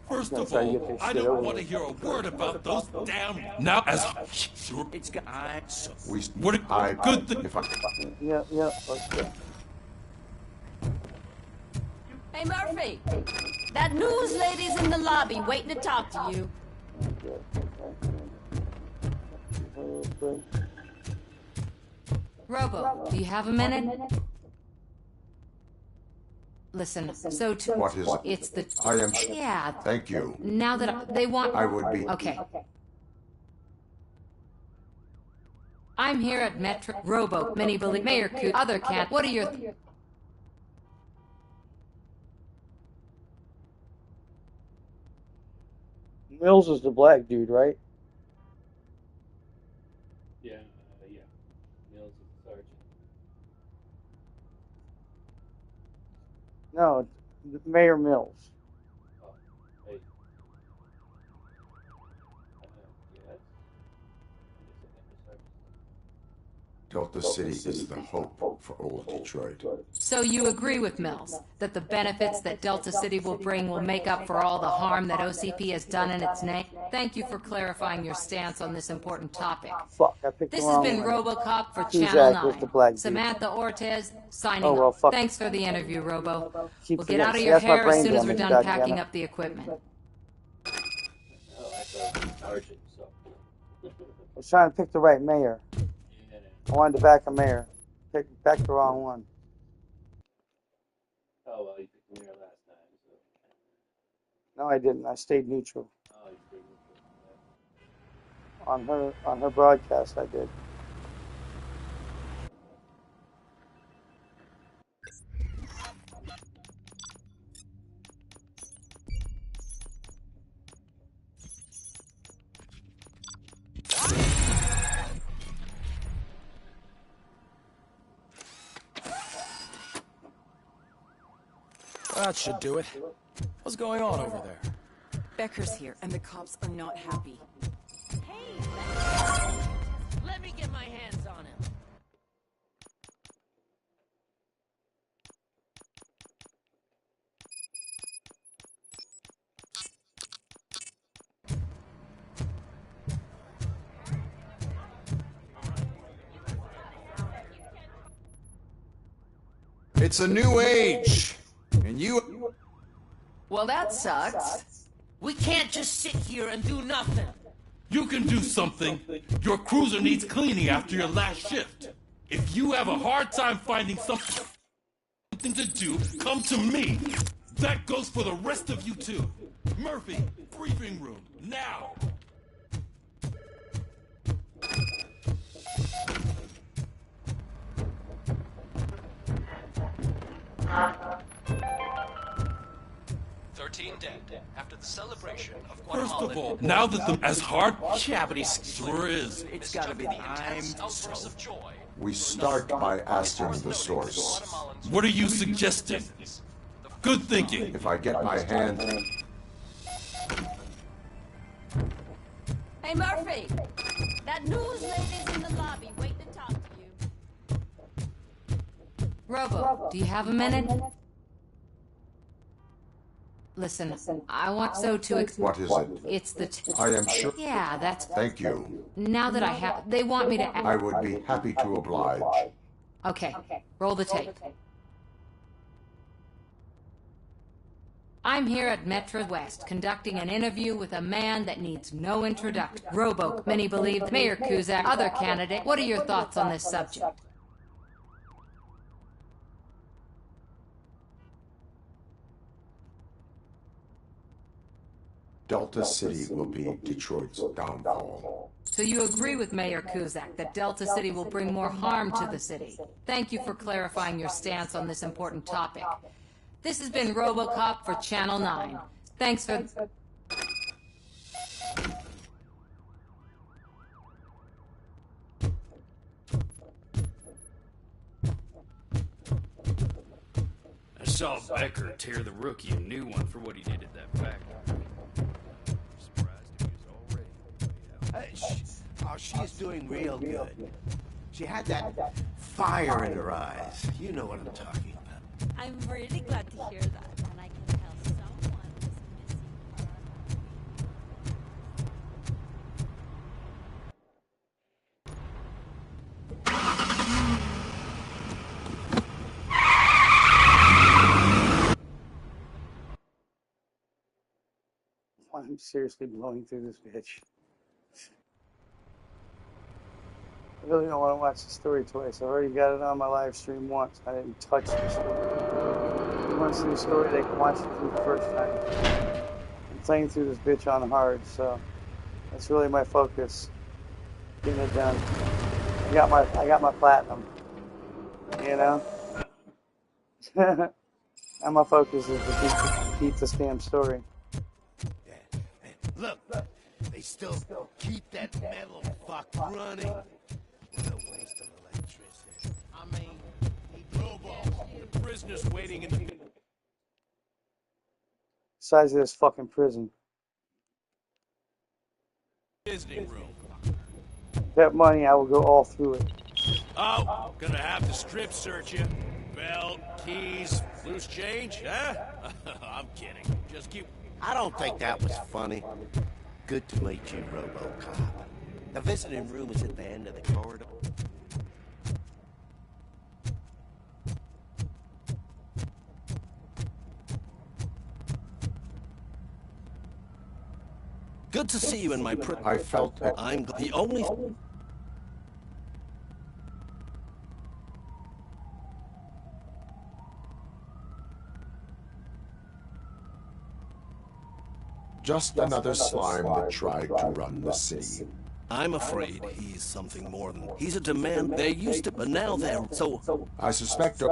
First of all, I don't want to hear a word about those damn. Now, as sure, it's got. What a good thing. Yeah, let's go. Hey, Murphy! That news lady's in the lobby waiting to talk to you. Robo, do you have a minute? Listen, so to... What is it? It's the... I am... Yeah. Thank you. Now that they want... I would be... Okay. I'm here at Metro... Robo, Mini Bully, Mayor Coot, other cat. What are your... Mills is the black dude, right? Yeah. Mills is the sergeant. No, Mayor Mills. Oh, hey. Yes. Delta City is the hope for old Detroit. So you agree with Mills that the benefits that Delta City will bring will make up for all the harm that OCP has done in its name? Thank you for clarifying your stance on this important topic. Fuck, I picked This the has wrong been one. Robocop for Cusack Channel with the 9. black dude. Samantha Ortez signing Oh, well, off. fuck. Thanks for the interview, Robo. Keep We'll get out of forgetting. your That's my hair as brain soon as we're damage, done goddammit. packing up the equipment. Oh, I thought it was sergeant, so. I was trying to pick the right mayor. I wanted to back a mayor. Back the wrong one. Oh, well, you picked the mayor last time, so. No, I didn't. I stayed neutral. Oh, you stayed neutral. On her broadcast, I did. That should do it. What's going on over there? Becker's here, and the cops are not happy. Hey, let me get my hands on him. It's a new age, and you... Well, that sucks. We can't just sit here and do nothing. You can do something. Your cruiser needs cleaning after your last shift. If you have a hard time finding something to do, come to me. That goes for the rest of you too. Murphy, briefing room, now. Dead after the celebration of First of all, now that the as hard yeah, but he's sure is. It's gotta be the outburst of joy. We start by asking the source. What are you suggesting? Good thinking. If I get my hand... Hey, Murphy! That news lady's in the lobby waiting to talk to you. Robo, do you have a minute? Listen, I want so to... What is it? It's the... I am sure... Yeah, that's... Thank you. Now that I have... They want me to... I would be happy to oblige. Okay, roll the tape. I'm here at Metro West, conducting an interview with a man that needs no introduction. Robo, many believe Mayor Cusack, other candidate. What are your thoughts on this subject? Delta City will be Detroit's downfall. So you agree with Mayor Kuzak that Delta City will bring more harm to the city? Thank you for clarifying your stance on this important topic. This has been Robocop for Channel 9. Thanks for... I saw Becker tear the rookie a new one for what he did at that factory. She's doing real good. She had that fire in her eyes. You know what I'm talking about. I'm really glad to hear that, and I can tell someone is missing I'm seriously blowing through this bitch. I really don't want to watch the story twice. I already got it on my live stream once. I didn't touch the story. If you want to see the story, they can watch it through the first time. I'm playing through this bitch on hard, so that's really my focus. Getting it done. I got my platinum. You know? And my focus is to beat this damn story. Look, they still keep that metal fuck running. What a waste of electricity. I mean, Robo, the prisoner's waiting in the Size of this fucking prison. visiting room. Bet money I will go all through it. Oh, gonna have to strip search you. Belt, keys, loose change, huh? I'm kidding. Just keep... I don't think that was funny. Good to meet you, Robocop. The visiting room is at the end of the corridor. Good to see you in my I felt that I'm the only... just another slime that tried to run the city. I'm afraid he's something more than... He's a demand. They used to, but now they're so... I suspect...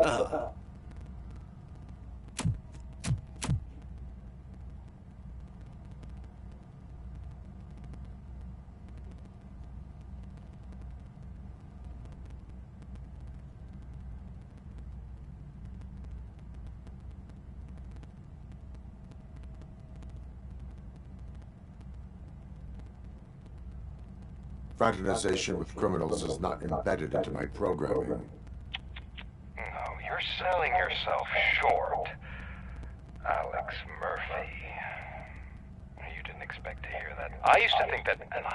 Fraternization with criminals is not embedded into my programming. No, you're selling yourself short, Alex Murphy. You didn't expect to hear that. I used to think that... And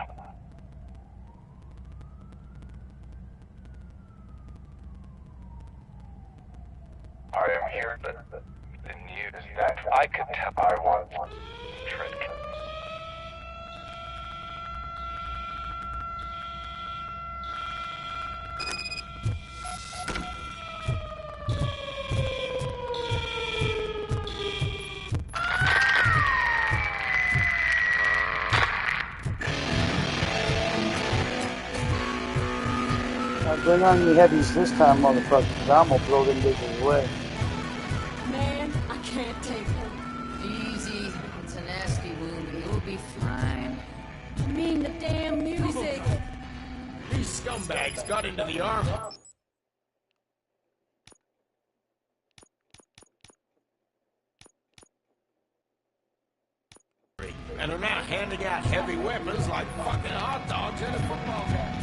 I am here to... The news that I could tell I want tread. Bring on your heavies this time, motherfucker, 'cause I'm gonna blow them bitches away. Man, I can't take it. Easy. It's a nasty wound. You'll be fine. I mean the damn music. These scumbags got into the army. And are now handing out heavy weapons like fucking hot dogs in a football game.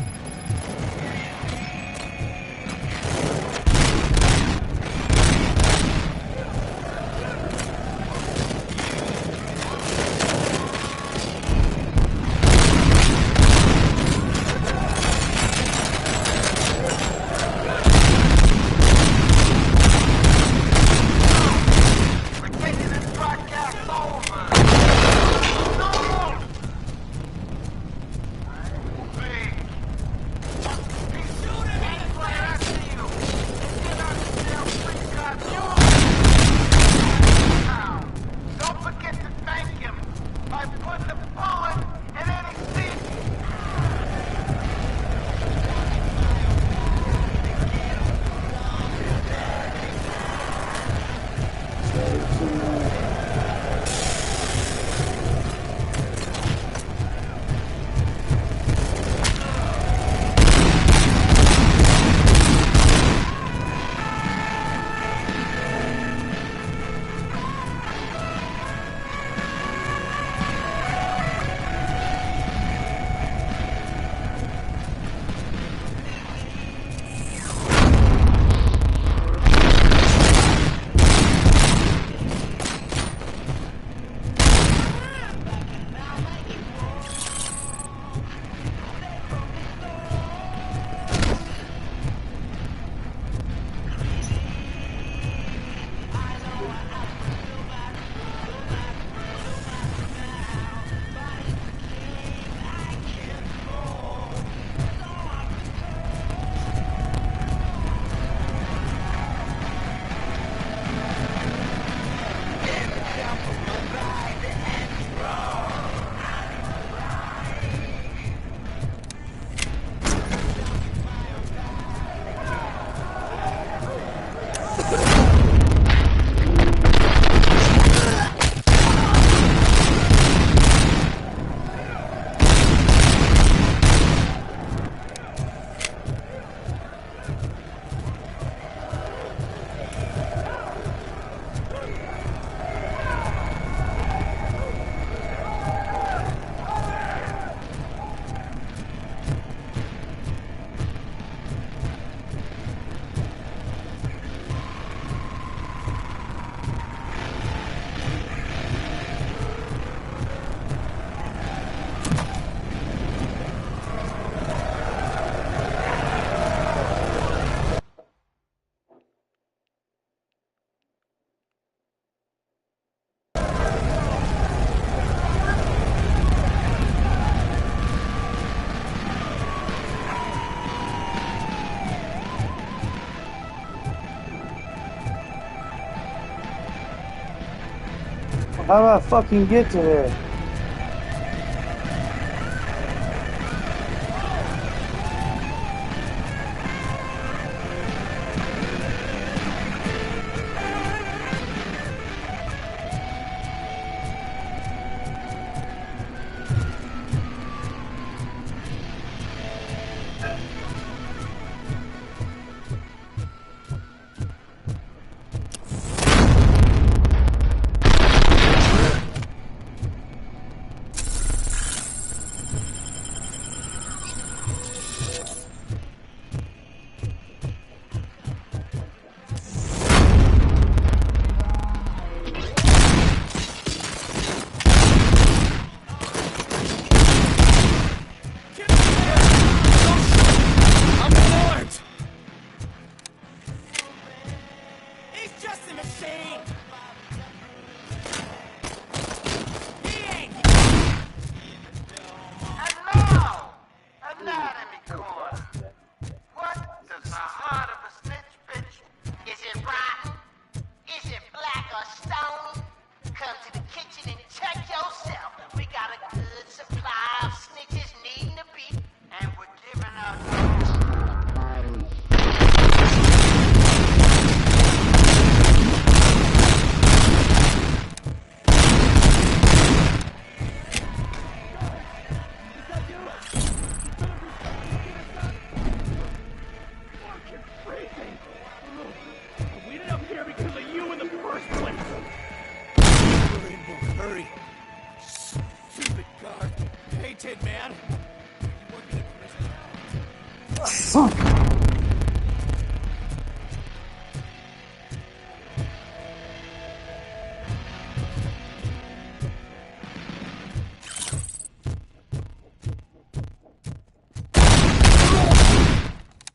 How do I fucking get to there?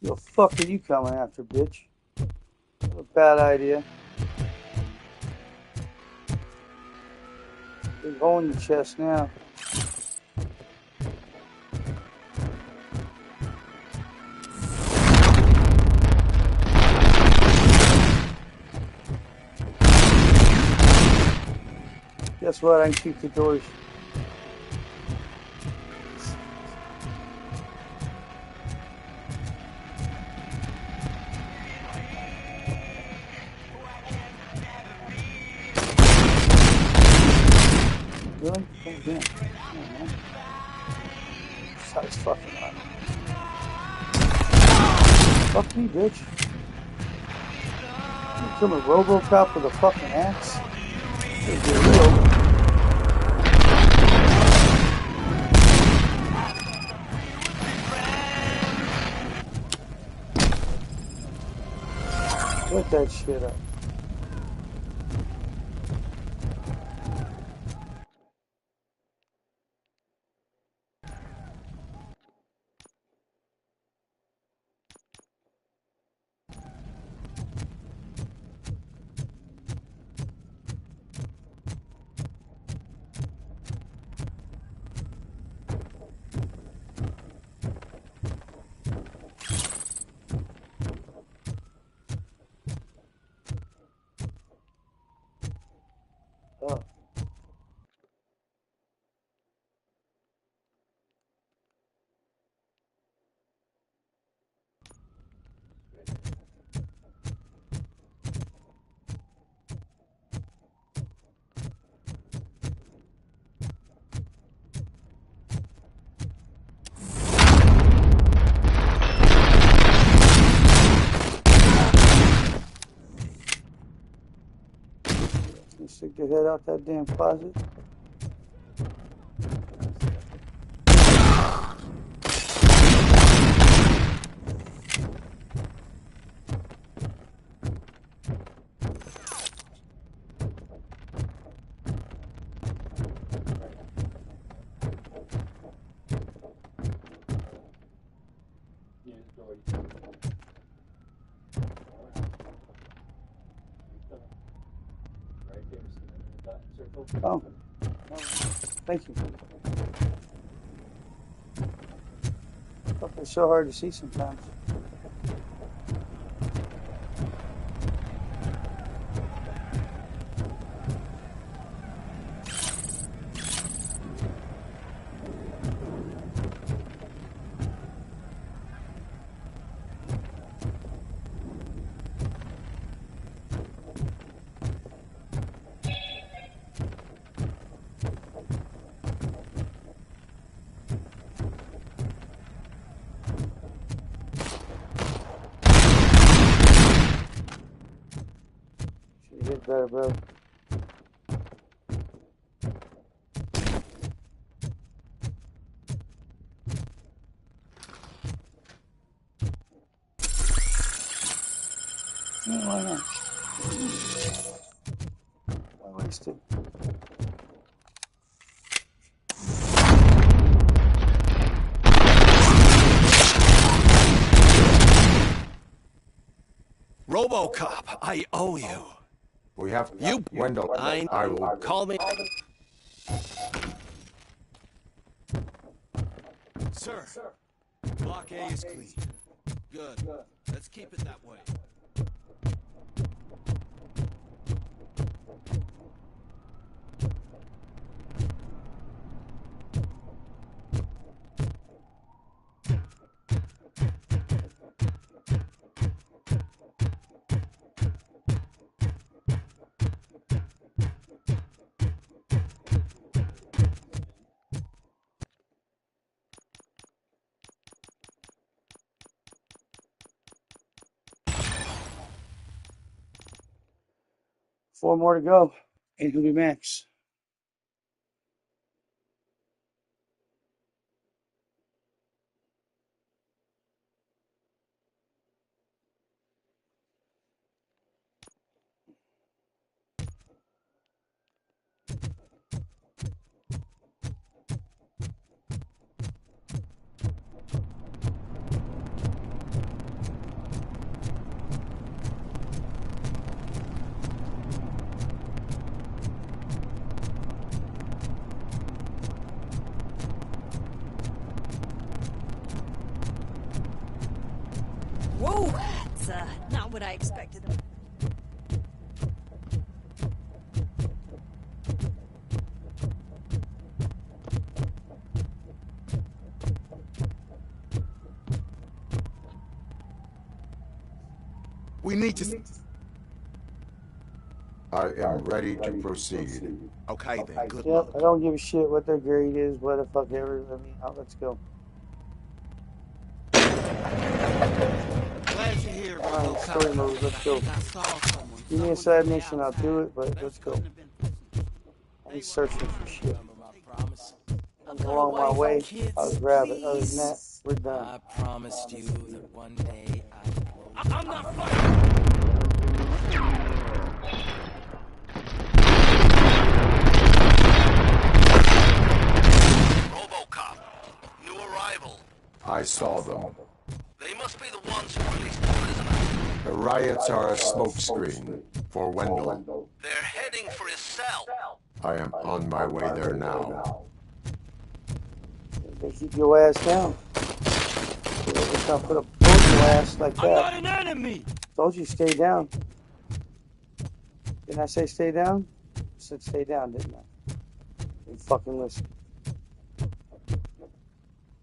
The fuck are you coming after, bitch? What a bad idea. Big hole in your chest now. Guess what? I can keep the doors Really? God damn. Oh, man. Size fucking up. Fuck me, bitch. You kill a Robocop with a fucking axe? This is real. Put that shit up. Oh. You stick your head out that damn closet. Oh, thank you. It's so hard to see sometimes. Should get better, bro. Yeah, why not? I wasted. Robocop, I owe you. We have You, Wendell. I will call me. Sir, Block A is clean. Good. Let's keep it that way. Four more to go, and he'll be max. Whoa, that's not what I expected. We need to... I am ready to proceed. Okay then, good Yep, luck. I don't give a shit what their grade is, what the fuck ever. I mean, let's go. Glad you're here, Alright, story mode, let's go. Give me a side mission, I'll do it, but let's go. I ain't searching for shit. I'm along my way, I'll grab it. Other than that, we're done. I promised you that one day I'm not fighting! Robocop. New arrival. I saw them. They must be the ones who released the prisoner. The riots are a smokescreen for Wendell. They're heading for his cell. I am on my way there now. They keep your ass down. They're trying to put a bullet in your ass like that. I'm not an enemy! Told you stay down. Didn't I say stay down? I said stay down, didn't I? You fucking listen.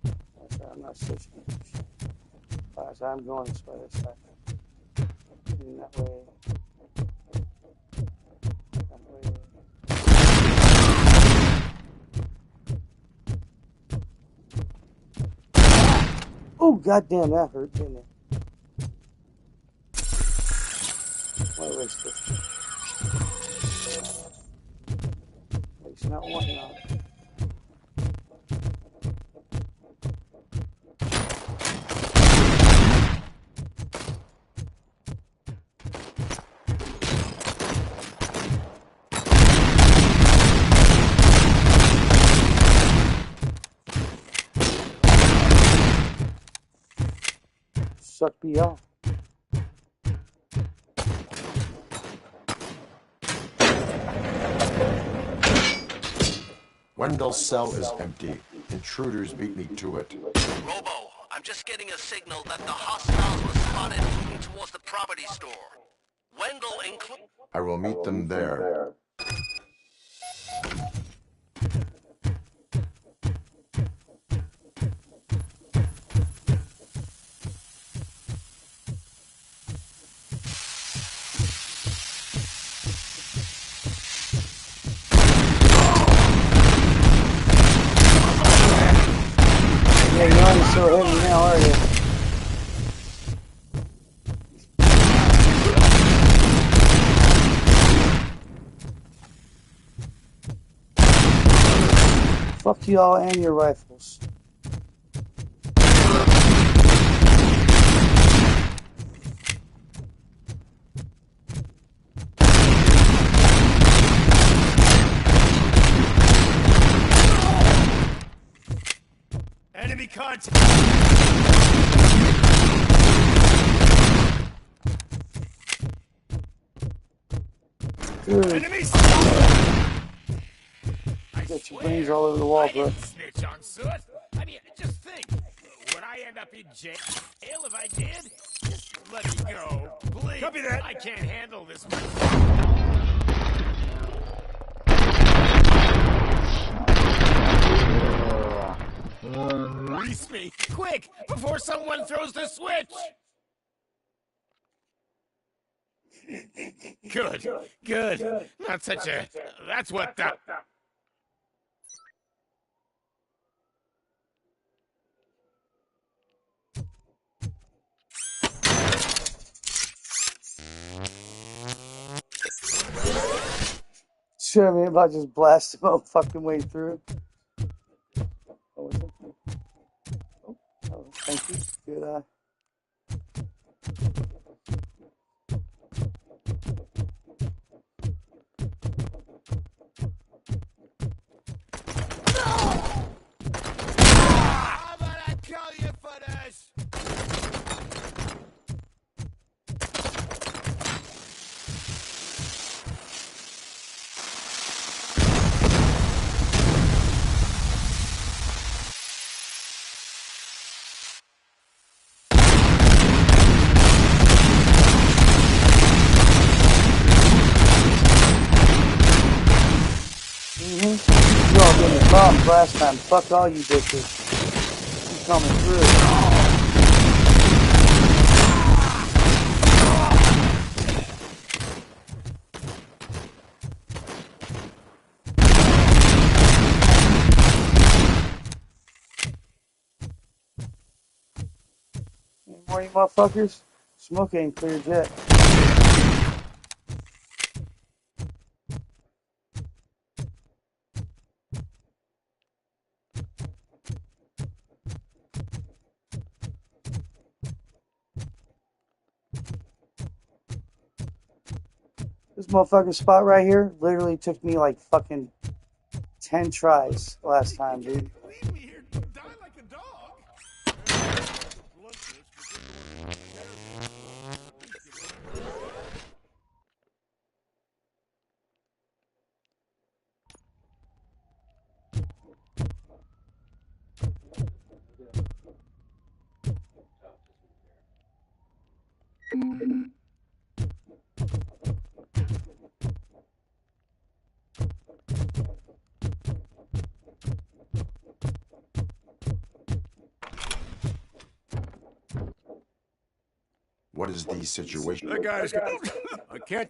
That's right, I'm not switching. So I'm going this way, this side. In that way. That way. Oh, goddamn, that hurt, didn't it? What was this? At least not one now. Suck me off. Wendell's cell is empty. Intruders beat me to it. Robo, I'm just getting a signal that the hostiles were spotted moving towards the property store. Wendell include... I will meet them there. Yeah, you aren't so heavy now, are you? Fuck you all and your rifles. Enemy contact! Dude. Enemies! Got your brains all over the wall, bro. Snitch on Soot. I mean, just think. Would I end up in jail if I did? Just let me go, please. Copy that. I can't handle this much. Release me, quick, before someone throws the switch! Good, good. Not such a... That's what the... Sure, man, if I just blast the motherfucking way through. What was it? Oh, thank you. Good eye. How about I kill you for this? You all getting the bombs last time. Fuck all you bitches. Keep coming through. more you motherfuckers. Smoke ain't cleared yet. This motherfucking spot right here literally took me like fucking 10 tries last time, dude. What is the situation? That guy's gonna... I can't...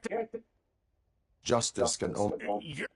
Justice can only...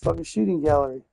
Fucking shooting gallery.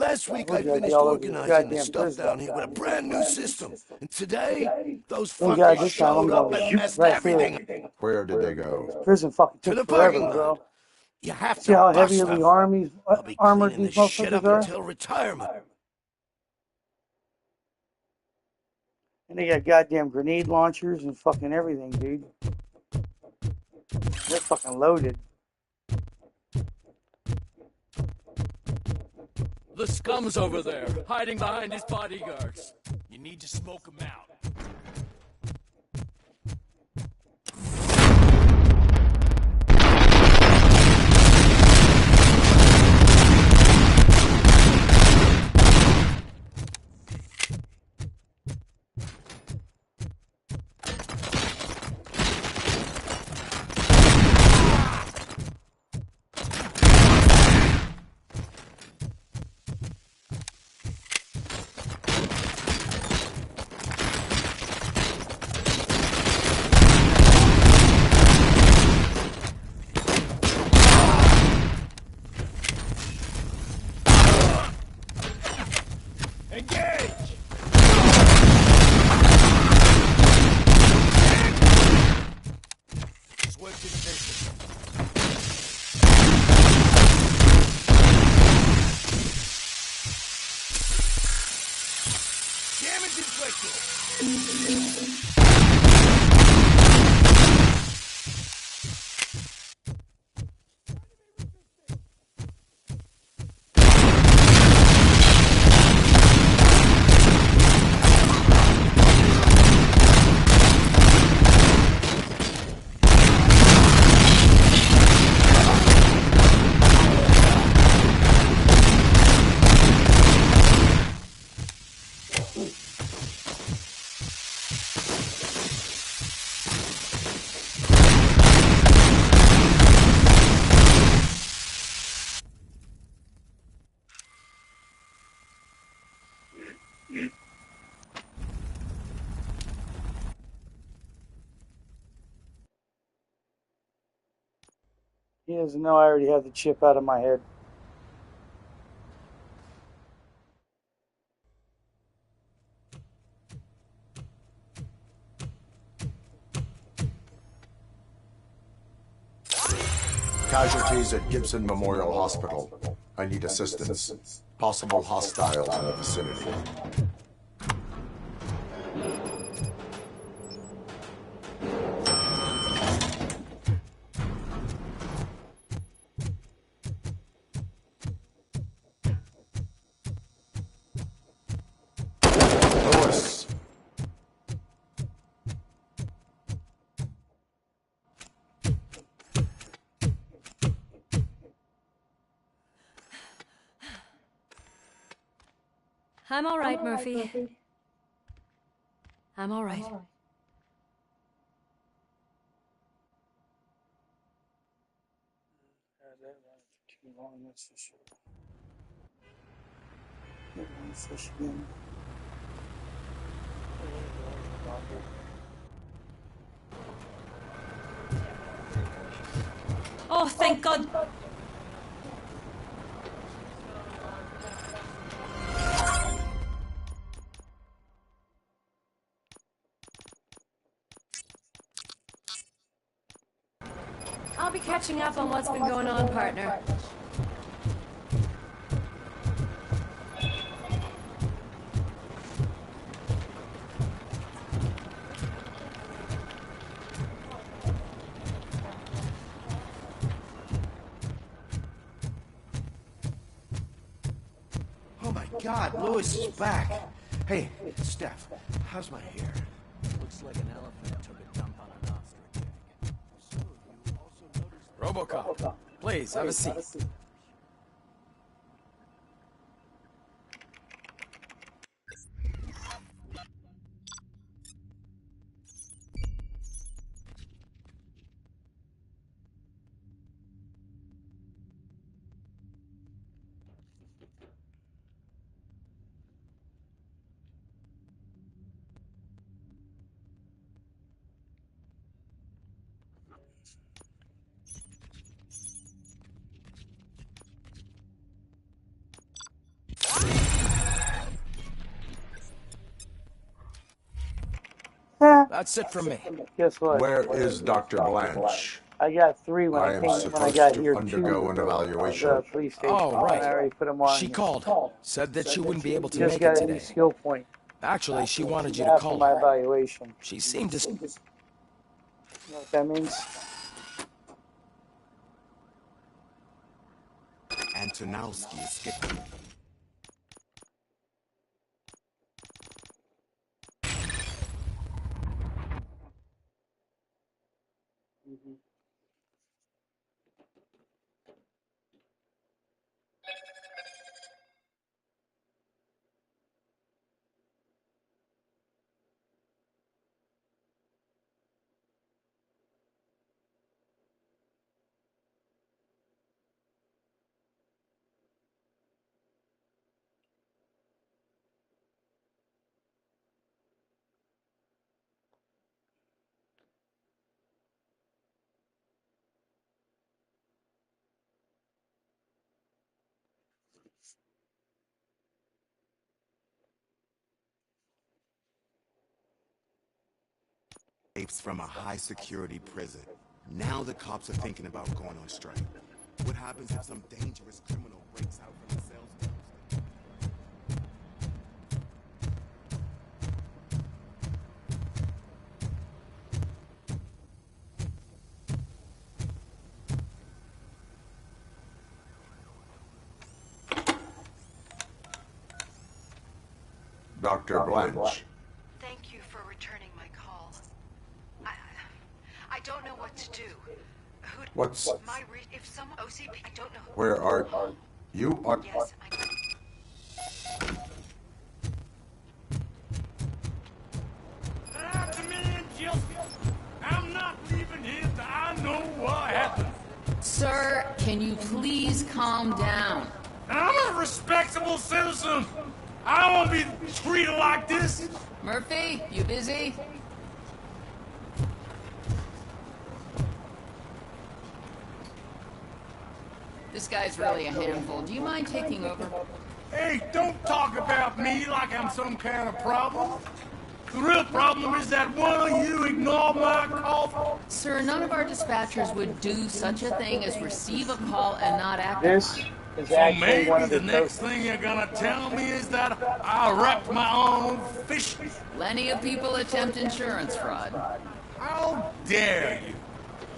Last week I finished organizing the stuff down here with a brand new system. And today, those fuckers showed up and messed everything. Where did they go? Prison fucking To took the forever, parking bro. lot. You have to See how bust heavy them. the armies, I'll be armored cleaning these this shit up motherfuckers are? until retirement. And they got goddamn grenade launchers and fucking everything, dude. They're fucking loaded. The scum's over there, hiding behind his bodyguards. You need to smoke him out. He doesn't know I already have the chip out of my head. Casualties at Gibson Memorial Hospital. I need assistance. Possible hostiles in the vicinity. Lewis. I'm all right, Murphy. I'm all right. Too long, that's for sure. Get one fish again. Oh, thank God. I'll be catching up on what's been going on, partner. Oh my God, Lewis is back. Hey, Steph, how's my hair? Looks like an elephant took a dump on an ostrich. Robocop, please, have a seat. That's it from me. Guess what? Where is Dr. Blanche? I got 3 when I I am came when I supposed got to here. undergo 2 an evaluation. the police station. Oh, And I right. already put them on. She called. Said that she wouldn't be able to Just make got it a new today. skill point. Actually, she wanted you to After call my her. evaluation. She seemed to... You know what that means? Antonowski escaped. Apes from a high-security prison. Now the cops are thinking about going on strike. What happens if some dangerous criminal breaks out from the cells downstairs? Dr. Blanche. Thank you for returning my call. I don't know what to do. What's... If some OCP, I don't know. Where are... You are... Yes, I'm not leaving here till I know what happened. Sir, can you please calm down? I'm a respectable citizen. I don't want to be treated like this. Murphy, you busy? This guy's really a handful. Do you mind taking over? Hey, don't talk about me like I'm some kind of problem. The real problem is that one of you ignored my call. Sir, none of our dispatchers would do such a thing as receive a call and not act This upon it. is So actually one maybe of the the next thing you're gonna tell me is that I wrecked my own fish. Plenty of people attempt insurance fraud. How dare you?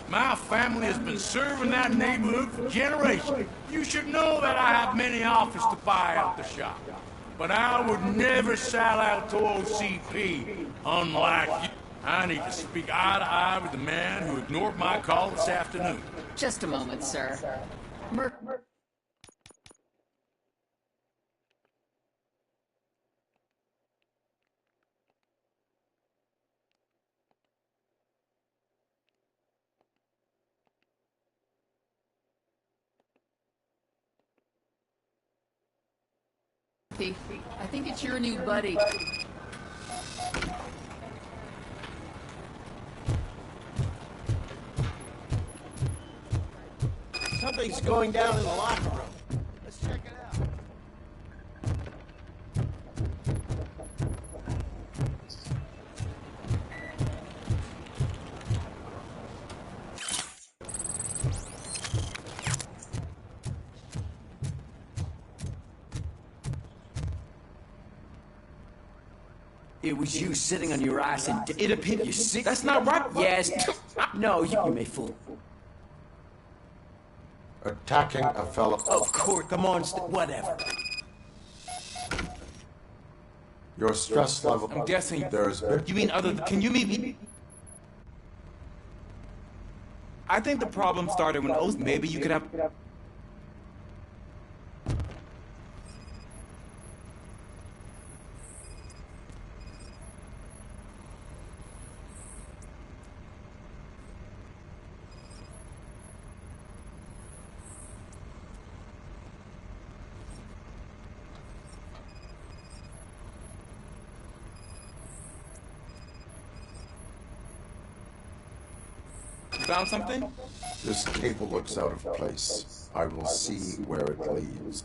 My family has been serving that neighborhood for generations. You should know that I have many offers to buy out the shop. But I would never sell out to OCP, unlike you. I need to speak eye to eye with the man who ignored my call this afternoon. Just a moment, sir. I think it's your new buddy. Something's going down in the locker room. Let's check it out. It was you sitting on your ass and it appeared you sick. That's not right. Yes. No, you may fool. Attacking a fellow. Of course, come on, whatever. Your stress level. I'm guessing. There's. You mean other? Can you meet me? I think the problem started when maybe you could have. Found something? This cable looks out of place. I will see where it leads.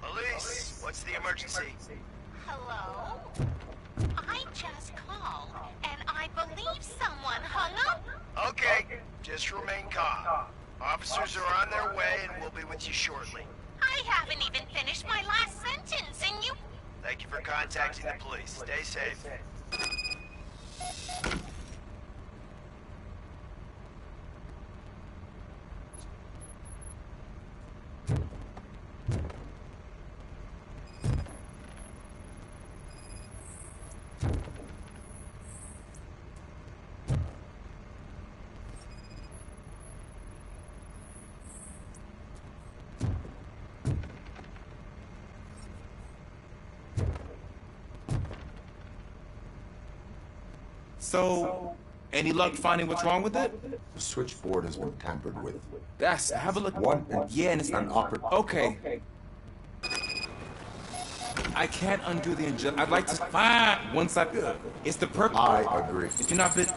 Police, what's the emergency? Hello? I just called, and I believe someone hung up. Okay, just remain calm. Officers are on their way and we'll be with you shortly. I haven't even finished my last sentence, and you... Thank you for contacting the police. Stay safe. So, any luck finding what's wrong with it? The switchboard has been tampered with. Have a look. Yeah, and it's an Okay. I can't undo the injustice. I'd like to find once I. It's the purpose. I agree. If you're not bit.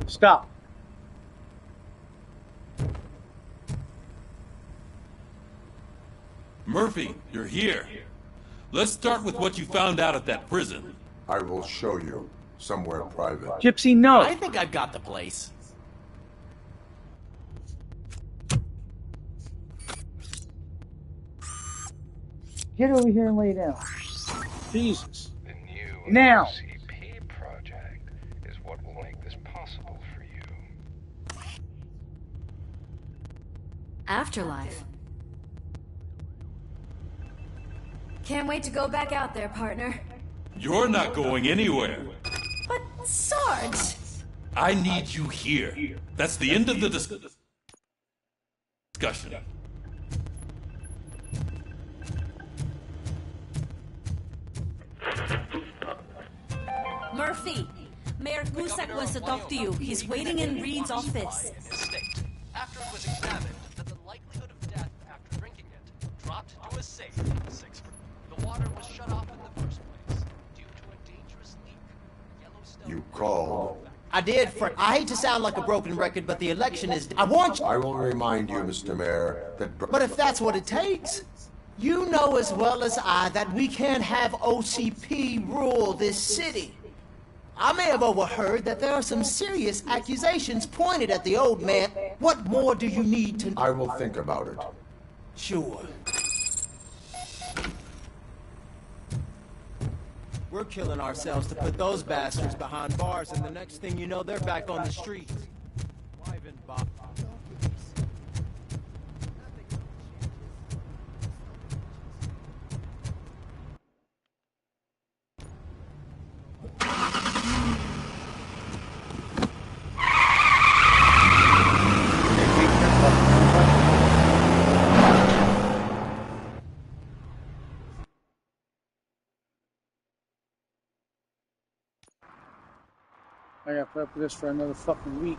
Stop. Murphy, you're here. Let's start with what you found out at that prison. I will show you. Somewhere private. Gypsy, no. I think I've got the place. Get over here and lay down. Jesus. Now. OCP project is what will make this possible for you. Afterlife. Can't wait to go back out there, partner. You're not going anywhere. But, Sarge! I need you here. That's the end of the discussion. Murphy, Mayor Gusak wants to talk to you. He's waiting in Reed's office. After it was examined, that the likelihood of death after drinking it dropped to a safe 6. The water was shut off in the first place due to a dangerous leak. Yellowstone. You called. I did, Frank. I hate to sound like a broken record, but the election is... I want you... I will remind you, Mr. Mayor, that... But if that's what it takes, you know as well as I that we can't have OCP rule this city. I may have overheard that there are some serious accusations pointed at the old man. What more do you need to... I will think about it. Sure. We're killing ourselves to put those bastards behind bars, and the next thing you know, they're back on the streets. I gotta put up with this for another fucking week.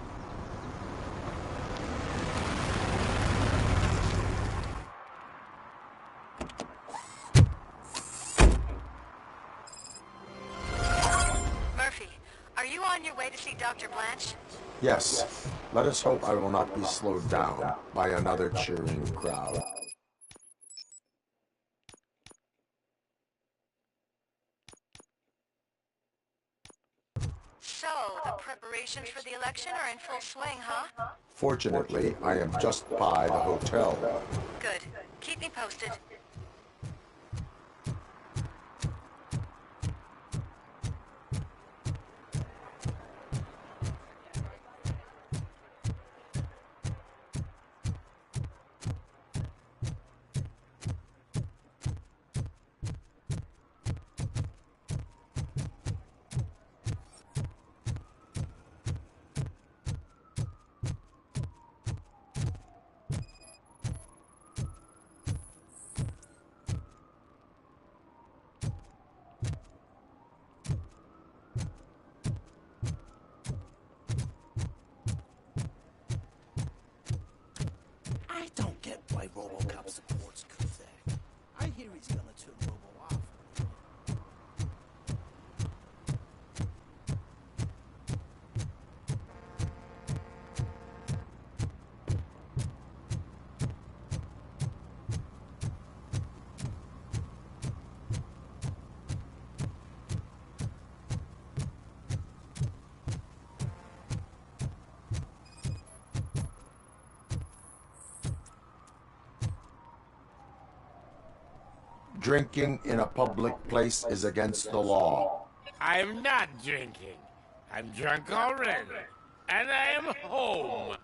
Murphy, are you on your way to see Dr. Blanche? Yes. Let us hope I will not be slowed down by another cheering crowd. So, the preparations for the election are in full swing, huh? Fortunately, I am just by the hotel. Good. Keep me posted. I don't get why Robocop supports Kuzak. I hear he's gonna turn Robo off. Drinking in a public place is against the law. I'm not drinking. I'm drunk already. And I am home.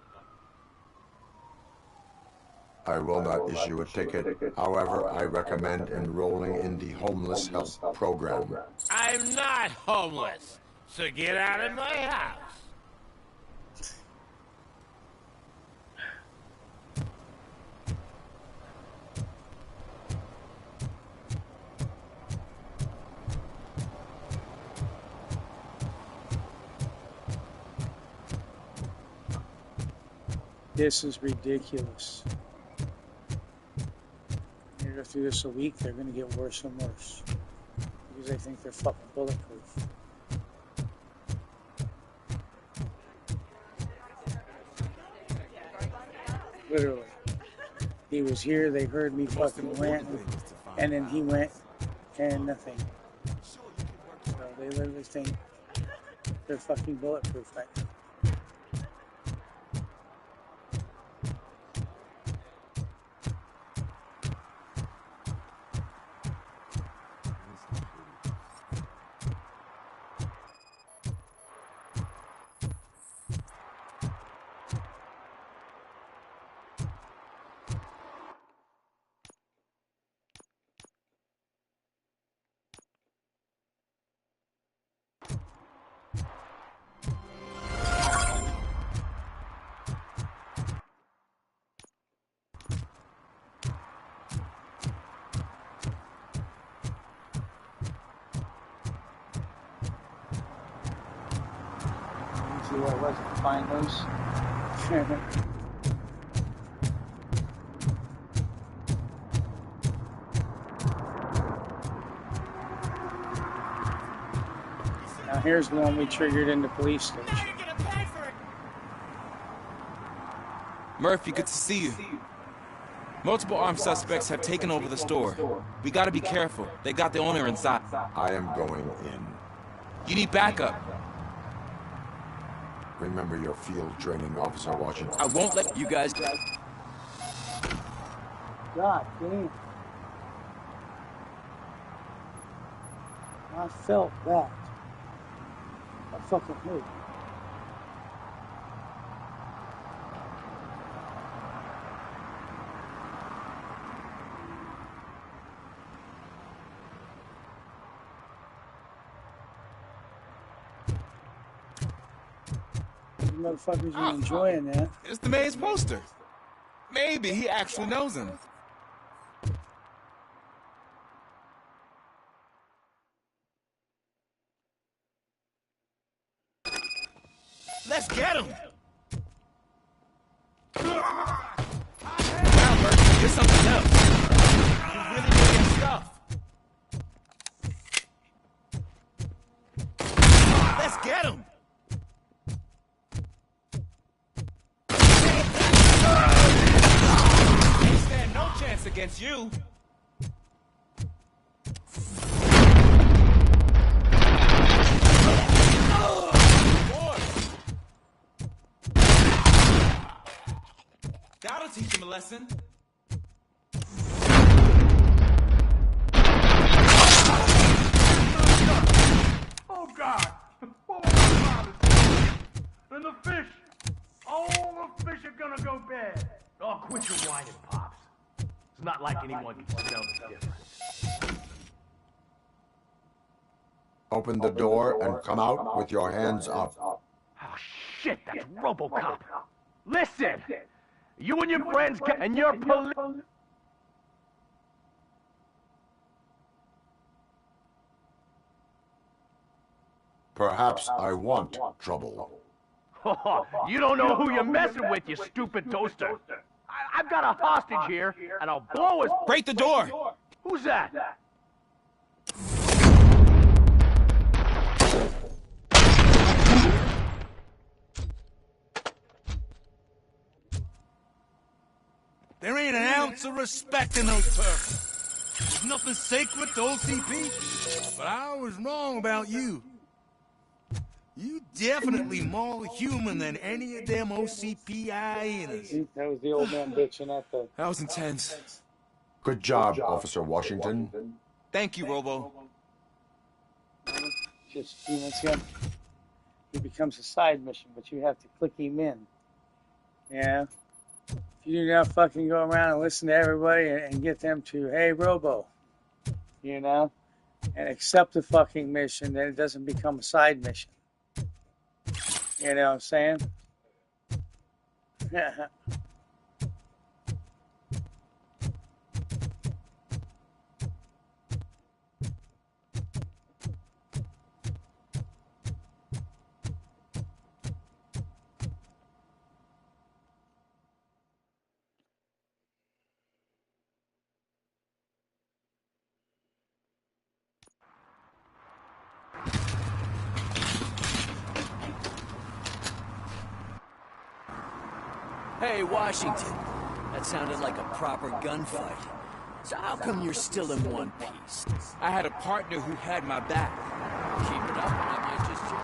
I will not issue a ticket. However, I recommend enrolling in the homeless help program. I'm not homeless. So get out of my house. This is ridiculous. You go through this a week, they're gonna get worse and worse. Because they think they're fucking bulletproof. Literally. He was here, they heard me fucking rant, and then he went, and nothing. So they literally think they're fucking bulletproof right now. wasn't find those. Now here's the one we triggered in the police station. Murphy, good to see you. Multiple armed suspects have taken over the store. We gotta be careful. They got the owner inside. I am going in. You need backup. Remember your field training, Officer Washington. I won't let you guys... God damn. I felt that. I fucking hurt. You motherfuckers are enjoying that. It's the mayor's poster. Maybe he actually knows him. Let's get him! Now, Murphy, get something else. You're really making stuff. Let's get him! Ain't stand no chance against you. That'll teach him a lesson. Oh, God! Oh, God! And the fish! All the fish are gonna go bad! Oh, quit your whining, Pops. It's not like anyone can smell the difference. Open the door and come out with your hands up. Oh, shit, that's Robocop! Listen! You and your friends and your police... Perhaps I want trouble. You don't know who you're messing with, you stupid toaster. I've got a hostage here, and I'll blow his... Break the door! Who's that? There ain't an ounce of respect in those turfs. There's nothing sacred to OCP. But I was wrong about you. You definitely more human than any of them OCP hyenas. That was the old man bitching at the... That was intense. Good job, Officer Washington. Thank you, Robo. Just, he becomes a side mission, but you have to click him in. Yeah. If you do not fucking go around and listen to everybody and get them to, hey, Robo, and accept the fucking mission, then it doesn't become a side mission. You know what I'm saying? Hey, Washington. That sounded like a proper gunfight. So how come you're still in one piece? I had a partner who had my back. Keep it up and I might just join.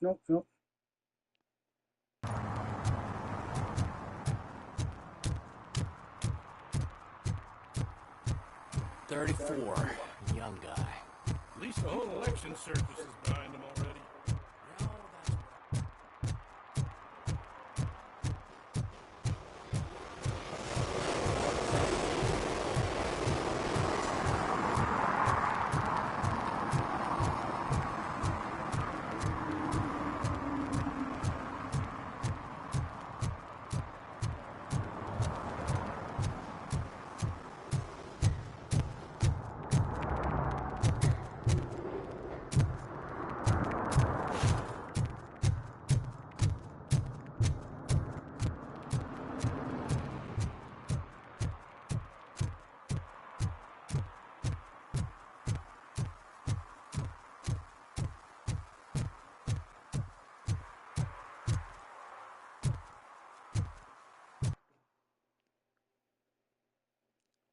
Nope, nope. Young guy. At least the whole election circus is behind him already.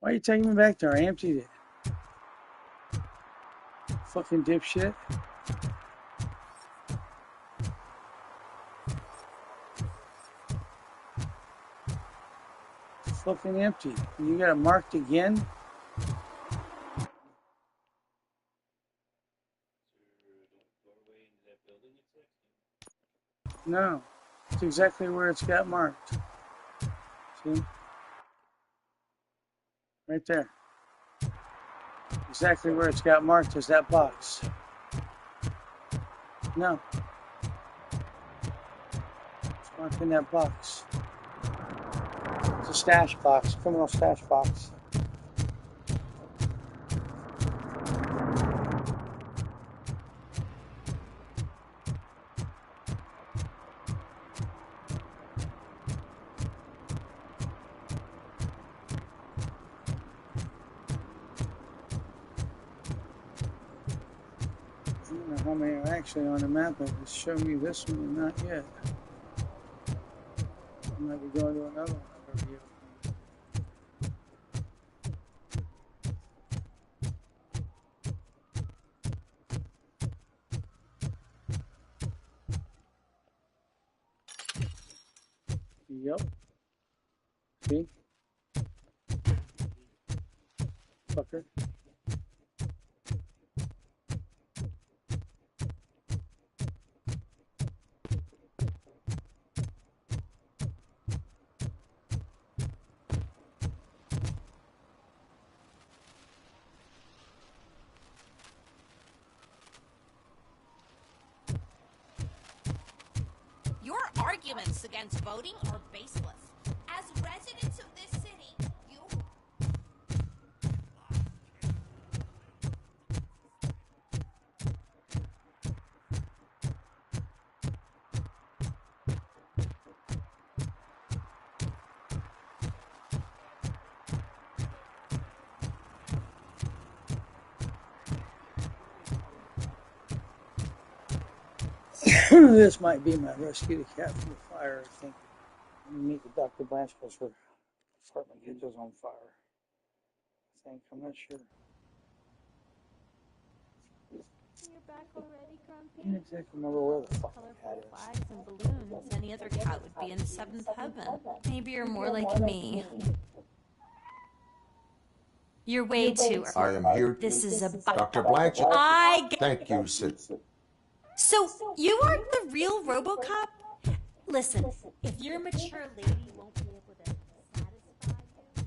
Why are you taking me back there? I emptied it. Fucking dipshit. Fucking empty. You got it marked again? No. It's exactly where it's got marked. See? Right there. Exactly where it's got marked is that box. No. It's marked in that box. It's a stash box, criminal stash box. I don't know how many are actually on the map, but it's showing me this one and not yet. I might be going to another one over here. Yep. See? Fucker. Your arguments against voting are baseless. As residents of this city, you... This might be my rescue the cat from the fire, I think. I'm meet the Dr. Blanche because her apartment catches on fire. I think. I'm not sure. You're back already, I can't exactly remember where the fuck the cat is. Flags and balloons. Any other cat would be in seventh heaven. Maybe you're more like me. You're way too I am here. This is a Dr. Blanchett. Thank you, Sid. So, you aren't the real Robocop? Listen, if your mature lady won't be able to satisfy you...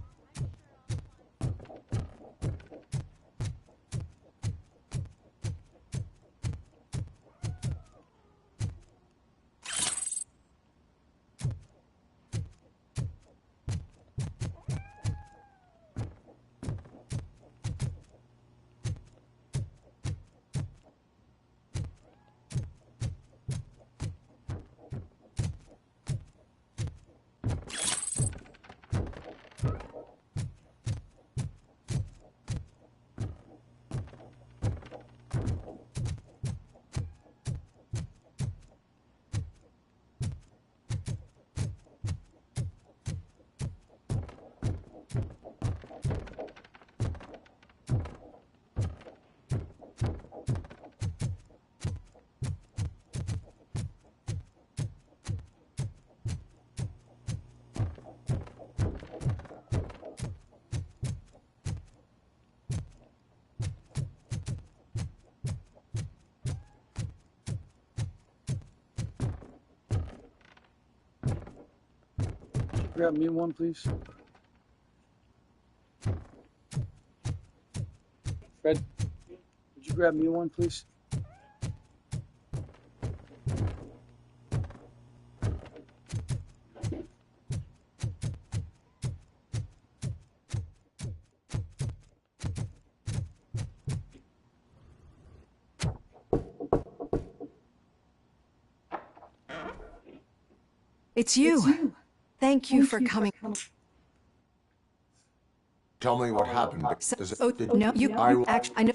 Grab me one, please. Fred, would you grab me one, please? It's you. Thank you for coming. Tell me what happened. No, you actually. I know.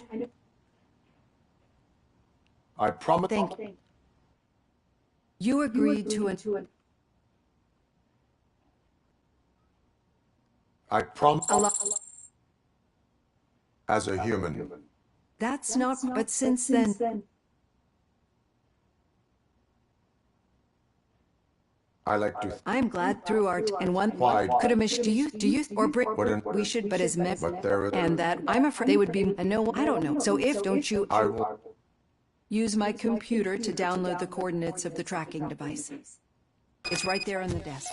I promise. Thank you. You agreed to an. I promise. As a human. That's not. But since then. I like to. I'm glad through art and one Why? could have missed. Do you or bring? We should, but as men. And that I'm afraid they would be. And no, I don't know. So if don't you? I will. Use my computer to download the coordinates of the tracking device. It's right there on the desk.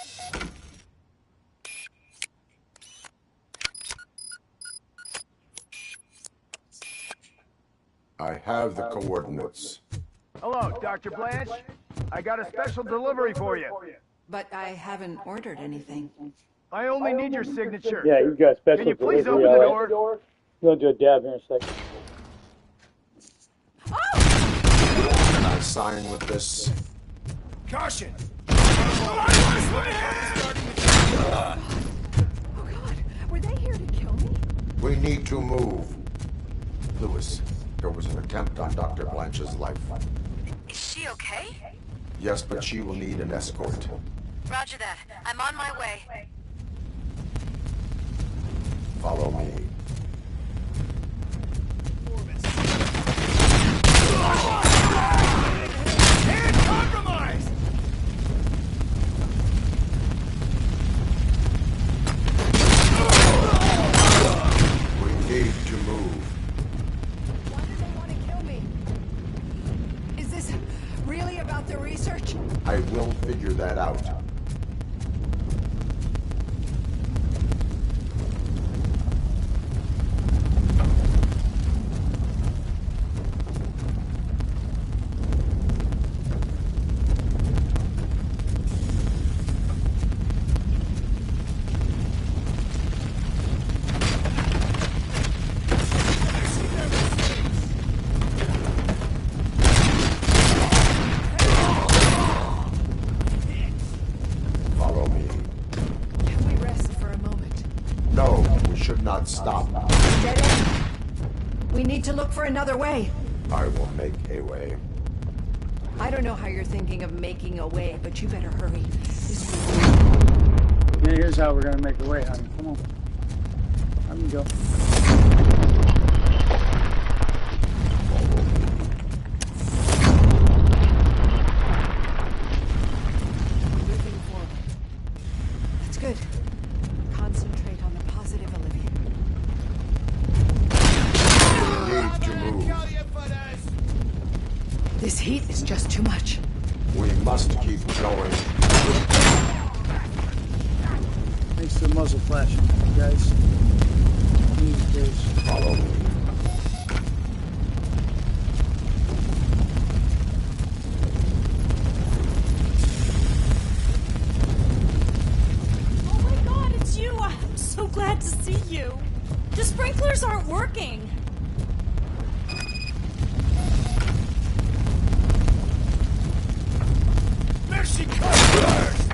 I have the coordinates. Hello, Dr. Blanche. I got a special delivery for you. But I haven't ordered anything. I only need your signature. Yeah, you got special. Can you please open the door? You'll do a dab here in a second. Can I sign with this? Caution! Oh God, were they here to kill me? We need to move. Lewis, there was an attempt on Dr. Blanche's life. Is she okay? Yes, but she will need an escort. Roger that. I'm on my way. Follow me. And compromise! We need to move. Why do they want to kill me? Is this really about the research? I will figure that out. Follow me. Can we rest for a moment? No, we should not stop. Dead end. We need to look for another way. I will make a way. I don't know how you're thinking of making a way, but you better hurry. Yeah, here's how we're gonna make a way, honey. Come on. Let me go. Moving forward. That's good. Concentrate on the positive, Olivia. We need to move. This heat is just too much. We must keep going. Thanks to the muzzle flashing, you guys. Please. Follow me. Oh my God, it's you! I'm so glad to see you. The sprinklers aren't working. Mercy comes!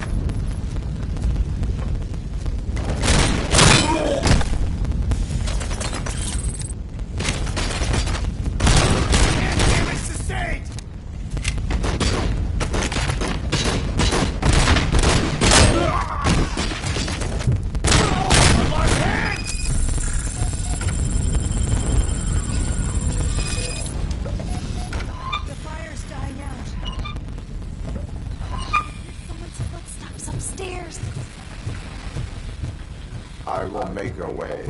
Damage sustained! Lost hand! The fire's dying out. Someone's footsteps upstairs. I will make a way.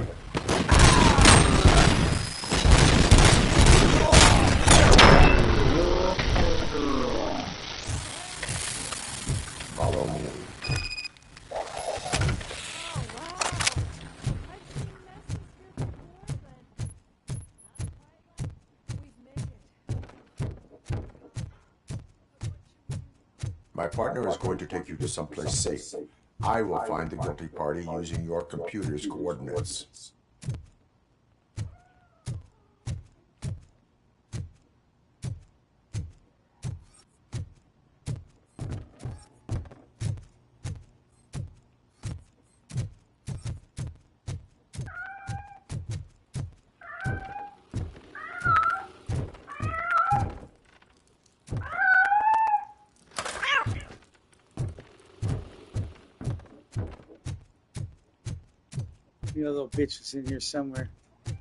Follow me. My partner is going to take you to someplace safe. I will find the guilty party using your computer's coordinates. You know, little bitch is in here somewhere. I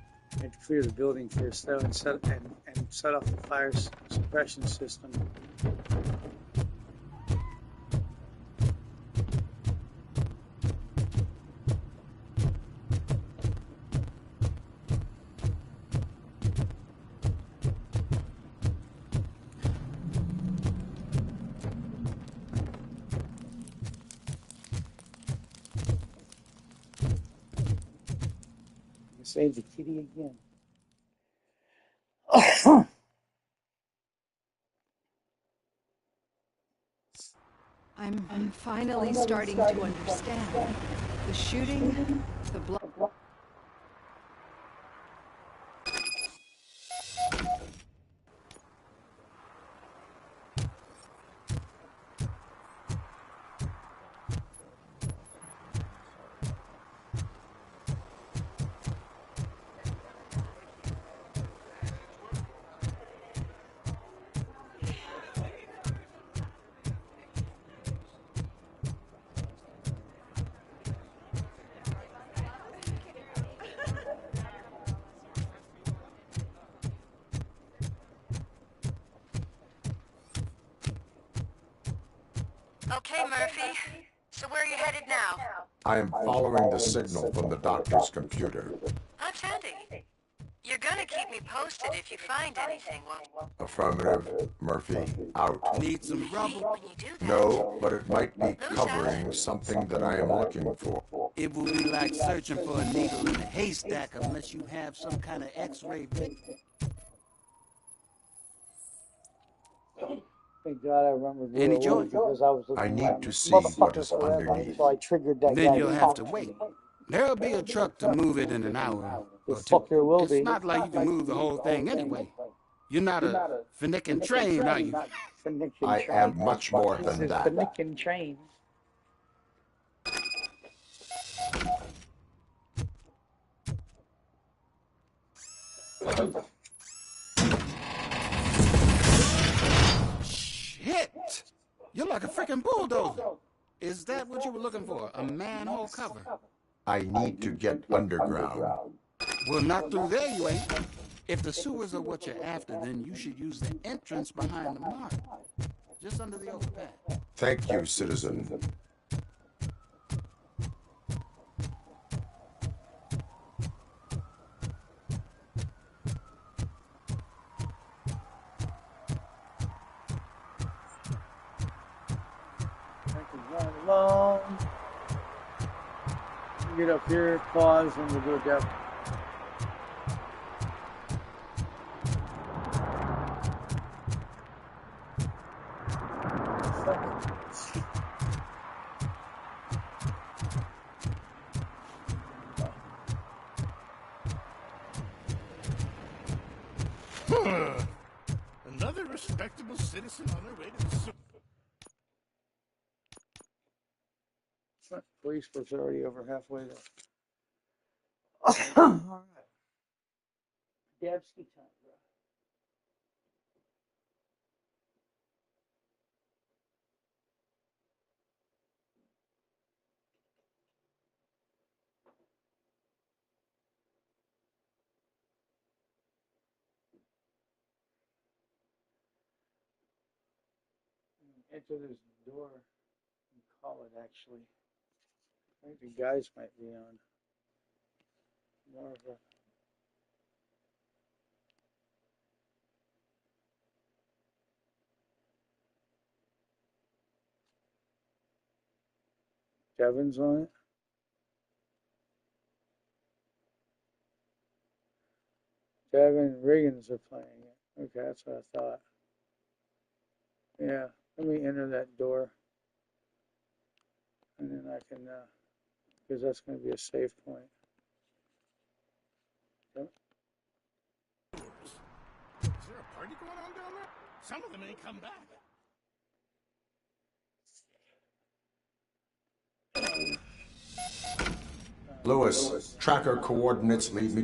had to clear the building first, though, and set off the fire suppression system. Save the kitty again. I'm finally starting to understand. The shooting, the blood. Okay, Murphy. So where are you headed now? I am following the signal from the doctor's computer. That's handy. You're gonna keep me posted if you find anything, won't you? Affirmative. Murphy, out. Need some rubber? When you do that, No, but it might be covering something that I am looking for. It will be like searching for a needle in a haystack unless you have some kind of x-ray vision. Thank God I remembered Any real well joy? because I was I looking need at to see what motherfucker is forever, underneath. so I triggered that Then guy. you'll have to wait. There'll be a truck to move it in an hour The or two. fuck there will be. It's not like you can move the whole thing anyway. You're not a finicking train, are you? I am much more This than is that. Finicking train. Shit! You're like a freaking bulldozer. Is that what you were looking for? A manhole cover? I need to get underground. Well, not through there, you ain't. If the sewers are what you're after, then you should use the entrance behind the mark. Just under the overpass. Thank you, citizen. Run along. Get up here, pause, and we'll go down. Another respectable citizen on their way to the sewer. Police was already over halfway there. All right. Dabsky time, bro. Enter this door and call it, actually. I think the guys might be on. More of a... Kevin's on it. Devin and Riggins are playing it. Okay, that's what I thought. Yeah. Let me enter that door. And then I can, because that's going to be a save point. Yep. Is there a party going on down there? Some of them ain't come back. Lewis, tracker coordinates lead me